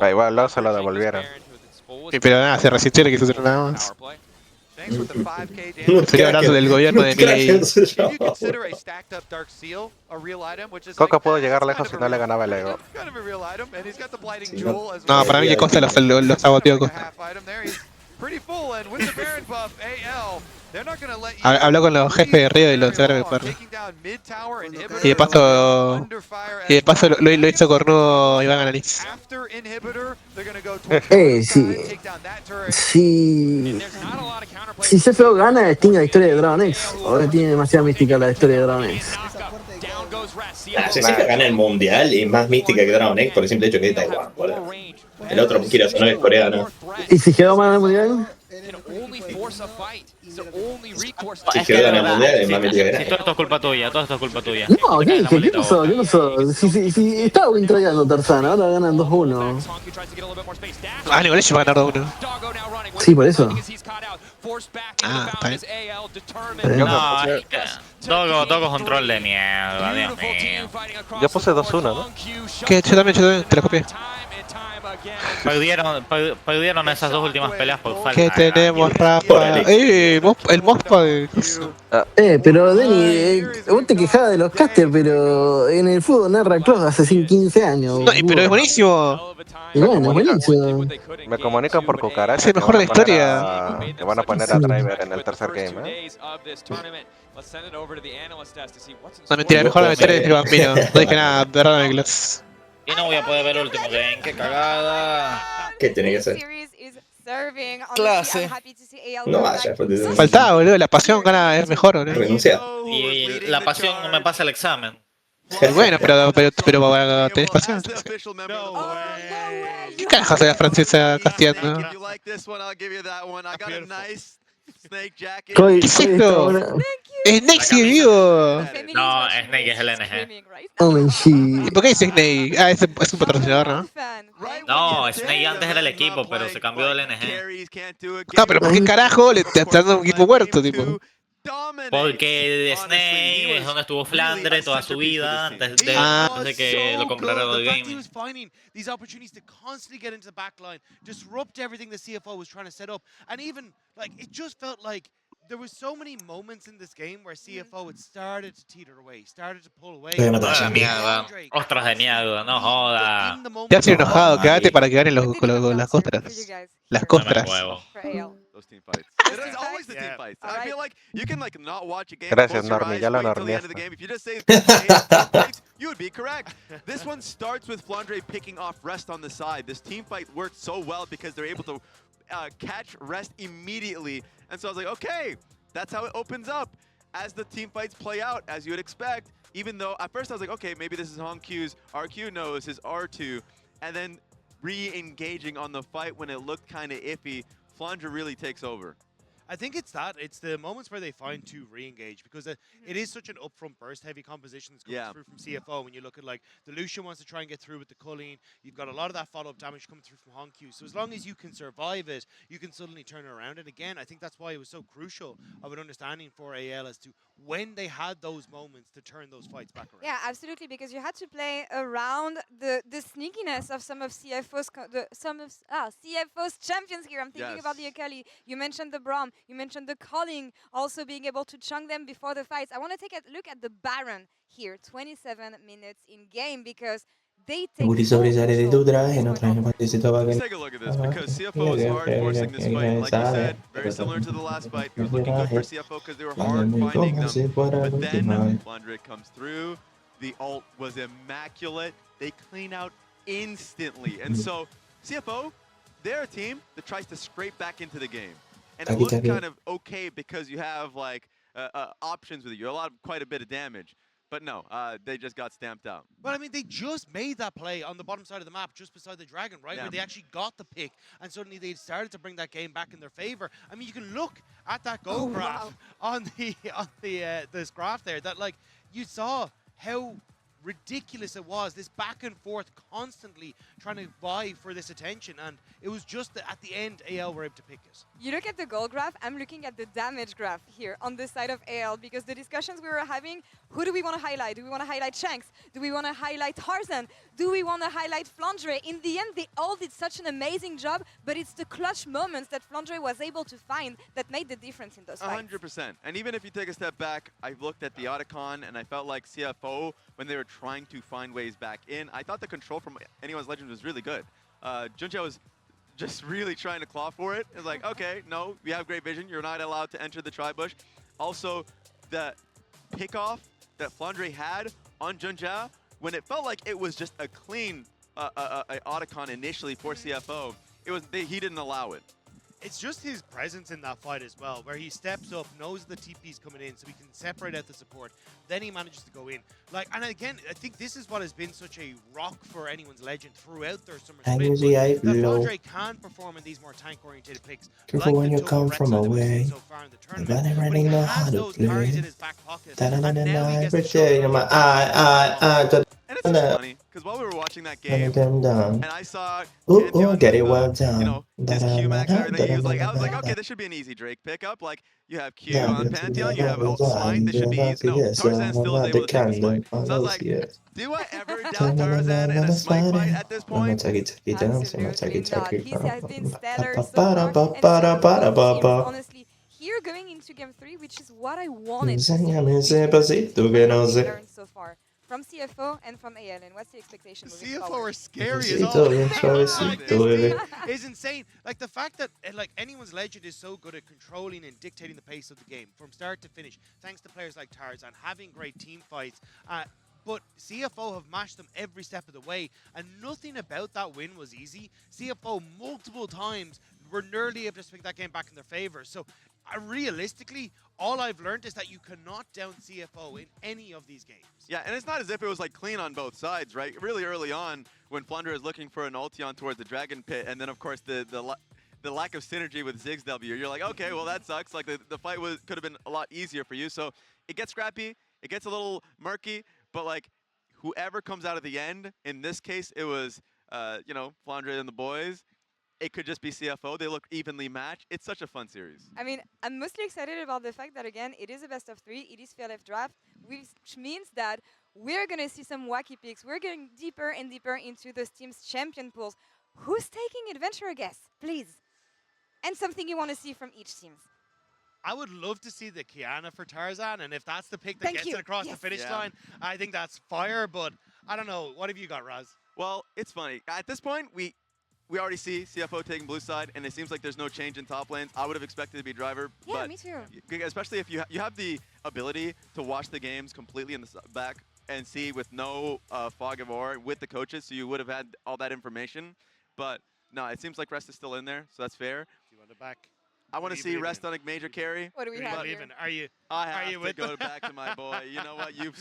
Igual luego se lo devolvieron. Pero nada, se resistió y le quiso hacer nada más. Sería hablando del gobierno de Milei. Coca pudo llegar lejos si no le ganaba el ego. No, para mí que Costa los saboteó Costa. Habló con los jefes de Río y los sacaron el perro. Y de paso lo hizo cornudo Iván Alanis. Si CFO gana, extingue la historia de Dragon X. Ahora tiene demasiada mística la historia de Dragon X. Si gana el mundial y es más mística que Dragon X por el simple hecho que es Taiwán, boludo. El otro, quiero sonar, es coreano. ¿Y si quedó mal en el mundial? Si quedó gana el mundial, es más mística que Todo esto es culpa tuya, No, ¿qué pasó? Si estaba win trayando Tarzán, ahora ganan 2-1. Ah, League of Legends va a ganar 2-1. Sí, por eso. Ah, está bien. No, Dogo es un troll de mierda, Dios mío. Yo puse 2-1, ¿no? Que yo también, te lo copié. Perdieron esas dos últimas peleas por falta. ¿Qué tenemos, Rafa? El Mospa de... Pero Denny, vos te quejabas de los casters, pero en el fútbol narra Cross hace 15 años. No, pero es buenísimo. Y bueno, es buenísimo. Me comunican por cucaracha Es el mejor de la historia. que van a poner a Driver en el tercer game, No, mentira, el mejor de la historia es el Bambino. No dije nada, perdóname, Glass. Y no voy a poder ver el último game, qué cagada. ¿Qué tiene que ser? Clase. No vaya, pues Faltaba, boludo, la pasión gana es mejor, boludo. renuncia. Y la pasión no me pasa el examen. Y bueno, pero tenés pasión. ¿Qué carajo hace la francesa casteando? ¿Qué es esto? Snake sigue vivo. No, Snake es el NG. ¿Y por qué dice Snake? Ah, es un patrocinador, ¿no? No, Snake antes era el equipo, pero se cambió del NG. No, pero ¿por qué carajo le está dando un equipo muerto, tipo? Porque Snake es donde estuvo Flandre toda su vida antes de que lo comprara el gaming. Finding these opportunities to constantly get into the back line, disrupt everything the CFO was trying to set up, and even like it just felt like there were so many moments in this game where CFO had started to teeter away, started to pull away. Mierda, ostras de mierda, no joda. Ya estoy enojado, quédate para que ganen las costras. Las costras. Those team fights. It's always the team fights. I feel like you can like not watch a game, Gracias, close your Normi, eyes, ya lo wait till the end of the normiaste. game. If you just say it's team fights, you would be correct. This one starts with Flandre picking off Rest on the side. This team fight worked so well because they're able to catch Rest immediately. And so I was like, okay, that's how it opens up. As the team fights play out, as you would expect, even though at first I was like, okay, maybe this is Hong Q's RQ knows his R2, and then re-engaging on the fight when it looked kind of iffy, Flandre really takes over. I think it's that. It's the moments where they find to re-engage because it is such an upfront burst heavy composition that's coming through from CFO. When you look at like the Lucian wants to try and get through with the Culling, you've got a lot of that follow-up damage coming through from Honkyu. So as long as you can survive it, you can suddenly turn it around. And again, I think that's why it was so crucial of an understanding for AL as to when they had those moments to turn those fights back around. Yeah, absolutely, because you had to play around the sneakiness of some of CFO's CFO's champions here. I'm thinking about the Akali. You mentioned the Braum. You mentioned the Calling, also being able to chunk them before the fights. I want to take a look at the Baron here, 27 minutes in game, because they take Let's take a look at this because CFO is hard forcing this fight. Like you said, very similar to the last fight. It was looking good for CFO because they were hard finding them. But then Flandre comes through. The ult was immaculate. They clean out instantly. And so CFO, they're a team that tries to scrape back into the game. And it looks kind of okay because you have like options with you. Quite a bit of damage. But no, they just got stamped out. But I mean, they just made that play on the bottom side of the map, just beside the Dragon, right? Where they actually got the pick, and suddenly they started to bring that game back in their favor. I mean, you can look at that goal graph on this graph there. That like you saw how ridiculous it was, this back and forth constantly trying to vie for this attention, and it was just that at the end AL were able to pick it. You look at the goal graph, I'm looking at the damage graph here on the side of AL, because the discussions we were having, who do we want to highlight? Do we want to highlight Shanks? Do we want to highlight Tarzan? Do we want to highlight Flandre? In the end, they all did such an amazing job, but it's the clutch moments that Flandre was able to find that made the difference in those fights. 100%. And even if you take a step back, I looked at the Otacon and I felt like CFO, when they were trying to find ways back in, I thought the control from Anyone's Legend was really good. Junja was just really trying to claw for it. It's like, okay, no, you have great vision. You're not allowed to enter the tri-bush. Also, the pick-off that Flandre had on Junja, when it felt like it was just a clean Otacon initially for CFO, he didn't allow it. It's just his presence in that fight as well, where he steps up, knows the TP's coming in, so he can separate out the support. Then he manages to go in. Like, and again, I think this is what has been such a rock for Anyone's Legend throughout their summer split. That Flandre can perform in these more tank-oriented picks. Careful when you come from away. But I already know how to play. And it's just funny, because while we were watching that game, Dun, dun. and I saw Get it well you done. know, his Q max and everything, he was like, I was like, okay, this should be an easy Drake pickup. Like, you have Q on Pantheon, you have Smite, this should be easy. No, Tarzan still is able to take the Smite. So I was like, do I ever doubt Tarzan in a Smite fight at this point? Absolutely not. He has been stellar so far, and so have both teams, honestly. Here going into game 3, which is what I wanted to see. Enséñame ese pasito What que no have we sé. learned so far from CFO and from ALN? What's the expectation moving CFO forward? are scary as Necesito all. bien suavecito, bebé. Is insane. Like the fact that like anyone's legend is so good at controlling and dictating the pace of the game from start to finish, thanks to players like Tarzan having great team fights. But CFO have matched them every step of the way, and nothing about that win was easy. CFO multiple times were nearly able to swing that game back in their favor. So realistically, all I've learned is that you cannot down CFO in any of these games. Yeah, and it's not as if it was like clean on both sides, right? Really early on, when Flandre is looking for an ulti towards the Dragon Pit, and then of course the lack of synergy with Ziggs W, you're like, okay, well that sucks. Like the fight could have been a lot easier for you. So it gets scrappy, it gets a little murky, but like whoever comes out at the end, in this case it was you know, Flandre and the boys. It could just be CFO. They look evenly matched. It's such a fun series. I mean, I'm mostly excited about the fact that, again, it is a best of 3. It is fair left draft, which means that we're going to see some wacky picks. We're getting deeper and deeper into those teams' champion pools. Who's taking adventure guess, please? And something you want to see from each team. I would love to see the Kiana for Tarzan, and if that's the pick that gets it across the finish line, I think that's fire, but I don't know. What have you got, Raz? Well, it's funny. At this point, we already see CFO taking blue side, and it seems like there's no change in top lanes. I would have expected to be driver. Yeah, but me too. Especially if you have the ability to watch the games completely in the back and see with no fog of war with the coaches, so you would have had all that information. But no, it seems like Rest is still in there, so that's fair. Do you want to back? I want to see Rest on a major carry. What do we have here? I have to go back to my boy. You know what? You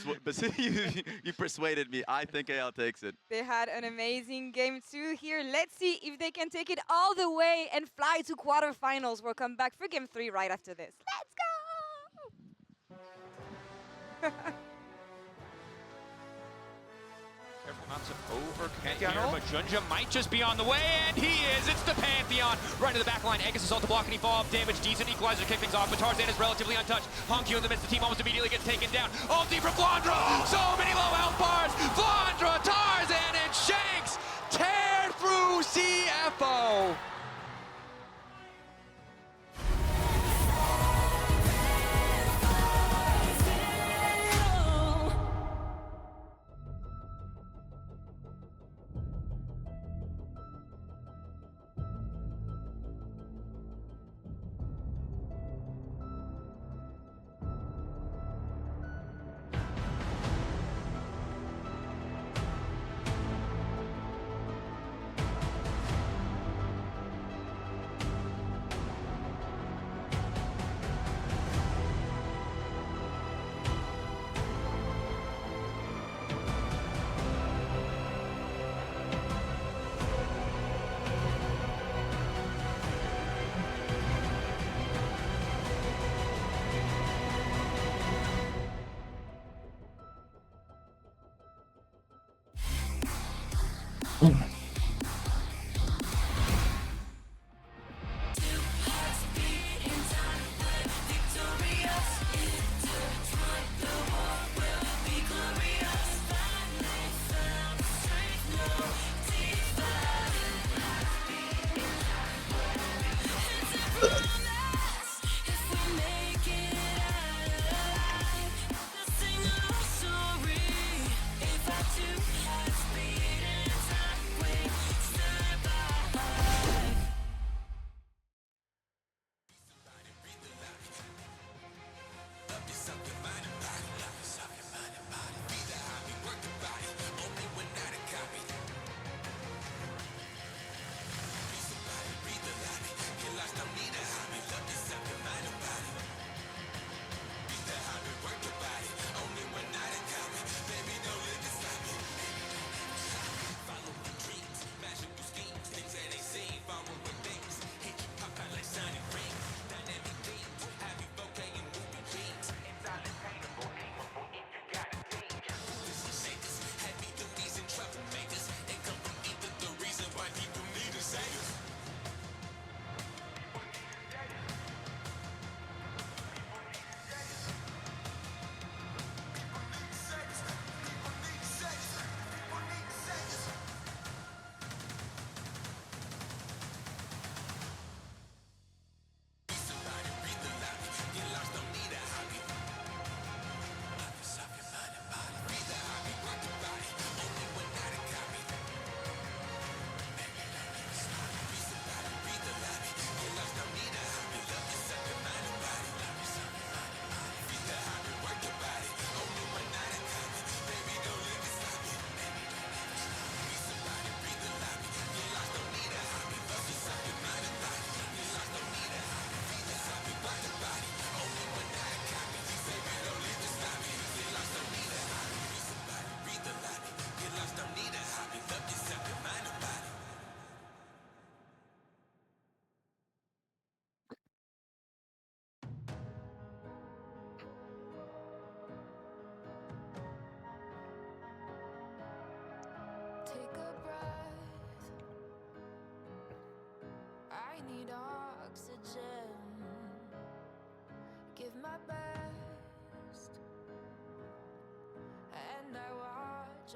persuaded me. I think AL takes it. They had an amazing game 2 here. Let's see if they can take it all the way and fly to quarterfinals. We'll come back for game 3 right after this. Let's go! Careful not to overcommit here, but Junja might just be on the way, and he is. It's the Pantheon. Right to the back line. Aegis assault to block, and he fall off damage. Decent equalizer to kick things off, but Tarzan is relatively untouched. Hongq in the midst of the team almost immediately gets taken down. Ulti from Flandre. So many low health bars. Flandre, Tarzan, and Shanks tear through CFO.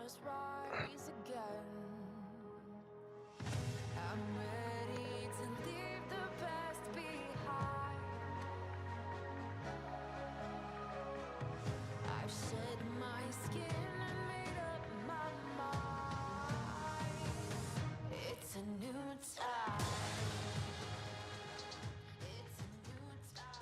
just rise again. I'm ready to leave the past behind. I've shed my skin and made up my mind. It's a new time. It's a new time.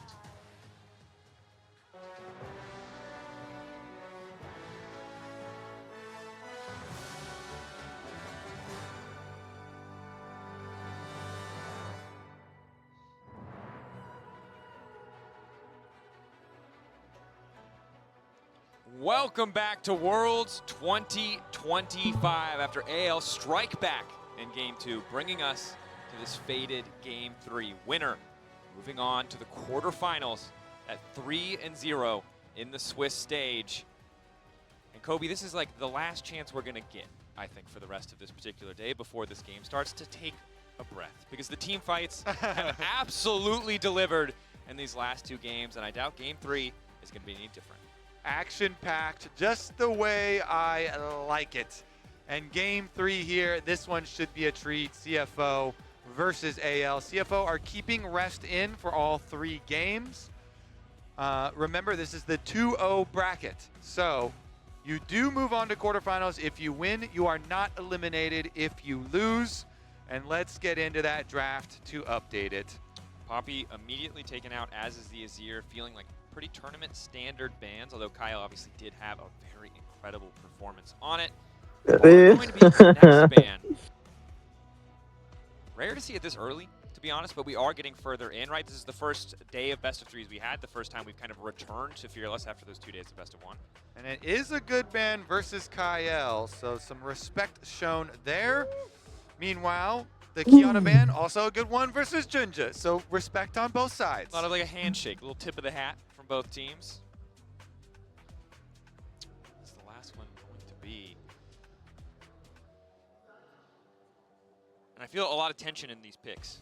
Welcome back to Worlds 2025 after AL strike back in Game 2, bringing us to this fated Game 3 winner. Moving on to the quarterfinals at 3-0 in the Swiss stage. And Kobe, this is like the last chance we're gonna get, I think, for the rest of this particular day before this game starts to take a breath. Because the team fights have absolutely delivered in these last 2 games, and I doubt Game 3 is gonna be any different. Action-packed, just the way I like it. And Game 3 here, this one should be a treat. CFO versus AL. CFO are keeping rest in for all 3 games. Remember, this is the 2-0 bracket. So you do move on to quarterfinals. If you win, you are not eliminated if you lose. And let's get into that draft to update it. Poppy immediately taken out, as is the Azir, feeling like pretty tournament standard bans, although Kyle obviously did have a very incredible performance on it. Going to be the next ban. Rare to see it this early, to be honest, but we are getting further in, right? This is the first day of best of 3s we had, the first time we've kind of returned to Fearless after those 2 days of best of 1. And it is a good ban versus Kyle, so some respect shown there. Meanwhile, the Kiana ban, also a good one versus Junja, so respect on both sides. A lot of like a handshake, a little tip of the hat from both teams. What's the last one going to be? And I feel a lot of tension in these picks.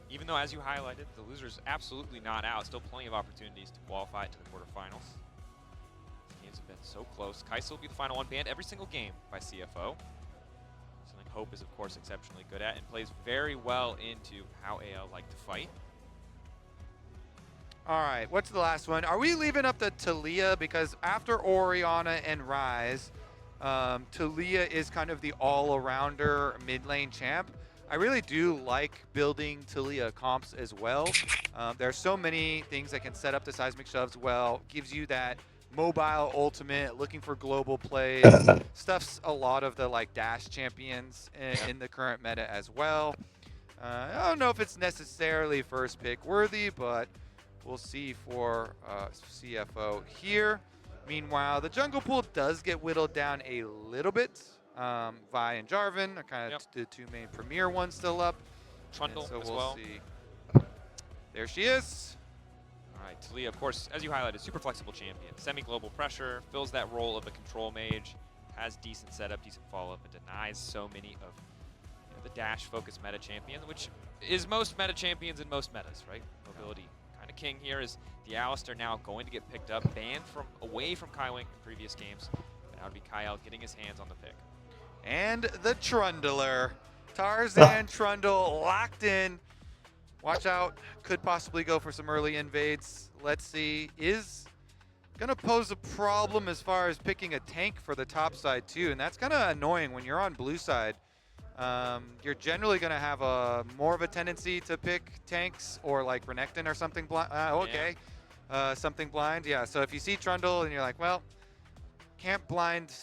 Even though, as you highlighted, the loser's absolutely not out. Still plenty of opportunities to qualify to the quarterfinals. These games have been so close. Kai'Sa will be the final one, banned every single game by CFO. Something Hope is, of course, exceptionally good at and plays very well into how AL like to fight. All right, what's the last one? Are we leaving up the Taliyah? Because after Orianna and Ryze, Taliyah is kind of the all-arounder mid-lane champ. I really do like building Taliyah comps as well. There are so many things that can set up the seismic shoves well. Gives you that mobile ultimate, looking for global plays. Stuffs a lot of the like dash champions in the current meta as well. I don't know if it's necessarily first pick worthy, but we'll see for CFO here. Meanwhile, the jungle pool does get whittled down a little bit. Vi and Jarvan are kind of the 2 main premier ones still up. Trundle so as we'll well. See. There she is. All right, Taliyah, of course, as you highlighted, super flexible champion. Semi-global pressure, fills that role of a control mage, has decent setup, decent follow-up, and denies so many of the dash-focused meta champions, which is most meta champions in most metas, right? Mobility kind of king here. Is the Alistar now going to get picked up, banned from away from Kaiwing in previous games. Now would be Kyle getting his hands on the pick. And the Trundler. Tarzan Trundle locked in. Watch out. Could possibly go for some early invades. Let's see. Is going to pose a problem as far as picking a tank for the top side too. And that's kind of annoying when you're on blue side. You're generally going to have more of a tendency to pick tanks or like Renekton or something blind. Okay. Yeah. Something blind. Yeah. So if you see Trundle and you're like, well, can't blind.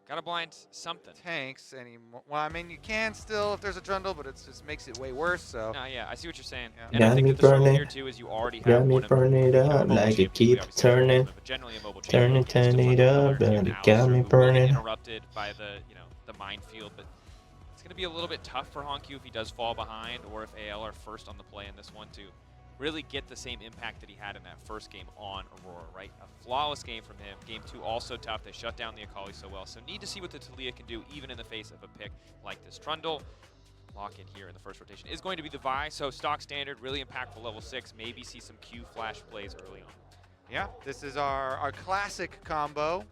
Gotta blind something. Tanks anymore. Well, I mean, you can still if there's a Trundle, but it just makes it way worse. So. No, yeah, I see what you're saying. Yeah. And I think that the struggle here too is you already have one of burn it up like it keep turning. Turn it up, and it got me burning. Interrupted by the the minefield, but it's gonna be a little bit tough for Honku if he does fall behind, or if AL are first on the play in this one to really get the same impact that he had in that first game on Aurora, right? A flawless game from him. Game 2 also tough. They shut down the Akali so well. So need to see what the Taliyah can do even in the face of a pick like this. Trundle, lock in here in the first rotation, is going to be the Vi. So stock standard, really impactful level 6. Maybe see some Q flash plays early on. Yeah, this is our classic combo.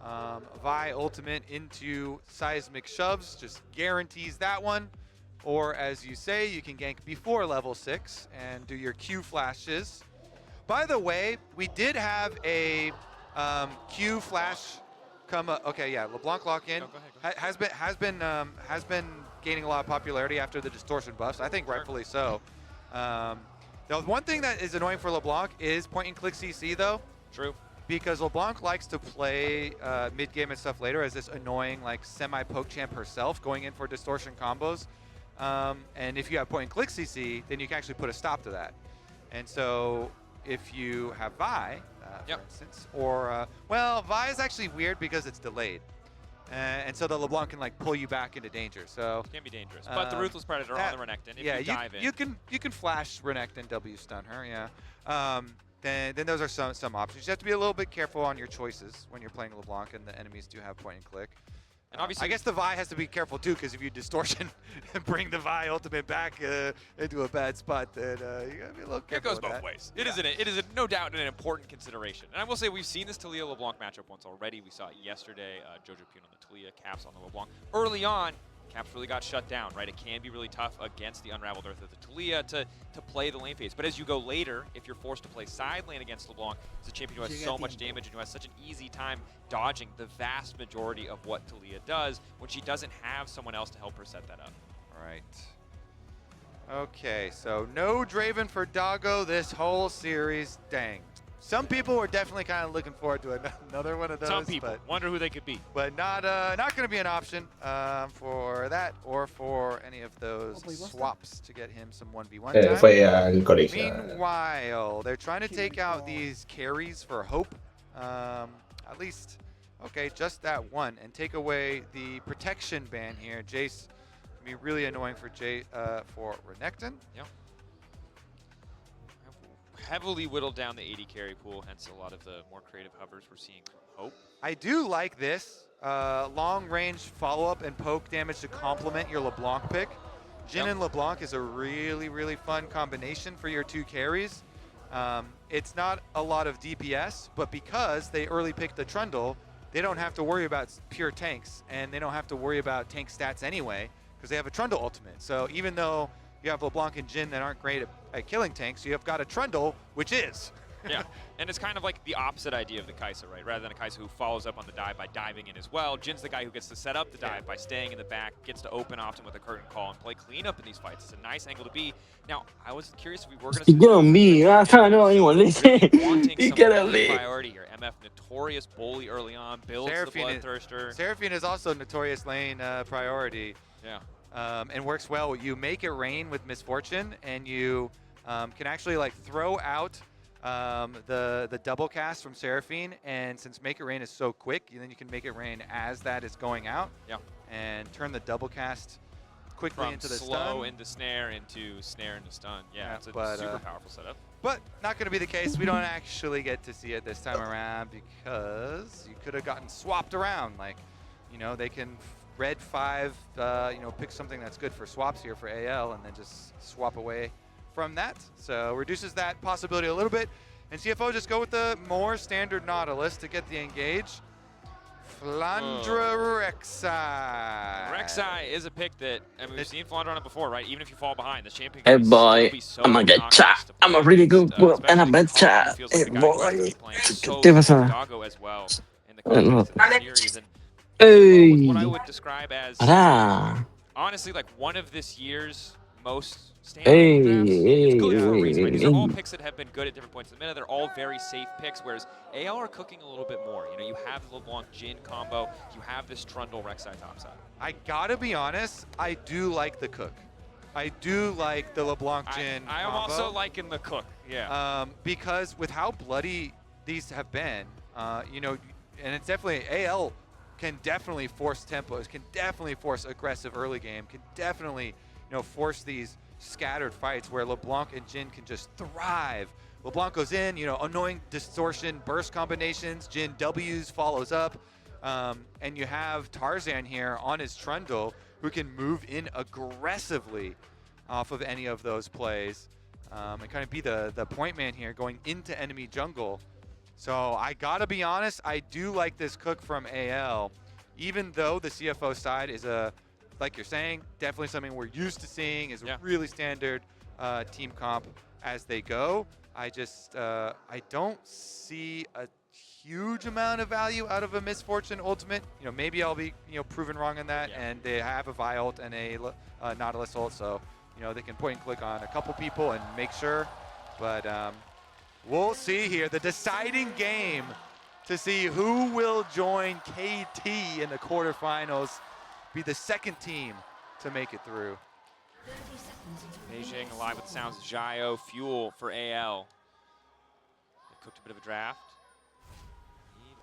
Vi ultimate into seismic shoves, just guarantees that one. Or as you say, you can gank before level 6 and do your Q flashes. By the way, we did have a Q flash come up. Okay, yeah, LeBlanc lock in has been gaining a lot of popularity after the distortion buffs. I think rightfully so. The one thing that is annoying for LeBlanc is point and click CC though. True. Because LeBlanc likes to play mid game and stuff later as this annoying like semi poke champ herself, going in for distortion combos. And if you have point and click CC, then you can actually put a stop to that. And so if you have Vi, for instance, or, well, Vi is actually weird because it's delayed. And so the LeBlanc can like pull you back into danger. So it can be dangerous. But the Ruthless Predator on the Renekton, if you dive in. You can flash Renekton W stun her, yeah. Then those are some options. You have to be a little bit careful on your choices when you're playing LeBlanc and the enemies do have point and click. And obviously, I guess the Vi has to be careful too, because if you distortion and bring the Vi ultimate back into a bad spot, then you gotta be a little careful. It goes both ways. It is no doubt an important consideration. And I will say we've seen this Taliyah LeBlanc matchup once already. We saw it yesterday. Jojo Pune on the Taliyah, Caps on the LeBlanc. Early on, Caps really got shut down, right? It can be really tough against the Unraveled Earth of the Taliyah to play the lane phase. But as you go later, if you're forced to play side lane against LeBlanc, it's a champion who has so much damage and who has such an easy time dodging the vast majority of what Taliyah does when she doesn't have someone else to help her set that up. All right. Okay, so no Draven for Doggo this whole series. Dang. Some people were definitely kind of looking forward to another one of those. Some people wonder who they could be. But not going to be an option for that or for any of those swaps to get him some 1v1 time. Fue al colegio. Meanwhile, they're trying to take out these carries for Hope. At least, okay, just that one. And take away the protection ban here. Jace can be really annoying for for Renekton. Yep. Heavily whittled down the 80 carry pool, hence a lot of the more creative hovers we're seeing from Hope. I do like this. Long range follow-up and poke damage to complement your LeBlanc pick. Jhin and LeBlanc is a really, really fun combination for your two carries. It's not a lot of DPS, but because they early picked the Trundle, they don't have to worry about pure tanks, and they don't have to worry about tank stats anyway, because they have a Trundle ultimate. So even though you have LeBlanc and Jhin that aren't great at killing tanks, you have got a Trundle, which is. Yeah, and it's kind of like the opposite idea of the Kai'Sa, right? Rather than a Kai'Sa who follows up on the dive by diving in as well, Jin's the guy who gets to set up the dive by staying in the back, gets to open often with a curtain call and play cleanup in these fights. It's a nice angle to be. Now, I was curious if we were going to see wanting some early priority here. MF notorious bully early on, builds the Bloodthirster. Seraphine is also notorious lane priority. Yeah. And works well. You make it rain with Misfortune, and you can actually like throw out the double cast from Seraphine, and since Make It Rain is so quick, then you can make it rain as that is going out. Yeah. And turn the double cast quickly From into the slow stun. into snare into stun. Yeah, it's a super powerful setup. But not going to be the case. We don't actually get to see it this time around because you could have gotten swapped around. Like, you know, they can red 5, pick something that's good for swaps here for AL and then just swap away from that. So reduces that possibility a little bit. And CFO just go with the more standard Nautilus to get the engage. Flandra Rek'Sai. Rek'Sai is a pick that, I mean, we've seen Flandra on it before, right? Even if you fall behind, this champion Hey can boy, still be so I'm a good chat. I'm a really good boy, and I'm a chat. Hey boy, ¿qué pasa? Doggo as well in the context of the series. And Hey. what I would describe as, Pará. honestly, like one of this year's most standout Hey, drafts. It's good for a reason, right? These are all hey. picks that have been good at different points in the minute. They're all very safe picks, whereas AL are cooking a little bit more. You know, you have the LeBlanc Jhin combo, you have this Trundle Rek'Sai topside. I gotta be honest, I do like the cook. I do like the LeBlanc Jhin I am combo. also liking the cook, yeah. Because with how bloody these have been, and it's definitely, AL can definitely force tempos, can definitely force aggressive early game, can definitely, force these scattered fights where LeBlanc and Jhin can just thrive. LeBlanc goes in, annoying distortion burst combinations, Jhin W's follows up, and you have Tarzan here on his Trundle who can move in aggressively off of any of those plays and kind of be the point man here going into enemy jungle. So I gotta be honest, I do like this cook from AL, even though the CFO side is like you're saying, definitely something we're used to seeing, is a really standard team comp as they go. I just, I don't see a huge amount of value out of a Misfortune Ultimate. You know, maybe I'll be, proven wrong in that, and they have a Vi ult and a Nautilus ult, so, they can point and click on a couple people and make sure, but we'll see here. The deciding game to see who will join KT in the quarterfinals, be the second team to make it through. Beijing alive with the sounds of Zhio, fuel for AL. They cooked a bit of a draft. Need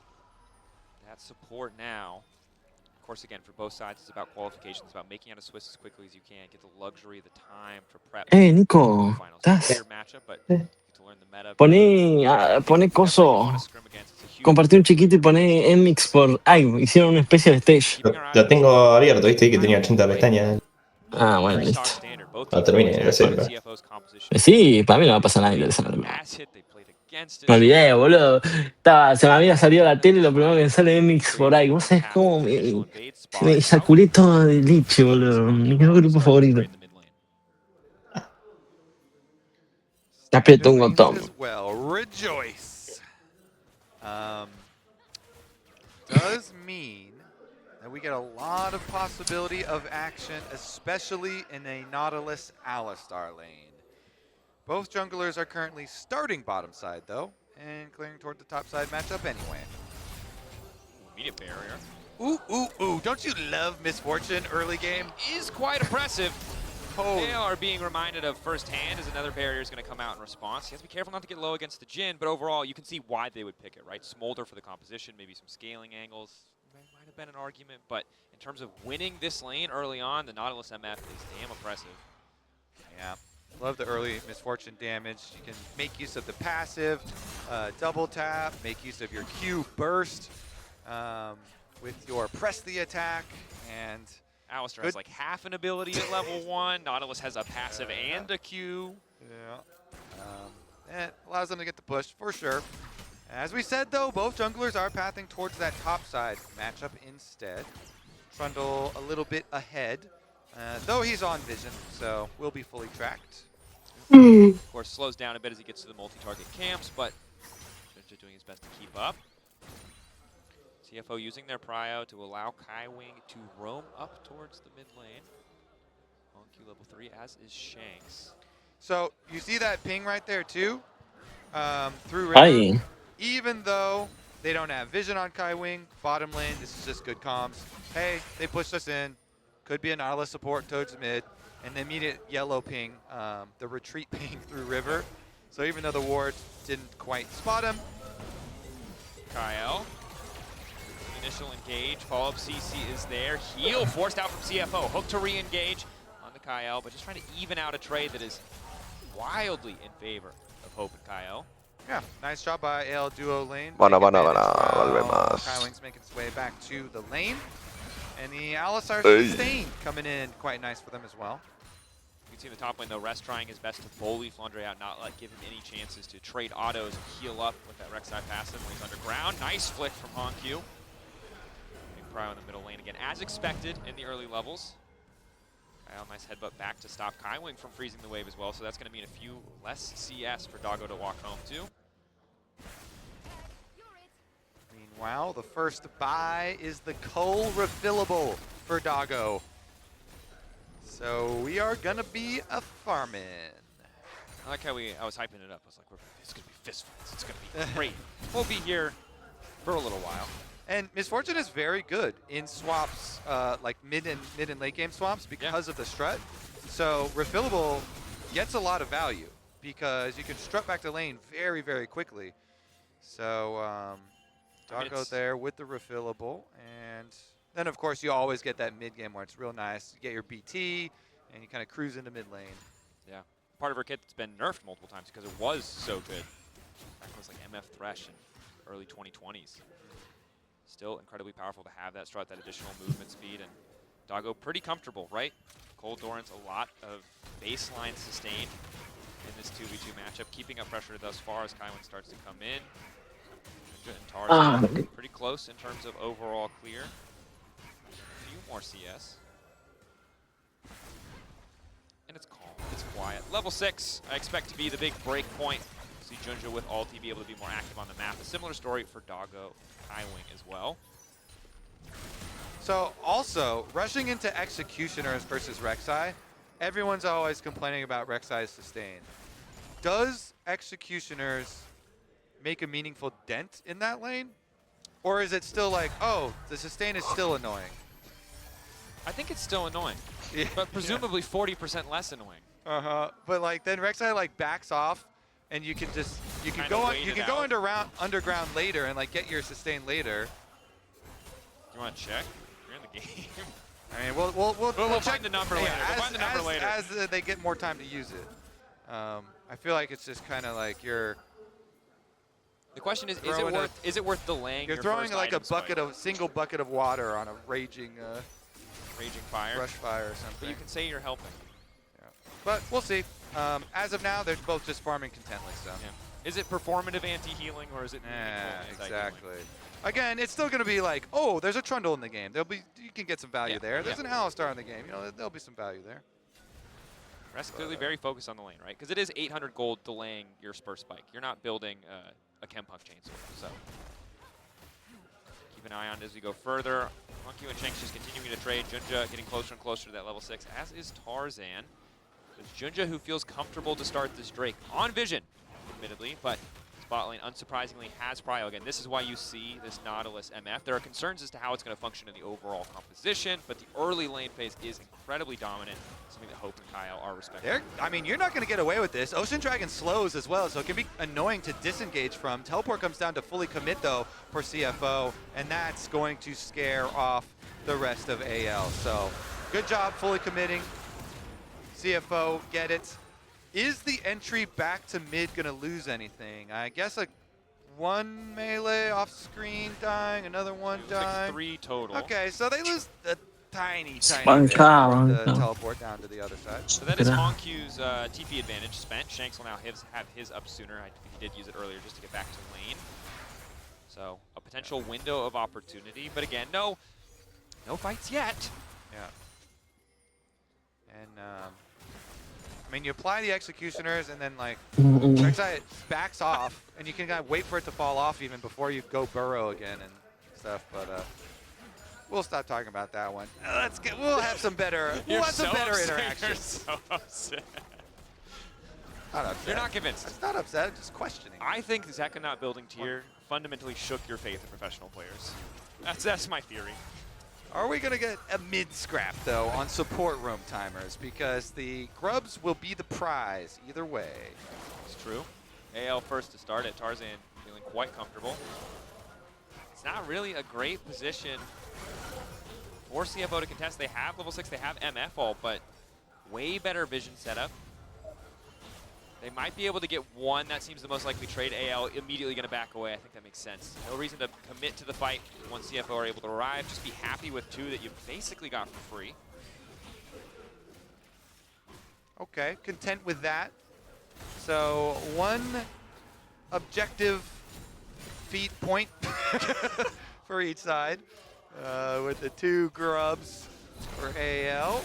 that support now. Of course, again, for both sides, it's about qualifications. It's about making out of Swiss as quickly as you can, get the luxury, the time for prep. Nico, ¿estás? Matchup, but to learn the meta. Poné coso. Compartí un chiquito y poné MX por... Ay, hicieron una especie de stage. Lo tengo abierto, viste, que tenía 80 pestañas. Ah, bueno, listo. No terminé de hacerlo. Sí, para mí no va a pasar nada. Me olvidé, boludo. Se me había salido la tele y lo primero que me sale es MX por ahí. ¿Vos sabés cómo me saculé todo de leche, boludo? Mi grupo favorito. Te aprieto un botón. Rejoice. Does mean that we get a lot of possibility of action, especially in a Nautilus Alistar lane. Both junglers are currently starting bottom side, though, and clearing toward the top side matchup anyway. Immediate barrier. Ooh, ooh, ooh. Don't you love Misfortune early game? Is quite impressive. They are being reminded of firsthand as another barrier is going to come out in response. He has to be careful not to get low against the Jhin, but overall, you can see why they would pick it, right? Smolder for the composition, maybe some scaling angles. Might have been an argument, but in terms of winning this lane early on, the Nautilus MF is damn impressive. Yeah. Love the early Misfortune damage. You can make use of the passive, double tap, make use of your Q burst with your press the attack, and Alistar has like half an ability at level 1. Nautilus has a passive and a Q. Yeah. It allows them to get the push, for sure. As we said, though, both junglers are pathing towards that top side matchup instead. Trundle a little bit ahead, though he's on vision, so will be fully tracked. Of course, slows down a bit as he gets to the multi-target camps, but Shinja doing his best to keep up. CFO using their prio to allow Kaiwing to roam up towards the mid lane. On Q level 3, as is Shanks. So you see that ping right there too, through River. Even though they don't have vision on Kaiwing, bottom lane, this is just good comms. Hey, they pushed us in. Could be a Nautilus support towards mid, and the immediate yellow ping, the retreat ping through River. So even though the ward didn't quite spot him, Kyle. Initial engage, follow-up CC is there. Heal forced out from CFO. Hook to re-engage on the Kyle, but just trying to even out a trade that is wildly in favor of Hope and Kyle. Yeah, nice job by AL duo lane. Volvemos. Kyling's making his way back to the lane. And the Alistar sustain coming in quite nice for them as well. You can see in the top lane though, Rest trying his best to bully Flandre out, not like give him any chances to trade autos and heal up with that Rek'Sai passive when he's underground. Nice flick from Honq. Prio in the middle lane again, as expected in the early levels. Kyle, nice headbutt back to stop Kaiwing from freezing the wave as well, so that's going to mean a few less CS for Doggo to walk home to. Meanwhile, the first buy is the Cole refillable for Doggo. So we are going to be a farming. I like how I was hyping it up. I was like, it's going to be fist fights. It's going to be great. We'll be here for a little while. And Misfortune is very good in swaps, like mid and late game swaps because of the strut. So refillable gets a lot of value because you can strut back to lane very, very quickly. So Doggo there with the refillable. And then, of course, you always get that mid game where it's real nice. You get your BT, and you kind of cruise into mid lane. Yeah. Part of her kit that's been nerfed multiple times because it was so good. Back was like MF Thresh in early 2020s. Still incredibly powerful to have that strut, that additional movement speed, and Doggo pretty comfortable, right? Cole Doran's a lot of baseline sustained in this 2v2 matchup, keeping up pressure thus far as Kaiwing starts to come in. and Tarzan pretty close in terms of overall clear. A few more CS. And it's calm, it's quiet. Level 6, I expect to be the big break point. See Junja with ulti be able to be more active on the map. A similar story for Doggo, Highwing as well. So also, rushing into Executioners versus Rek'Sai, everyone's always complaining about Rek'Sai's sustain. Does Executioners make a meaningful dent in that lane? Or is it still like, oh, the sustain is still annoying? I think it's still annoying, but presumably 40% less annoying. But like then Rek'Sai like backs off, and you can go underground later and like get your sustain later. You want to check? You're in the game. I mean, we'll check find the number later. We'll find the number later. As they get more time to use it. I feel like it's just kind of like you're. The question is it worth delaying? You're throwing like a single bucket of water on a raging fire, brush fire or something. But you can say you're helping. Yeah. But we'll see. As of now, they're both just farming contently. So. Yeah. Is it performative anti-healing or is it meaningful anti-healing? Exactly. Again, it's still going to be like, oh, there's a Trundle in the game. You can get some value there. There's an Alistar in the game. You know, there'll be some value there. Rest clearly very focused on the lane, right? Because it is 800 gold delaying your Spur Spike. You're not building a Chempunk Chainsword, so keep an eye on it as we go further. Monkey and Shanks just continuing to trade. Junja getting closer and closer to that level 6, as is Tarzan. It's Junja who feels comfortable to start this Drake on Vision, admittedly, but bot lane, unsurprisingly, has prio. Again, this is why you see this Nautilus MF. There are concerns as to how it's going to function in the overall composition, but the early lane phase is incredibly dominant, something that Hope and Kyle are respecting. I mean, you're not going to get away with this. Ocean Dragon slows as well, so it can be annoying to disengage from. Teleport comes down to fully commit, though, for CFO, and that's going to scare off the rest of AL. So, good job fully committing. CFO, get it. Is the entry back to mid going to lose anything? I guess like one melee off screen dying, another one dying. Like 3 total. Okay, so they lose a tiny bit to teleport down to the other side. So that is Honkyu's TP advantage spent. Shanks will now have his up sooner. I think he did use it earlier just to get back to lane. So a potential window of opportunity, but again, no fights yet. Yeah. And I mean, you apply the Executioners, and then like Rek'Sai backs off, and you can kind of wait for it to fall off even before you go burrow again and stuff. But we'll stop talking about that one. We'll have some better. We'll have some better interactions. You're so upset. Not upset. You're not convinced. It's not upset. I'm just questioning. I think the Zeka not building tier fundamentally shook your faith in professional players. That's my theory. Are we going to get a mid-scrap, though, on support room timers? Because the grubs will be the prize either way. It's true. AL first to start it. Tarzan feeling quite comfortable. It's not really a great position for CFO to contest. They have level 6, they have MF ult, but way better vision setup. They might be able to get one. That seems the most likely trade. AL immediately going to back away. I think that makes sense. No reason to commit to the fight once CFO are able to arrive. Just be happy with 2 that you basically got for free. Okay, content with that. So 1 objective feat point for each side with the 2 grubs for AL.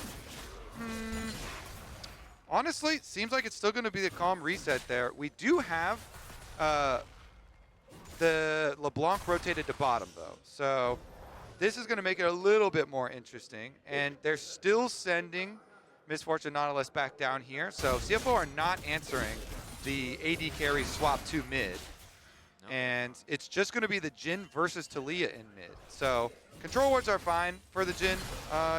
Honestly, seems like it's still going to be the calm reset there. We do have the LeBlanc rotated to bottom, though. So this is going to make it a little bit more interesting. And they're still sending Misfortune Nautilus back down here. So CFO are not answering the AD carry swap to mid. Nope. And it's just going to be the Jhin versus Taliyah in mid. So control wards are fine for the Jhin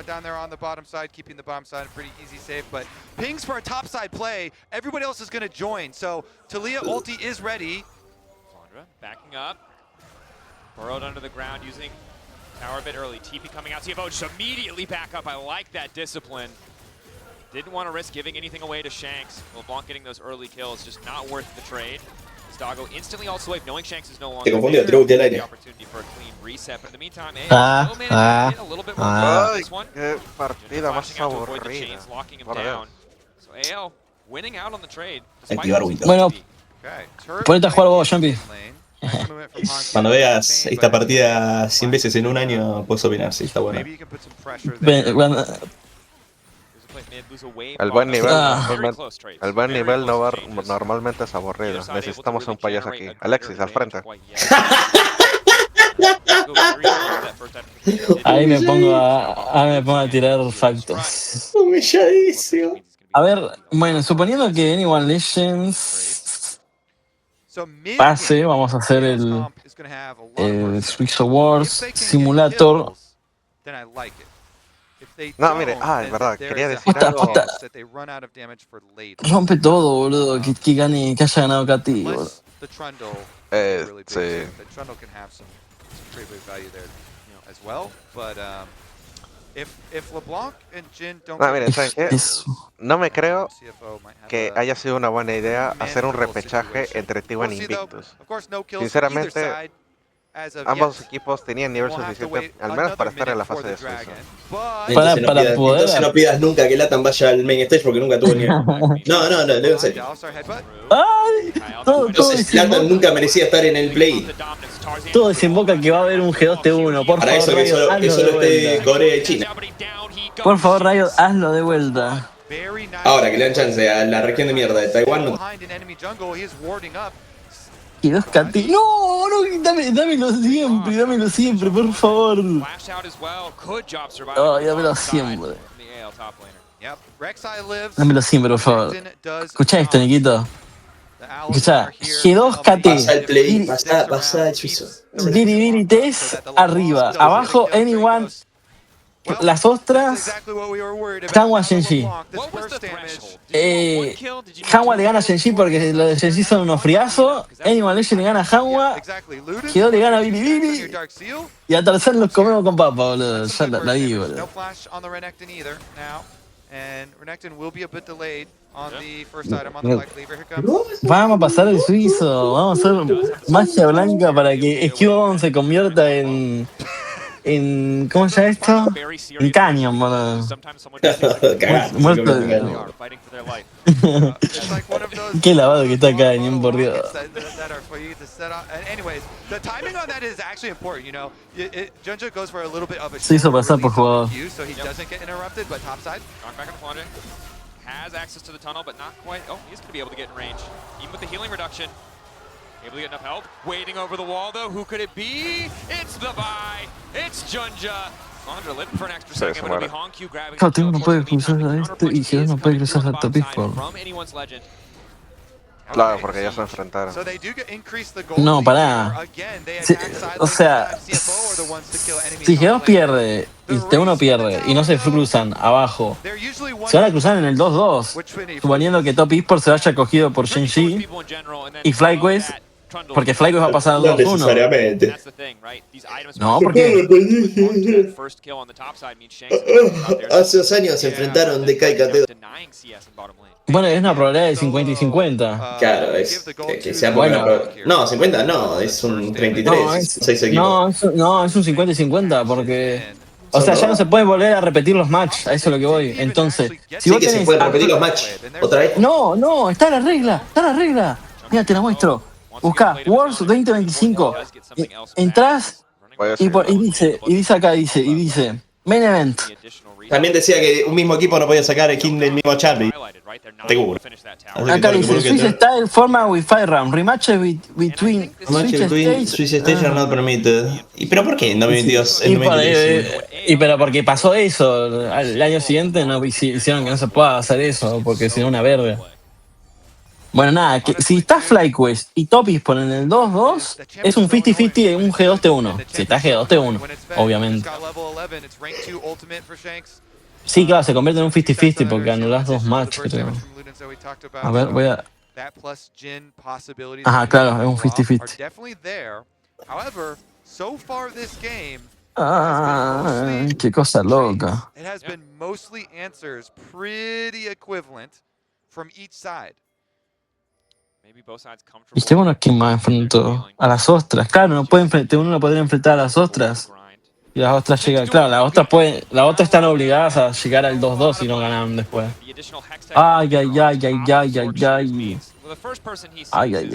down there on the bottom side, keeping the bottom side a pretty easy save. But pings for a top side play, everybody else is going to join. So Taliyah ulti is ready. Flandra backing up. Burrowed under the ground using tower a bit early. TP coming out. CFO just immediately back up. I like that discipline. Didn't want to risk giving anything away to Shanks. LeBlanc getting those early kills, just not worth the trade. Doggo instantly ults wave, knowing Shanks is no longer there. The opportunity for a clean reset, but in the meantime, still managed to get a little bit more on this one. Partida más aburrida. Locking him down. So AL winning out on the trade. Bueno, ponete a jugar vos, Champi. Nice movement from Hanky Cuando to veas contain, esta but partida 100 veces en un año, puedes opinar, sí, está buena. maybe you can put some pressure there. El buen nivel, Ah. el buen nivel normalmente es aburrido. Necesitamos un payaso aquí. Alexis, al frente. Ahí me pongo a tirar factos. Humilladísimo. A ver, bueno, suponiendo que Anyone Legends pase, vamos a hacer el Switch Wars Simulator. Then I like it. If they No, don't, mire, es then verdad, there's quería a decir high algo. chance that they run out of damage for later. Rompe todo, boludo. Que gane, que haya ganado Katy, boludo. Unless the Trundle can be really big. Sí. The Trundle can have some pretty big value there, as well. But if LeBlanc and Jin don't No, get mire, ¿saben qué? CFO No me creo might have que a haya sido una buena idea hacer un manageable repechaje situation. entre T1 We'll e see, though. Invictus. Of course, no kills from either Sinceramente, side as of ambos yet. equipos tenían nivel We'll have to suficiente, wait al menos para another estar en la minute for fase de the Suiza. Dragon. But Entonces no, Para poder- entonces no pidas nunca que Latam vaya al main stage porque nunca tuvo ni. No, no, no, en serio. Dallas our headbutt. ¡Ay! Todo Entonces Latam nunca merecía estar en el play. Todo desemboca que va a haber un G2T1. Por Para favor, eso que Riot, solo, que hazlo solo de esté vuelta. Corea y China. Por favor, Riot, hazlo de vuelta. Very nice. Ahora que le dan chance a la región de mierda de Taiwán. No. Behind an enemy jungle, he is warding up. G2 Katy. No, no, dámelo siempre, por favor. Ay, dámelo siempre. Yep. Rek'Sai lives. Dámelo siempre, por favor. Renekton does Escuchá esto, not. Nikito. The Owls Escuchá, are here. G2 KT. Pasa el play, Viri- pasa el suizo. Viri Tess arriba. Abajo, Anyone. Las ostras. Exactly what we were worried about. Hanwha Now the Shenji. LeBlanc, this burst damage. Hanwha le gana a Shenji porque los de Shenji son unos friazos. Anyone Legend le gana a Hanwha. Exactly. Ludens, G2 le gana a when you use Viri. your Dark Seal, Y a Tarzan los comemos con papa, boludo. that's Ya some la good burst vi, damage. boludo. No flash on the Renekton either now. And Renekton will be a bit delayed on the first item on the Black Cleaver. Here comes. Vamos a pasar el suizo. Vamos a hacer magia blanca para que Esquivo se convierta en. ¿Cómo se llama esto? En Canyon, boludo. Cagaste, Muerto. It's like one of those Qué lavado que está Canyon, por Dios. that are for you to set up. And anyways, the timing on that is actually important. You know, Junja goes for a little bit of a Se hizo shorter pasar por release on jugador. the Q, so he doesn't get interrupted. But topside, Knock back on the plunge. Has access to the tunnel, but not quite. Oh, he's going to be able to get in range. Even with the healing reduction. Able to get enough help. Waiting over the wall, though. Who could it be? It's the buy. It's Junja. Andre living for an extra second, but it'll be Honq grabbing Claro, the kill. no puede cruzar a esto y G2 no puede cruzar a Top Esports. From anyone's legend. Claro, porque ya se enfrentaron. so they do get increase the goal. No, lead pará. here. Again, they Sí, attack side o lanes, sea, sometimes CFO are the ones to kill enemies si on G2 the lane. pierde y T1 pierde y no se cruzan abajo, They're usually one se van a cruzar en el 2-2. Suponiendo que Top Esports se vaya cogido por Shenji y FlyQuest, porque FlyQuest va a pasar al No 2-1. necesariamente. That's the thing, right? These items No, porque first kill on the top side means Shanks out there. Hace 2 años se enfrentaron DK y KT. Denying CS in bottom lane. bueno, es una probabilidad de 50 y 50. Claro, es que sea Bueno. No, 50 no, es un 33. No, es, 6 equipos. no, es un 50 y 50 porque... O sea, ya no se puede volver a repetir los matches, a eso es lo que voy. Entonces, si Sí vos que se tenés... pueden repetir los matches. ¿Otra vez? No, está la regla. Mira, te la muestro. Busca Wars 2025. Entrás y dice acá, dice, Main Event. También decía que un mismo equipo no podía sacar el king del mismo champion. Seguro. Así que Acá todo lo que dice, por Swiss que Style forma with 5 round. Rematches between Match between Swiss Stage are not permitted. ¿Y pero por qué en 2022? En 2023? Pero porque pasó eso. Al año siguiente no hicieron que no se pueda hacer eso, porque si no una verga. Bueno, nada, que si está FlyQuest y Topis ponen el 2-2, es un 50-50 en un G2T1. Si está G2T1, obviamente. Sí, claro, se convierte en un 50-50 porque anulás 2 matches, creo. A ver, voy a... Ajá, claro, es un 50-50. Ah, qué cosa loca. It has been mostly answers pretty equivalent from each side. Y este bueno, ¿quién más enfrentó? A las ostras. Claro, no puede uno no podría enfrentar a las ostras. Y las ostras llegan. Claro, las ostras están obligadas a llegar al 2-2 si no ganan después. Ay. Ay.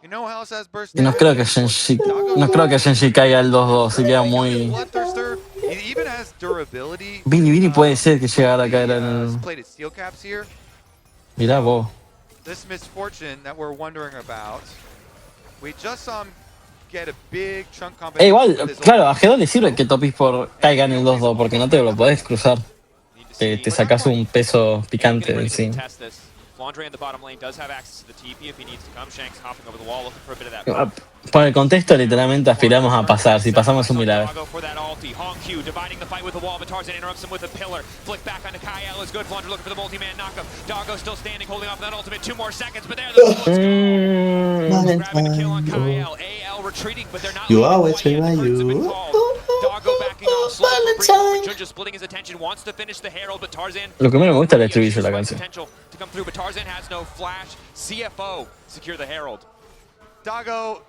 You know who else has burst Y no damage? creo que Shenji, no creo que Shenji caiga el 2-2, sería muy... Bloodthirster. He even has durability. Bili puede ser que llegara a caer The en el... plated steel caps here. Mirá vos. This misfortune that we're wondering about. We just saw him get a big chunk combination Igual, with his claro, a G2 le sirve que Top Esport caiga en el 2-2, porque no te lo podés cruzar. Te sacas un peso picante de encima. Flandre in the bottom lane does have access to the TP if he needs to come. Shanks hopping over the wall looking for a bit of that. Por el contexto, literalmente aspiramos a pasar. Si pasamos es un milagro. Doggo for that ulti. Hongq dividing the fight with the wall, but Tarzan interrupts him with a pillar. Flick back onto Kyle is good. Flandre looking for the multi-man knockup. Doggo still standing, holding off that ultimate. 2 more seconds, but there the bullets go. Grabbing the kill on Kyle. AL retreating, but they're not You leaving always quite yet. The curtains have been you. called. Doggo backing off, slowly for breathing. Junja splitting his attention, wants to finish the Herald, but Tarzan... Lo que menos me gusta es el estribillo de la canción. Potential to come through, but Tarzan has no flash. CFO secure the Herald. Doggo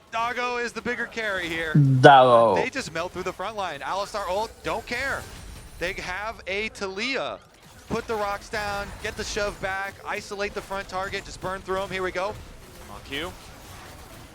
is the bigger carry here. Doggo. They just melt through the front line. Alistar ult, don't care. They have a Talia. Put the rocks down, get the shove back, isolate the front target, just burn through them. Here we go. Hongq.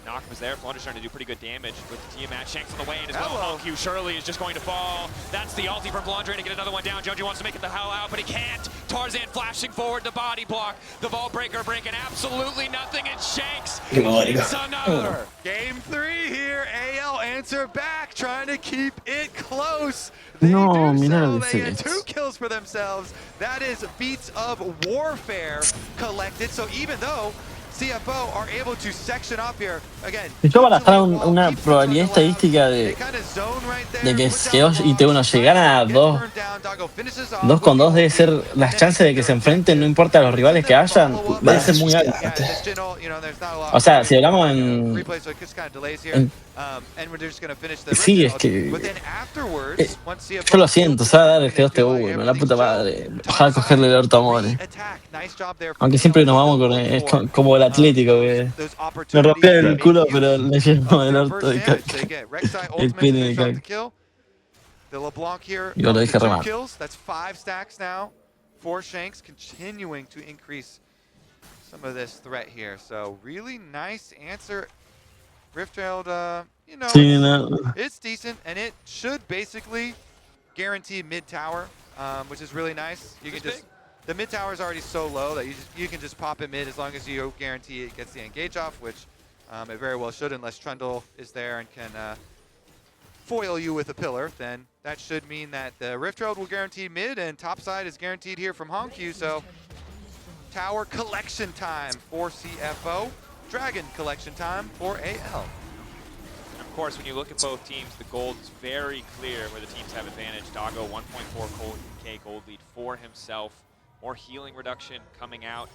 Knock was there. Flandre's trying to do pretty good damage with the Tiamat. Shanks on the way in as well. Hongq surely is just going to fall. That's the ulti from Flandre to get another one down. Joji wants to make it the hell out, but he can't. Tarzan flashing forward, the body block. The vault breaker breaking absolutely nothing, and Shanks gets another. Game 3 here. AL answer back, trying to keep it close. They No, do mira so. lo They que get 2 kills for themselves. That is feats of warfare collected. So even though CFO are able to section up here again. Yo barajar una probabilidad estadística de que si y T1 llegaran a 2 con 2 debe ser las chances de que se enfrenten, no importa los rivales que hayan, debe ser muy alta. O sea, si hablamos en sí, es que yo lo siento, se va a dar este 2T1, la puta madre, ojalá cogerle el orto a More. Aunque siempre nos vamos con, es como el Atlético, que nos rompieron el culo, pero le llenamos el orto de caca. El pene de caca. Yo lo dije re mal. That's 5 stacks now for Shanks, continuing to increase some of this threat here. So really nice answer. Riftfield, you know, Sí, no. it's decent, and it should basically guarantee mid tower, which is really nice. You can just the mid tower is already so low that you can just pop it mid as long as you guarantee it gets the engage off, which it very well should, unless Trundle is there and can foil you with a pillar. Then that should mean that the Rift Herald will guarantee mid, and topside is guaranteed here from Hongq. So tower collection time for CFO. Dragon collection time for AL. And of course, when you look at both teams, the gold is very clear where the teams have advantage. Doggo 1.4k gold lead for himself. More healing reduction coming out.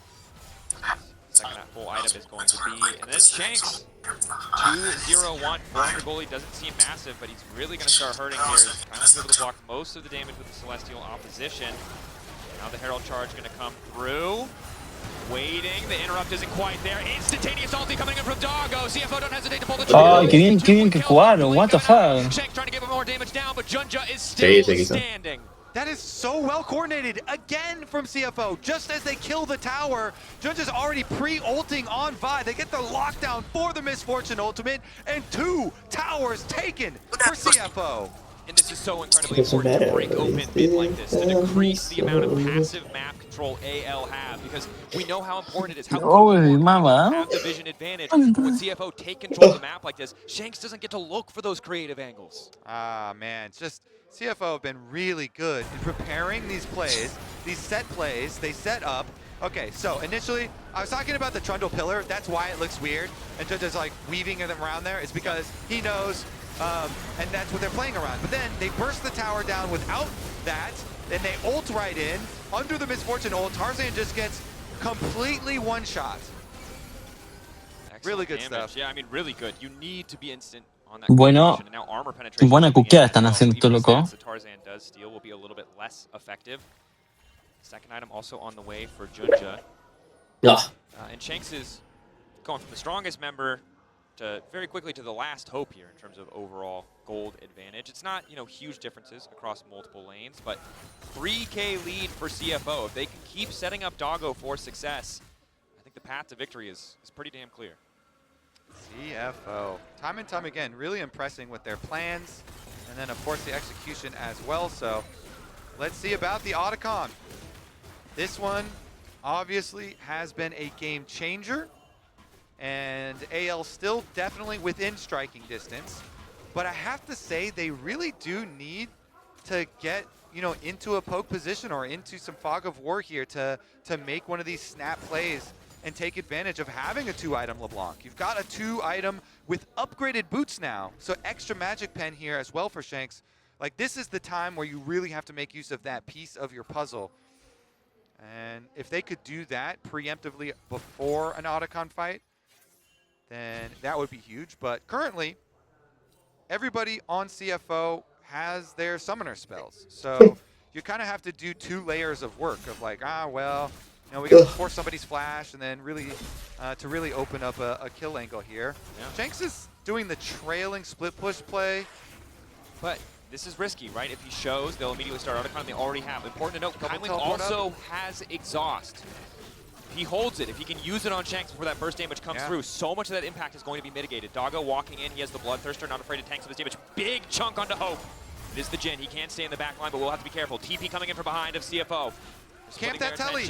Second full item is going to be, and then Shanks 2-0-1. 400 gold lead doesn't seem massive, but he's really going to start hurting here. He's able to block most of the damage with the Celestial opposition. Now the Herald charge going to come through. Waiting, the interrupt isn't quite there. Instantaneous ulti coming in from Doggo. CFO don't hesitate to pull the trigger. Ay, qué bien que jugaron, what the fuck. Shanks trying to give him more damage down, but Junja is still standing. That is so well coordinated again from CFO. Just as they kill the tower, Junja's already pre-ulting on Vi. They get the lockdown for the Misfortune ultimate, and 2 towers taken for CFO. And this is so incredibly important to break open mid like this, to decrease the amount of passive map control AL have, because we know how important it is, how have the vision advantage. When CFO take control of the map like this, Shanks doesn't get to look for those creative angles. Ah, man, just CFO have been really good in preparing these plays, these set plays they set up. Okay, so initially, I was talking about the Trundle pillar. That's why it looks weird. And just like weaving them around there is because he knows, and that's what they're playing around. But then they burst the tower down without that, then they ult right in. Under the Misfortune ult, Tarzan just gets completely one-shot. Really good stuff. Yeah, I mean, really good. You need to be instant on that. Bueno, Now armor penetration buena cuqueada están haciendo estos locos. the Tarzan does steal will be a little bit less effective. Second item also on the way for Junja. And Shanks is going from the strongest member to very quickly to the last hope here in terms of overall gold advantage. It's not, you know, huge differences across multiple lanes, but 3K lead for CFO. If they can keep setting up Doggo for success, I think the path to victory is pretty damn clear. CFO. Time and time again, really impressing with their plans, and then of course the execution as well. So let's see about the Otacon. This one obviously has been a game changer, and AL still definitely within striking distance. But I have to say, they really do need to get, you know, into a poke position or into some fog of war here to make one of these snap plays and take advantage of having a 2-item LeBlanc. You've got a 2-item with upgraded boots now, so extra magic pen here as well for Shanks. Like, this is the time where you really have to make use of that piece of your puzzle. And if they could do that preemptively before an Otacon fight, then that would be huge. But currently, everybody on CFO has their summoner spells. So you kind of have to do 2 layers of work of like, well, you know, we got to force somebody's flash and then really, to really open up a kill angle here. Yeah. Shanks is doing the trailing split push play. But this is risky, right? If he shows, they'll immediately start Otacon. They already have. Important to note, Kyling also has exhaust. If he holds it, if he can use it on Shanks before that burst damage comes through, so much of that impact is going to be mitigated. Doggo walking in, he has the Bloodthirster, not afraid to tank some of his damage. Big chunk onto Hope. It is the Jhin. He can't stay in the back line, but we'll have to be careful. TP coming in from behind of CFO. Camp that telly.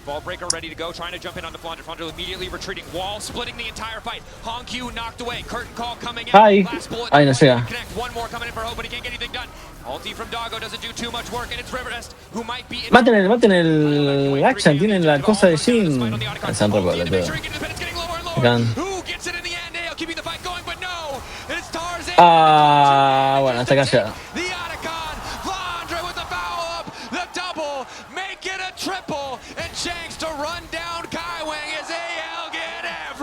Ball breaker ready to go, trying to jump in onto Flandre. Flandre immediately retreating. Wall splitting the entire fight. Hongq knocked away. Curtain call coming in. Ay, Last bullet. ay, no llega. Connect. One more coming in for Hope, but he can't get anything done. Ulti from Doggo doesn't do too much work, and it's Riverest who might be in. Maten el action, tienen la cosa de Jhin. Se han robado la peor. Ah, bueno, está callado.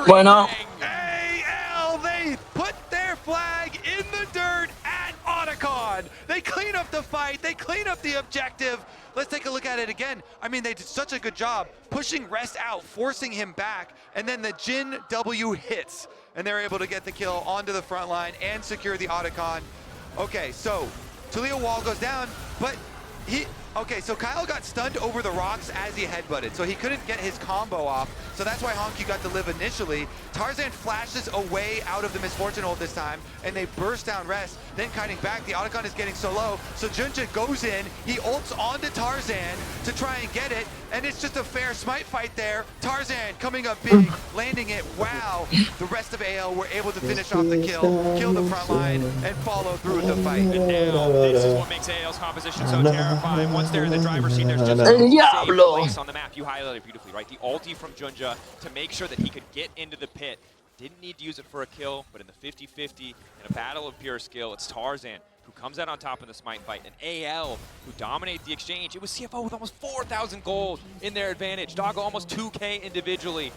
Bueno. AL, they put their flag in the dirt at Otacon. They clean up the fight. They clean up the objective. Let's take a look at it again. I mean, they did such a good job pushing Rest out, forcing him back, and then the Jhin W hits, and they're able to get the kill onto the front line and secure the Otacon. Okay, so Tulio Wall goes down, but okay, so Kyle got stunned over the rocks as he headbutted, so he couldn't get his combo off, so that's why Hongq got to live initially. Tarzan flashes away out of the Misfortune hold this time, and they burst down Rest, then kiting back. The Otacon is getting so low, so Junja goes in, he ults onto Tarzan to try and get it, and it's just a fair smite fight there. Tarzan coming up big, landing it. Wow, the rest of AL were able to finish off the kill the front line, and follow through with the fight. And now, this is what makes AL's composition so terrifying. Once they're in the driver's seat, there's just no safe place on the map. You highlighted it beautifully, right? The ulti from Junja to make sure that he could get into the pit. Didn't need to use it for a kill, but in the 50-50, in a battle of pure skill, it's Tarzan who comes out on top in the smite fight, and AL who dominate the exchange. It was CFO with almost 4,000 gold in their advantage. Doggo almost 2K individually.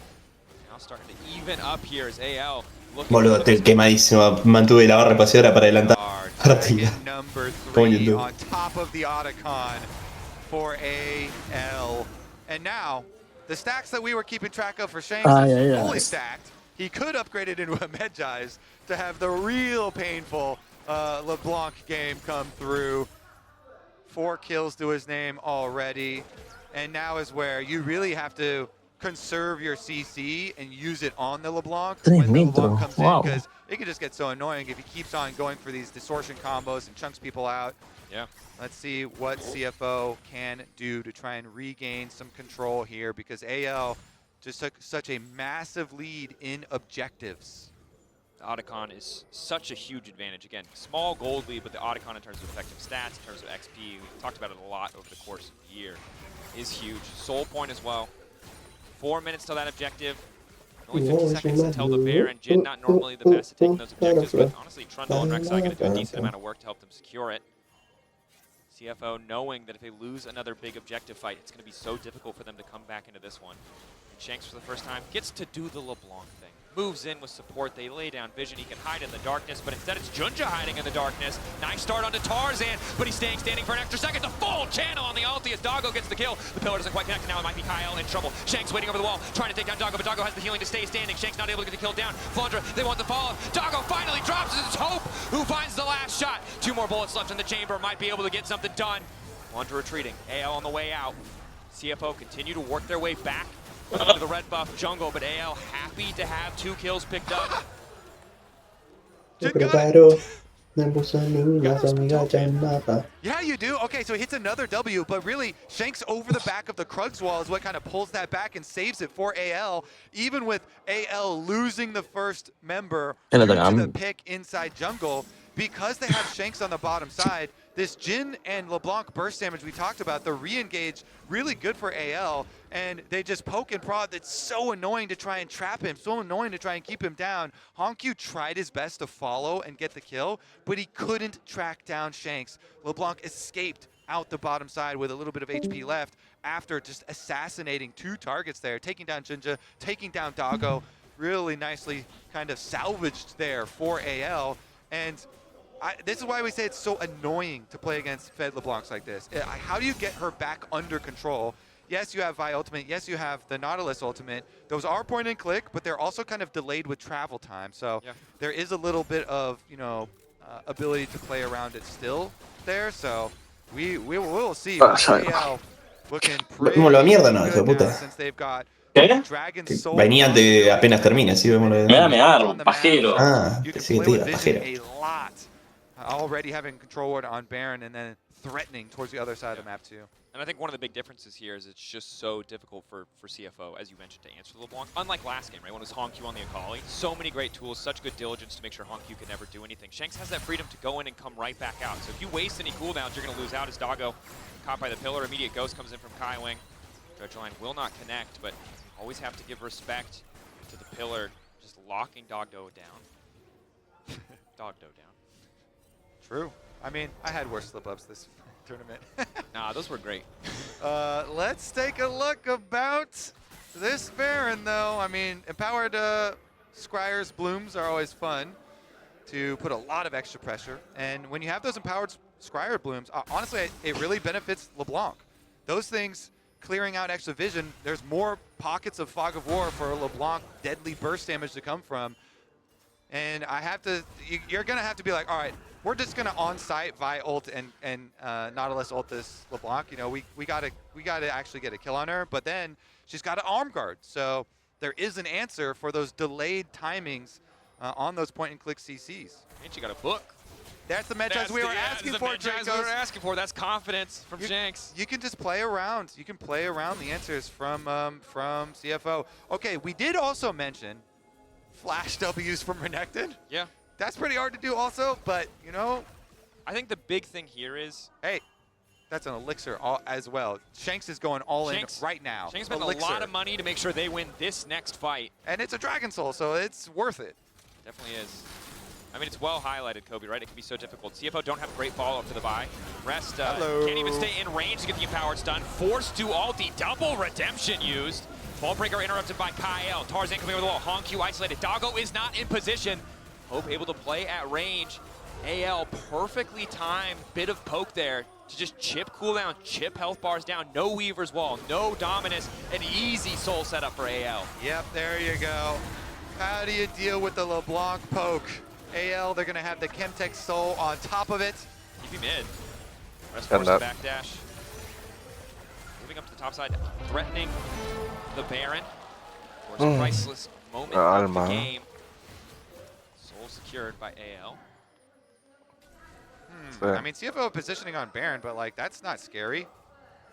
Now starting to even up here as AL. Boludo, estoy quemadísimo. Mantuve la barra espaciadora para adelantar. Number 3 on top of the Otacon for AL. And now, the stacks that we were keeping track of for Shanks is fully stacked. He could upgrade it into a Medjai's to have the real painful LeBlanc game come through. 4 kills to his name already. And now is where you really have to conserve your CC and use it on the LeBlanc when the LeBlanc comes in, because it can just get so annoying if he keeps on going for these distortion combos and chunks people out. Yeah. Let's see what CFO can do to try and regain some control here, because AL just took such a massive lead in objectives. The Otacon is such a huge advantage. Again, small gold lead, but the Otacon in terms of effective stats, in terms of XP, we've talked about it a lot over the course of the year, is huge. Soul point as well. 4 minutes till that objective. Only 50 seconds until the Baron. Jhin not normally the best at taking those objectives, but honestly, Trundle and Rek'Sai going to do a decent amount of work to help them secure it. CFO knowing that if they lose another big objective fight, it's going to be so difficult for them to come back into this one. And Shanks, for the first time, gets to do the LeBlanc thing. Moves in with support. They lay down vision. He can hide in the darkness, but instead it's Junja hiding in the darkness. Nice start onto Tarzan, but he's staying standing for an extra second. The full channel on the ulti as Doggo gets the kill. The pillar doesn't quite connect, and now it might be Kyle in trouble. Shanks waiting over the wall, trying to take down Doggo, but Doggo has the healing to stay standing. Shanks not able to get the kill down. Flandre, they want the follow-up. Doggo finally drops it. It's Hope who finds the last shot. 2 more bullets left in the chamber. Might be able to get something done. Flandre retreating. AL on the way out. CFO continue to work their way back into the red buff jungle, but AL happy to have 2 kills picked up. Me preparo, me puse niñas, amiga, ya nada. Yeah, you do. Okay, so he hits another W, but really, Shanks over the back of the Krugs wall is what kind of pulls that back and saves it for AL, even with AL losing the first member due to the pick inside jungle. Because they have Shanks on the bottom side, this Jhin and LeBlanc burst damage we talked about, the re-engage, really good for AL, and they just poke and prod. That's so annoying to try and trap him, so annoying to try and keep him down. Hongq tried his best to follow and get the kill, but he couldn't track down Shanks. LeBlanc escaped out the bottom side with a little bit of HP left after just assassinating 2 targets there, taking down Jinja, taking down Doggo. Really nicely kind of salvaged there for AL. And this is why we say it's so annoying to play against Fed LeBlancs like this. How do you get her back under control? Yes, you have Vi ultimate. Yes, you have the Nautilus ultimate. Those are point and click, but they're also kind of delayed with travel time. So there is a little bit of, you know, ability to play around it still there. So we will see. AL looking pretty Vemos la mierda, no, hijo de good now puta. since they've got ¿Qué? Dragon Soul. Venían de apenas termina, así vemos lo de. Me da un pajero. Ah, You can pensé que play te with iba, vision pajero. a lot. Already having control ward on Baron and then threatening towards the other side of the map too. And I think one of the big differences here is it's just so difficult for CFO, as you mentioned, to answer LeBlanc. Unlike last game, right, when it was Hongq on the Akali, so many great tools, such good diligence to make sure Hongq could never do anything. Shanks has that freedom to go in and come right back out. So if you waste any cooldowns, you're going to lose out as Doggo caught by the pillar. Immediate ghost comes in from Kai Wing. Dredgeline will not connect, but always have to give respect to the pillar, just locking Dogdo down. Dogdo down. True. I mean, I had worse slip-ups this tournament. Nah, those were great. Let's take a look about this Baron, though. I mean, empowered Scryer's Blooms are always fun to put a lot of extra pressure. And when you have those empowered Scryer Blooms, honestly, it really benefits LeBlanc. Those things clearing out extra vision, there's more pockets of Fog of War for LeBlanc deadly burst damage to come from. And I have to, you're going to have to be like, all right, we're just going to on-site Vi ult and Nautilus ult this LeBlanc. You know, we gotta actually get a kill on her, but then she's got an arm guard. So there is an answer for those delayed timings on those point-and-click CCs. And she got a book. That's the matchups we were asking for, Dracos. We were asking for. That's confidence from Shanks. You can just play around. You can play around the answers from CFO. Okay, we did also mention flash W's from Renekton. Yeah. That's pretty hard to do also, but, you know. I think the big thing here is... Hey, that's an elixir as well. Shanks is going all in right now. Shanks spent a lot of money to make sure they win this next fight. And it's a Dragon Soul, so it's worth it. Definitely is. I mean, it's well highlighted, Kobe, right? It can be so difficult. CFO don't have great follow-up to the buy. Rest can't even stay in range to get the empowered stun. Forced to ulti, double redemption used. Ball breaker interrupted by Kyle. Tarzan coming over the wall. Hongq isolated. Doggo is not in position. Hope able to play at range. AL perfectly timed bit of poke there to just chip cooldown, chip health bars down. No Weaver's Wall, no Dominus. An easy soul setup for AL. Yep, there you go. How do you deal with the LeBlanc poke? AL, they're going to have the Chemtech Soul on top of it. TP mid. Rest force the backdash. Moving up to the top side, threatening the Baron. Of course, priceless moment of the game. Soul secured by AL. I mean, CFO positioning on Baron, but like that's not scary.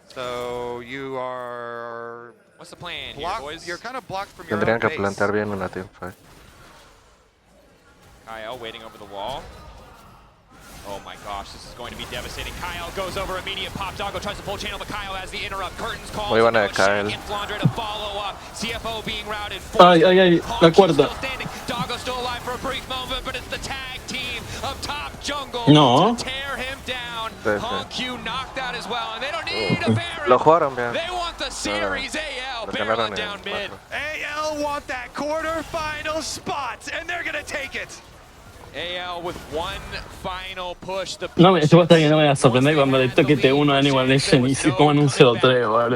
So you are. What's the plan here, boys? You're kind of blocked from your Tendrían own que base. plantar bien una teamfight. Kyle waiting over the wall. Oh my gosh, this is going to be devastating. Kyle goes over immediate pop. Doggo tries to pull channel, but Kyle has the interrupt. Curtains calls. Muy buena de Kyle. And Flandre to follow up. CFO being routed. Ay, la cuarta. Doggo still alive for a brief moment, but it's the tag team of top jungle No. to tear him down. Sí, sí. Hongq knocked out as well, and they don't need a Baron. Lo jugaron bien. They want the series. AL Lo barreling ganaron down en mid. AL want that quarterfinal spot, and they're going to take it. AL with one final push. The No, esto va a estar que no me va a sorprender cuando le toque T1 a Animal Legend y se coman un 0-3, ¿vale?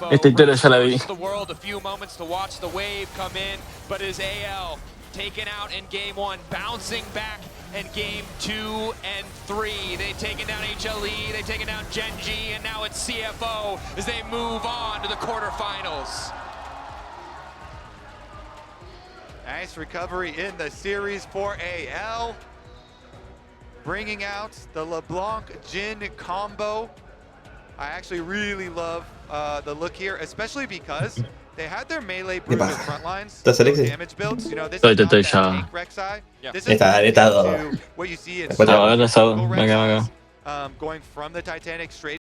Esta historia ya la vi. The world a few moments to watch the wave come in, but is AL taken out in game 1, bouncing back in game 2 and 3. They've taken down HLE, they've taken down Genji, and now it's CFO as they move on to the quarterfinals. Nice recovery in the series for AL. Bringing out the LeBlanc Jin combo. I actually really love the look here, especially because they had their melee bruiser front lines, ¿Estás Alexis? damage builds. You know, this is not that tank Rek'Sai. This is Está to what you see in Encuentra. some Rek'Sais, going from the Titanic straight